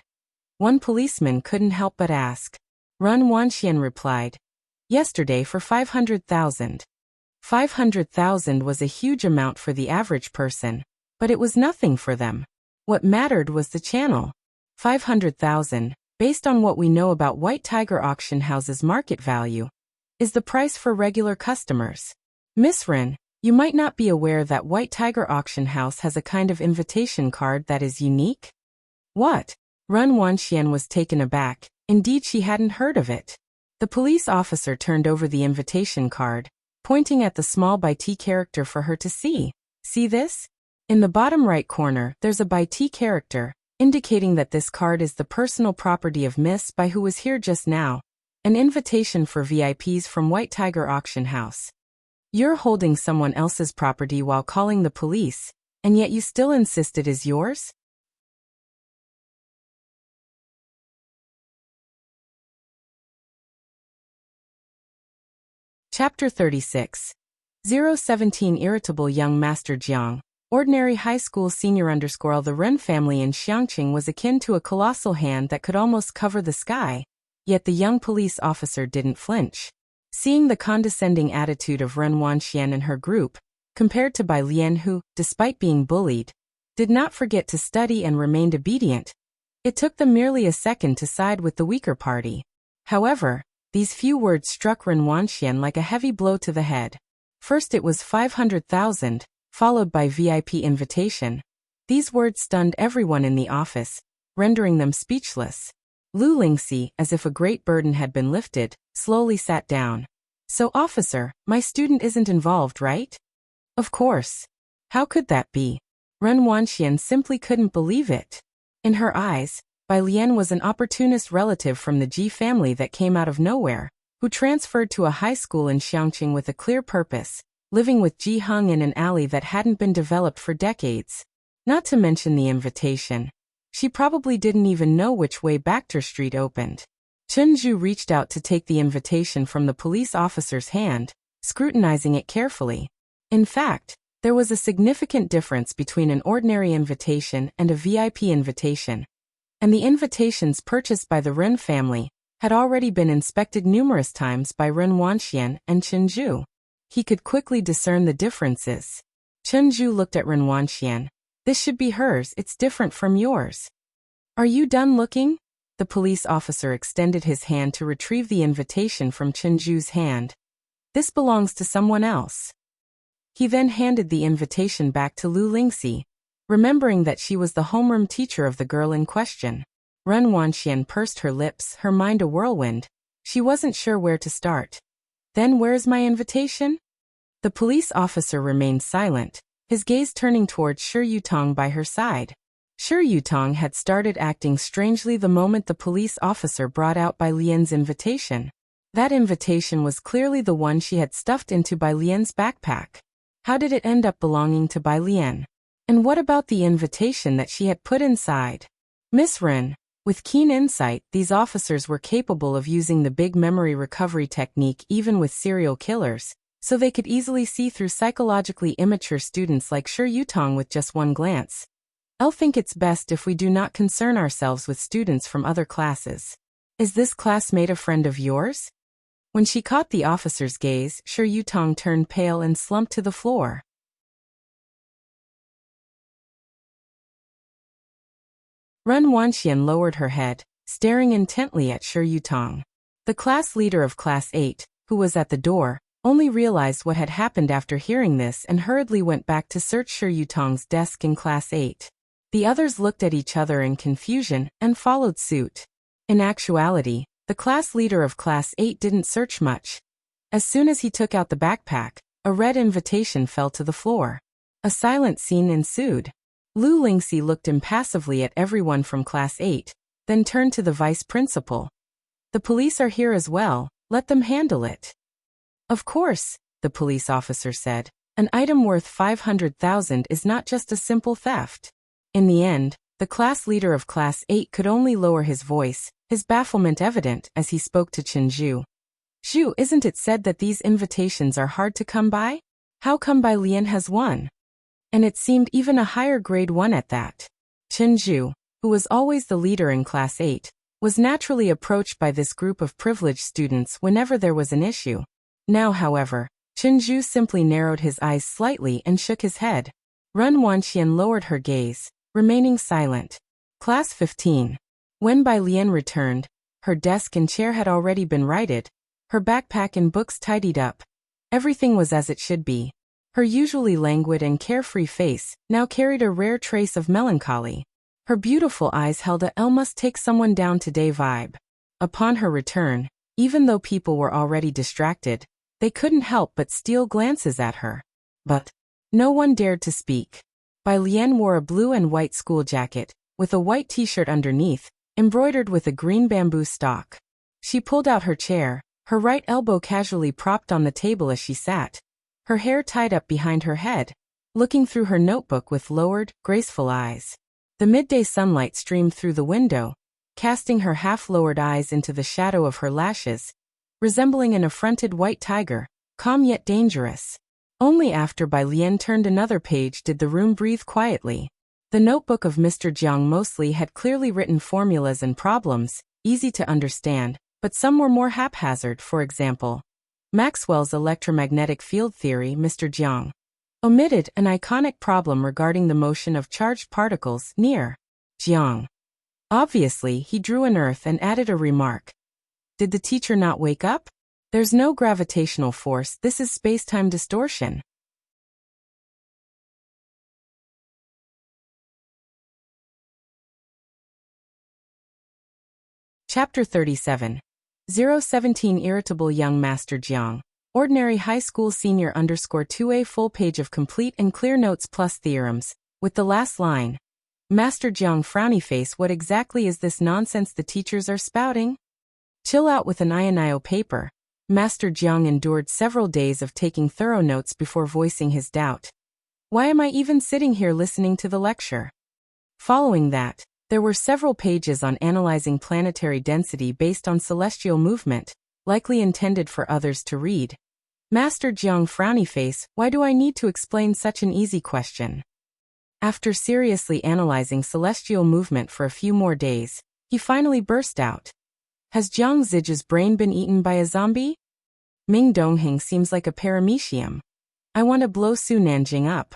One policeman couldn't help but ask. Ren Wanxian replied, Yesterday for 500,000. 500,000 was a huge amount for the average person, but it was nothing for them. What mattered was the channel. 500,000, based on what we know about White Tiger Auction House's market value, is the price for regular customers. Miss Ren, you might not be aware that White Tiger Auction House has a kind of invitation card that is unique? What? Ren Wanxian was taken aback. Indeed, she hadn't heard of it. The police officer turned over the invitation card, pointing at the small Bai T character for her to see. See this? In the bottom right corner, there's a Bai T character, indicating that this card is the personal property of Miss Bai, who was here just now. An invitation for VIPs from White Tiger Auction House. You're holding someone else's property while calling the police, and yet you still insist it is yours? Chapter 36. 017 Irritable Young Master Jiang. Ordinary high school senior _ The Ren family in Xiangqing was akin to a colossal hand that could almost cover the sky, yet the young police officer didn't flinch. Seeing the condescending attitude of Ren Wanxian and her group, compared to Bai Lian who, despite being bullied, did not forget to study and remained obedient, it took them merely a second to side with the weaker party. However, these few words struck Ren Wanxian like a heavy blow to the head. First it was 500,000, followed by VIP invitation. These words stunned everyone in the office, rendering them speechless. Lu Lingxi, as if a great burden had been lifted, slowly sat down. So officer, my student isn't involved, right? Of course. How could that be? Ren Wanxian simply couldn't believe it. In her eyes, Bai Lian was an opportunist relative from the Ji family that came out of nowhere, who transferred to a high school in Xiangqing with a clear purpose, living with Ji Heng in an alley that hadn't been developed for decades. Not to mention the invitation. She probably didn't even know which way Bacter Street opened. Chen Zhu reached out to take the invitation from the police officer's hand, scrutinizing it carefully. In fact, there was a significant difference between an ordinary invitation and a VIP invitation. And the invitations purchased by the Ren family had already been inspected numerous times by Ren Wanxian and Chen Zhu. He could quickly discern the differences. Chen Zhu looked at Ren Wanxian. This should be hers, it's different from yours. Are you done looking? The police officer extended his hand to retrieve the invitation from Chen Zhu's hand. This belongs to someone else. He then handed the invitation back to Lu Lingxi, remembering that she was the homeroom teacher of the girl in question. Ren Wanxian pursed her lips, her mind a whirlwind. She wasn't sure where to start. Then where's my invitation? The police officer remained silent, his gaze turning towards Shi Yutong by her side. Shi Yutong had started acting strangely the moment the police officer brought out Bai Lian's invitation. That invitation was clearly the one she had stuffed into Bai Lian's backpack. How did it end up belonging to Bai Lian? And what about the invitation that she had put inside? Miss Ren, with keen insight, these officers were capable of using the big memory recovery technique even with serial killers, so they could easily see through psychologically immature students like Shi Yutong with just one glance. I'll think it's best if we do not concern ourselves with students from other classes. Is this classmate a friend of yours? When she caught the officer's gaze, Shi Yutong turned pale and slumped to the floor. Ren Wanxian lowered her head, staring intently at Shi Yutong. The class leader of Class 8, who was at the door, only realized what had happened after hearing this and hurriedly went back to search Shi Yutong's desk in Class 8. The others looked at each other in confusion and followed suit. In actuality, the class leader of Class 8 didn't search much. As soon as he took out the backpack, a red invitation fell to the floor. A silent scene ensued. Lu Lingxi looked impassively at everyone from Class 8, then turned to the vice principal. The police are here as well, let them handle it. Of course, the police officer said. An item worth 500,000 is not just a simple theft. In the end, the class leader of Class 8 could only lower his voice, his bafflement evident as he spoke to Chen Zhu. Zhu, isn't it said that these invitations are hard to come by? How come Bai Lian has one? And it seemed even a higher grade one at that. Chen Zhu, who was always the leader in Class 8, was naturally approached by this group of privileged students whenever there was an issue. Now, however, Chen Zhu simply narrowed his eyes slightly and shook his head. Ren Wanxian lowered her gaze, remaining silent. Class 15. When Bai Lian returned, her desk and chair had already been righted, her backpack and books tidied up. Everything was as it should be. Her usually languid and carefree face now carried a rare trace of melancholy. Her beautiful eyes held a "I'll must take someone down today" vibe. Upon her return, even though people were already distracted, they couldn't help but steal glances at her. But no one dared to speak. Bai Lian wore a blue and white school jacket, with a white t-shirt underneath, embroidered with a green bamboo stalk. She pulled out her chair, her right elbow casually propped on the table as she sat, her hair tied up behind her head, looking through her notebook with lowered, graceful eyes. The midday sunlight streamed through the window, casting her half-lowered eyes into the shadow of her lashes, resembling an affronted white tiger, calm yet dangerous. Only after Bai Lian turned another page did the room breathe quietly. The notebook of Mr. Jiang mostly had clearly written formulas and problems, easy to understand, but some were more haphazard. For example, Maxwell's electromagnetic field theory. Mr. Jiang omitted an iconic problem regarding the motion of charged particles near Jiang. Obviously, he drew an earth and added a remark. Did the teacher not wake up? There's no gravitational force, this is space-time distortion. Chapter 37. 017 Irritable Young Master Jiang. Ordinary High School Senior _2A full page of complete and clear notes plus theorems, with the last line. Master Jiang frowny face, what exactly is this nonsense the teachers are spouting? Chill out with an ionio paper. Master Jiang endured several days of taking thorough notes before voicing his doubt. Why am I even sitting here listening to the lecture? Following that, there were several pages on analyzing planetary density based on celestial movement, likely intended for others to read. Master Jiang frowny face, why do I need to explain such an easy question? After seriously analyzing celestial movement for a few more days, he finally burst out. Has Jiang Ziji's brain been eaten by a zombie? Ming Dongheng seems like a paramecium. I want to blow Su Nanjing up.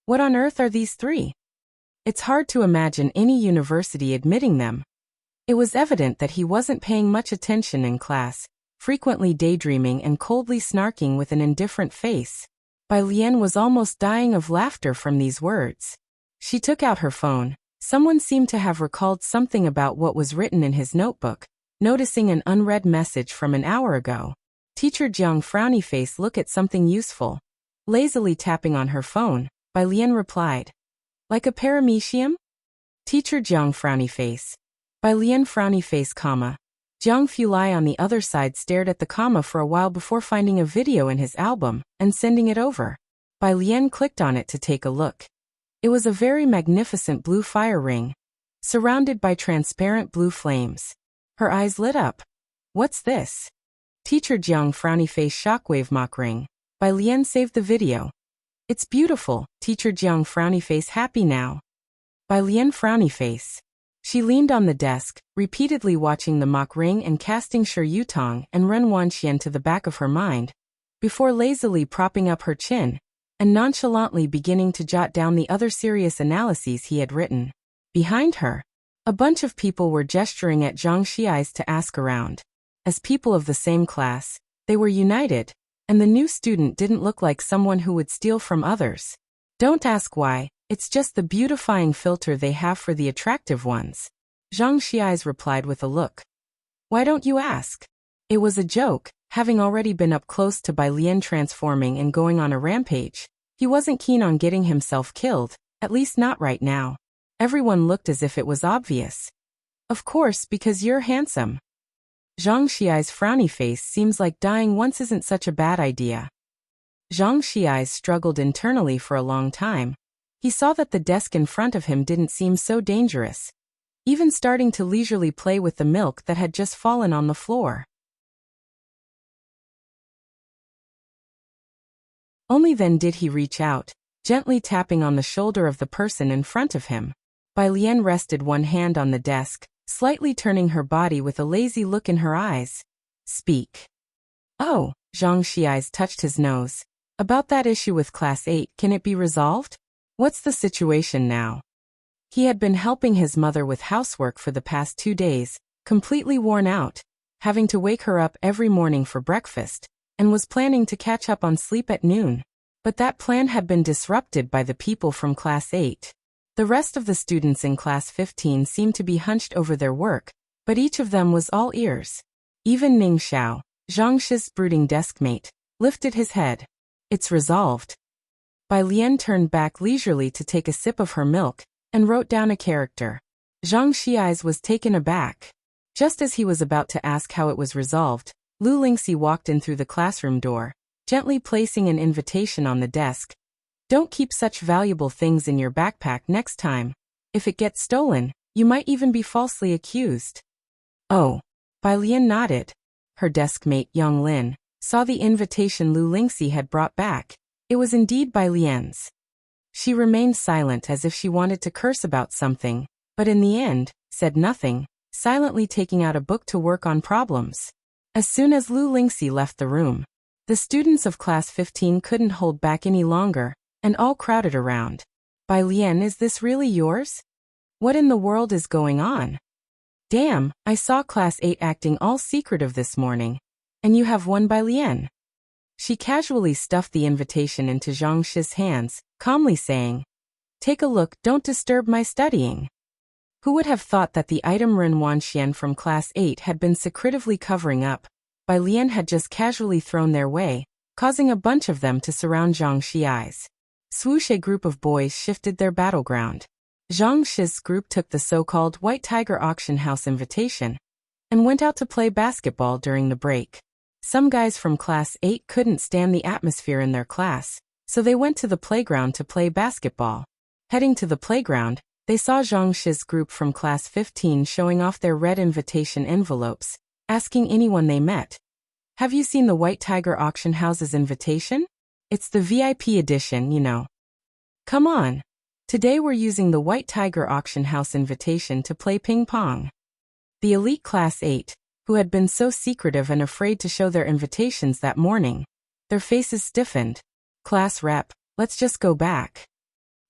What on earth are these three? It's hard to imagine any university admitting them. It was evident that he wasn't paying much attention in class, frequently daydreaming and coldly snarking with an indifferent face. Bai Lian was almost dying of laughter from these words. She took out her phone. Someone seemed to have recalled something about what was written in his notebook, noticing an unread message from an hour ago. Teacher Jiang frowny face, look at something useful. Lazily tapping on her phone, Bai Lian replied. Like a paramecium? Teacher Jiang frowny face. Bai Lian frowny face, comma. Jiang Fulai on the other side stared at the comma for a while before finding a video in his album and sending it over. Bai Lian clicked on it to take a look. It was a very magnificent blue fire ring, surrounded by transparent blue flames. Her eyes lit up. What's this? Teacher Jiang frowny face, shockwave mock ring. Bai Lian saved the video. It's beautiful. Teacher Jiang frowny face, happy now. Bai Lian frowny face. She leaned on the desk, repeatedly watching the mock ring and casting Shi Yutong and Ren Wanxian to the back of her mind, before lazily propping up her chin and nonchalantly beginning to jot down the other serious analyses he had written. Behind her, a bunch of people were gesturing at Zhang Xiai's to ask around. As people of the same class, they were united, and the new student didn't look like someone who would steal from others. Don't ask why, it's just the beautifying filter they have for the attractive ones. Zhang Xiai's replied with a look. Why don't you ask? It was a joke. Having already been up close to Bai Lian transforming and going on a rampage, he wasn't keen on getting himself killed, at least not right now. Everyone looked as if it was obvious. Of course, because you're handsome. Zhang Xiai's frowny face, seems like dying once isn't such a bad idea. Zhang Xiai's struggled internally for a long time. He saw that the desk in front of him didn't seem so dangerous, even starting to leisurely play with the milk that had just fallen on the floor. Only then did he reach out, gently tapping on the shoulder of the person in front of him. Bai Lian rested one hand on the desk, slightly turning her body with a lazy look in her eyes. Speak. Oh, Zhang Xiai's touched his nose. About that issue with Class 8, can it be resolved? What's the situation now? He had been helping his mother with housework for the past 2 days, completely worn out, having to wake her up every morning for breakfast, and was planning to catch up on sleep at noon. But that plan had been disrupted by the people from Class 8. The rest of the students in Class 15 seemed to be hunched over their work, but each of them was all ears. Even Ning Xiao, Zhang Shi's brooding deskmate, lifted his head. It's resolved. Bai Lian turned back leisurely to take a sip of her milk, and wrote down a character. Zhang Xiai's was taken aback. Just as he was about to ask how it was resolved, Lu Lingxi walked in through the classroom door, gently placing an invitation on the desk. Don't keep such valuable things in your backpack next time. If it gets stolen, you might even be falsely accused. Oh. Bai Lian nodded. Her deskmate Yang Lin saw the invitation Lu Lingxi had brought back. It was indeed Bai Lian's. She remained silent as if she wanted to curse about something, but in the end, said nothing, silently taking out a book to work on problems. As soon as Lu Lingxi left the room, the students of Class 15 couldn't hold back any longer, and all crowded around. Bai Lian, is this really yours? What in the world is going on? Damn, I saw Class 8 acting all secretive this morning. And you have one, Bai Lian. She casually stuffed the invitation into Zhang Shi's hands, calmly saying, Take a look, don't disturb my studying. Who would have thought that the item Ren Wanxian from Class 8 had been secretively covering up? Bai Lian had just casually thrown their way, causing a bunch of them to surround Zhang Xiai's. Swoosh, a group of boys shifted their battleground. Zhang Shi's group took the so-called White Tiger Auction House invitation and went out to play basketball during the break. Some guys from Class 8 couldn't stand the atmosphere in their class, so they went to the playground to play basketball. Heading to the playground, they saw Zhang Shi's group from Class 15 showing off their red invitation envelopes, asking anyone they met, "Have you seen the White Tiger Auction House's invitation? It's the VIP edition, you know. Come on. Today we're using the White Tiger Auction House invitation to play ping pong." The elite Class 8, who had been so secretive and afraid to show their invitations that morning, their faces stiffened. "Class rep, let's just go back."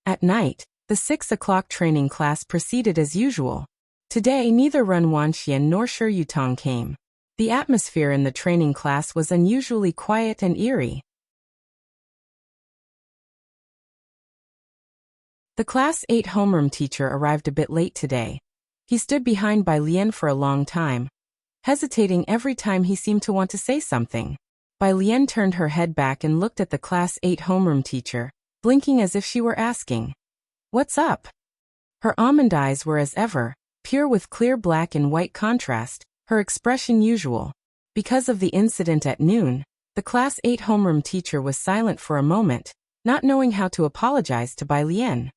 At night, the 6 o'clock training class proceeded as usual. Today neither Ren Wanxian nor Shi Yutong came. The atmosphere in the training class was unusually quiet and eerie. The Class 8 homeroom teacher arrived a bit late today. He stood behind Bai Lian for a long time, hesitating every time he seemed to want to say something. Bai Lian turned her head back and looked at the Class 8 homeroom teacher, blinking as if she were asking, "What's up?" Her almond eyes were as ever, pure with clear black and white contrast, her expression usual. Because of the incident at noon, the Class 8 homeroom teacher was silent for a moment, not knowing how to apologize to Bai Lian.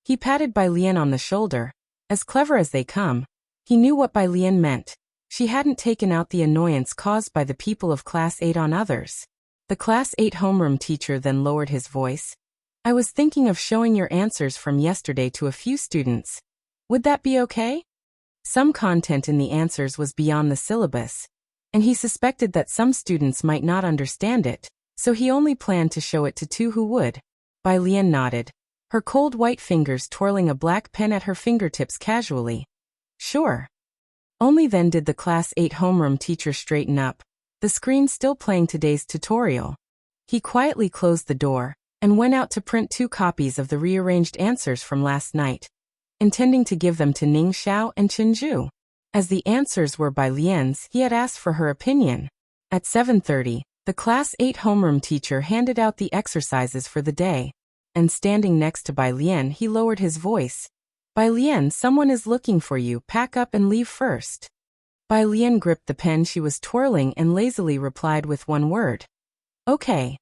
He patted Bai Lian on the shoulder. As clever as they come, he knew what Bai Lian meant. She hadn't taken out the annoyance caused by the people of Class 8 on others. The Class 8 homeroom teacher then lowered his voice. "I was thinking of showing your answers from yesterday to a few students. Would that be okay?" Some content in the answers was beyond the syllabus, and he suspected that some students might not understand it, so he only planned to show it to 2 who would. Bai Lian nodded, her cold white fingers twirling a black pen at her fingertips casually. "Sure." Only then did the Class 8 homeroom teacher straighten up, the screen still playing today's tutorial. He quietly closed the door and went out to print 2 copies of the rearranged answers from last night, intending to give them to Ning Xiao and Chen Zhu. As the answers were Bai Lian's, he had asked for her opinion. At 7:30, the Class 8 homeroom teacher handed out the exercises for the day, and standing next to Bai Lian he lowered his voice. "Bai Lian, someone is looking for you, pack up and leave first." Bai Lian gripped the pen she was twirling and lazily replied with one word. "Okay."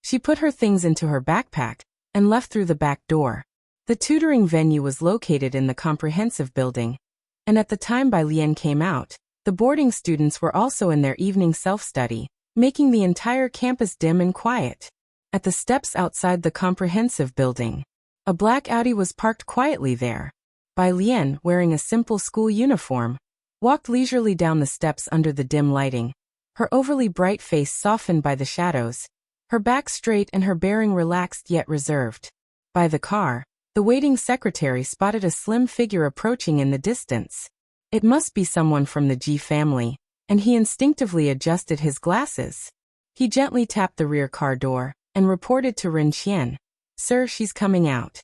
She put her things into her backpack and left through the back door. The tutoring venue was located in the comprehensive building, and at the time Bai Lian came out, the boarding students were also in their evening self-study, making the entire campus dim and quiet. At the steps outside the comprehensive building, a black Audi was parked quietly there. Bai Lian, wearing a simple school uniform, walked leisurely down the steps under the dim lighting, her overly bright face softened by the shadows, her back straight and her bearing relaxed yet reserved. By the car, the waiting secretary spotted a slim figure approaching in the distance. It must be someone from the Ji family, and he instinctively adjusted his glasses. He gently tapped the rear car door and reported to Ren Qian, "Sir, she's coming out."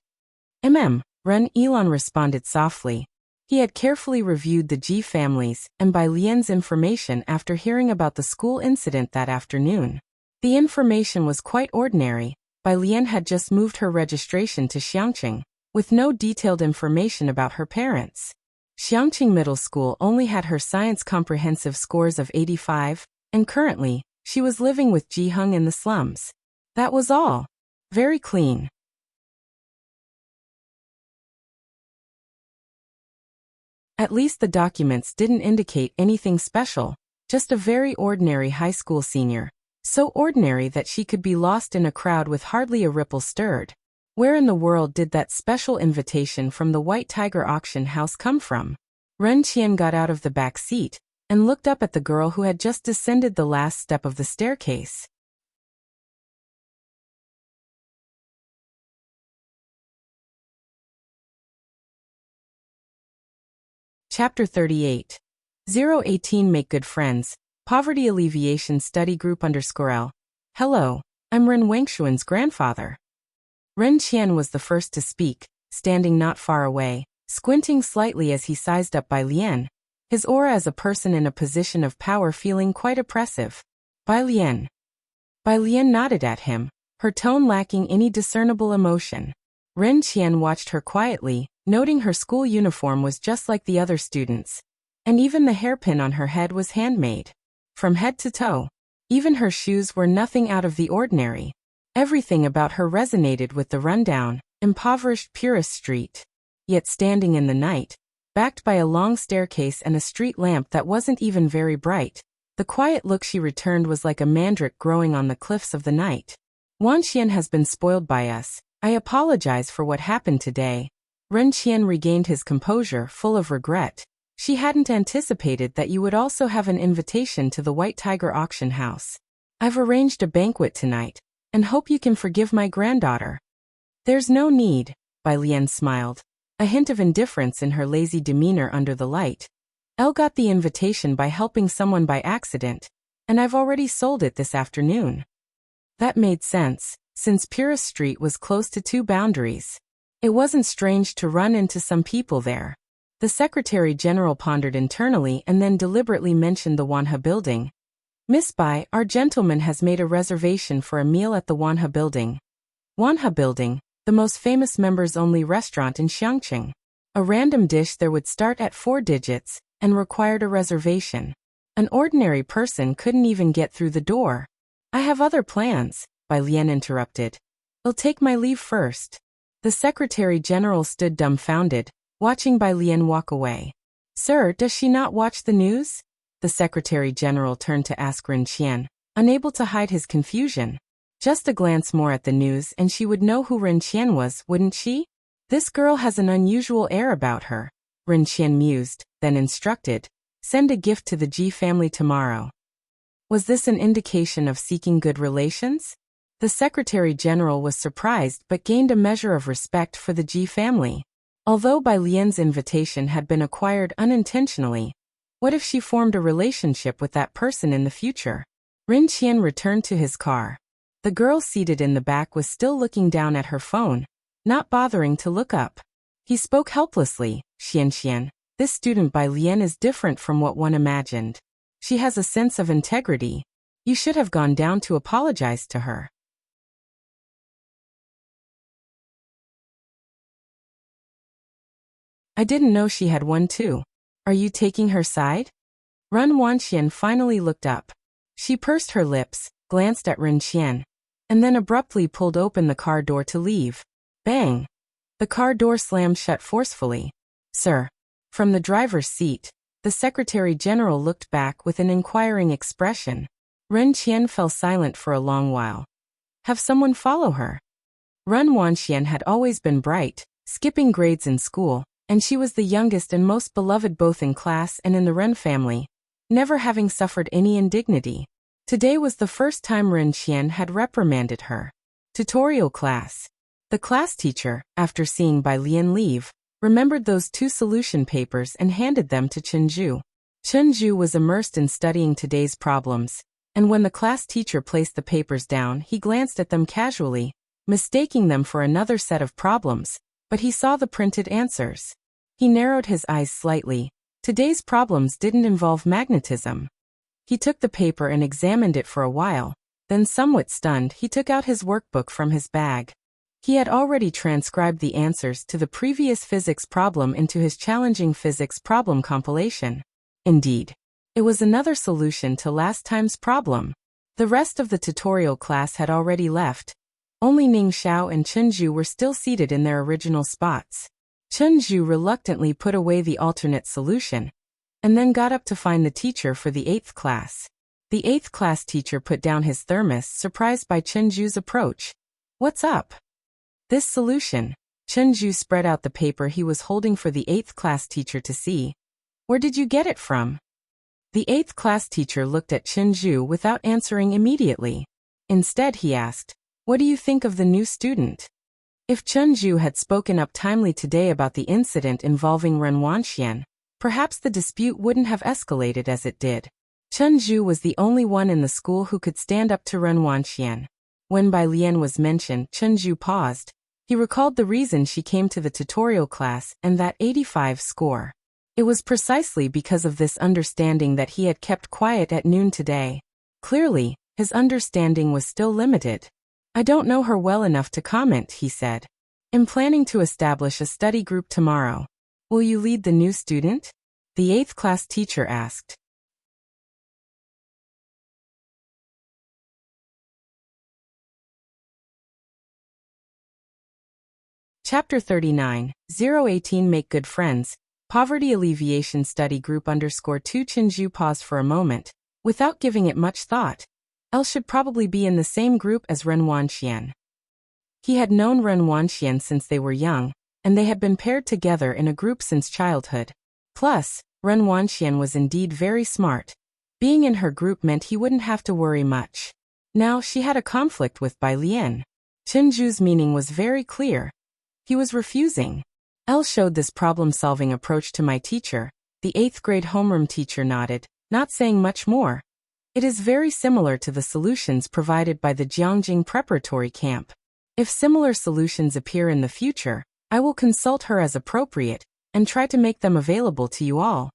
Ren Elon responded softly. He had carefully reviewed the Ji families and Bai Lian's information after hearing about the school incident that afternoon. The information was quite ordinary. Bai Lian had just moved her registration to Xiangqing, with no detailed information about her parents. Xiangqing Middle School only had her science comprehensive scores of 85, and currently, she was living with Ji Heng in the slums. That was all. Very clean. At least the documents didn't indicate anything special, just a very ordinary high school senior. So ordinary that she could be lost in a crowd with hardly a ripple stirred. Where in the world did that special invitation from the White Tiger Auction House come from? Ren Qian got out of the back seat and looked up at the girl who had just descended the last step of the staircase. Chapter 38. 018 Make Good Friends. Poverty Alleviation Study Group _L. Hello, I'm Ren Wangshuan's grandfather. Ren Qian was the first to speak, standing not far away, squinting slightly as he sized up Bai Lian, his aura as a person in a position of power feeling quite oppressive. Bai Lian. Bai Lian nodded at him, her tone lacking any discernible emotion. Ren Qian watched her quietly, noting her school uniform was just like the other students. And even the hairpin on her head was handmade. From head to toe. Even her shoes were nothing out of the ordinary. Everything about her resonated with the rundown, impoverished Purist Street. Yet standing in the night, backed by a long staircase and a street lamp that wasn't even very bright, the quiet look she returned was like a mandrake growing on the cliffs of the night. Wanxian has been spoiled by us. I apologize for what happened today. Ren Qian regained his composure, full of regret. She hadn't anticipated that you would also have an invitation to the White Tiger auction house. I've arranged a banquet tonight, and hope you can forgive my granddaughter. There's no need, Bai Lian smiled, a hint of indifference in her lazy demeanor under the light. Elle got the invitation by helping someone by accident, and I've already sold it this afternoon. That made sense, since Purist Street was close to two boundaries. It wasn't strange to run into some people there. The Secretary General pondered internally and then deliberately mentioned the Wanha building. Miss Bai, our gentleman has made a reservation for a meal at the Wanha building. Wanha building, the most famous members-only restaurant in Xiangqing. A random dish there would start at 4 digits and required a reservation. An ordinary person couldn't even get through the door. I have other plans, Bai Lian interrupted. I'll take my leave first. The Secretary General stood dumbfounded, watching Bai Lian walk away. Sir, does she not watch the news? The Secretary General turned to ask Ren Qian, unable to hide his confusion. Just a glance more at the news and she would know who Ren Qian was, wouldn't she? This girl has an unusual air about her, Ren Qian mused, then instructed. Send a gift to the Ji family tomorrow. Was this an indication of seeking good relations? The Secretary General was surprised but gained a measure of respect for the Ji family. Although Bai Lian's invitation had been acquired unintentionally, what if she formed a relationship with that person in the future? Ren Qian returned to his car. The girl seated in the back was still looking down at her phone, not bothering to look up. He spoke helplessly. Xian, this student Bai Lian is different from what one imagined. She has a sense of integrity. You should have gone down to apologize to her. I didn't know she had one too. Are you taking her side? Ren Wanxian finally looked up. She pursed her lips, glanced at Ren Qian, and then abruptly pulled open the car door to leave. Bang! The car door slammed shut forcefully. Sir. From the driver's seat, the Secretary General looked back with an inquiring expression. Ren Qian fell silent for a long while. Have someone follow her. Ren Wanxian had always been bright, skipping grades in school, and she was the youngest and most beloved both in class and in the Ren family, never having suffered any indignity. Today was the first time Ren Qian had reprimanded her. Tutorial class. The class teacher, after seeing Bai Lian leave, remembered those 2 solution papers and handed them to Chenju. Chenju was immersed in studying today's problems, and when the class teacher placed the papers down, he glanced at them casually, mistaking them for another set of problems, but he saw the printed answers. He narrowed his eyes slightly. Today's problems didn't involve magnetism. He took the paper and examined it for a while, then somewhat stunned, he took out his workbook from his bag. He had already transcribed the answers to the previous physics problem into his challenging physics problem compilation. Indeed, it was another solution to last time's problem. The rest of the tutorial class had already left. Only Ning Xiao and Chenju were still seated in their original spots. Chenju reluctantly put away the alternate solution, and then got up to find the teacher for the 8th class. The 8th class teacher put down his thermos, surprised by Chenju's approach. What's up? This solution. Chenju spread out the paper he was holding for the 8th class teacher to see. Where did you get it from? The 8th class teacher looked at Chenju without answering immediately. Instead he asked, what do you think of the new student? If Chenju had spoken up timely today about the incident involving Ren Wanxian, perhaps the dispute wouldn't have escalated as it did. Chenju was the only one in the school who could stand up to Ren Wanxian. When Bai Lian was mentioned, Chenju paused. He recalled the reason she came to the tutorial class and that 85 score. It was precisely because of this understanding that he had kept quiet at noon today. Clearly, his understanding was still limited. I don't know her well enough to comment, he said. I'm planning to establish a study group tomorrow. Will you lead the new student? The 8th class teacher asked. Chapter 39, 018 Make Good Friends, Poverty Alleviation Study Group _2 Chinju paused for a moment, without giving it much thought. Elle should probably be in the same group as Ren Wanxian. He had known Ren Wanxian since they were young, and they had been paired together in a group since childhood. Plus, Ren Wanxian was indeed very smart. Being in her group meant he wouldn't have to worry much. Now she had a conflict with Bai Lian. Chinju's meaning was very clear. He was refusing. Elle showed this problem-solving approach to my teacher. The 8th grade homeroom teacher nodded, not saying much more. It is very similar to the solutions provided by the Jiangjing preparatory camp. If similar solutions appear in the future, I will consult her as appropriate, and try to make them available to you all.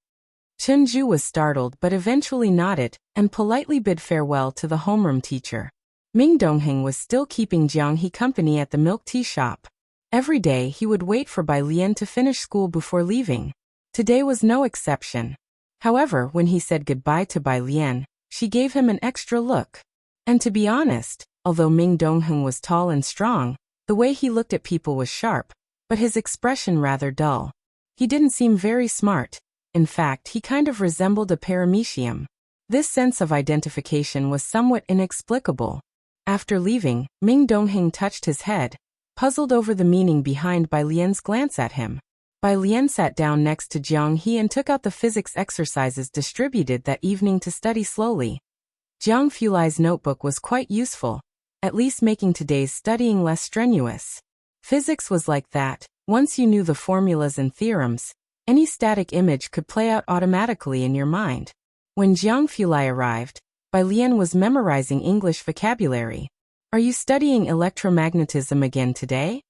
Chinju was startled but eventually nodded, and politely bid farewell to the homeroom teacher. Ming Dongheng was still keeping Jiang He company at the milk tea shop. Every day he would wait for Bai Lian to finish school before leaving. Today was no exception. However, when he said goodbye to Bai Lian, she gave him an extra look. And to be honest, although Ming Dongheng was tall and strong, the way he looked at people was sharp, but his expression rather dull. He didn't seem very smart. In fact, he kind of resembled a paramecium. This sense of identification was somewhat inexplicable. After leaving, Ming Dongheng touched his head, puzzled over the meaning behind Bai Lian's glance at him. Bai Lian sat down next to Jiang He and took out the physics exercises distributed that evening to study slowly. Jiang Fulai's notebook was quite useful, at least making today's studying less strenuous. Physics was like that. Once you knew the formulas and theorems, any static image could play out automatically in your mind. When Jiang Fulai arrived, Bai Lian was memorizing English vocabulary. Are you studying electromagnetism again today?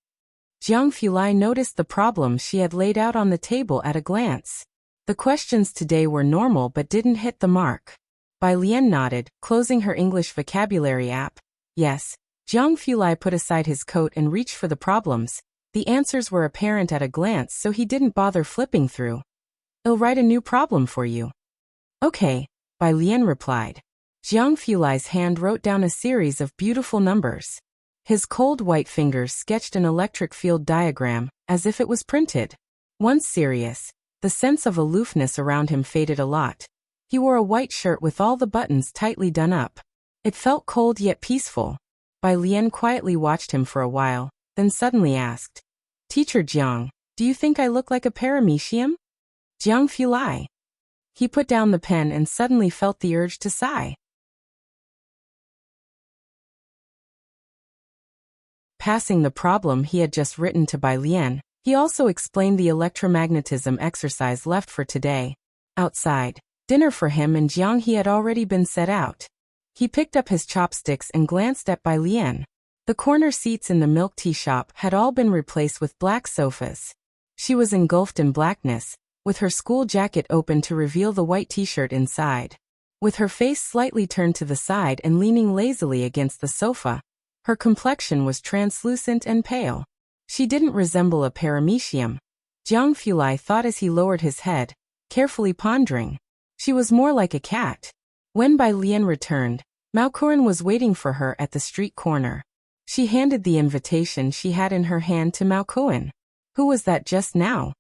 Jiang Fulai noticed the problem she had laid out on the table at a glance. The questions today were normal but didn't hit the mark. Bai Lian nodded, closing her English vocabulary app. Yes. Jiang Fulai put aside his coat and reached for the problems. The answers were apparent at a glance, so he didn't bother flipping through. I'll write a new problem for you. Okay, Bai Lian replied. Jiang Fulai's hand wrote down a series of beautiful numbers. His cold white fingers sketched an electric field diagram, as if it was printed. Once serious, the sense of aloofness around him faded a lot. He wore a white shirt with all the buttons tightly done up. It felt cold yet peaceful. Bai Lian quietly watched him for a while, then suddenly asked, Teacher Jiang, do you think I look like a paramecium? Jiang Fulai. He put down the pen and suddenly felt the urge to sigh. Passing the problem he had just written to Bai Lian, he also explained the electromagnetism exercise left for today. Outside, dinner for him and Jiang He had already been set out. He picked up his chopsticks and glanced at Bai Lian. The corner seats in the milk tea shop had all been replaced with black sofas. She was engulfed in blackness, with her school jacket open to reveal the white t-shirt inside. With her face slightly turned to the side and leaning lazily against the sofa, her complexion was translucent and pale. She didn't resemble a paramecium. Jiang Fulai thought as he lowered his head, carefully pondering. She was more like a cat. When Bai Lian returned, Mao Kuren was waiting for her at the street corner. She handed the invitation she had in her hand to Mao Kuren. Who was that just now?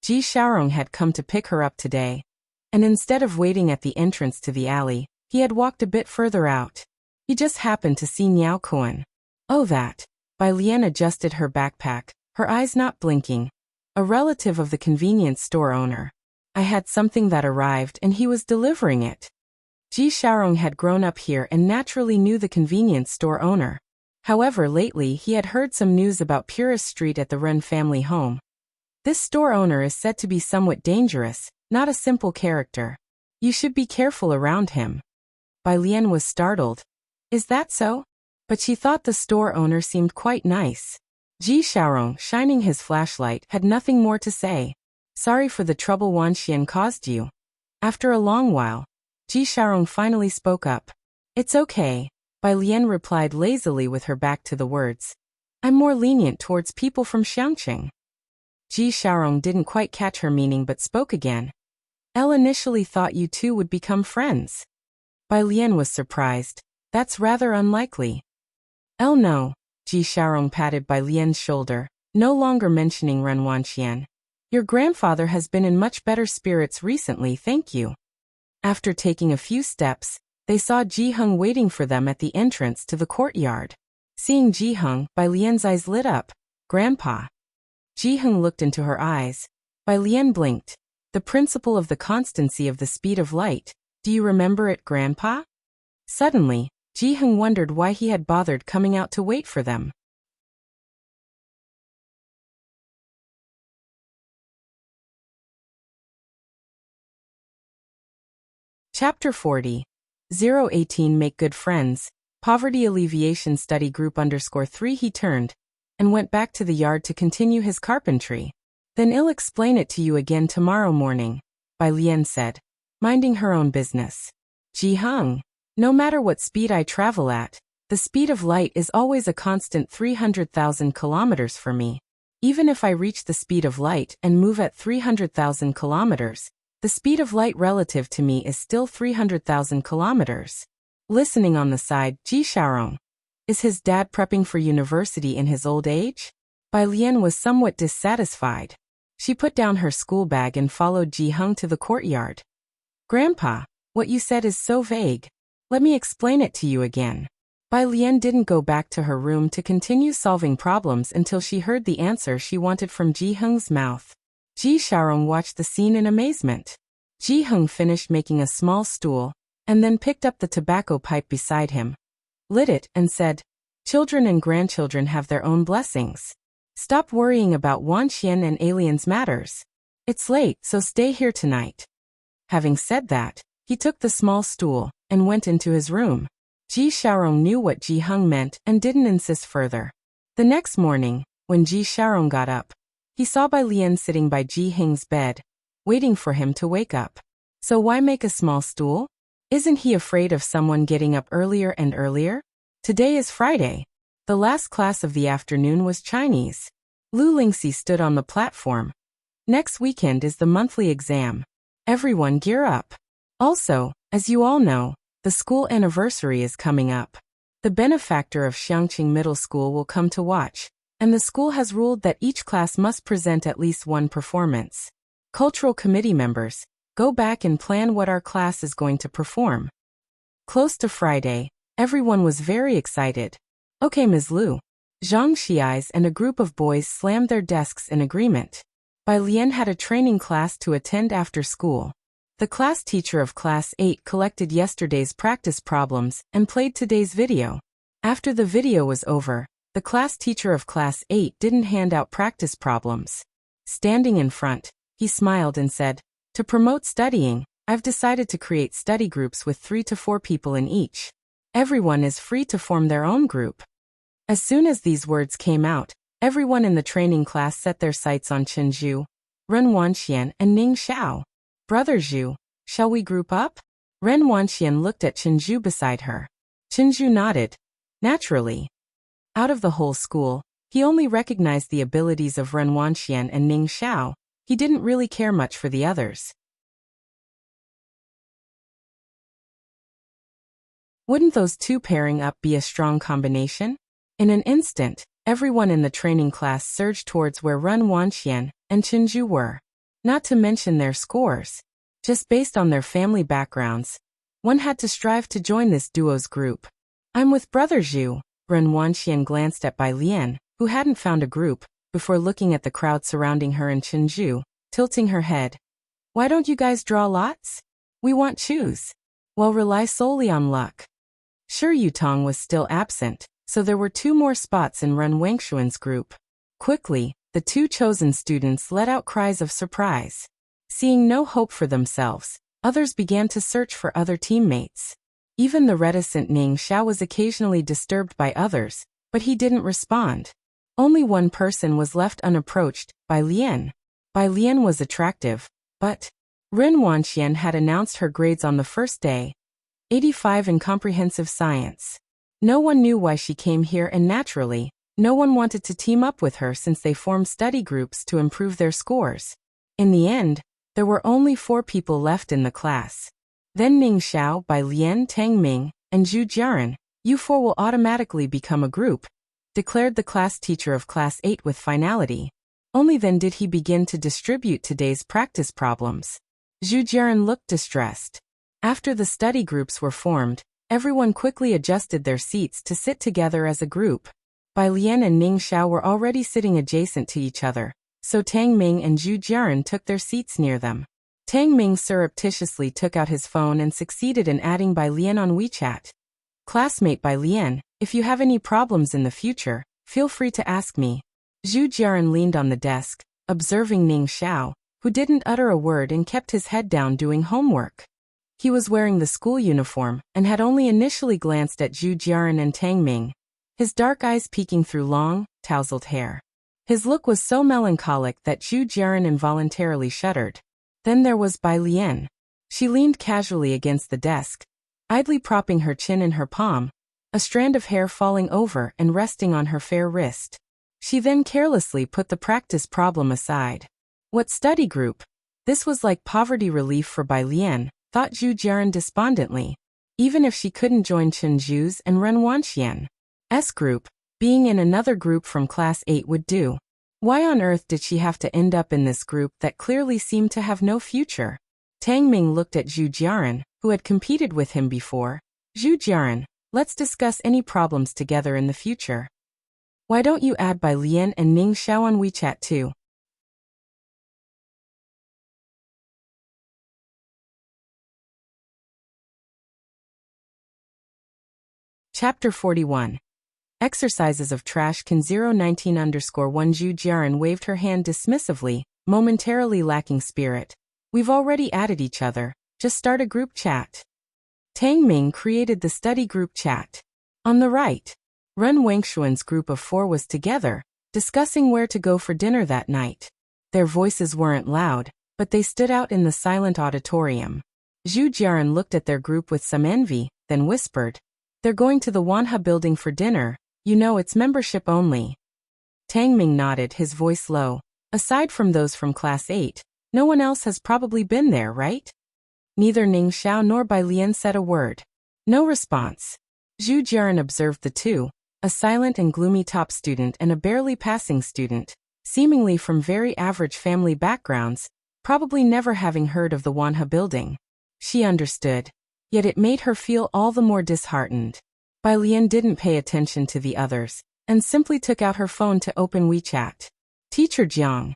Ji Xiaorong had come to pick her up today. And instead of waiting at the entrance to the alley, he had walked a bit further out. He just happened to see Miao Kuren. Oh that. Bai Lian adjusted her backpack, her eyes not blinking. A relative of the convenience store owner. I had something that arrived and he was delivering it. Ji Xiaorong had grown up here and naturally knew the convenience store owner. However, lately he had heard some news about Purist Street at the Ren family home. This store owner is said to be somewhat dangerous, not a simple character. You should be careful around him. Bai Lian was startled. Is that so? But she thought the store owner seemed quite nice. Ji Xiaorong, shining his flashlight, had nothing more to say. Sorry for the trouble Wanxian caused you. After a long while, Ji Xiaorong finally spoke up. It's okay, Bai Lian replied lazily with her back to the words. I'm more lenient towards people from Xiangqing. Ji Xiaorong didn't quite catch her meaning but spoke again. Elle initially thought you two would become friends. Bai Lian was surprised. That's rather unlikely. Elle no. Ji Xiaorong patted Bai Lian's shoulder, no longer mentioning Ren Wanxian. Your grandfather has been in much better spirits recently, thank you. After taking a few steps, they saw Ji Heng waiting for them at the entrance to the courtyard. Seeing Ji Heng, Bai Lian's eyes lit up. Grandpa. Ji Heng looked into her eyes. Bai Lian blinked. The principle of the constancy of the speed of light. Do you remember it, Grandpa? Suddenly, Ji Heng wondered why he had bothered coming out to wait for them. Chapter 40. 018 Make Good Friends. Poverty Alleviation Study Group _3 He turned and went back to the yard to continue his carpentry. Then I'll explain it to you again tomorrow morning, Bai Lian said, minding her own business. Ji Heng, no matter what speed I travel at, the speed of light is always a constant 300,000 kilometers for me. Even if I reach the speed of light and move at 300,000 kilometers, the speed of light relative to me is still 300,000 kilometers. Listening on the side, Ji Xiaorong. Is his dad prepping for university in his old age? Bai Lian was somewhat dissatisfied. She put down her school bag and followed Ji Heng to the courtyard. Grandpa, what you said is so vague. Let me explain it to you again. Bai Lian didn't go back to her room to continue solving problems until she heard the answer she wanted from Ji Heng's mouth. Ji Xiaorong watched the scene in amazement. Ji Heng finished making a small stool, and then picked up the tobacco pipe beside him, lit it, and said, Children and grandchildren have their own blessings. Stop worrying about Wanxian and aliens matters. It's late, so stay here tonight. Having said that, he took the small stool and went into his room. Ji Xiaorong knew what Ji Heng meant and didn't insist further. The next morning, when Ji Xiaorong got up, he saw Bai Lian sitting by Ji Heng's bed, waiting for him to wake up. So why make a small stool? Isn't he afraid of someone getting up earlier and earlier? Today is Friday. The last class of the afternoon was Chinese. Lu Lingxi stood on the platform. Next weekend is the monthly exam. Everyone gear up. Also, as you all know, the school anniversary is coming up. The benefactor of Xiangqing Middle School will come to watch, and the school has ruled that each class must present at least one performance. Cultural committee members, go back and plan what our class is going to perform. Close to Friday, everyone was very excited. Okay, Ms. Lu. Zhang Xiais and a group of boys slammed their desks in agreement. Bai Lian had a training class to attend after school. The class teacher of Class 8 collected yesterday's practice problems and played today's video. After the video was over, the class teacher of Class 8 didn't hand out practice problems. Standing in front, he smiled and said, To promote studying, I've decided to create study groups with 3 to 4 people in each. Everyone is free to form their own group. As soon as these words came out, everyone in the training class set their sights on Chen Zhu, Ren Wanxian, and Ning Xiao. Brother Zhu, shall we group up? Ren Wanxian looked at Chen Zhu beside her. Chen Zhu nodded. Naturally. Out of the whole school, he only recognized the abilities of Ren Wanxian and Ning Xiao. He didn't really care much for the others. Wouldn't those two pairing up be a strong combination? In an instant, everyone in the training class surged towards where Ren Wanxian and Chen Zhu were. Not to mention their scores. Just based on their family backgrounds, one had to strive to join this duo's group. I'm with Brother Zhu. Ren Wanxian glanced at Bai Lian, who hadn't found a group, before looking at the crowd surrounding her and Chen Zhu, tilting her head. Why don't you guys draw lots? We want choose. Well, rely solely on luck. Sure, Yutong was still absent, so there were 2 more spots in Ren Wangshuan's group. Quickly, the 2 chosen students let out cries of surprise. Seeing no hope for themselves, others began to search for other teammates. Even the reticent Ning Xiao was occasionally disturbed by others, but he didn't respond. Only one person was left unapproached, Bai Lian. Bai Lian was attractive, but Ren Wanxian had announced her grades on the first day. 85 in comprehensive science. No one knew why she came here and naturally, No one wanted to team up with her since they formed study groups to improve their scores. In the end, there were only 4 people left in the class. Then Ning Xiao, Bai Lian, Tang Ming, and Zhu Jiaran, you 4 will automatically become a group, declared the class teacher of Class 8 with finality. Only then did he begin to distribute today's practice problems. Zhu Jiaran looked distressed. After the study groups were formed, everyone quickly adjusted their seats to sit together as a group. Bai Lian and Ning Xiao were already sitting adjacent to each other, so Tang Ming and Zhu Jiaran took their seats near them. Tang Ming surreptitiously took out his phone and succeeded in adding Bai Lian on WeChat. Classmate Bai Lian, if you have any problems in the future, feel free to ask me. Zhu Jiaran leaned on the desk, observing Ning Xiao, who didn't utter a word and kept his head down doing homework. He was wearing the school uniform and had only initially glanced at Zhu Jiaran and Tang Ming, his dark eyes peeking through long, tousled hair. His look was so melancholic that Zhu Jiaran involuntarily shuddered. Then there was Bai Lian. She leaned casually against the desk, idly propping her chin in her palm, a strand of hair falling over and resting on her fair wrist. She then carelessly put the practice problem aside. What study group? This was like poverty relief for Bai Lian, thought Zhu Jiaran despondently. Even if she couldn't join Chen Zhu's and Ren Wanxian's group, being in another group from Class 8 would do. Why on earth did she have to end up in this group that clearly seemed to have no future? Tang Ming looked at Zhu Jiaran, who had competed with him before. Zhu Jiaran, let's discuss any problems together in the future. Why don't you add Bai Lian and Ning Xiao on WeChat too? Chapter 41. Exercises of Trash Can 019_1 Zhu Jiaran waved her hand dismissively, momentarily lacking spirit. We've already added each other, just start a group chat. Tang Ming created the study group chat. On the right, Ren Wangshuan's group of 4 was together, discussing where to go for dinner that night. Their voices weren't loud, but they stood out in the silent auditorium. Zhu Jiaran looked at their group with some envy, then whispered, "They're going to the Wanha building for dinner. You know it's membership only." Tang Ming nodded, his voice low. Aside from those from Class 8, no one else has probably been there, right? Neither Ning Xiao nor Bai Lian said a word. No response. Zhu Jiaran observed the 2, a silent and gloomy top student and a barely passing student, seemingly from very average family backgrounds, probably never having heard of the Wanha building. She understood. Yet it made her feel all the more disheartened. Bai Lian didn't pay attention to the others, and simply took out her phone to open WeChat. Teacher Jiang.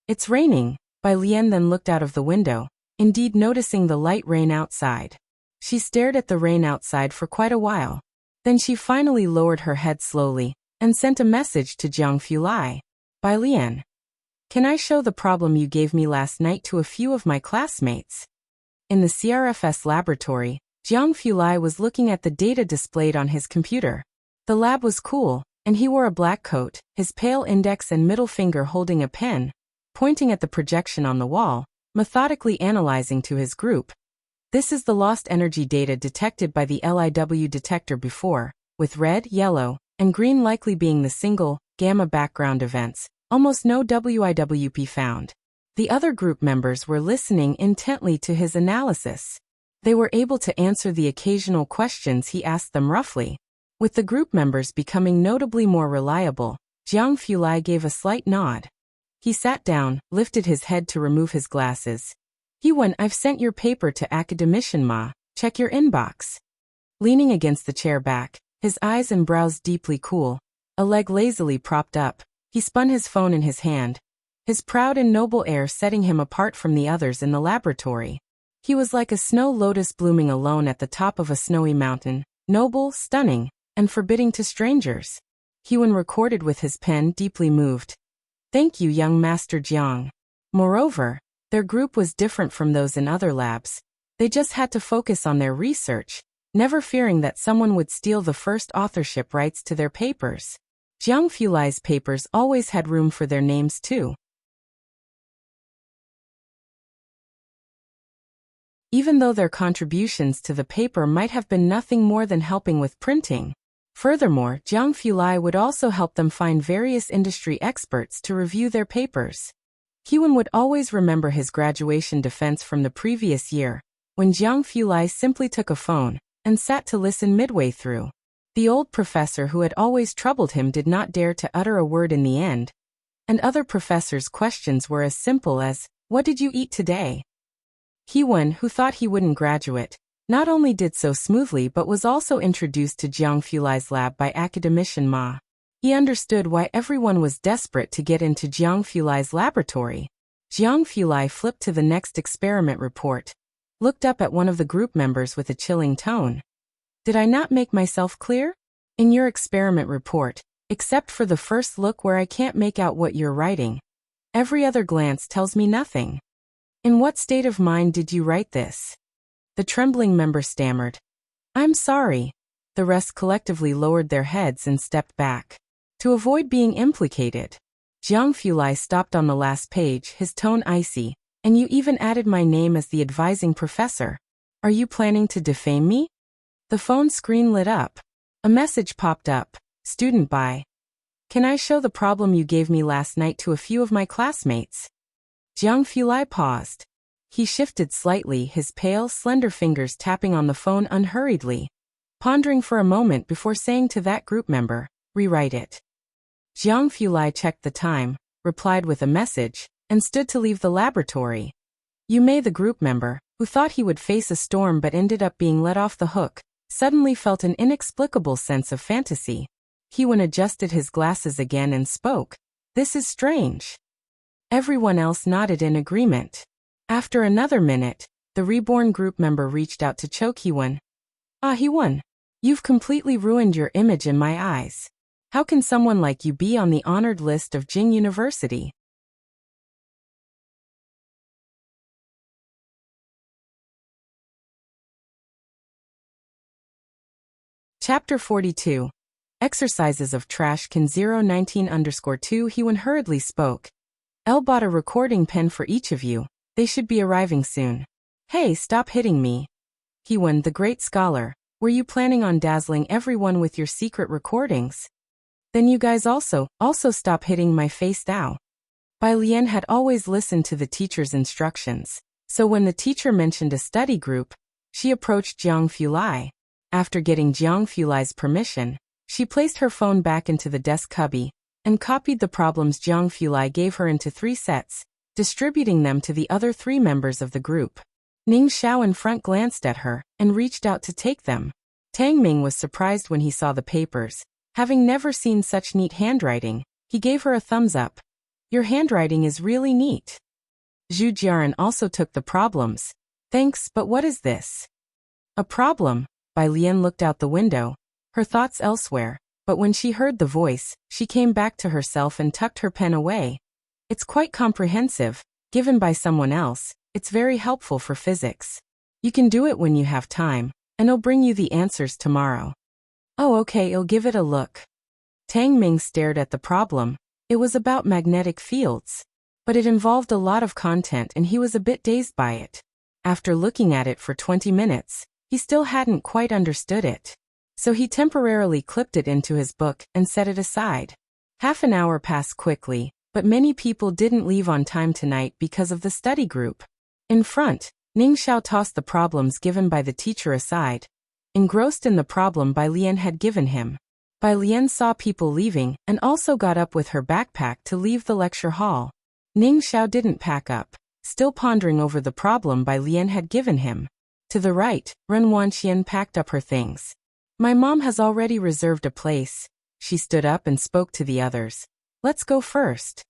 It's raining. Bai Lian then looked out of the window, indeed noticing the light rain outside. She stared at the rain outside for quite a while. Then she finally lowered her head slowly, and sent a message to Jiang Fulai. Bai Lian. Can I show the problem you gave me last night to a few of my classmates? In the CRFS laboratory, Jiang Fulai was looking at the data displayed on his computer. The lab was cool, and he wore a black coat, his pale index and middle finger holding a pen, pointing at the projection on the wall, methodically analyzing to his group. This is the lost energy data detected by the LIW detector before, with red, yellow, and green likely being the single, gamma background events, almost no WIWP found. The other group members were listening intently to his analysis. They were able to answer the occasional questions he asked them roughly. With the group members becoming notably more reliable, Jiang Fulai gave a slight nod. He sat down, lifted his head to remove his glasses. "Yuan, I've sent your paper to Academician Ma, check your inbox." Leaning against the chair back, his eyes and brows deeply cool, a leg lazily propped up, he spun his phone in his hand, his proud and noble air setting him apart from the others in the laboratory. He was like a snow lotus blooming alone at the top of a snowy mountain, noble, stunning, and forbidding to strangers. Yuan recorded with his pen, deeply moved. "Thank you, young Master Jiang." Moreover, their group was different from those in other labs. They just had to focus on their research, never fearing that someone would steal the first authorship rights to their papers. Jiang Fulai's papers always had room for their names too. Even though their contributions to the paper might have been nothing more than helping with printing. Furthermore, Jiang Fulai would also help them find various industry experts to review their papers. Hewen would always remember his graduation defense from the previous year, when Jiang Fulai simply took a phone and sat to listen midway through. The old professor who had always troubled him did not dare to utter a word in the end, and other professors' questions were as simple as, "What did you eat today?" Hewen, who thought he wouldn't graduate, not only did so smoothly but was also introduced to Jiang Fulai's lab by academician Ma. He understood why everyone was desperate to get into Jiang Fulai's laboratory. Jiang Fulai flipped to the next experiment report, looked up at one of the group members with a chilling tone. "Did I not make myself clear? In your experiment report, except for the first look where I can't make out what you're writing, every other glance tells me nothing. In what state of mind did you write this?" The trembling member stammered, "I'm sorry." The rest collectively lowered their heads and stepped back. To avoid being implicated, Jiang Fulai stopped on the last page, his tone icy, "And you even added my name as the advising professor. Are you planning to defame me?" The phone screen lit up. A message popped up, "Student by. Can I show the problem you gave me last night to a few of my classmates?" Jiang Fulai paused. He shifted slightly, his pale, slender fingers tapping on the phone unhurriedly, pondering for a moment before saying to that group member, "Rewrite it." Jiang Fulai checked the time, replied with a message, and stood to leave the laboratory. Yu Mei, the group member, who thought he would face a storm but ended up being let off the hook, suddenly felt an inexplicable sense of fantasy. Hewen adjusted his glasses again and spoke, "This is strange." Everyone else nodded in agreement. After another minute, the reborn group member reached out to choke Hewen. "Ah, Hewen, you've completely ruined your image in my eyes. How can someone like you be on the honored list of Jing University?" Chapter 42. Exercises of Trash Can 019_2 Hewen hurriedly spoke. "Elle bought a recording pen for each of you. They should be arriving soon." "Hey, stop hitting me." Hewen, the great scholar, "Were you planning on dazzling everyone with your secret recordings? Then you guys also stop hitting my face now." Bai Lian had always listened to the teacher's instructions, so when the teacher mentioned a study group, she approached Jiang Fulai. After getting Jiang Fulai's permission, she placed her phone back into the desk cubby and copied the problems Jiang Fulai gave her into 3 sets, distributing them to the other 3 members of the group. Ning Xiao in front glanced at her and reached out to take them. Tang Ming was surprised when he saw the papers. Having never seen such neat handwriting, he gave her a thumbs up. "Your handwriting is really neat." Zhu Jiaran also took the problems. "Thanks, but what is this?" "A problem?" Bai Lian looked out the window, her thoughts elsewhere, but when she heard the voice, she came back to herself and tucked her pen away. "It's quite comprehensive. Given by someone else, it's very helpful for physics. You can do it when you have time, and I'll bring you the answers tomorrow." "Oh, okay, I'll give it a look." Tang Ming stared at the problem. It was about magnetic fields, but it involved a lot of content and he was a bit dazed by it. After looking at it for 20 minutes, he still hadn't quite understood it. So he temporarily clipped it into his book and set it aside. Half an hour passed quickly, but many people didn't leave on time tonight because of the study group. In front, Ning Xiao tossed the problems given by the teacher aside. Engrossed in the problem Bai Lian had given him, Bai Lian saw people leaving and also got up with her backpack to leave the lecture hall. Ning Xiao didn't pack up, still pondering over the problem Bai Lian had given him. To the right, Ren Wanxian packed up her things. "My mom has already reserved a place." She stood up and spoke to the others. "Let's go first."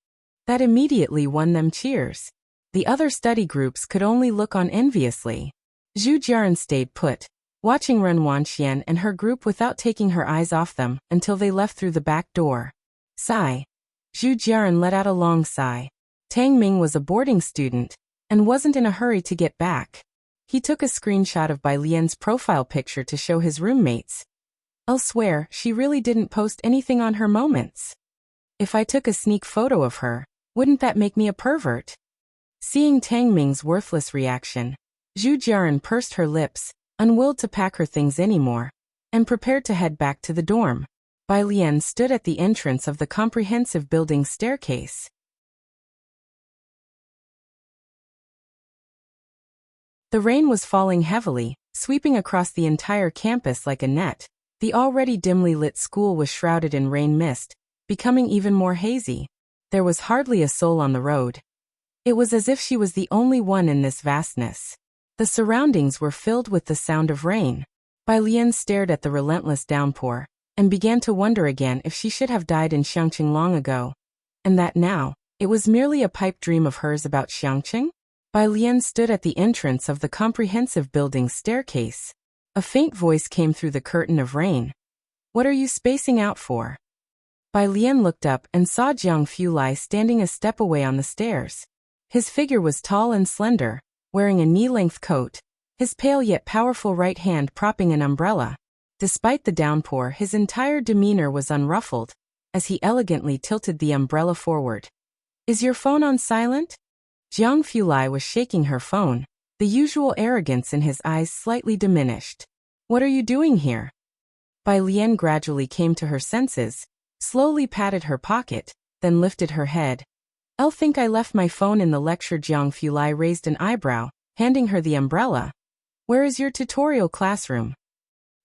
That immediately won them cheers. The other study groups could only look on enviously. Zhu Jiaran stayed put, watching Ren Wanxian and her group without taking her eyes off them until they left through the back door. Sigh. Zhu Jiaran let out a long sigh. Tang Ming was a boarding student and wasn't in a hurry to get back. He took a screenshot of Bai Lian's profile picture to show his roommates. "I'll swear, she really didn't post anything on her moments. If I took a sneak photo of her, wouldn't that make me a pervert?" Seeing Tang Ming's worthless reaction, Zhu Jiaran pursed her lips, unwilled to pack her things anymore. and prepared to head back to the dorm. Bai Lian stood at the entrance of the comprehensive building staircase. The rain was falling heavily, sweeping across the entire campus like a net. The already dimly lit school was shrouded in rain mist, becoming even more hazy. There was hardly a soul on the road. It was as if she was the only one in this vastness. The surroundings were filled with the sound of rain. Bai Lian stared at the relentless downpour, and began to wonder again if she should have died in Xiangqing long ago, and that now, it was merely a pipe dream of hers about Xiangqing? Bai Lian stood at the entrance of the comprehensive building staircase. A faint voice came through the curtain of rain. "What are you spacing out for?" Bai Lian looked up and saw Jiang Fulai standing a step away on the stairs. His figure was tall and slender, wearing a knee-length coat, his pale yet powerful right hand propping an umbrella. Despite the downpour, his entire demeanor was unruffled, as he elegantly tilted the umbrella forward. "Is your phone on silent?" Jiang Fulai was shaking her phone, the usual arrogance in his eyes slightly diminished. "What are you doing here?" Bai Lian gradually came to her senses, slowly patted her pocket, then lifted her head. "I'll think I left my phone in the lecture." Jiang Fulai raised an eyebrow, handing her the umbrella. "Where is your tutorial classroom?"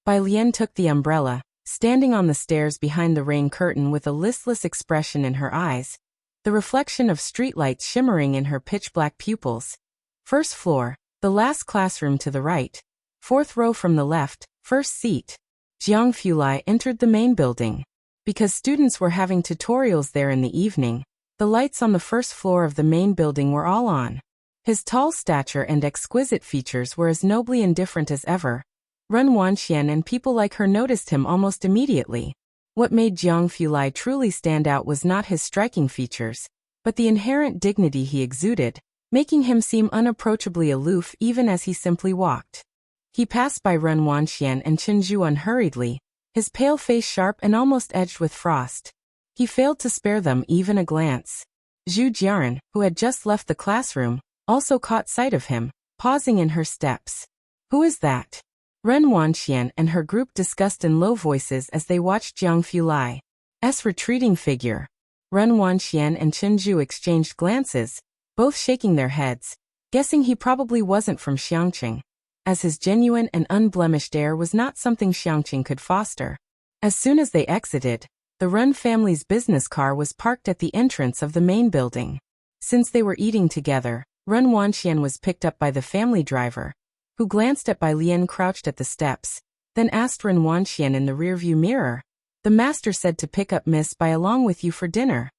Bai Lian took the umbrella, standing on the stairs behind the rain curtain with a listless expression in her eyes, the reflection of streetlights shimmering in her pitch-black pupils. "First floor, the last classroom to the right. Fourth row from the left, first seat." Jiang Fulai entered the main building. Because students were having tutorials there in the evening, the lights on the first floor of the main building were all on. His tall stature and exquisite features were as nobly indifferent as ever. Ren Wanxian and people like her noticed him almost immediately. What made Jiang Fulai truly stand out was not his striking features, but the inherent dignity he exuded, making him seem unapproachably aloof even as he simply walked. He passed by Ren Wanxian and Chenju unhurriedly, his pale face sharp and almost edged with frost. He failed to spare them even a glance. Zhu Jiaran, who had just left the classroom, also caught sight of him, pausing in her steps. "Who is that?" Ren Wanxian and her group discussed in low voices as they watched Jiang Fulai's retreating figure. Ren Wanxian and Chenju exchanged glances, both shaking their heads, guessing he probably wasn't from Xiangqing, as his genuine and unblemished air was not something Xiangqing could foster. As soon as they exited, the Ren family's business car was parked at the entrance of the main building. Since they were eating together, Ren Wanxian was picked up by the family driver, who glanced at Bai Lian crouched at the steps, then asked Ren Wanxian in the rearview mirror, "The master said to pick up Miss Bai along with you for dinner."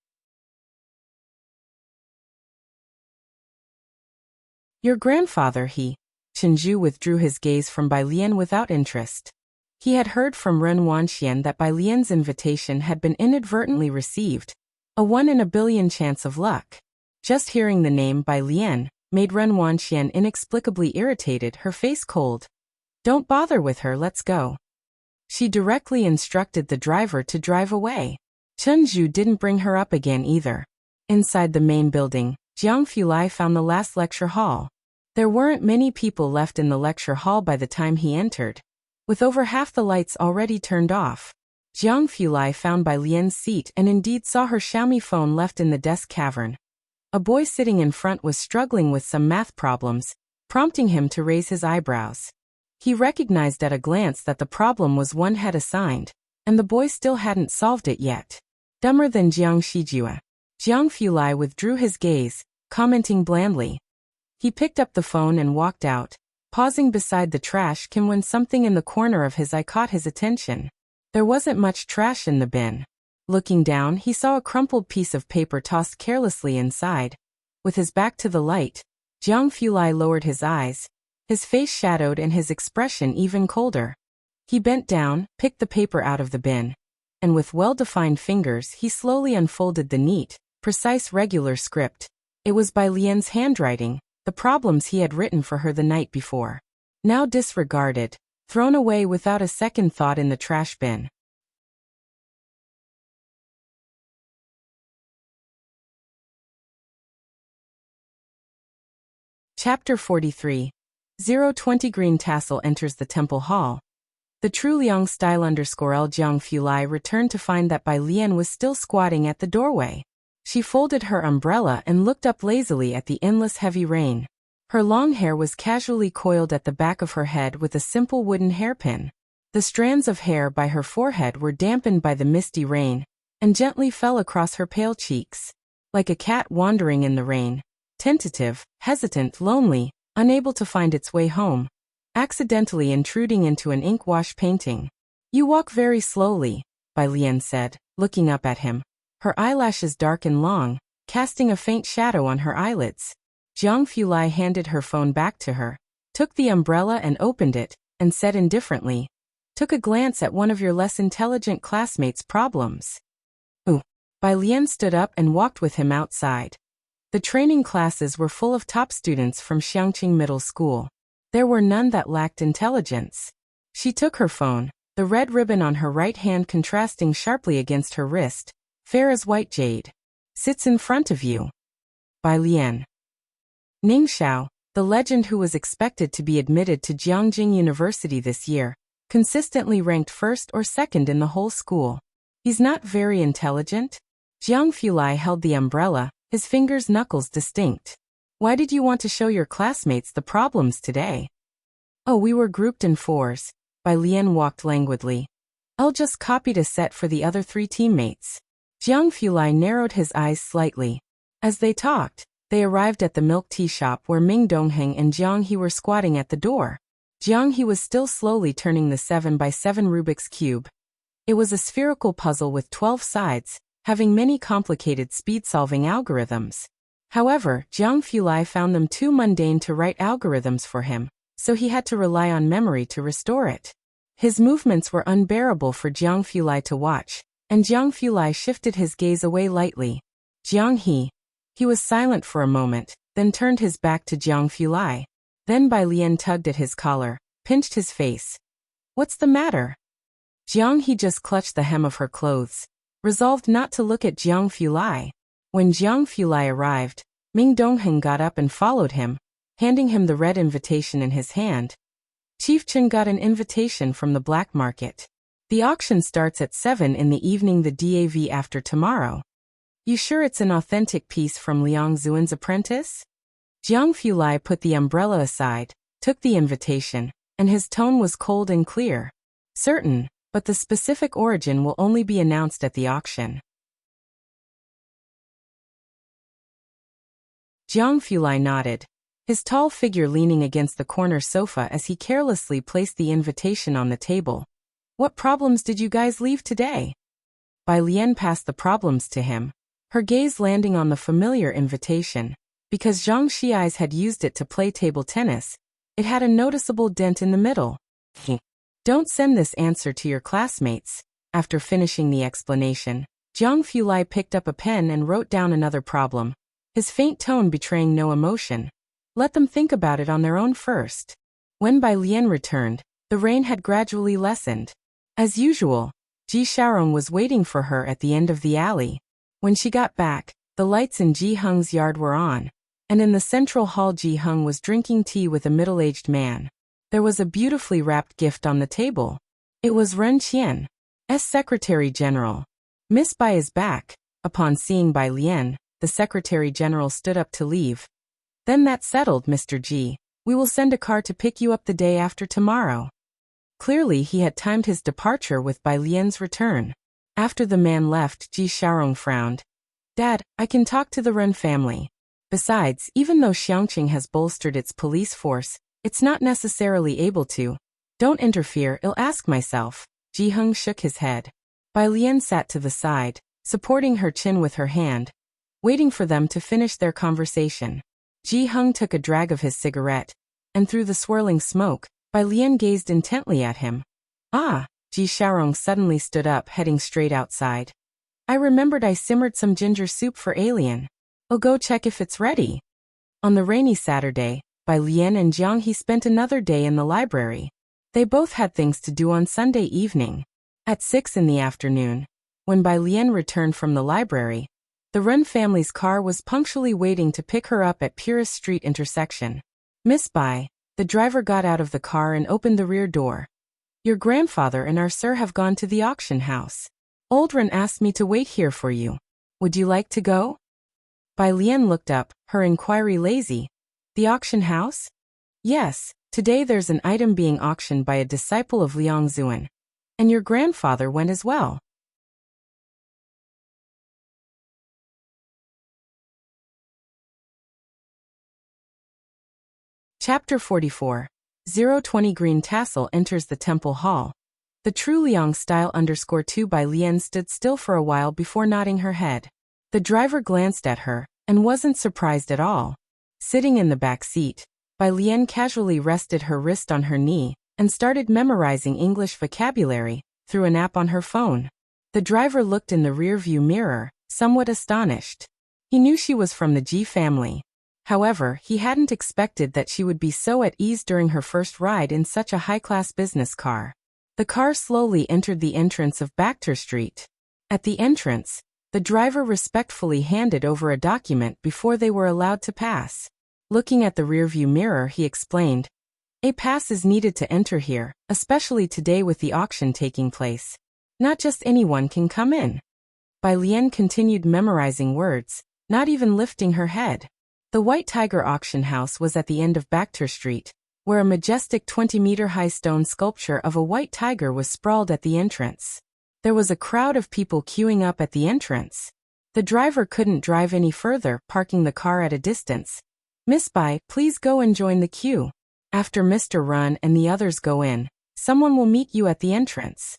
"Your grandfather," Chenju withdrew his gaze from Bai Lian without interest. He had heard from Ren Wanxian that Bai Lian's invitation had been inadvertently received, a 1 in a billion chance of luck. Just hearing the name Bai Lian made Ren Wanxian inexplicably irritated, her face cold. "Don't bother with her, let's go." She directly instructed the driver to drive away. Chenju didn't bring her up again either. Inside the main building, Jiang Fulai found the last lecture hall. There weren't many people left in the lecture hall by the time he entered, with over half the lights already turned off. Jiang Fulai found Bai Lian's seat and indeed saw her Xiaomi phone left in the desk cavern. A boy sitting in front was struggling with some math problems, prompting him to raise his eyebrows. He recognized at a glance that the problem was one had assigned, and the boy still hadn't solved it yet. Dumber than Jiang Shijua. Jiang Fulai withdrew his gaze, commenting blandly. He picked up the phone and walked out, pausing beside the trash can when something in the corner of his eye caught his attention. There wasn't much trash in the bin. Looking down, he saw a crumpled piece of paper tossed carelessly inside. With his back to the light, Jiang Fulai lowered his eyes, his face shadowed and his expression even colder. He bent down, picked the paper out of the bin, and with well-defined fingers he slowly unfolded the neat, precise regular script. It was Bai Lian's handwriting, the problems he had written for her the night before. Now disregarded, thrown away without a second thought in the trash bin. Chapter 43. 020 Green Tassel enters the temple hall. The true Liang style _ L Jiang Fulai returned to find that Bai Lian was still squatting at the doorway. She folded her umbrella and looked up lazily at the endless heavy rain. Her long hair was casually coiled at the back of her head with a simple wooden hairpin. The strands of hair by her forehead were dampened by the misty rain, and gently fell across her pale cheeks. Like a cat wandering in the rain, tentative, hesitant, lonely, unable to find its way home, accidentally intruding into an ink wash painting. "You walk very slowly," Bai Lian said, looking up at him. Her eyelashes dark and long, casting a faint shadow on her eyelids. Jiang Fulai handed her phone back to her, took the umbrella and opened it, and said indifferently, "Took a glance at one of your less intelligent classmates' problems." "Ooh." Bai Lian stood up and walked with him outside. The training classes were full of top students from Xiangqing Middle School. There were none that lacked intelligence. She took her phone, the red ribbon on her right hand contrasting sharply against her wrist, fair as white jade. "Sits in front of you." Bai Lian. Ning Xiao, the legend who was expected to be admitted to Jiangjing University this year, consistently ranked first or second in the whole school. "He's not very intelligent?" Jiang Fulai held the umbrella, his fingers' knuckles distinct. "Why did you want to show your classmates the problems today?" "Oh, we were grouped in fours." Bai Lian walked languidly. "I'll just copied a set for the other 3 teammates." Jiang Fulai narrowed his eyes slightly. As they talked, they arrived at the milk tea shop where Ming Dongheng and Jiang He were squatting at the door. Jiang He was still slowly turning the 7x7 Rubik's Cube. It was a spherical puzzle with 12 sides, having many complicated speed-solving algorithms. However, Jiang Fulai found them too mundane to write algorithms for him, so he had to rely on memory to restore it. His movements were unbearable for Jiang Fulai to watch, and Jiang Fulai shifted his gaze away lightly. "Jiang He." He was silent for a moment, then turned his back to Jiang Fulai. Then Bai Lian tugged at his collar, pinched his face. "What's the matter?" Jiang He just clutched the hem of her clothes, resolved not to look at Jiang Fulai. When Jiang Fulai arrived, Ming Dongheng got up and followed him, handing him the red invitation in his hand. "Chief Chen got an invitation from the black market. The auction starts at 7 in the evening the DAV after tomorrow. You sure it's an authentic piece from Liang Zuan's apprentice?" Jiang Fulai put the umbrella aside, took the invitation, and his tone was cold and clear. "Certain, but the specific origin will only be announced at the auction." Jiang Fulai nodded, his tall figure leaning against the corner sofa as he carelessly placed the invitation on the table. "What problems did you guys leave today?" Bai Lian passed the problems to him, her gaze landing on the familiar invitation. Because Zhang Xiai's had used it to play table tennis, it had a noticeable dent in the middle. "Don't send this answer to your classmates." After finishing the explanation, Jiang Fulai picked up a pen and wrote down another problem, his faint tone betraying no emotion. "Let them think about it on their own first." When Bai Lian returned, the rain had gradually lessened. As usual, Ji Xiaorong was waiting for her at the end of the alley. When she got back, the lights in Ji Heng's yard were on, and in the central hall Ji Heng was drinking tea with a middle-aged man. There was a beautifully wrapped gift on the table. It was Ren Qian's Secretary General. "Miss Bai is back." Upon seeing Bai Lian, the Secretary General stood up to leave. "Then that's settled, Mr. Ji. We will send a car to pick you up the day after tomorrow." Clearly he had timed his departure with Bai Lian's return. After the man left, Ji Xiaorong frowned. "Dad, I can talk to the Ren family. Besides, even though Xiangqing has bolstered its police force, it's not necessarily able to. Don't interfere, I'll ask myself." Ji Heng shook his head. Bai Lian sat to the side, supporting her chin with her hand, waiting for them to finish their conversation. Ji Heng took a drag of his cigarette, and through the swirling smoke, Bai Lian gazed intently at him. "Ah!" Ji Xiaorong suddenly stood up, heading straight outside. "I remembered I simmered some ginger soup for Alien. I'll go check if it's ready." On the rainy Saturday, Bai Lian and Jiang He spent another day in the library. They both had things to do on Sunday evening. At 6 in the afternoon, when Bai Lian returned from the library, the Ren family's car was punctually waiting to pick her up at Purist Street intersection. "Miss Bai." The driver got out of the car and opened the rear door. Your grandfather and our sir have gone to the auction house. Old Ren asked me to wait here for you. Would you like to go? Bai Lian looked up, her inquiry lazy. The auction house? Yes, today there's an item being auctioned by a disciple of Liang Zuan. And your grandfather went as well. Chapter 44. 020 Green Tassel enters the temple hall. The true Liang style _2 Bai Lian stood still for a while before nodding her head. The driver glanced at her, and wasn't surprised at all. Sitting in the back seat, Bai Lian casually rested her wrist on her knee, and started memorizing English vocabulary, through an app on her phone. The driver looked in the rear-view mirror, somewhat astonished. He knew she was from the Ji family. However, he hadn't expected that she would be so at ease during her first ride in such a high-class business car. The car slowly entered the entrance of Bakhtar Street. At the entrance, the driver respectfully handed over a document before they were allowed to pass. Looking at the rearview mirror, he explained, "A pass is needed to enter here, especially today with the auction taking place. Not just anyone can come in." Bai Lian continued memorizing words, not even lifting her head. The White Tiger auction house was at the end of Bakhtar Street, where a majestic 20-meter-high stone sculpture of a white tiger was sprawled at the entrance. There was a crowd of people queuing up at the entrance. The driver couldn't drive any further, parking the car at a distance. "Miss Bai, please go and join the queue. After Mr. Run and the others go in, someone will meet you at the entrance."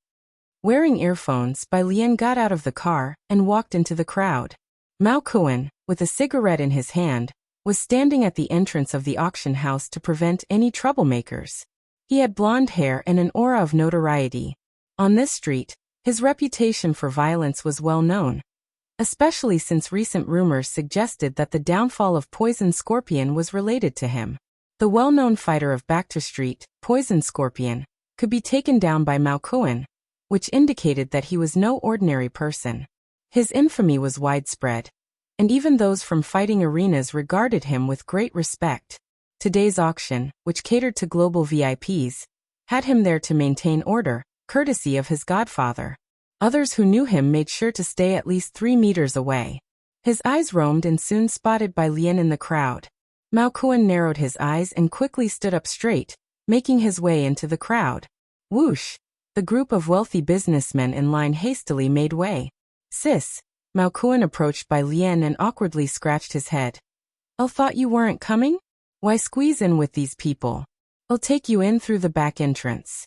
Wearing earphones, Bai Lian got out of the car and walked into the crowd. Mao Kuan, with a cigarette in his hand, was standing at the entrance of the auction house to prevent any troublemakers. He had blonde hair and an aura of notoriety. On this street, his reputation for violence was well known, especially since recent rumors suggested that the downfall of Poison Scorpion was related to him. The well-known fighter of Bakhtar Street, Poison Scorpion, could be taken down by Mao Kuan, which indicated that he was no ordinary person. His infamy was widespread, and even those from fighting arenas regarded him with great respect. Today's auction, which catered to global VIPs, had him there to maintain order, courtesy of his godfather. Others who knew him made sure to stay at least 3 meters away. His eyes roamed and soon spotted Bai Lian in the crowd. Mao Kuan narrowed his eyes and quickly stood up straight, making his way into the crowd. Whoosh! The group of wealthy businessmen in line hastily made way. "Sis." Mao Kuan approached Bai Lian and awkwardly scratched his head. "I thought you weren't coming? Why squeeze in with these people? I'll take you in through the back entrance."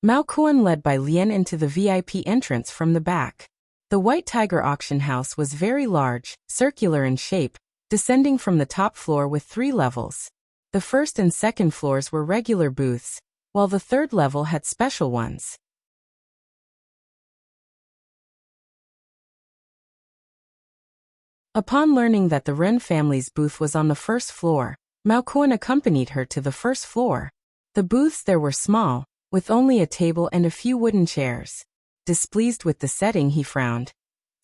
Mao Kuan led Bai Lian into the VIP entrance from the back. The White Tiger auction house was very large, circular in shape, descending from the top floor with 3 levels. The first and second floors were regular booths, while the third level had special ones. Upon learning that the Ren family's booth was on the first floor, Mao Kuan accompanied her to the first floor. The booths there were small, with only a table and a few wooden chairs. Displeased with the setting, he frowned.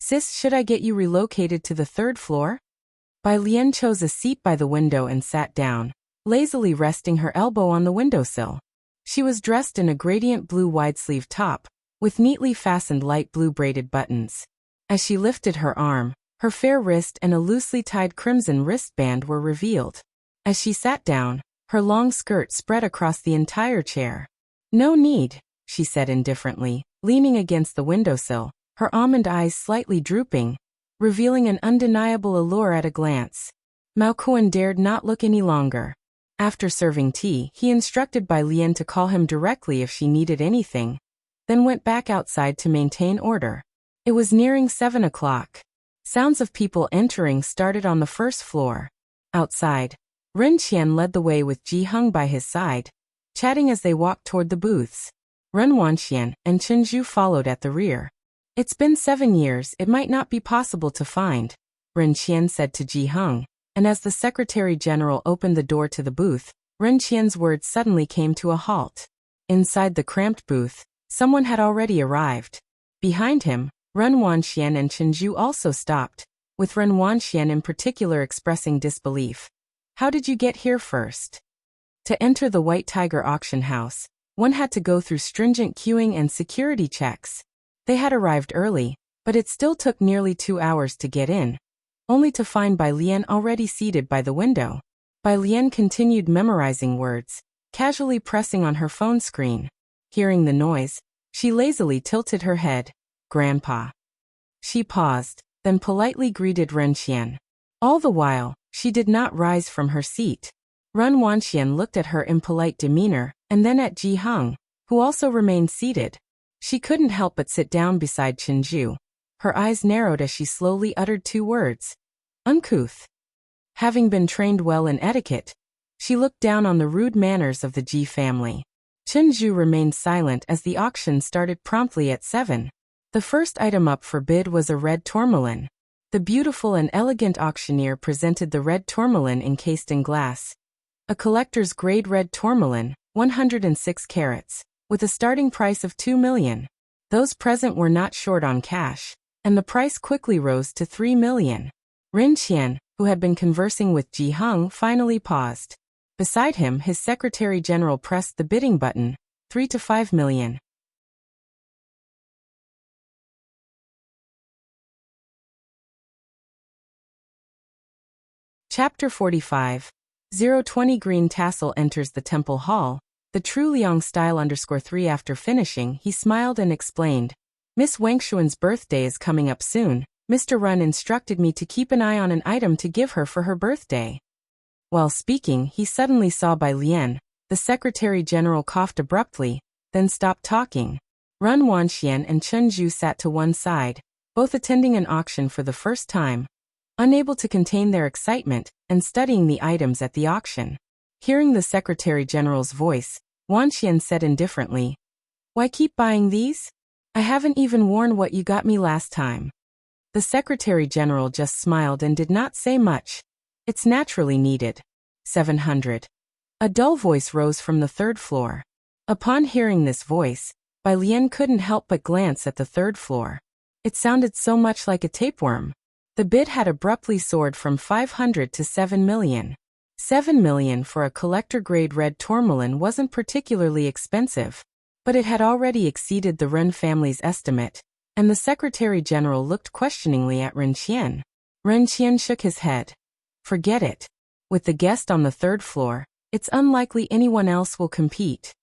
"Sis, should I get you relocated to the 3rd floor?" Bai Lian chose a seat by the window and sat down, lazily resting her elbow on the windowsill. She was dressed in a gradient blue wide-sleeve top, with neatly fastened light blue braided buttons. As she lifted her arm, her fair wrist and a loosely tied crimson wristband were revealed. As she sat down, her long skirt spread across the entire chair. "No need," she said indifferently, leaning against the windowsill, her almond eyes slightly drooping, revealing an undeniable allure at a glance. Mao Kuan dared not look any longer. After serving tea, he instructed Bai Lian to call him directly if she needed anything, then went back outside to maintain order. It was nearing 7 o'clock. Sounds of people entering started on the first floor. Outside, Ren Qian led the way with Ji Heng by his side, chatting as they walked toward the booths. Ren Wanxian and Chen Zhu followed at the rear. "It's been 7 years, it might not be possible to find," Ren Qian said to Ji Heng, and as the Secretary General opened the door to the booth, Ren Qian's words suddenly came to a halt. Inside the cramped booth, someone had already arrived. Behind him, Ren Wanxian and Chen Zhu also stopped, with Ren Wanxian in particular expressing disbelief. "How did you get here first?" To enter the White Tiger auction house, one had to go through stringent queuing and security checks. They had arrived early, but it still took nearly 2 hours to get in, only to find Bai Lian already seated by the window. Bai Lian continued memorizing words, casually pressing on her phone screen. Hearing the noise, she lazily tilted her head. "Grandpa." She paused, then politely greeted Ren Qian. All the while, she did not rise from her seat. Ren Wanxian looked at her in polite demeanor, and then at Ji Heng, who also remained seated. She couldn't help but sit down beside Chenju. Her eyes narrowed as she slowly uttered 2 words. "Uncouth." Having been trained well in etiquette, she looked down on the rude manners of the Ji family. Chenju remained silent as the auction started promptly at 7. The first item up for bid was a red tourmaline. The beautiful and elegant auctioneer presented the red tourmaline encased in glass. A collector's grade red tourmaline, 106 carats, with a starting price of 2 million. Those present were not short on cash, and the price quickly rose to 3 million. Ren Qian, who had been conversing with Ji Heng, finally paused. Beside him, his secretary general pressed the bidding button. 3 to 5 million. Chapter 45. 020 Green Tassel enters the temple hall. The true Liang style _3 After finishing, he smiled and explained. "Miss Wangshuan's birthday is coming up soon. Mr. Run instructed me to keep an eye on an item to give her for her birthday." While speaking, he suddenly saw Bai Lian. The secretary general coughed abruptly, then stopped talking. Ren Wanxian and Chen Zhu sat to one side, both attending an auction for the first time, unable to contain their excitement, and studying the items at the auction. Hearing the secretary general's voice, Wanxian said indifferently, "Why keep buying these? I haven't even worn what you got me last time." The secretary general just smiled and did not say much. "It's naturally needed." 700. A dull voice rose from the 3rd floor. Upon hearing this voice, Bai Lian couldn't help but glance at the 3rd floor. It sounded so much like a tapeworm. The bid had abruptly soared from 500 to 7 million. 7 million for a collector-grade red tourmaline wasn't particularly expensive, but it had already exceeded the Ren family's estimate, and the secretary general looked questioningly at Ren Qian. Ren Qian shook his head. "Forget it. With the guest on the 3rd floor, it's unlikely anyone else will compete."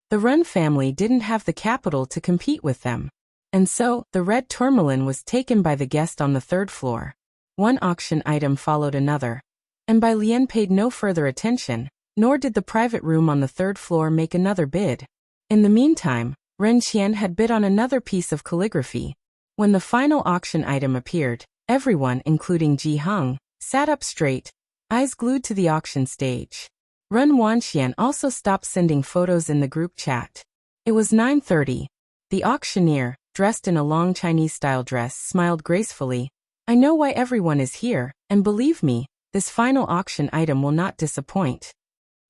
The Ren family didn't have the capital to compete with them. And so, the red tourmaline was taken by the guest on the 3rd floor. One auction item followed another, and Bai Lian paid no further attention, nor did the private room on the 3rd floor make another bid. In the meantime, Ren Qian had bid on another piece of calligraphy. When the final auction item appeared, everyone, including Ji Heng, sat up straight, eyes glued to the auction stage. Ren Wanxian also stopped sending photos in the group chat. It was 9:30. The auctioneer, dressed in a long Chinese-style dress, smiled gracefully. "I know why everyone is here, and believe me, this final auction item will not disappoint."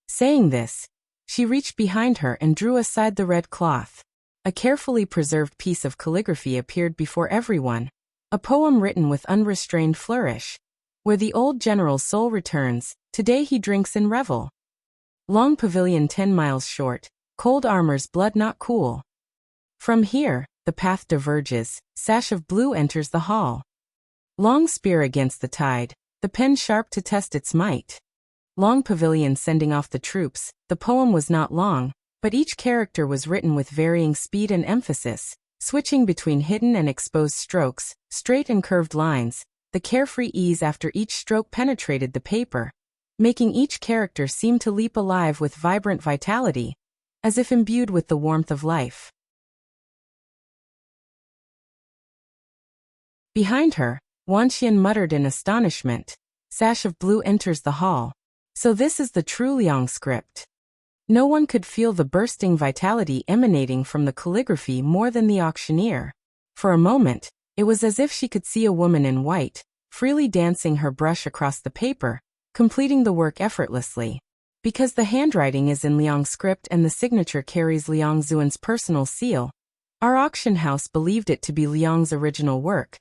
Saying this, she reached behind her and drew aside the red cloth. A carefully preserved piece of calligraphy appeared before everyone, a poem written with unrestrained flourish. "Where the old general's soul returns, today he drinks in revel. Long pavilion 10 miles short, cold armor's blood not cool. From here, the path diverges, sash of blue enters the hall. Long spear against the tide, the pen sharp to test its might. Long pavilion sending off the troops." The poem was not long, but each character was written with varying speed and emphasis, switching between hidden and exposed strokes, straight and curved lines. The carefree ease after each stroke penetrated the paper, making each character seem to leap alive with vibrant vitality, as if imbued with the warmth of life. Behind her, Wanxian muttered in astonishment. "Sash of blue enters the hall. So this is the true Liang script." No one could feel the bursting vitality emanating from the calligraphy more than the auctioneer. For a moment, it was as if she could see a woman in white, freely dancing her brush across the paper, completing the work effortlessly. Because the handwriting is in Liang script and the signature carries Liang Zuan's personal seal, our auction house believed it to be Liang's original work.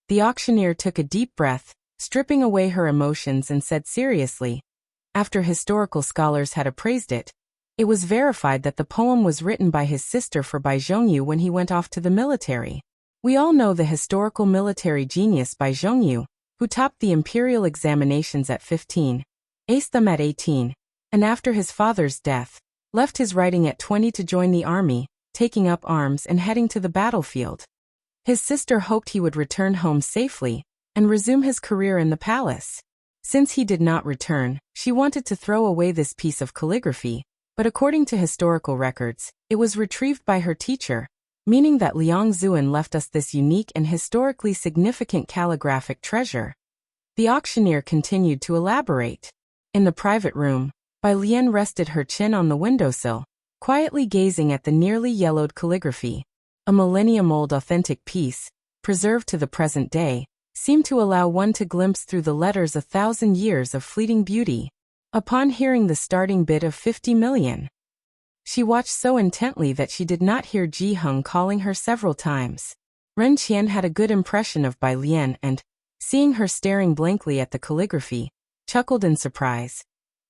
The auctioneer took a deep breath, stripping away her emotions, and said seriously, "After historical scholars had appraised it, It was verified that the poem was written by his sister for Bai Zhongyu when he went off to the military. We all know the historical military genius Bai Zhongyu, who topped the imperial examinations at 15, aced them at 18, and after his father's death, left his writing at 20 to join the army, taking up arms and heading to the battlefield. His sister hoped he would return home safely and resume his career in the palace. Since he did not return, she wanted to throw away this piece of calligraphy, but according to historical records, it was retrieved by her teacher, meaning that Liang Zuan left us this unique and historically significant calligraphic treasure. The auctioneer continued to elaborate. In the private room, Bai Lian rested her chin on the windowsill, quietly gazing at the nearly yellowed calligraphy. A millennium-old authentic piece, preserved to the present day, seemed to allow one to glimpse through the letters 1,000 years of fleeting beauty. Upon hearing the starting bid of 50 million, she watched so intently that she did not hear Ji Heng calling her several times. Ren Qian had a good impression of Bai Lian and, seeing her staring blankly at the calligraphy, chuckled in surprise.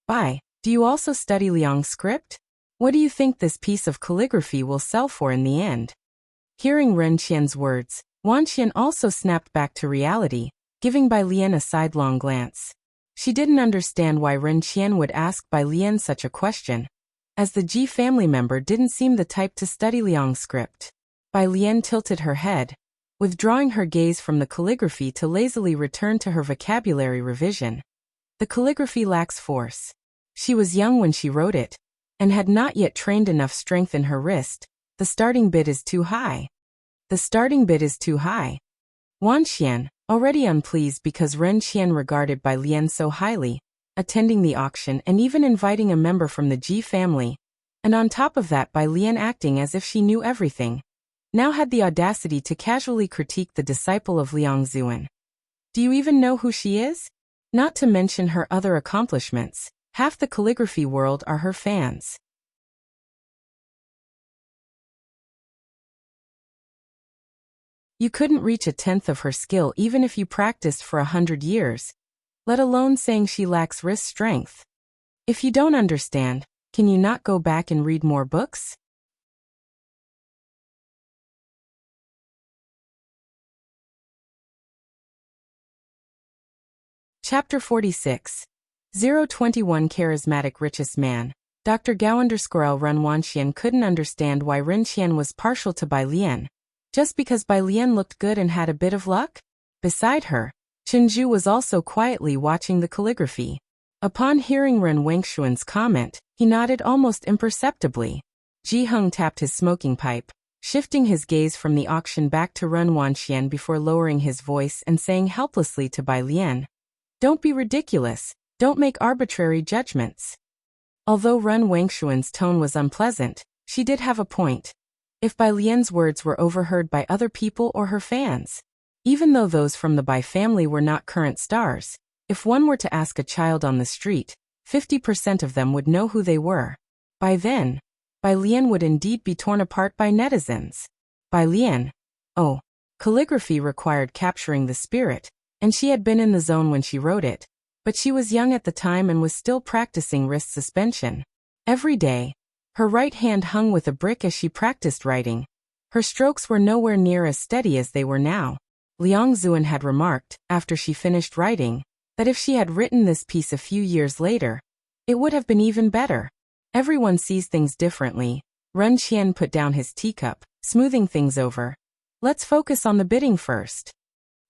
"Bai, do you also study Liang script? What do you think this piece of calligraphy will sell for in the end?" Hearing Ren Qian's words, Wan Qian also snapped back to reality, giving Bai Lian a sidelong glance. She didn't understand why Ren Qian would ask Bai Lian such a question, as the Ji family member didn't seem the type to study Liang script. Bai Lian tilted her head, withdrawing her gaze from the calligraphy to lazily return to her vocabulary revision. The calligraphy lacks force. She was young when she wrote it, and had not yet trained enough strength in her wrist. The starting bid is too high. The starting bid is too high. Wan Qian, already unpleased because Ren Qian regarded Bai Lian so highly, attending the auction and even inviting a member from the Ji family, and on top of that Bai Lian acting as if she knew everything, now had the audacity to casually critique the disciple of Liang Zuan. Do you even know who she is? Not to mention her other accomplishments, half the calligraphy world are her fans. You couldn't reach a tenth of her skill even if you practiced for 100 years, let alone saying she lacks wrist strength. If you don't understand, can you not go back and read more books? Chapter 46. 021 Charismatic Richest Man. Dr. Gao_Ren Wan Qian couldn't understand why Ren Qian was partial to Bai Lian, just because Bai Lian looked good and had a bit of luck? Beside her, Chenju was also quietly watching the calligraphy. Upon hearing Ren Wengshuan's comment, he nodded almost imperceptibly. Ji Heng tapped his smoking pipe, shifting his gaze from the auction back to Ren Wan Qian before lowering his voice and saying helplessly to Bai Lian, "Don't be ridiculous, don't make arbitrary judgments." Although Ren Wengshuan's tone was unpleasant, she did have a point. If Bai Lian's words were overheard by other people or her fans, even though those from the Bai family were not current stars, if one were to ask a child on the street, 50% of them would know who they were. By then, Bai Lian would indeed be torn apart by netizens. Bai Lian. Oh, calligraphy required capturing the spirit, and she had been in the zone when she wrote it, but she was young at the time and was still practicing wrist suspension. Every day, her right hand hung with a brick as she practiced writing. Her strokes were nowhere near as steady as they were now. Liang Zuan had remarked, after she finished writing, that if she had written this piece a few years later, it would have been even better. Everyone sees things differently. Ren Qian put down his teacup, smoothing things over. Let's focus on the bidding first.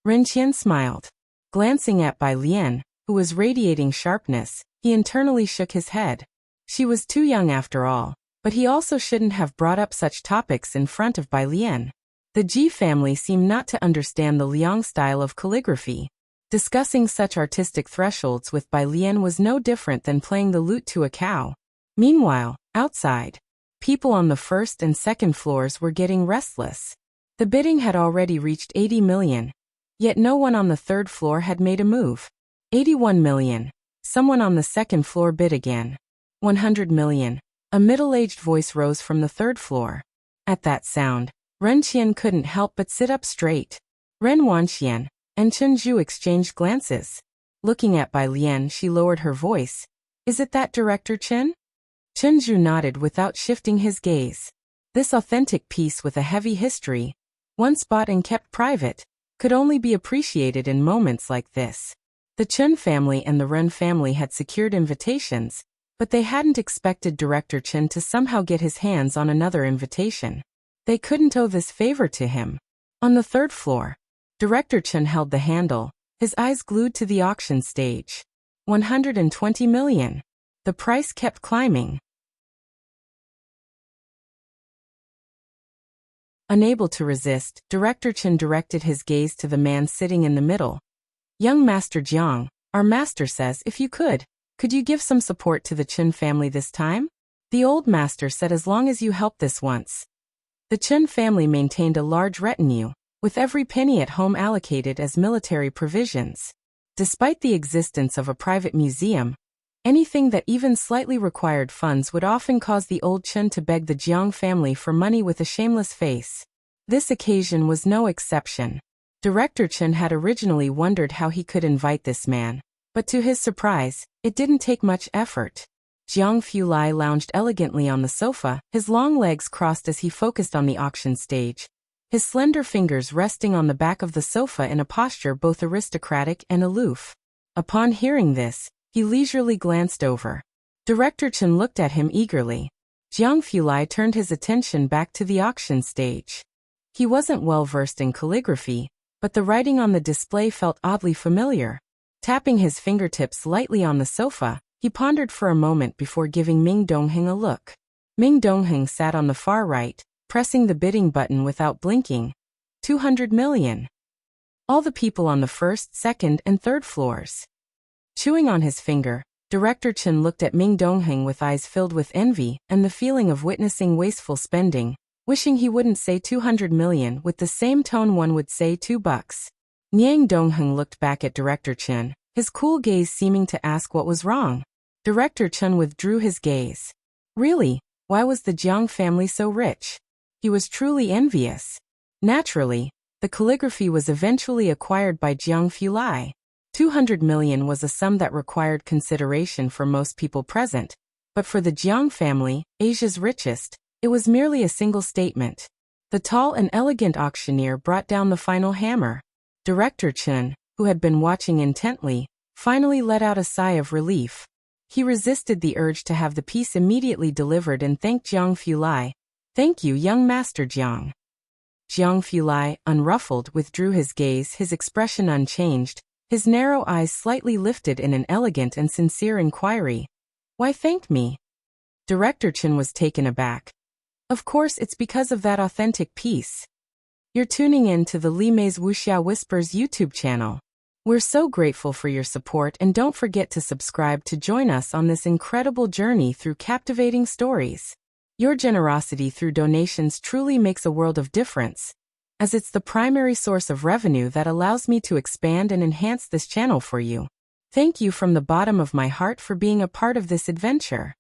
Ren Qian smiled. Glancing at Bai Lian, who was radiating sharpness, he internally shook his head. She was too young after all, but he also shouldn't have brought up such topics in front of Bai Lian. The Ji family seemed not to understand the Liang style of calligraphy. Discussing such artistic thresholds with Bai Lian was no different than playing the lute to a cow. Meanwhile, outside, people on the first and second floors were getting restless. The bidding had already reached 80 million, yet no one on the third floor had made a move. 81 million. Someone on the second floor bid again. 100 million. A middle-aged voice rose from the third floor. At that sound, Ren Qian couldn't help but sit up straight. Ren Wanxian and Chenju exchanged glances. Looking at Bai Lian, she lowered her voice. Is it that Director Chen? Chunju nodded without shifting his gaze. This authentic piece with a heavy history, once bought and kept private, could only be appreciated in moments like this. The Chun family and the Ren family had secured invitations, but they hadn't expected Director Chen to somehow get his hands on another invitation. They couldn't owe this favor to him. On the third floor, Director Chen held the handle, his eyes glued to the auction stage. 120 million. The price kept climbing. Unable to resist, Director Chen directed his gaze to the man sitting in the middle. Young Master Jiang, our master says if you could you give some support to the Chen family this time? The old master said as long as you help this once. The Chen family maintained a large retinue, with every penny at home allocated as military provisions. Despite the existence of a private museum, anything that even slightly required funds would often cause the old Chen to beg the Jiang family for money with a shameless face. This occasion was no exception. Director Chen had originally wondered how he could invite this man, but to his surprise, it didn't take much effort. Jiang Fulai lounged elegantly on the sofa, his long legs crossed as he focused on the auction stage, his slender fingers resting on the back of the sofa in a posture both aristocratic and aloof. Upon hearing this, he leisurely glanced over. Director Chen looked at him eagerly. Jiang Fulai turned his attention back to the auction stage. He wasn't well versed in calligraphy, but the writing on the display felt oddly familiar. Tapping his fingertips lightly on the sofa, he pondered for a moment before giving Ming Dongheng a look. Ming Dongheng sat on the far right, pressing the bidding button without blinking. 200 million. All the people on the first, second, and third floors. Chewing on his finger, Director Chen looked at Ming Dongheng with eyes filled with envy and the feeling of witnessing wasteful spending, wishing he wouldn't say 200 million with the same tone one would say $2. Niang Dongheng looked back at Director Chen, his cool gaze seeming to ask what was wrong. Director Chen withdrew his gaze. Really, why was the Jiang family so rich? He was truly envious. Naturally, the calligraphy was eventually acquired by Jiang Fulai. 200 million was a sum that required consideration for most people present, but for the Jiang family, Asia's richest, it was merely a single statement. The tall and elegant auctioneer brought down the final hammer. Director Chen, who had been watching intently, finally let out a sigh of relief. He resisted the urge to have the piece immediately delivered and thanked Jiang Fulai. Thank you, young Master Jiang. Jiang Fulai, unruffled, withdrew his gaze, his expression unchanged, his narrow eyes slightly lifted in an elegant and sincere inquiry. Why thank me? Director Chen was taken aback. Of course it's because of that authentic piece. You're tuning in to the Li Mei's Wuxia Whispers YouTube channel. We're so grateful for your support and don't forget to subscribe to join us on this incredible journey through captivating stories. Your generosity through donations truly makes a world of difference, as it's the primary source of revenue that allows me to expand and enhance this channel for you. Thank you from the bottom of my heart for being a part of this adventure.